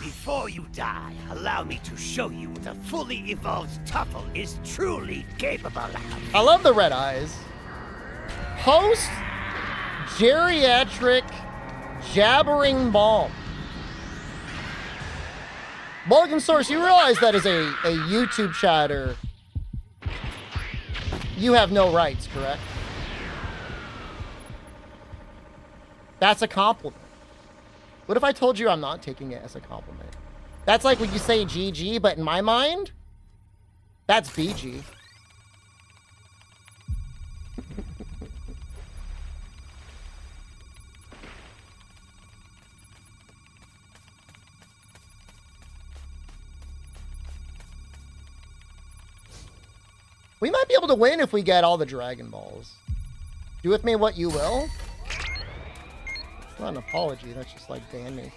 Before you die, allow me to show you what a fully evolved Tuffle is truly capable of. I love the red eyes. Post geriatric jabbering balm. Mulligan Source, you realize that as a YouTube chatter, you have no rights, correct? That's a compliment. What if I told you I'm not taking it as a compliment? That's like when you say GG, but in my mind, that's BG. We might be able to win if we get all the Dragon Balls. Do with me what you will. It's not an apology, that's just like ban me.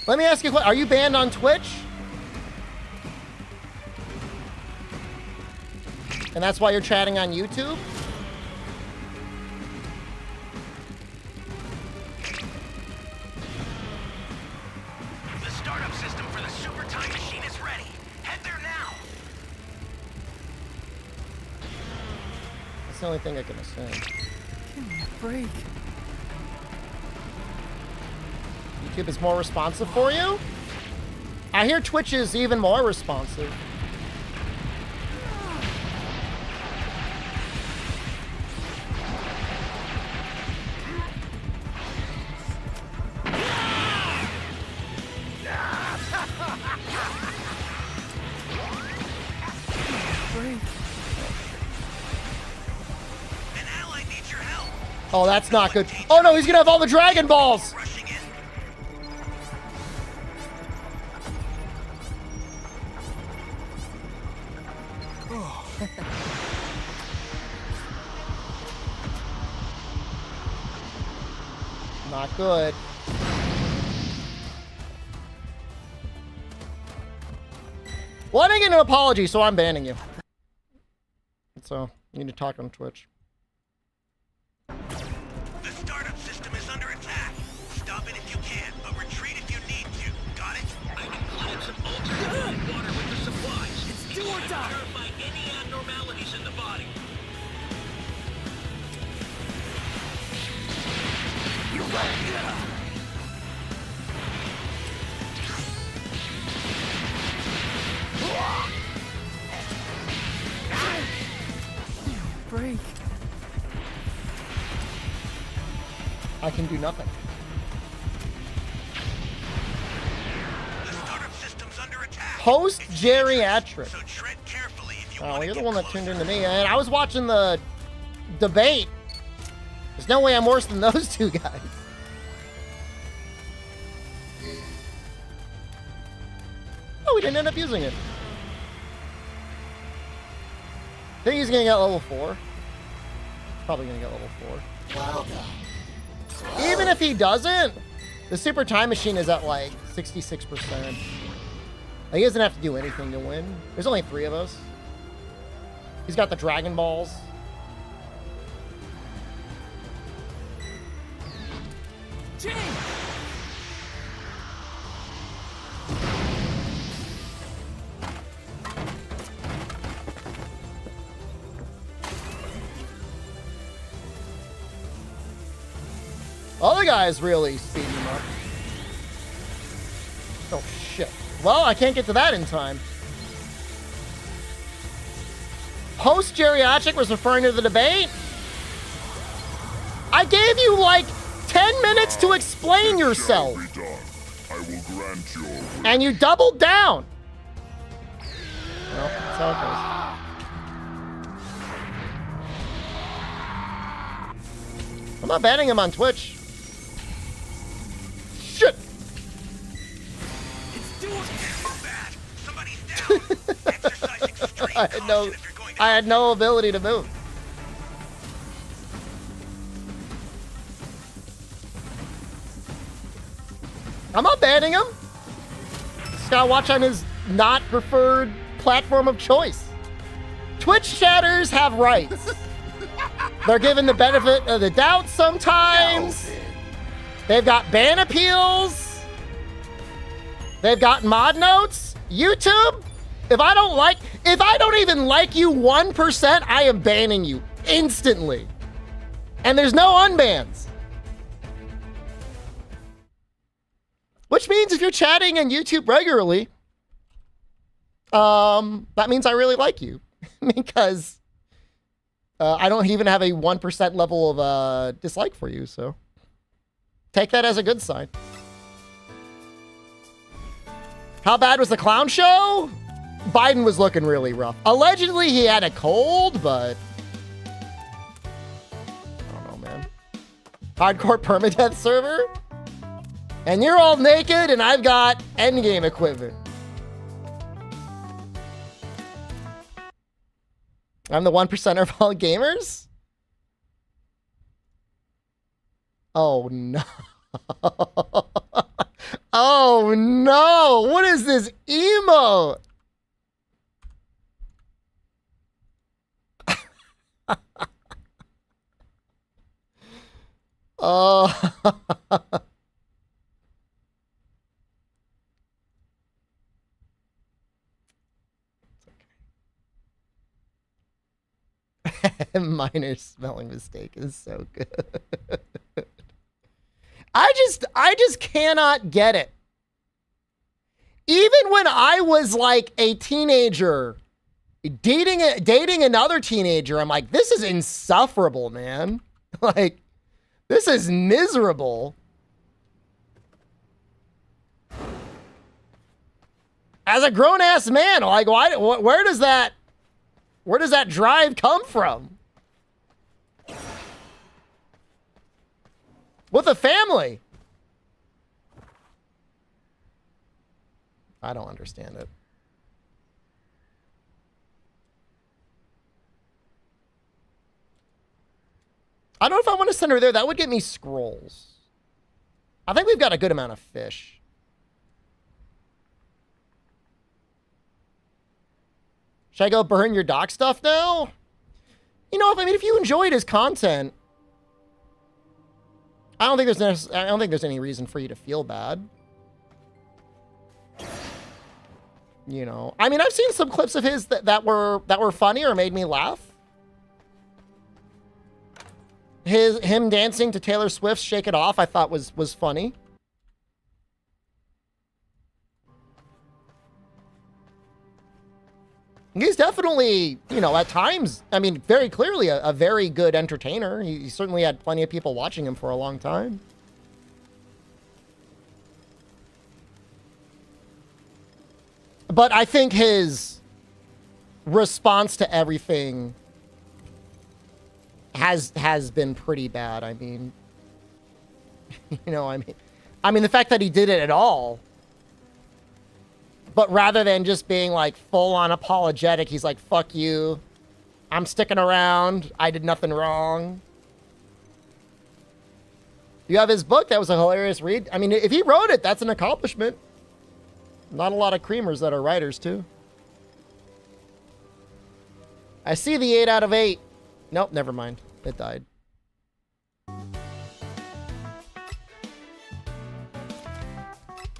Let me ask you a question. Are you banned on Twitch? And that's why you're chatting on YouTube? The startup system for the super time machine is ready. Head there now. That's the only thing I can assume. Give me a break. YouTube is more responsive for you? I hear Twitch is even more responsive. Oh, that's not good. Oh no, he's gonna have all the Dragon Balls! Not good. Well, I didn't get an apology, so I'm banning you. So, you need to talk on Twitch. The startup system is under attack. Stop it if you can, but retreat if you need to. Got it? I've included some ultraviolet water with the supplies. It's do or die. Verify any abnormalities in the body. You break. I can do nothing. The startup system's under attack. Post geriatric. So tread carefully if you Oh, you're the one that tuned into me, and I was watching the debate. There's no way I'm worse than those two guys. Oh, we didn't end up using it. I think he's gonna get level 4. Probably gonna get level 4. Welcome. Even if he doesn't, the super time machine is at like 66%. Like, he doesn't have to do anything to win. There's only 3 of us. He's got the Dragon Balls. Other guys really speeding him up. Oh shit. Well, I can't get to that in time. Post geriatric was referring to the debate? I gave you like 10 minutes to explain yourself. I will grant your wish. And you doubled down. Well, that's how it goes. I'm not banning him on Twitch. Shit. I had no ability to move. I'm not banning him. Just gotta watch on his not preferred platform of choice. Twitch chatters have rights. They're given the benefit of the doubt sometimes. They've got ban appeals. They've got mod notes. YouTube, if I don't even like you 1%, I am banning you instantly. And there's no unbans. Which means if you're chatting on YouTube regularly, that means I really like you. Because I don't even have a 1% level of dislike for you, so take that as a good sign. How bad was the clown show? Biden was looking really rough. Allegedly, he had a cold, but I don't know, man. Hardcore permadeath server? And you're all naked, and I've got endgame equipment. I'm the 1% of all gamers? Oh, no. Oh, no. What is this emote? Oh. Minor spelling mistake is so good. I just cannot get it. Even when I was like a teenager, dating another teenager, I'm like, this is insufferable, man. Like, this is miserable. As a grown-ass man, like, where does that drive come from? With a family. I don't understand it. I don't know if I want to send her there. That would get me scrolls. I think we've got a good amount of fish. Should I go burn your doc stuff now? You know, if you enjoyed his content, I don't think there's any reason for you to feel bad. You know, I mean, I've seen some clips of his that were funny or made me laugh. Him dancing to Taylor Swift's "Shake It Off" I thought was funny. He's definitely, you know, at times, I mean, very clearly a very good entertainer. He certainly had plenty of people watching him for a long time. But I think his response to everything has been pretty bad. I mean, you know, I mean the fact that he did it at all. But rather than just being like full on apologetic, he's like, fuck you. I'm sticking around. I did nothing wrong. You have his book. That was a hilarious read. I mean, if he wrote it, that's an accomplishment. Not a lot of creamers that are writers, too. I see the 8 out of 8. Nope, never mind. It died.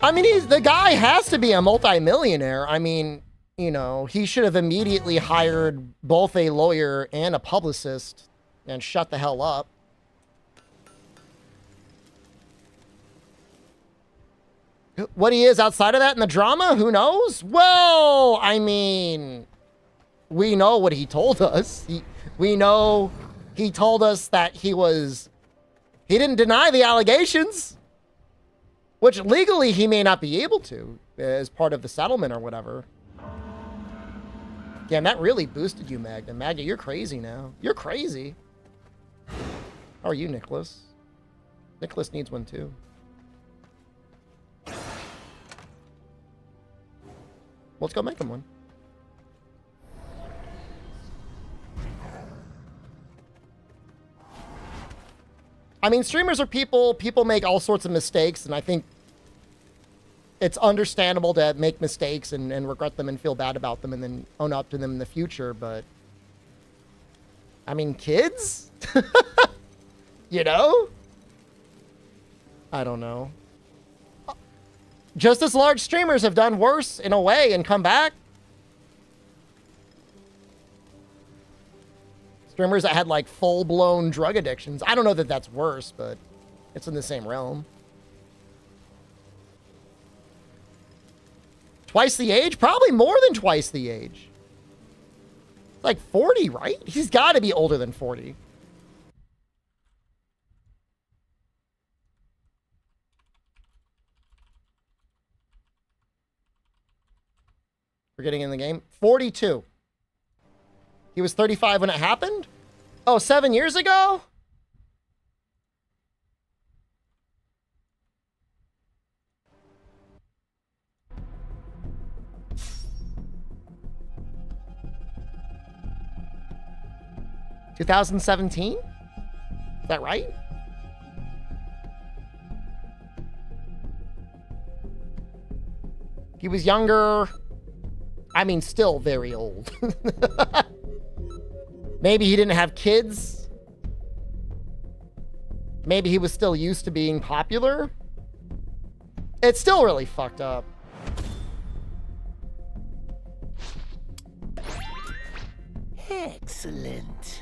I mean, the guy has to be a multimillionaire. I mean, you know, he should have immediately hired both a lawyer and a publicist and shut the hell up. What he is outside of that in the drama, who knows? Well, I mean, we know what he told us. We know he told us that he didn't deny the allegations. Which legally he may not be able to as part of the settlement or whatever. Damn, that really boosted you, Magda. Magda, you're crazy now. You're crazy. How are you, Nicholas? Nicholas needs one too. Let's go make him one. I mean, streamers are people. People make all sorts of mistakes, and I think it's understandable to make mistakes and regret them and feel bad about them and then own up to them in the future, but I mean, kids? You know? I don't know. Just as large streamers have done worse in a way and come back. Streamers that had like full-blown drug addictions. I don't know that that's worse, but it's in the same realm. Twice the age? Probably more than twice the age. Like 40, right? He's got to be older than 40. We're getting in the game. 42. He was 35 when it happened? Oh, 7 years ago? (2017) Is that right? He was younger. I mean, still very old. Maybe he didn't have kids. Maybe he was still used to being popular. It's still really fucked up. Excellent.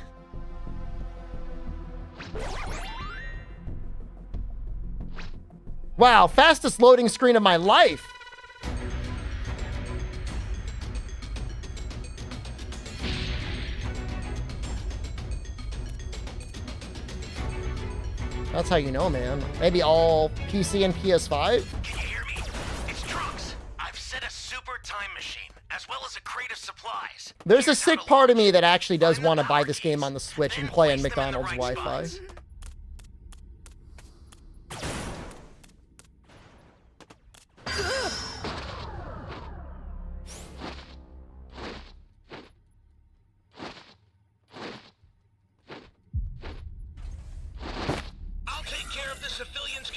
Wow, fastest loading screen of my life. That's how you know, man. Maybe all PC and PS5? Can you hear me? It's Trunks. I've set a super time machine, as well as a crate of supplies. There's a sick part of me that actually does want to buy this game on the Switch and play on McDonald's Wi-Fi.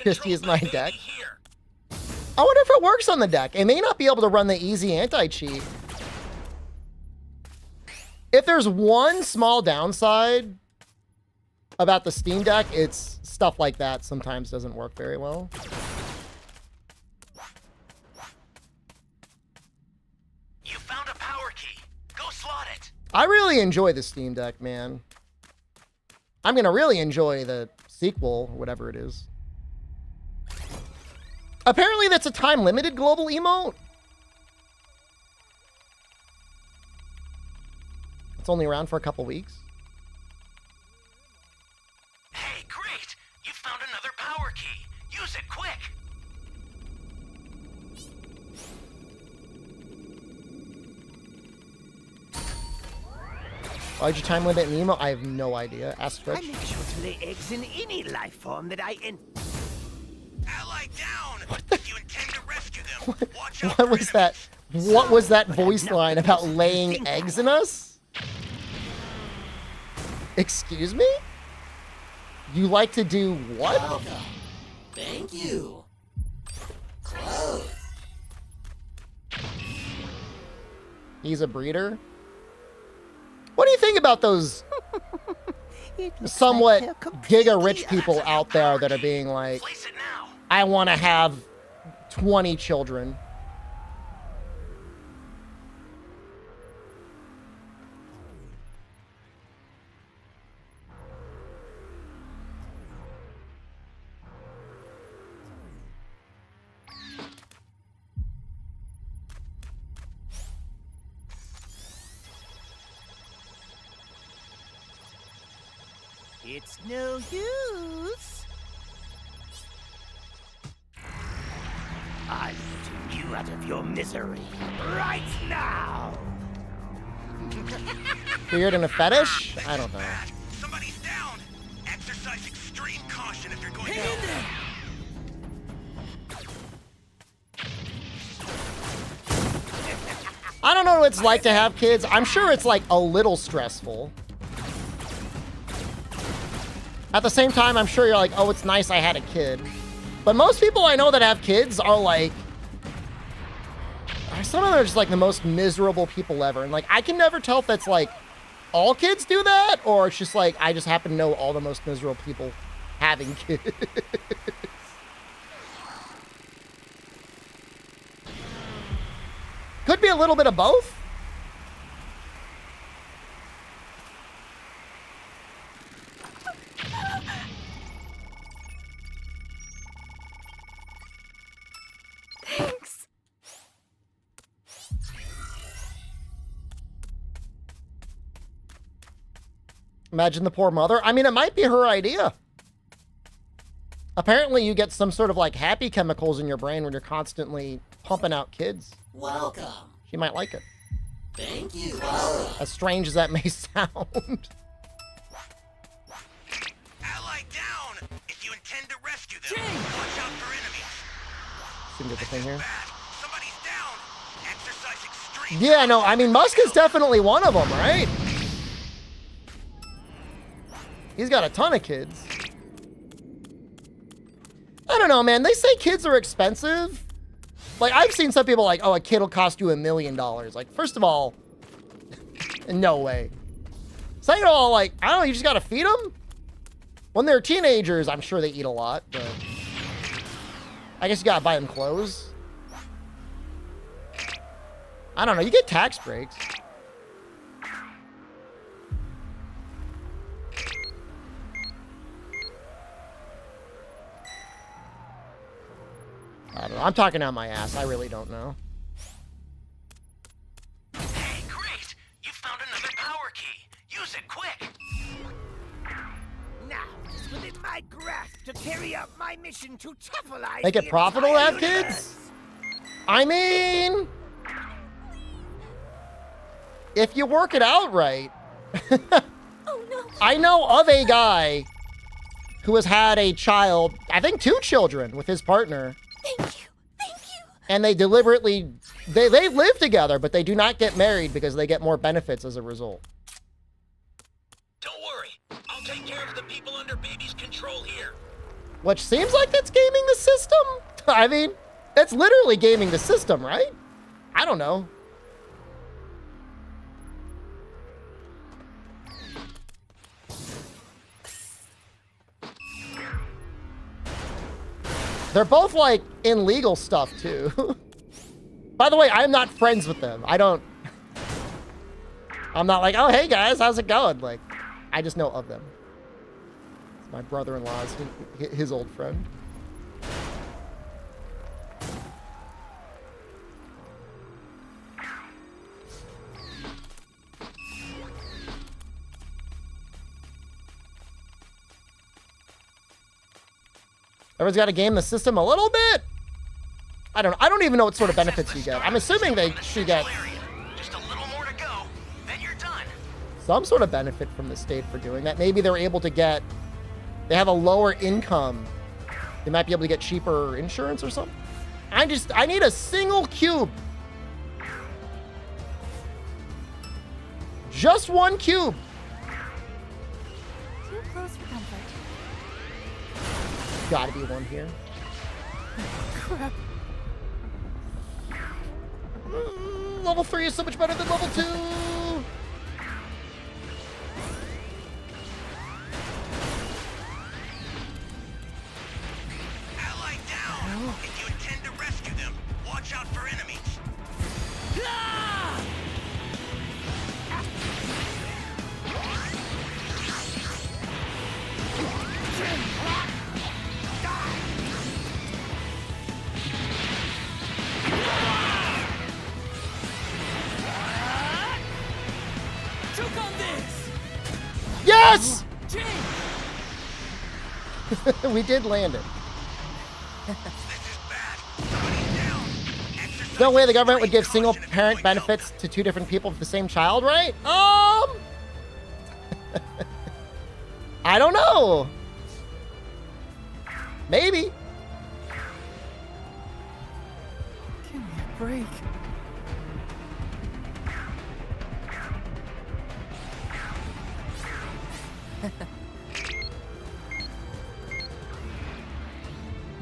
Just use my deck. I wonder if it works on the deck. It may not be able to run the easy anti-cheat. If there's one small downside about the Steam Deck, it's stuff like that sometimes doesn't work very well. You found a power key. Go slot it. I really enjoy the Steam Deck, man. I'm gonna really enjoy the sequel, whatever it is. Apparently that's a time-limited global emote. It's only around for a couple weeks. Hey, great! You found another power key. Use it quick. Why'd you time limit an emote? I have no idea. Ask Twitch. I make sure to lay eggs in any life form that I Ally down. If you intend to rescue them, watch out. What was that? What was that voice line about laying eggs in us? Excuse me? You like to do what? Welcome. Thank you. Close. He's a breeder? What do you think about those somewhat giga-rich people out there that are being like, I want to have 20 children? It's no use. I'm putting you out of your misery right now. Weird in a fetish? I don't know. Somebody's down. Exercising extreme caution if you're going to... I don't know what it's like to have kids. I'm sure it's like a little stressful. At the same time, I'm sure you're like, oh, it's nice I had a kid. But most people I know that have kids are like, some of them are just like the most miserable people ever. And like, I can never tell if that's like all kids do that, or it's just like, I just happen to know all the most miserable people having kids. Could be a little bit of both. Thanks. Imagine the poor mother. I mean, it might be her idea. Apparently, you get some sort of like happy chemicals in your brain when you're constantly pumping out kids. Welcome. She might like it. Thank you. As strange as that may sound. Ally down! If you intend to rescue them, watch out for enemies. See if we get the thing here. Somebody's down. Exercise extreme. Yeah, no, I mean, Musk is definitely one of them, right? He's got a ton of kids. I don't know, man. They say kids are expensive. Like, I've seen some people like, oh, a kid will cost you $1 million. Like, first of all, no way. Second of all, like, I don't know, you just gotta feed them? When they're teenagers, I'm sure they eat a lot, but I guess you gotta buy them clothes. I don't know, you get tax breaks. I don't know. I'm talking out my ass. I really don't know. Hey, great! You found another power key. Use it quick. Now, it's within my grasp to carry out my mission to tuffleize Make it profitable to have kids? I mean, if you work it out right. I know of a guy who has had a child, I think 2 children with his partner. Thank you. Thank you. And they deliberately, they live together, but they do not get married because they get more benefits as a result. Don't worry. I'll take care of the people under baby's control here. Which seems like that's gaming the system. I mean, that's literally gaming the system, right? I don't know. They're both, like, in legal stuff, too. By the way, I'm not friends with them. I'm not like, oh, hey, guys, how's it going? Like, I just know of them. It's my brother-in-law's, his old friend. Everyone's got to game the system a little bit. I don't even know what sort of benefits you get. I'm assuming she gets Just a little more to go, then you're done. some sort of benefit from the state for doing that. Maybe they're able to get, they have a lower income. They might be able to get cheaper insurance or something. I need a single cube. Just one cube. Too close for comfort. Gotta be one here. Crap. Level 3 is so much better than level 2. Ally down! If you intend to rescue them, watch out for enemies. Choke on this! Yes! We did land it. No way the government would give single parent benefits to 2 different people for the same child, right? I don't know. Maybe. Give me a break.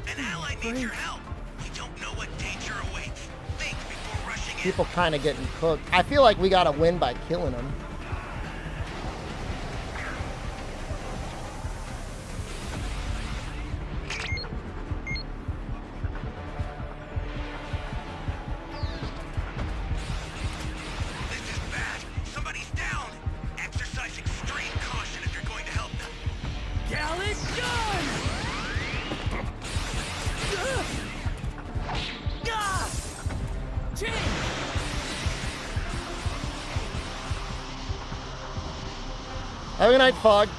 An ally needs your help. You don't know what danger awaits. Think before rushing in. People kind of getting cooked. I feel like we gotta win by killing them. This is bad. Somebody's down. Exercise extreme caution if you're going to help them. Gallic gun! Chain! Have a good night, Fog.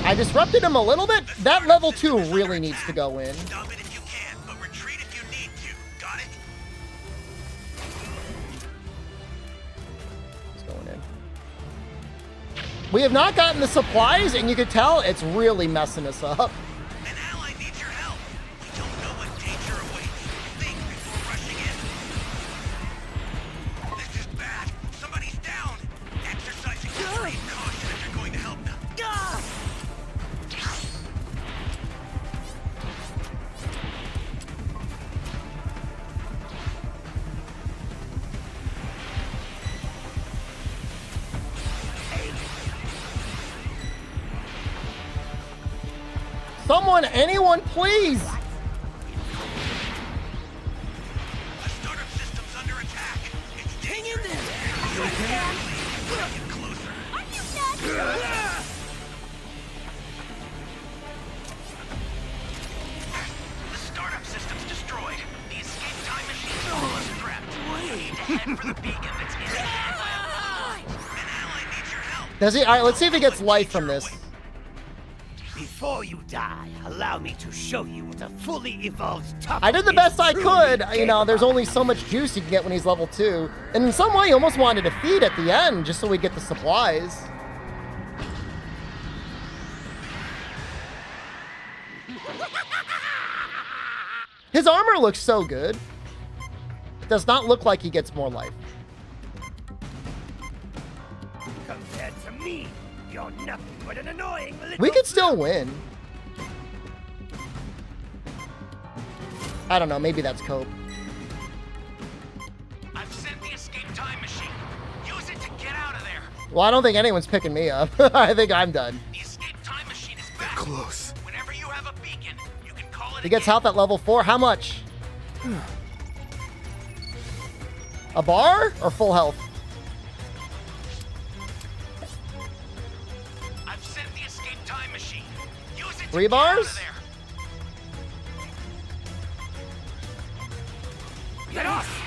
I disrupted him a little bit. That level 2 really needs to go in. Stop it if you can, but retreat if you need to. Got it? It's going in. We have not gotten the supplies, and you can tell it's really messing us up. An ally needs your help. We don't know what danger awaits. Think before rushing in. This is bad. Somebody's down. Exercise extreme caution if you're going to help them. Someone, anyone, please. The startup system's under attack. It's hang in there. Get closer. The startup system's destroyed. The escape time machine's almost trapped. You need to head for the beacon that's in it. An ally needs your help. Does he? All right, let's see if he gets life from this. Before you die, allow me to show you the fully evolved Tuffle I did the is best I truly could. You know, capable there's only so much juice you can get when he's level 2. And in some way, he almost wanted to defeat at the end just so we get the supplies. His armor looks so good. It does not look like he gets more life. Compared to me, you're nothing but an annoying little... We could still win. I don't know, maybe that's cope. I've sent the escape time machine. Use it to get out of there. Well, I don't think anyone's picking me up. I think I'm done. The escape time machine is back. Close. Whenever you have a beacon, you can call it He gets health at level 4. How much? A bar or full health? I've sent the escape time machine. Use it to 3 get out bars? of there. Get off!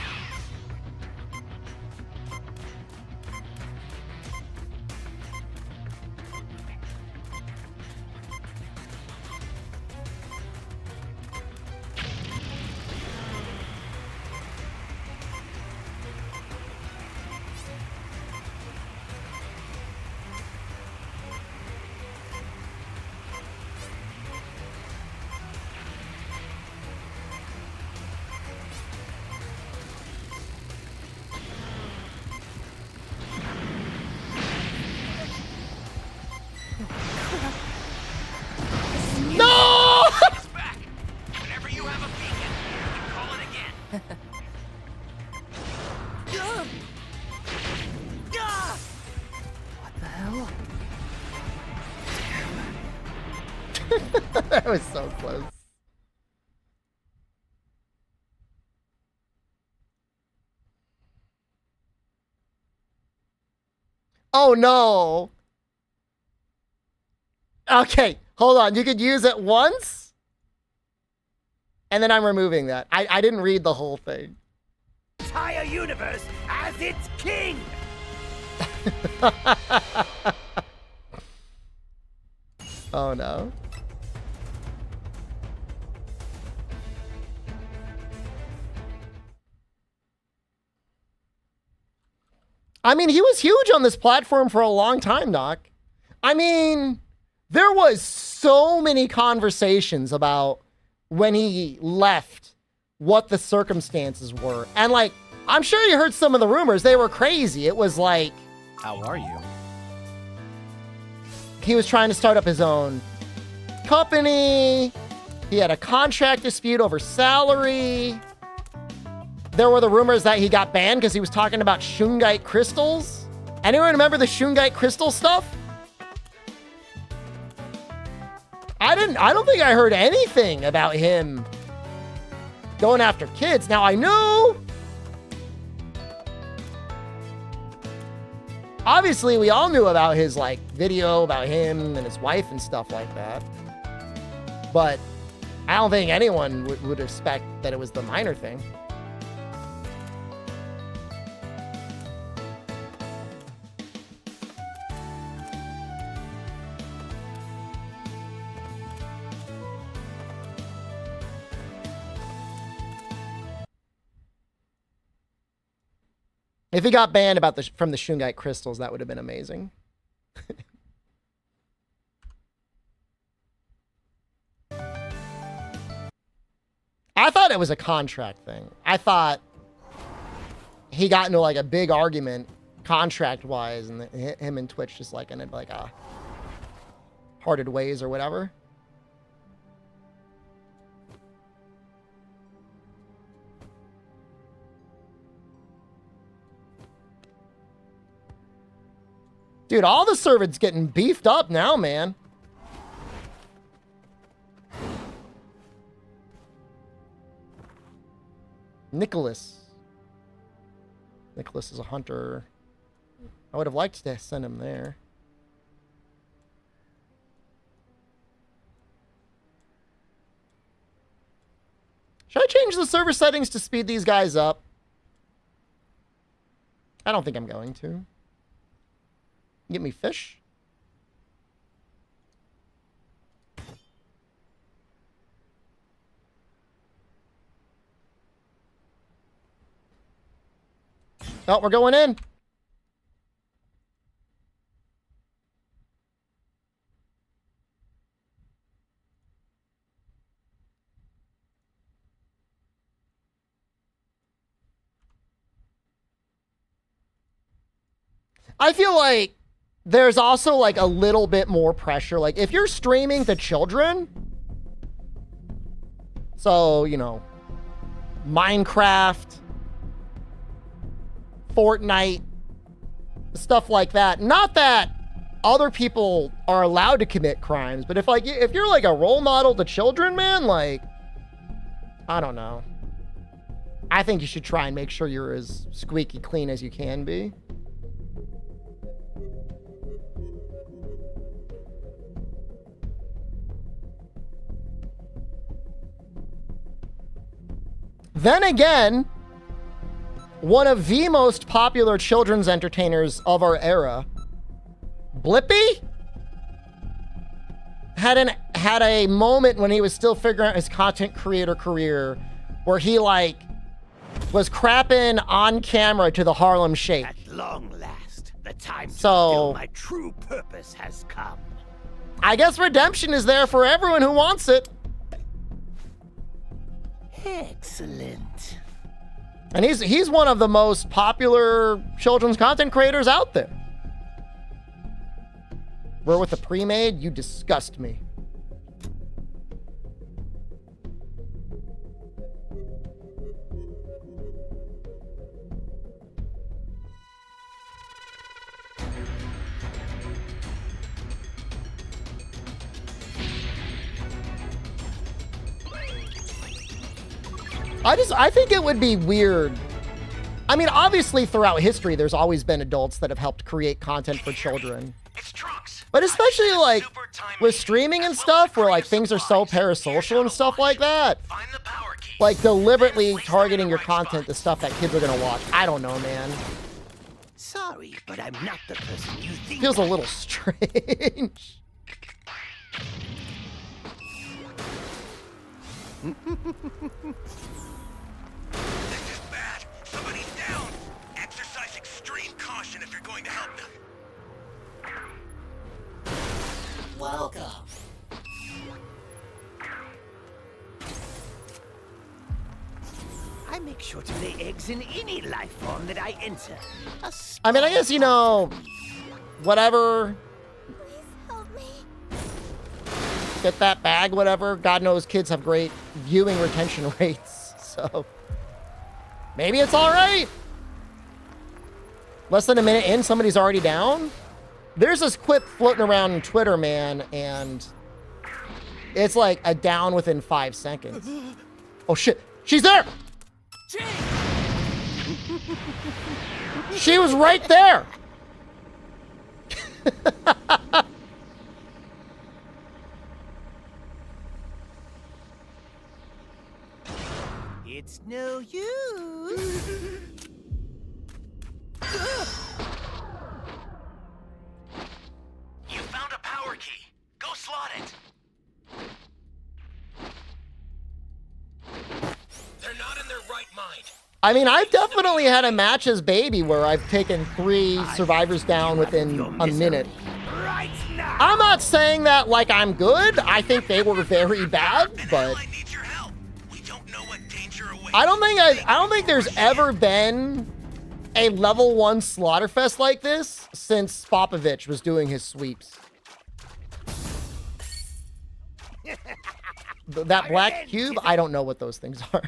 No! It's back. Whenever you have a beacon, you can call it again. What the hell? That was so close. Oh no. Okay, hold on. You could use it once. And then I'm removing that. I didn't read the whole thing. Entire universe as its king! Oh no. I mean, he was huge on this platform for a long time, Doc. I mean, There was so many conversations about when he left, what the circumstances were. And like, I'm sure you heard some of the rumors. They were crazy. It was like, how are you? He was trying to start up his own company. He had a contract dispute over salary. There were the rumors that he got banned because he was talking about shungite crystals. Anyone remember the shungite crystal stuff? I don't think I heard anything about him going after kids. Now I knew. Obviously, we all knew about his like video about him and his wife and stuff like that. But I don't think anyone would expect that it was the minor thing. If he got banned from the shungite crystals, that would have been amazing. I thought it was a contract thing. I thought he got into like a big argument contract-wise, and him and Twitch just like ended like a parted ways or whatever. Dude, all the servants getting beefed up now, man. Nicholas. Nicholas is a hunter. I would have liked to send him there. Should I change the server settings to speed these guys up? I don't think I'm going to. Get me fish. Oh, we're going in. I feel like there's also like a little bit more pressure. Like if you're streaming to children, so, you know, Minecraft, Fortnite, stuff like that. Not that other people are allowed to commit crimes, but if you're like a role model to children, man, like, I don't know. I think you should try and make sure you're as squeaky clean as you can be. Then again, one of the most popular children's entertainers of our era, Blippi, had a moment when he was still figuring out his content creator career where he like was crapping on camera to the Harlem Shake. At long last, the time to fulfill my true purpose has come. I guess redemption is there for everyone who wants it. Excellent. And he's one of the most popular children's content creators out there. We're with the pre-made, you disgust me. I think it would be weird. I mean, obviously throughout history, there's always been adults that have helped create content for children. But especially like with streaming and stuff where like things are so parasocial and stuff like that. Like deliberately targeting your content to stuff that kids are gonna watch. I don't know, man. Sorry, but I'm not the person you think. Feels a little strange. This is bad. Somebody's down. Exercise extreme caution if you're going to help them. Welcome. I make sure to lay eggs in any life form that I enter. I mean, I guess, you know, whatever. Get that bag, whatever. God knows kids have great viewing retention rates, so maybe it's all right. Less than a minute in, somebody's already down. There's this quip floating around on Twitter, man, and it's like a down within 5 seconds. Oh shit, she's there! She was right there! It's no use. You found a power key. Go slot it. They're not in their right mind. I mean, I've definitely had a match as baby where I've taken 3 survivors down within a minute. Right now. I'm not saying that like I'm good. I think they were very bad, but I don't think there's ever been a level 1 Slaughterfest like this since Popovich was doing his sweeps. That black cube, I don't know what those things are.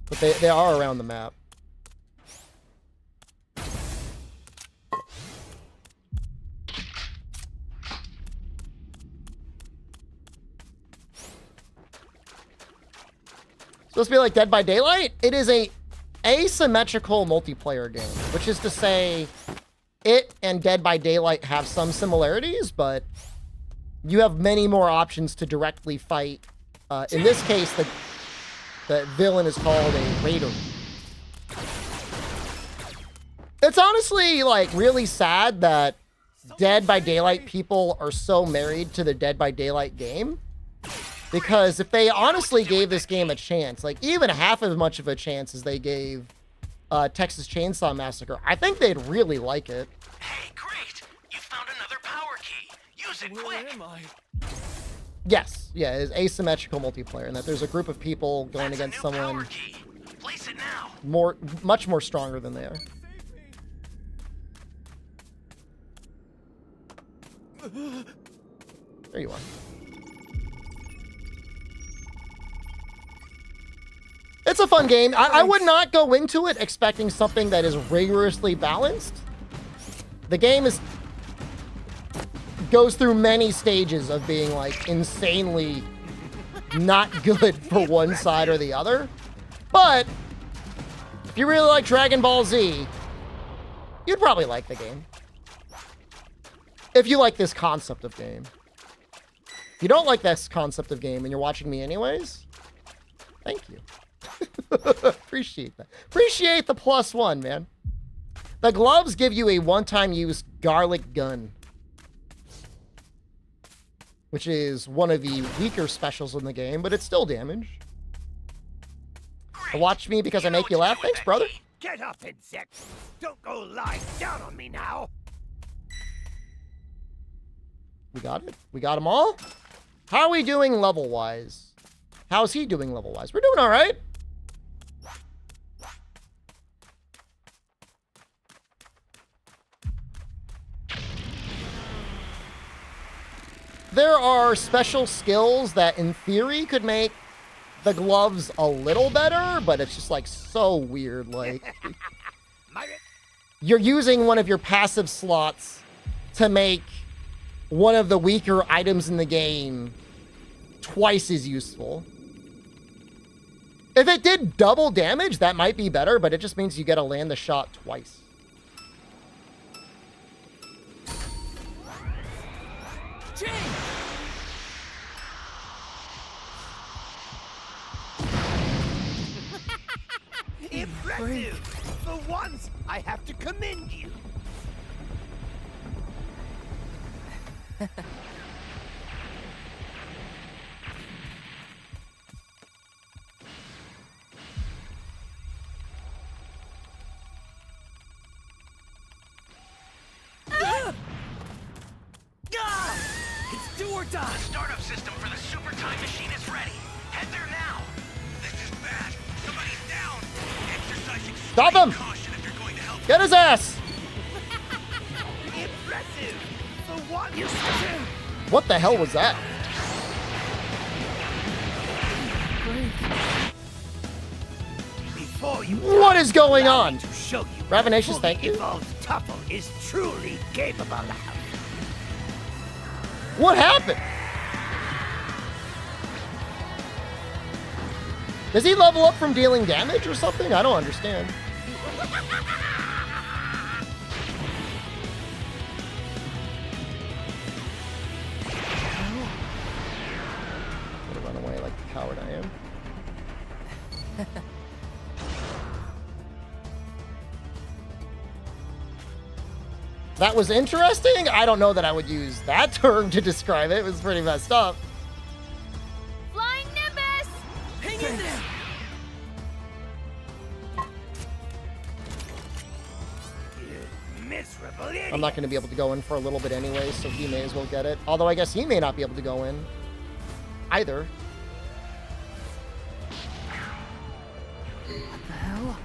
But they are around the map. Supposed to be like Dead by Daylight? It is a asymmetrical multiplayer game, which is to say it and Dead by Daylight have some similarities, but you have many more options to directly fight. In this case, the villain is called a Raider. It's honestly like really sad that Dead by Daylight people are so married to the Dead by Daylight game. Because if they honestly gave this game a chance, like even half as much of a chance as they gave Texas Chainsaw Massacre, I think they'd really like it. Hey, great! You found another power key. Use it quick. Where am I? Yes, yeah, it's asymmetrical multiplayer, and that there's a group of people going against someone Place it now. much more stronger than they are. There you are. It's a fun game. I would not go into it expecting something that is rigorously balanced. The game goes through many stages of being like insanely not good for one side or the other. But if you really like Dragon Ball Z, you'd probably like the game. If you like this concept of game. If you don't like this concept of game and you're watching me anyways, thank you. Appreciate that. Appreciate the +1, man. The gloves give you a one-time use garlic gun, which is one of the weaker specials in the game, but it's still damage. Watch me because I make you laugh. Thanks, brother. Get up, insect. Don't go lying down on me now. We got it. We got them all. How are we doing level-wise? How's he doing level-wise? We're doing all right. There are special skills that, in theory, could make the gloves a little better, but it's just, like, so weird. Like, you're using one of your passive slots to make one of the weaker items in the game twice as useful. If it did double damage, that might be better, but it just means you gotta land the shot twice. Impressive! For once, I have to commend you. or die. The startup system for the super time machine is ready. Head there now. This is bad. Somebody's down. Exercising Stop him! caution if you're going to help. Get his ass! Impressive. For what you What the hell was that? Before you What is going on? to show you Ravinacious, thank you. evolved Tuffle is truly capable of. What happened? Does he level up from dealing damage or something? I don't understand. I'm gonna run away like the coward I am. That was interesting? I don't know that I would use that term to describe it. It was pretty messed up. Flying Nimbus! Hang in there. Miserable idiot. I'm not going to be able to go in for a little bit anyway, so he may as well get it. Although I guess he may not be able to go in either. What the hell?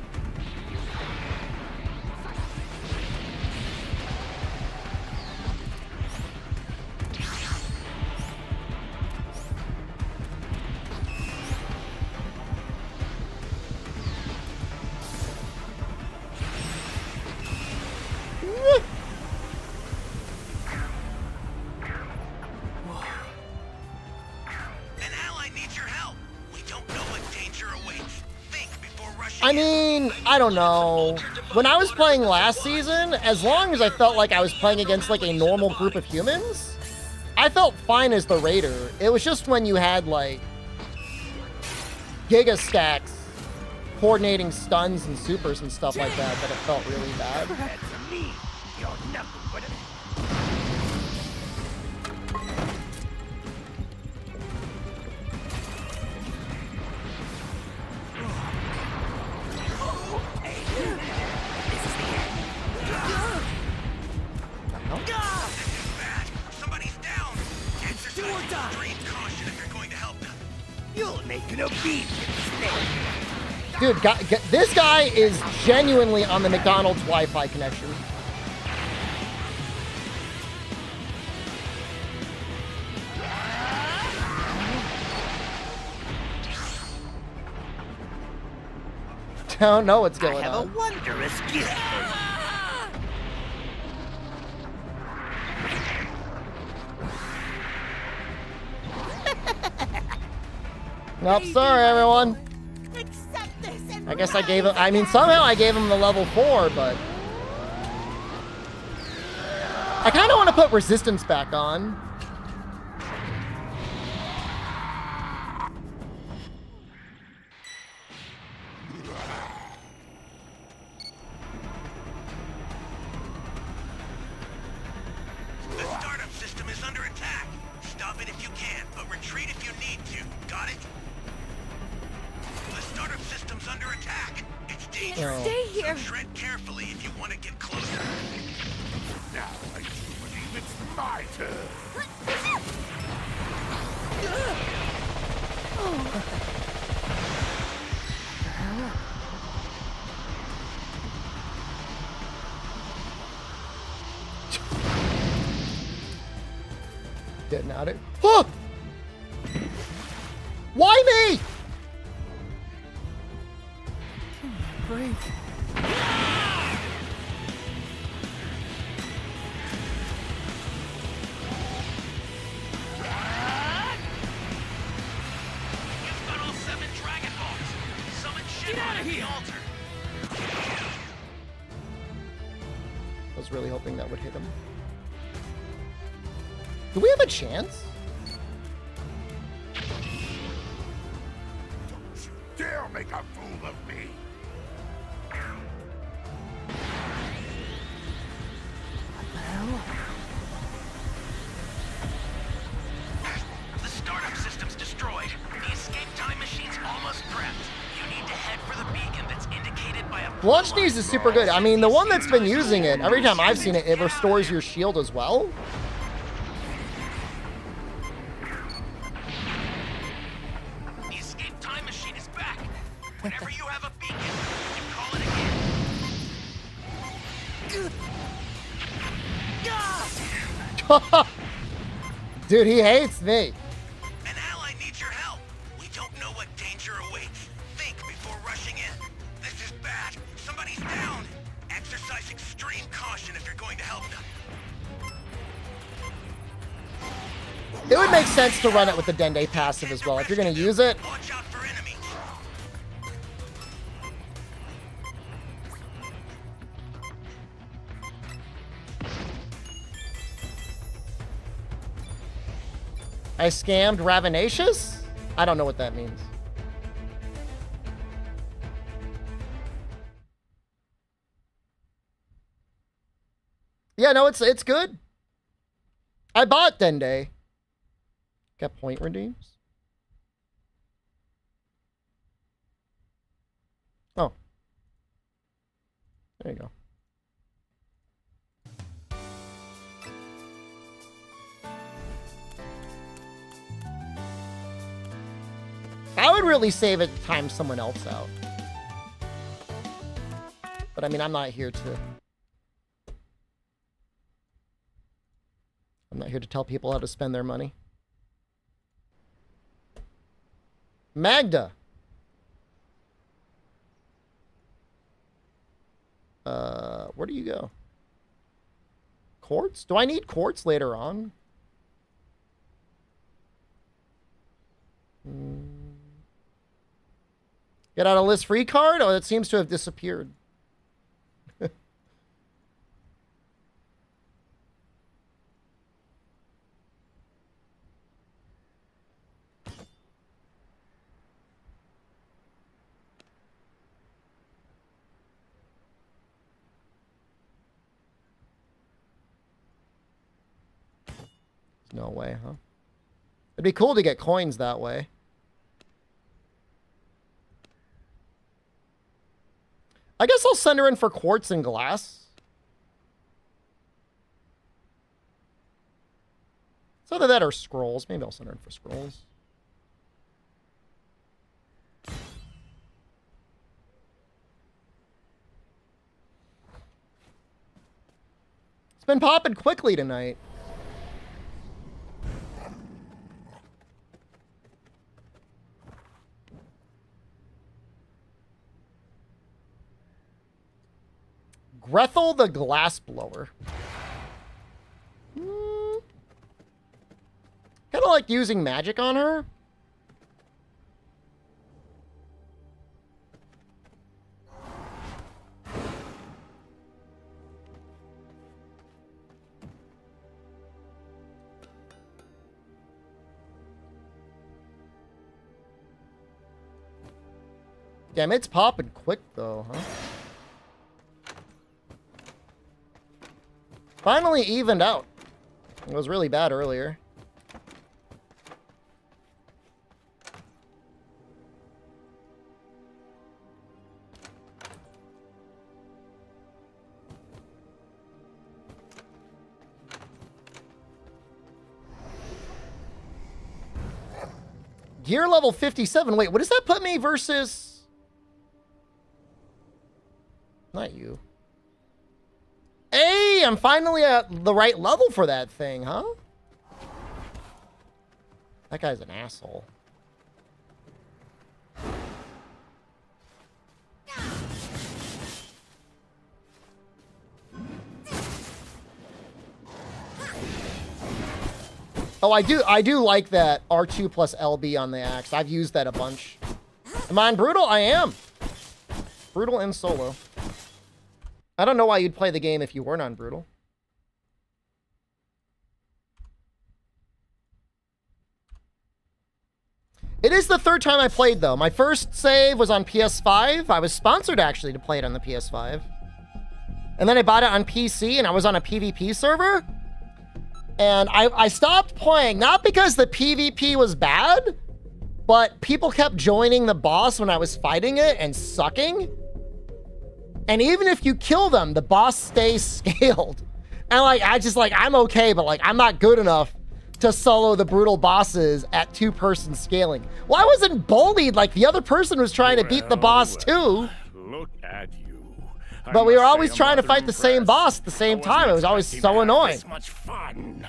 An ally needs your help. We don't know what danger awaits. Think before rushing. I mean, I don't know. When I was playing last season, as long as I felt like I was playing against like a normal group of humans, I felt fine as the raider. It was just when you had like Giga Stacks coordinating stuns and supers and stuff like that that it felt really bad. That's me. You're nothing but a... Somebody's down. Exercise extreme caution if you're going to help them. You'll make an obedient snake. Dude, this guy is genuinely on the McDonald's Wi-Fi connection. Don't know what's going I have on. a wondrous gift. Nope, sorry everyone. I guess I gave him, I mean, somehow I gave him the level 4, but I kind of want to put resistance back on. The startup system is under attack. Stop it if you can, but retreat if you need to. Got it? The startup system's under attack. It's dangerous. Stay here. So tread carefully if you want to get closer. Now I do believe it's my turn. Getting out of huh! Why me? Break. You've got all 7 Dragon Balls. Summon shit out of the altar. I was really hoping that would hit him. Do we have a chance? Don't you dare make a fool of me. The startup system's destroyed. The escape time machine's almost prepped. You need to head for the beacon that's indicated by a Launch Knees is super good. I mean, the one that's been using it, every time I've seen it, it restores your shield as well. Whenever you have a beacon, you can call it again. Dude, he hates me. An ally needs your help. We don't know what danger awaits. Think before rushing in. This is bad. Somebody's down. Exercise extreme caution if you're going to help them. It would make sense to run it with the Dende passive as well. If you're going to use it. Watch out for enemies. I scammed Ravinacious? I don't know what that means. Yeah, no, it's good. I bought Dende. Got point redeems. Oh. There you go. I would really save it to time someone else out. But I mean, I'm not here to tell people how to spend their money. Magda. Where do you go? Quartz? Do I need quartz later on? Get out a list free card? Oh, it seems to have disappeared. No way, huh? It'd be cool to get coins that way. I guess I'll send her in for quartz and glass. It's either that or scrolls. Maybe I'll send her in for scrolls. It's been popping quickly tonight. Grethel the Glassblower. Kind of like using magic on her. Damn, it's popping quick though, huh? Finally evened out. It was really bad earlier. Gear level 57. Wait, what does that put me versus... Not you. Hey, I'm finally at the right level for that thing, huh? That guy's an asshole. Oh, I do like that R2 plus LB on the axe. I've used that a bunch. Am I on Brutal? I am. Brutal and solo. I don't know why you'd play the game if you weren't on Brutal. It is the third time I played, though. My first save was on PS5. I was sponsored, actually, to play it on the PS5. And then I bought it on PC, and I was on a PvP server. And I stopped playing, not because the PvP was bad, but people kept joining the boss when I was fighting it and sucking. And even if you kill them, the boss stays scaled. And like, I'm okay, but like, I'm not good enough to solo the brutal bosses at 2-person scaling. Well, I wasn't bullied like the other person was trying to beat the boss too. Look at you. But we were always trying to fight the same boss at the same time. It was always so annoying. This much fun.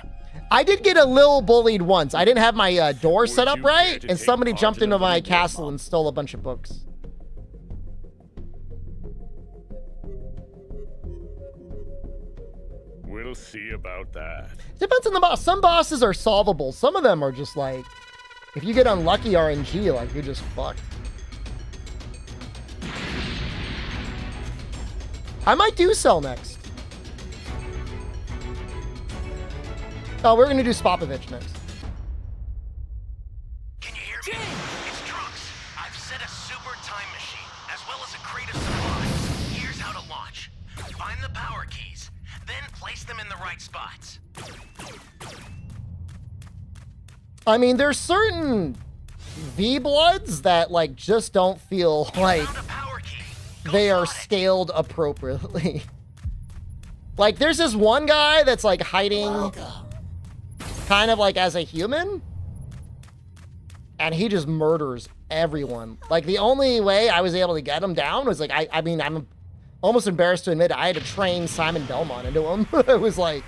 I did get a little bullied once. I didn't have my door set up right, and somebody jumped into my castle and stole a bunch of books. We'll see about that. Depends on the boss. Some bosses are solvable. Some of them are just like, if you get unlucky RNG, like you're just fucked. I might do Cell next. Oh, we're gonna do Spopovich next. Can you hear me? It's Trunks. I've set a super time machine, as well as a crate of supplies. Here's how to launch. Find the power keys, then place them in the right spots. I mean, there's certain V-Bloods that, like, just don't feel like they are scaled appropriately. Like, there's this one guy that's, like, hiding kind of, like, as a human. And he just murders everyone. Like, the only way I was able to get him down was, like, I mean, I'm almost embarrassed to admit I had to train Simon Belmont into him. It was, like,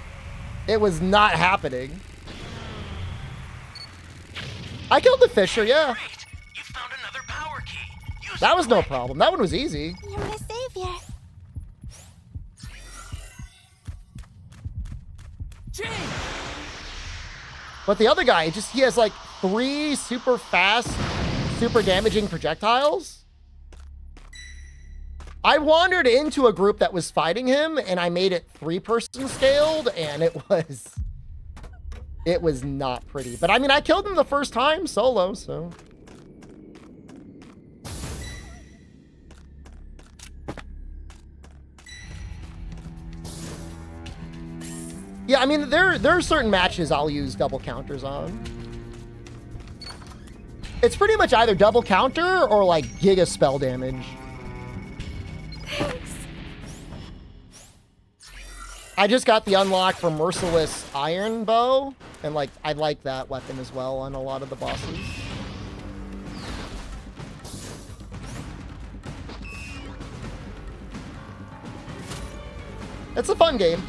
it was not happening. I killed the Fisher, yeah. That was no problem. That one was easy. You're my savior. But the other guy, he has like 3 super fast, super damaging projectiles. I wandered into a group that was fighting him, and I made it 3-person scaled, and it was not pretty. But I mean, I killed him the first time solo, so. Yeah, I mean, there are certain matches I'll use double counters on. It's pretty much either double counter or like giga spell damage. I just got the unlock for Merciless Iron Bow, and like I like that weapon as well on a lot of the bosses. It's a fun game.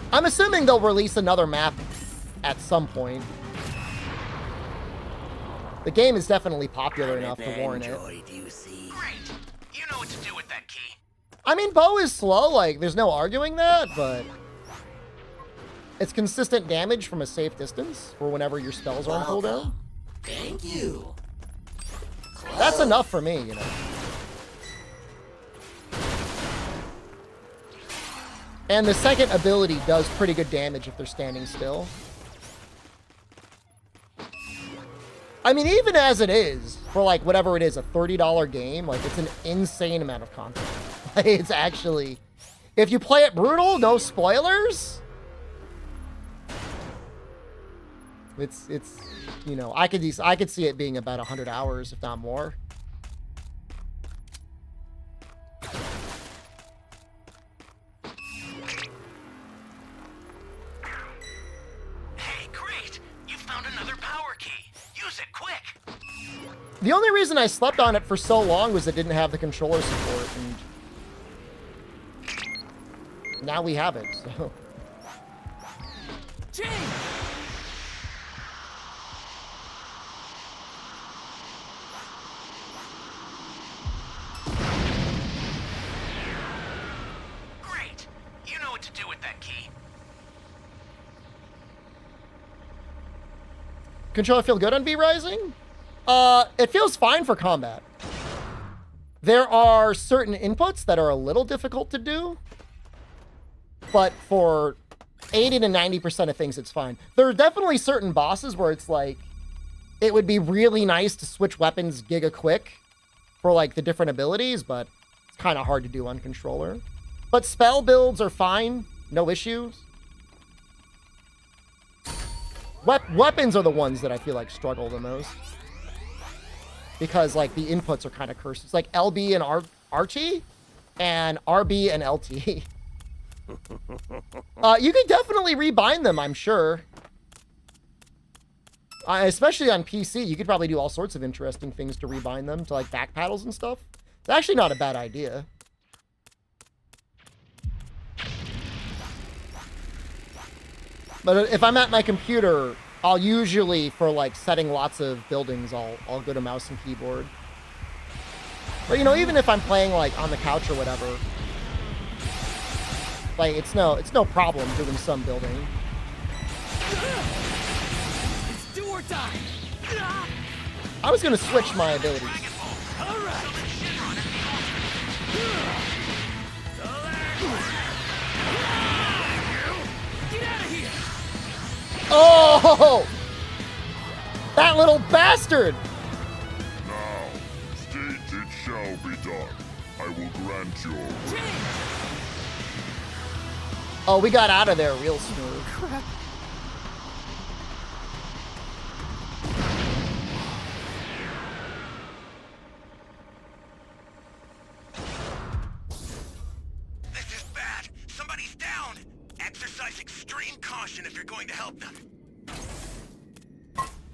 I'm assuming they'll release another map at some point. The game is definitely popular enough to warrant it. You know what to do with that key. I mean, bow is slow, like, there's no arguing that, but it's consistent damage from a safe distance for whenever your spells are on cooldown. Thank you. That's enough for me, you know. And the second ability does pretty good damage if they're standing still. I mean, even as it is, for like whatever it is, a $30 game, like it's an insane amount of content. It's actually, if you play it brutal, no spoilers. It's you know, I could see it being about 100 hours, if not more. The only reason I slept on it for so long was it didn't have the controller support, and now we have it, so. Great. You know what to do with that key. Controller feel good on V-Rising? It feels fine for combat. There are certain inputs that are a little difficult to do, but for 80 to 90% of things, it's fine. There are definitely certain bosses where it's like, it would be really nice to switch weapons giga quick for like the different abilities, but it's kind of hard to do on controller. But spell builds are fine, no issues. Weapons are the ones that I feel like struggle the most. Because, like, the inputs are kind of cursed. It's like LB and RT, and RB and LT. You can definitely rebind them, I'm sure. Especially on PC, you could probably do all sorts of interesting things to rebind them to like back paddles and stuff. It's actually not a bad idea. But if I'm at my computer, I'll usually, for like setting lots of buildings, I'll go to mouse and keyboard. But you know, even if I'm playing like on the couch or whatever, like it's no problem doing some building. It's do or die. I was gonna switch my abilities. All right. Get out of here. Oh! That little bastard! Now, state it shall be done. I will grant your wish. Oh, we got out of there real smooth. Crap. This is bad. Somebody's down. Exercise extreme caution if you're going to help them.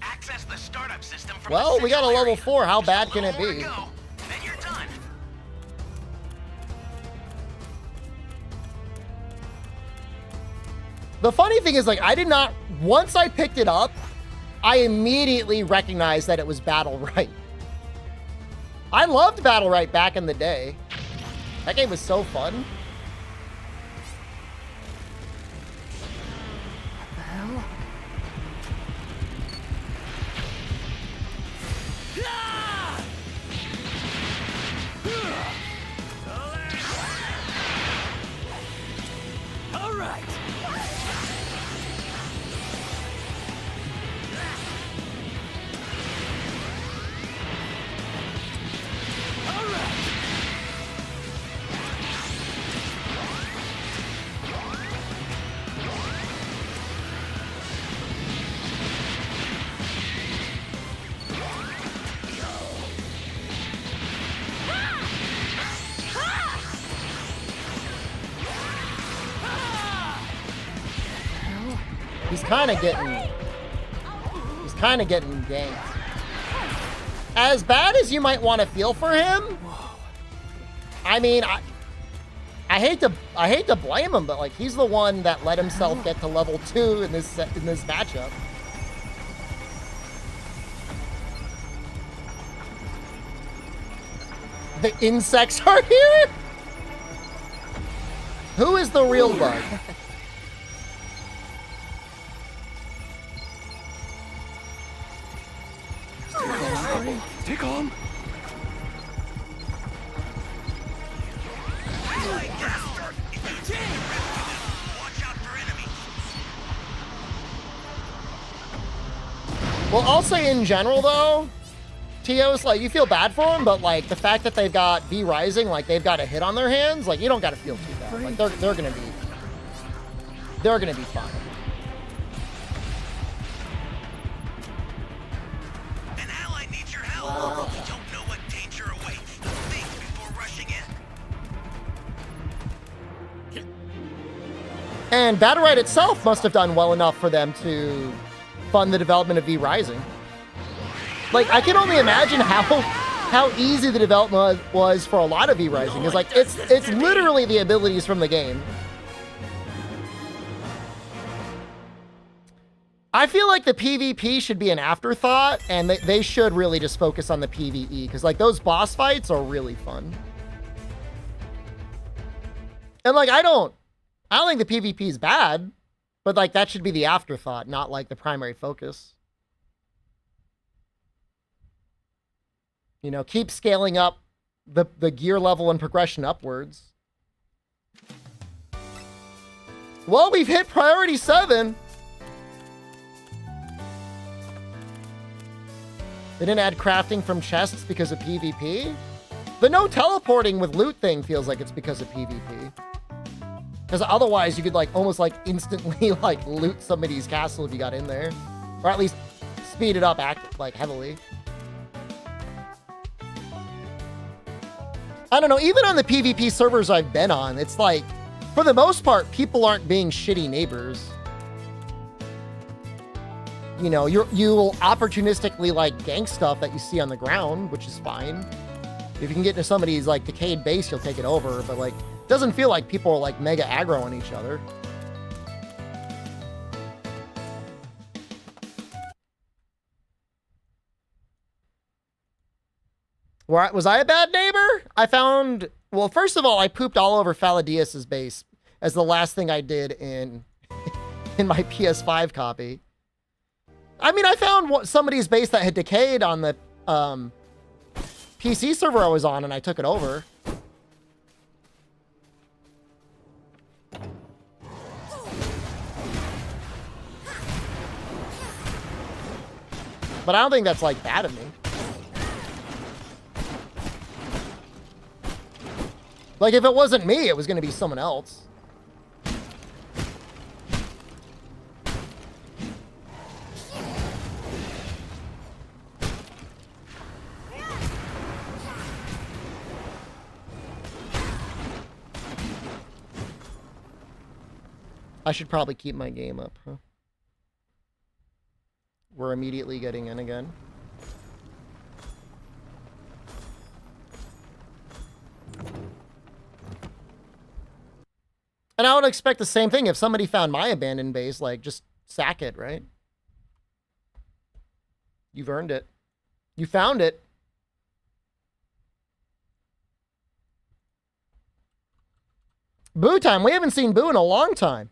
Access the startup system from Well, the we got a central level area. 4. How bad can it More to be? go, then you're done. The funny thing is, like, I did not... Once I picked it up, I immediately recognized that it was Battle Right. I loved Battle Right back in the day. That game was so fun. What the hell? All right. All right. He's kind of getting ganked. As bad as you might want to feel for him, I mean, I hate to blame him, but like he's the one that let himself get to level 2 in this matchup. The insects are here? Who is the real bug? Stay calm. Well, I'll say in general though, Tio's like, you feel bad for him, but like the fact that they've got V Rising, like they've got a hit on their hands, like you don't got to feel too bad. Like they're gonna be fine. An ally needs your help. You don't know what danger awaits. Think before rushing in. And Battle Right itself must have done well enough for them to fund the development of V Rising. Like, I can only imagine how easy the development was for a lot of V Rising. It's like, it's literally the abilities from the game. I feel like the PvP should be an afterthought, and they should really just focus on the PvE, because, like, those boss fights are really fun. And, like, I don't think the PvP is bad, but, like, that should be the afterthought, not, like, the primary focus. You know, keep scaling up the gear level and progression upwards. Well, we've hit priority 7. They didn't add crafting from chests because of PvP. The no teleporting with loot thing feels like it's because of PvP. Because otherwise you could like almost like instantly like loot somebody's castle if you got in there. Or at least speed it up like heavily. I don't know, even on the PvP servers I've been on, it's like For the most part, people aren't being shitty neighbors. You know, you will opportunistically like gank stuff that you see on the ground, which is fine. If you can get into somebody's like decayed base, you'll take it over. But like, it doesn't feel like people are like mega aggro on each other. Was I a bad neighbor? I found, well, first of all, I pooped all over Faladius's base as the last thing I did in my PS5 copy. I mean, I found somebody's base that had decayed on the PC server I was on, and I took it over. But I don't think that's like bad of me. Like, if it wasn't me, it was going to be someone else. I should probably keep my game up, huh? We're immediately getting in again. And I would expect the same thing if somebody found my abandoned base, like, just sack it, right? You've earned it. You found it. Boo time. We haven't seen Boo in a long time.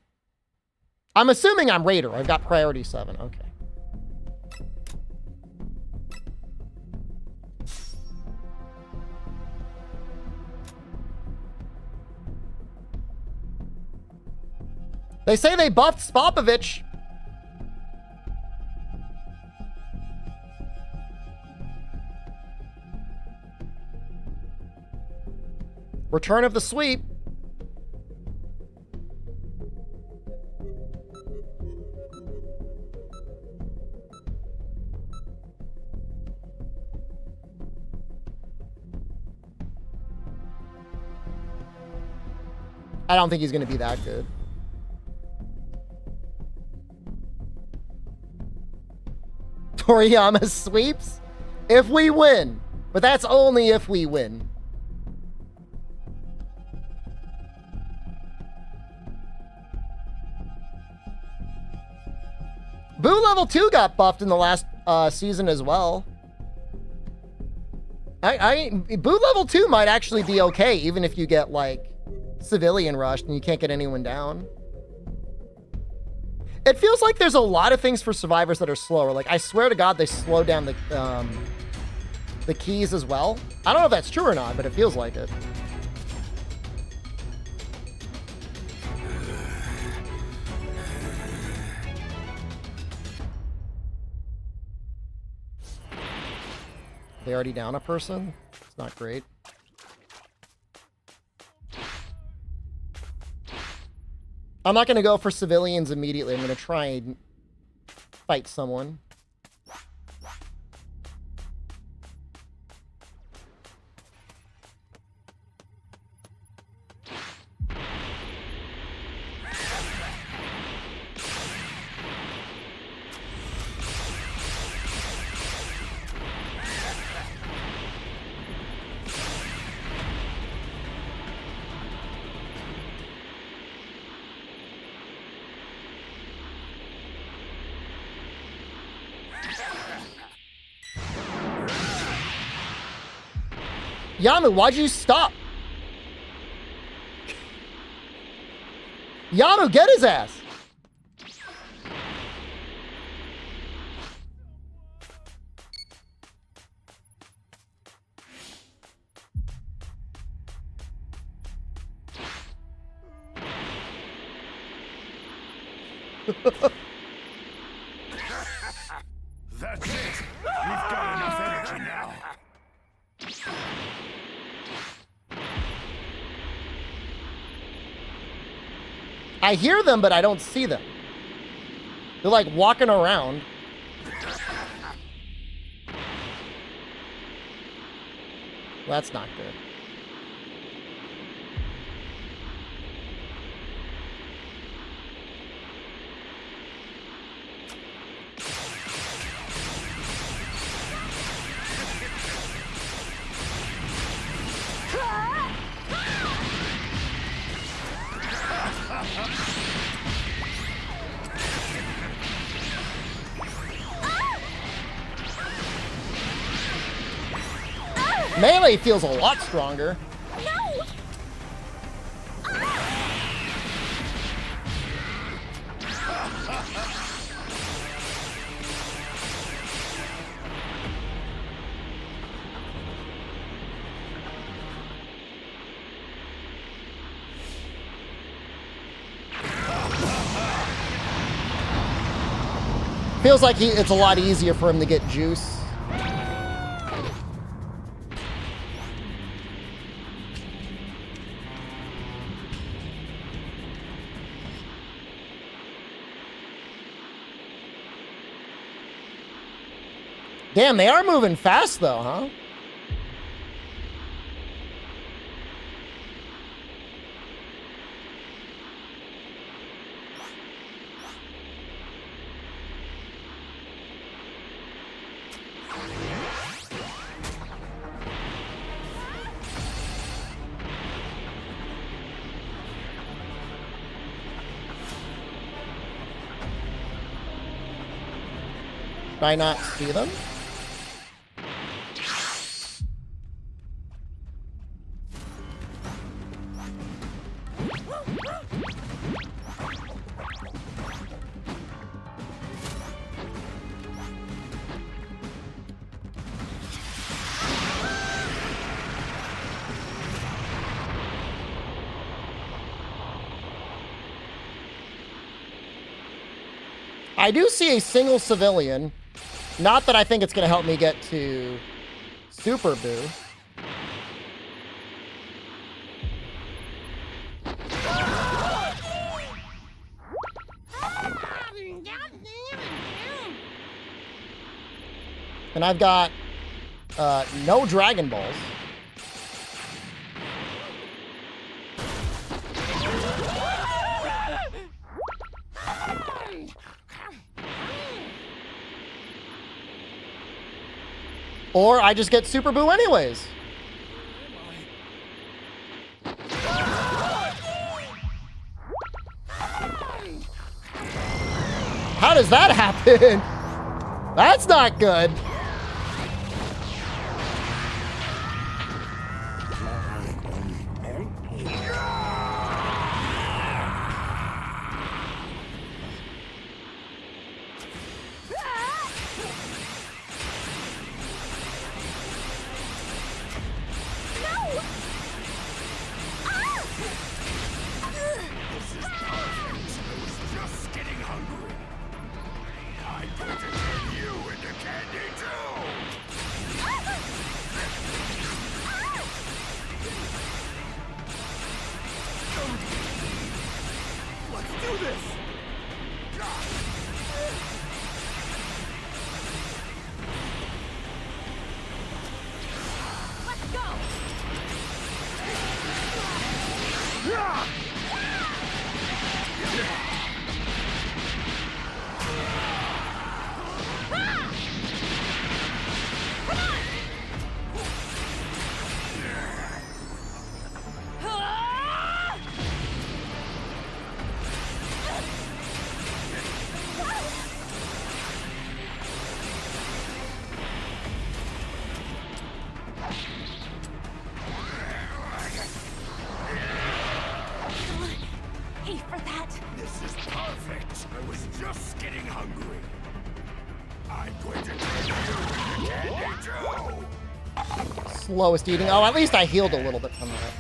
I'm assuming I'm Raider. I've got priority 7. Okay. They say they buffed Spopovich. Return of the sweep. I don't think he's going to be that good. Toriyama sweeps? If we win. But that's only if we win. Boo level 2 got buffed in the last season as well. Boo level 2 might actually be okay, even if you get like civilian rushed and you can't get anyone down. It feels like there's a lot of things for survivors that are slower. Like, I swear to God, they slow down the keys as well. I don't know if that's true or not, but it feels like it. They already down a person? It's not great. I'm not going to go for civilians immediately. I'm going to try and fight someone. Yamu, why'd you stop? Yamu, get his ass. That's it. We've got enough energy now. I hear them, but I don't see them. They're like walking around. Well, that's not good. Melee feels a lot stronger. No! Feels like it's a lot easier for him to get juice. Damn, they are moving fast though, huh? Did I not see them? I do see a single civilian. Not that I think it's going to help me get to Super Boo. And I've got no Dragon Balls. Or I just get Super Boo anyways. How does that happen? That's not good. Slowest eating. Oh, at least I healed a little bit from that.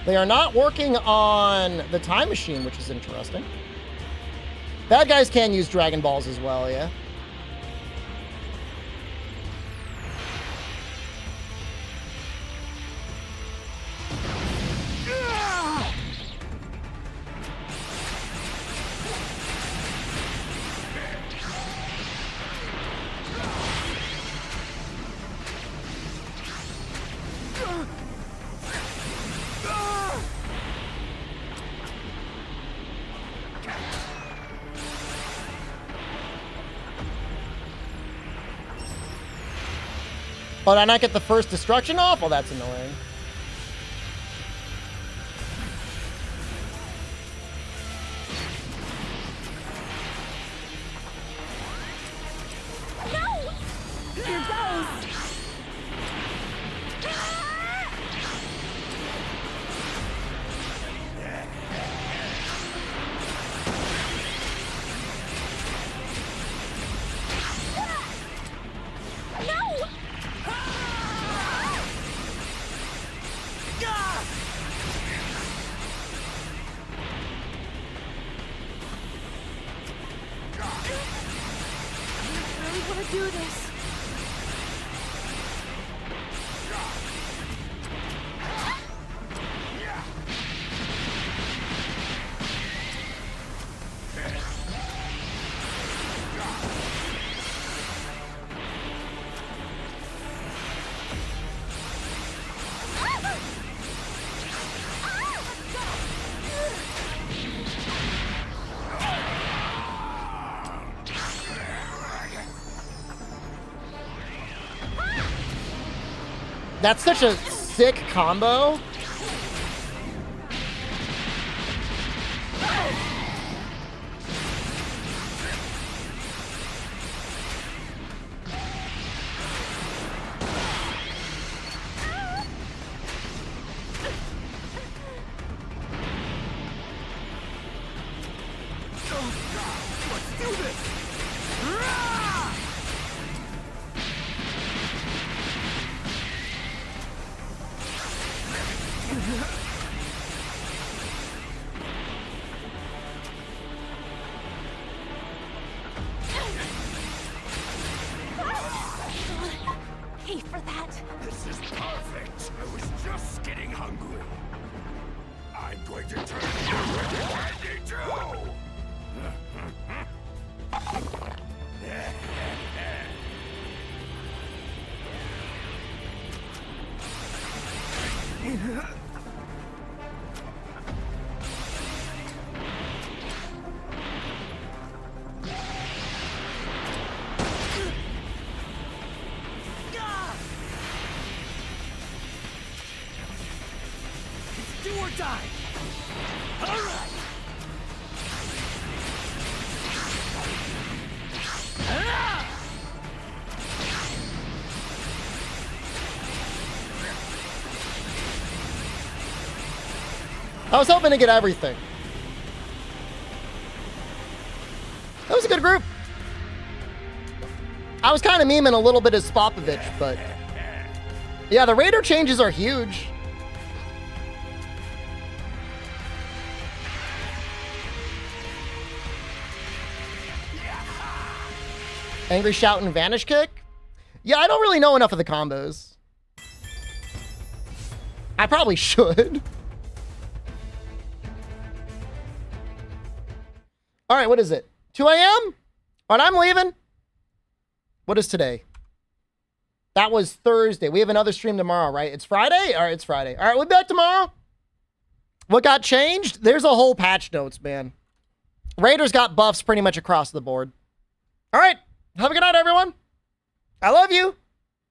They are not working on the time machine, which is interesting. Bad guys can use Dragon Balls as well, yeah. Oh, did I not get the first destruction off? Oh, that's annoying. I really want to do this. That's such a sick combo. Let's do this! Pay for that. This is perfect. I was just getting hungry. I'm going to turn you ready to. Do or die! Alright! I was hoping to get everything. That was a good group. I was kind of memeing a little bit as Spopovich, but yeah, the Raider changes are huge. Angry Shout and Vanish Kick? Yeah, I don't really know enough of the combos. I probably should. All right, what is it? 2 a.m.? And I'm leaving. What is today? That was Thursday. We have another stream tomorrow, right? It's Friday? All right, it's Friday. All right, we'll be back tomorrow. What got changed? There's a whole patch notes, man. Raiders got buffs pretty much across the board. All right. Have a good night, everyone. I love you.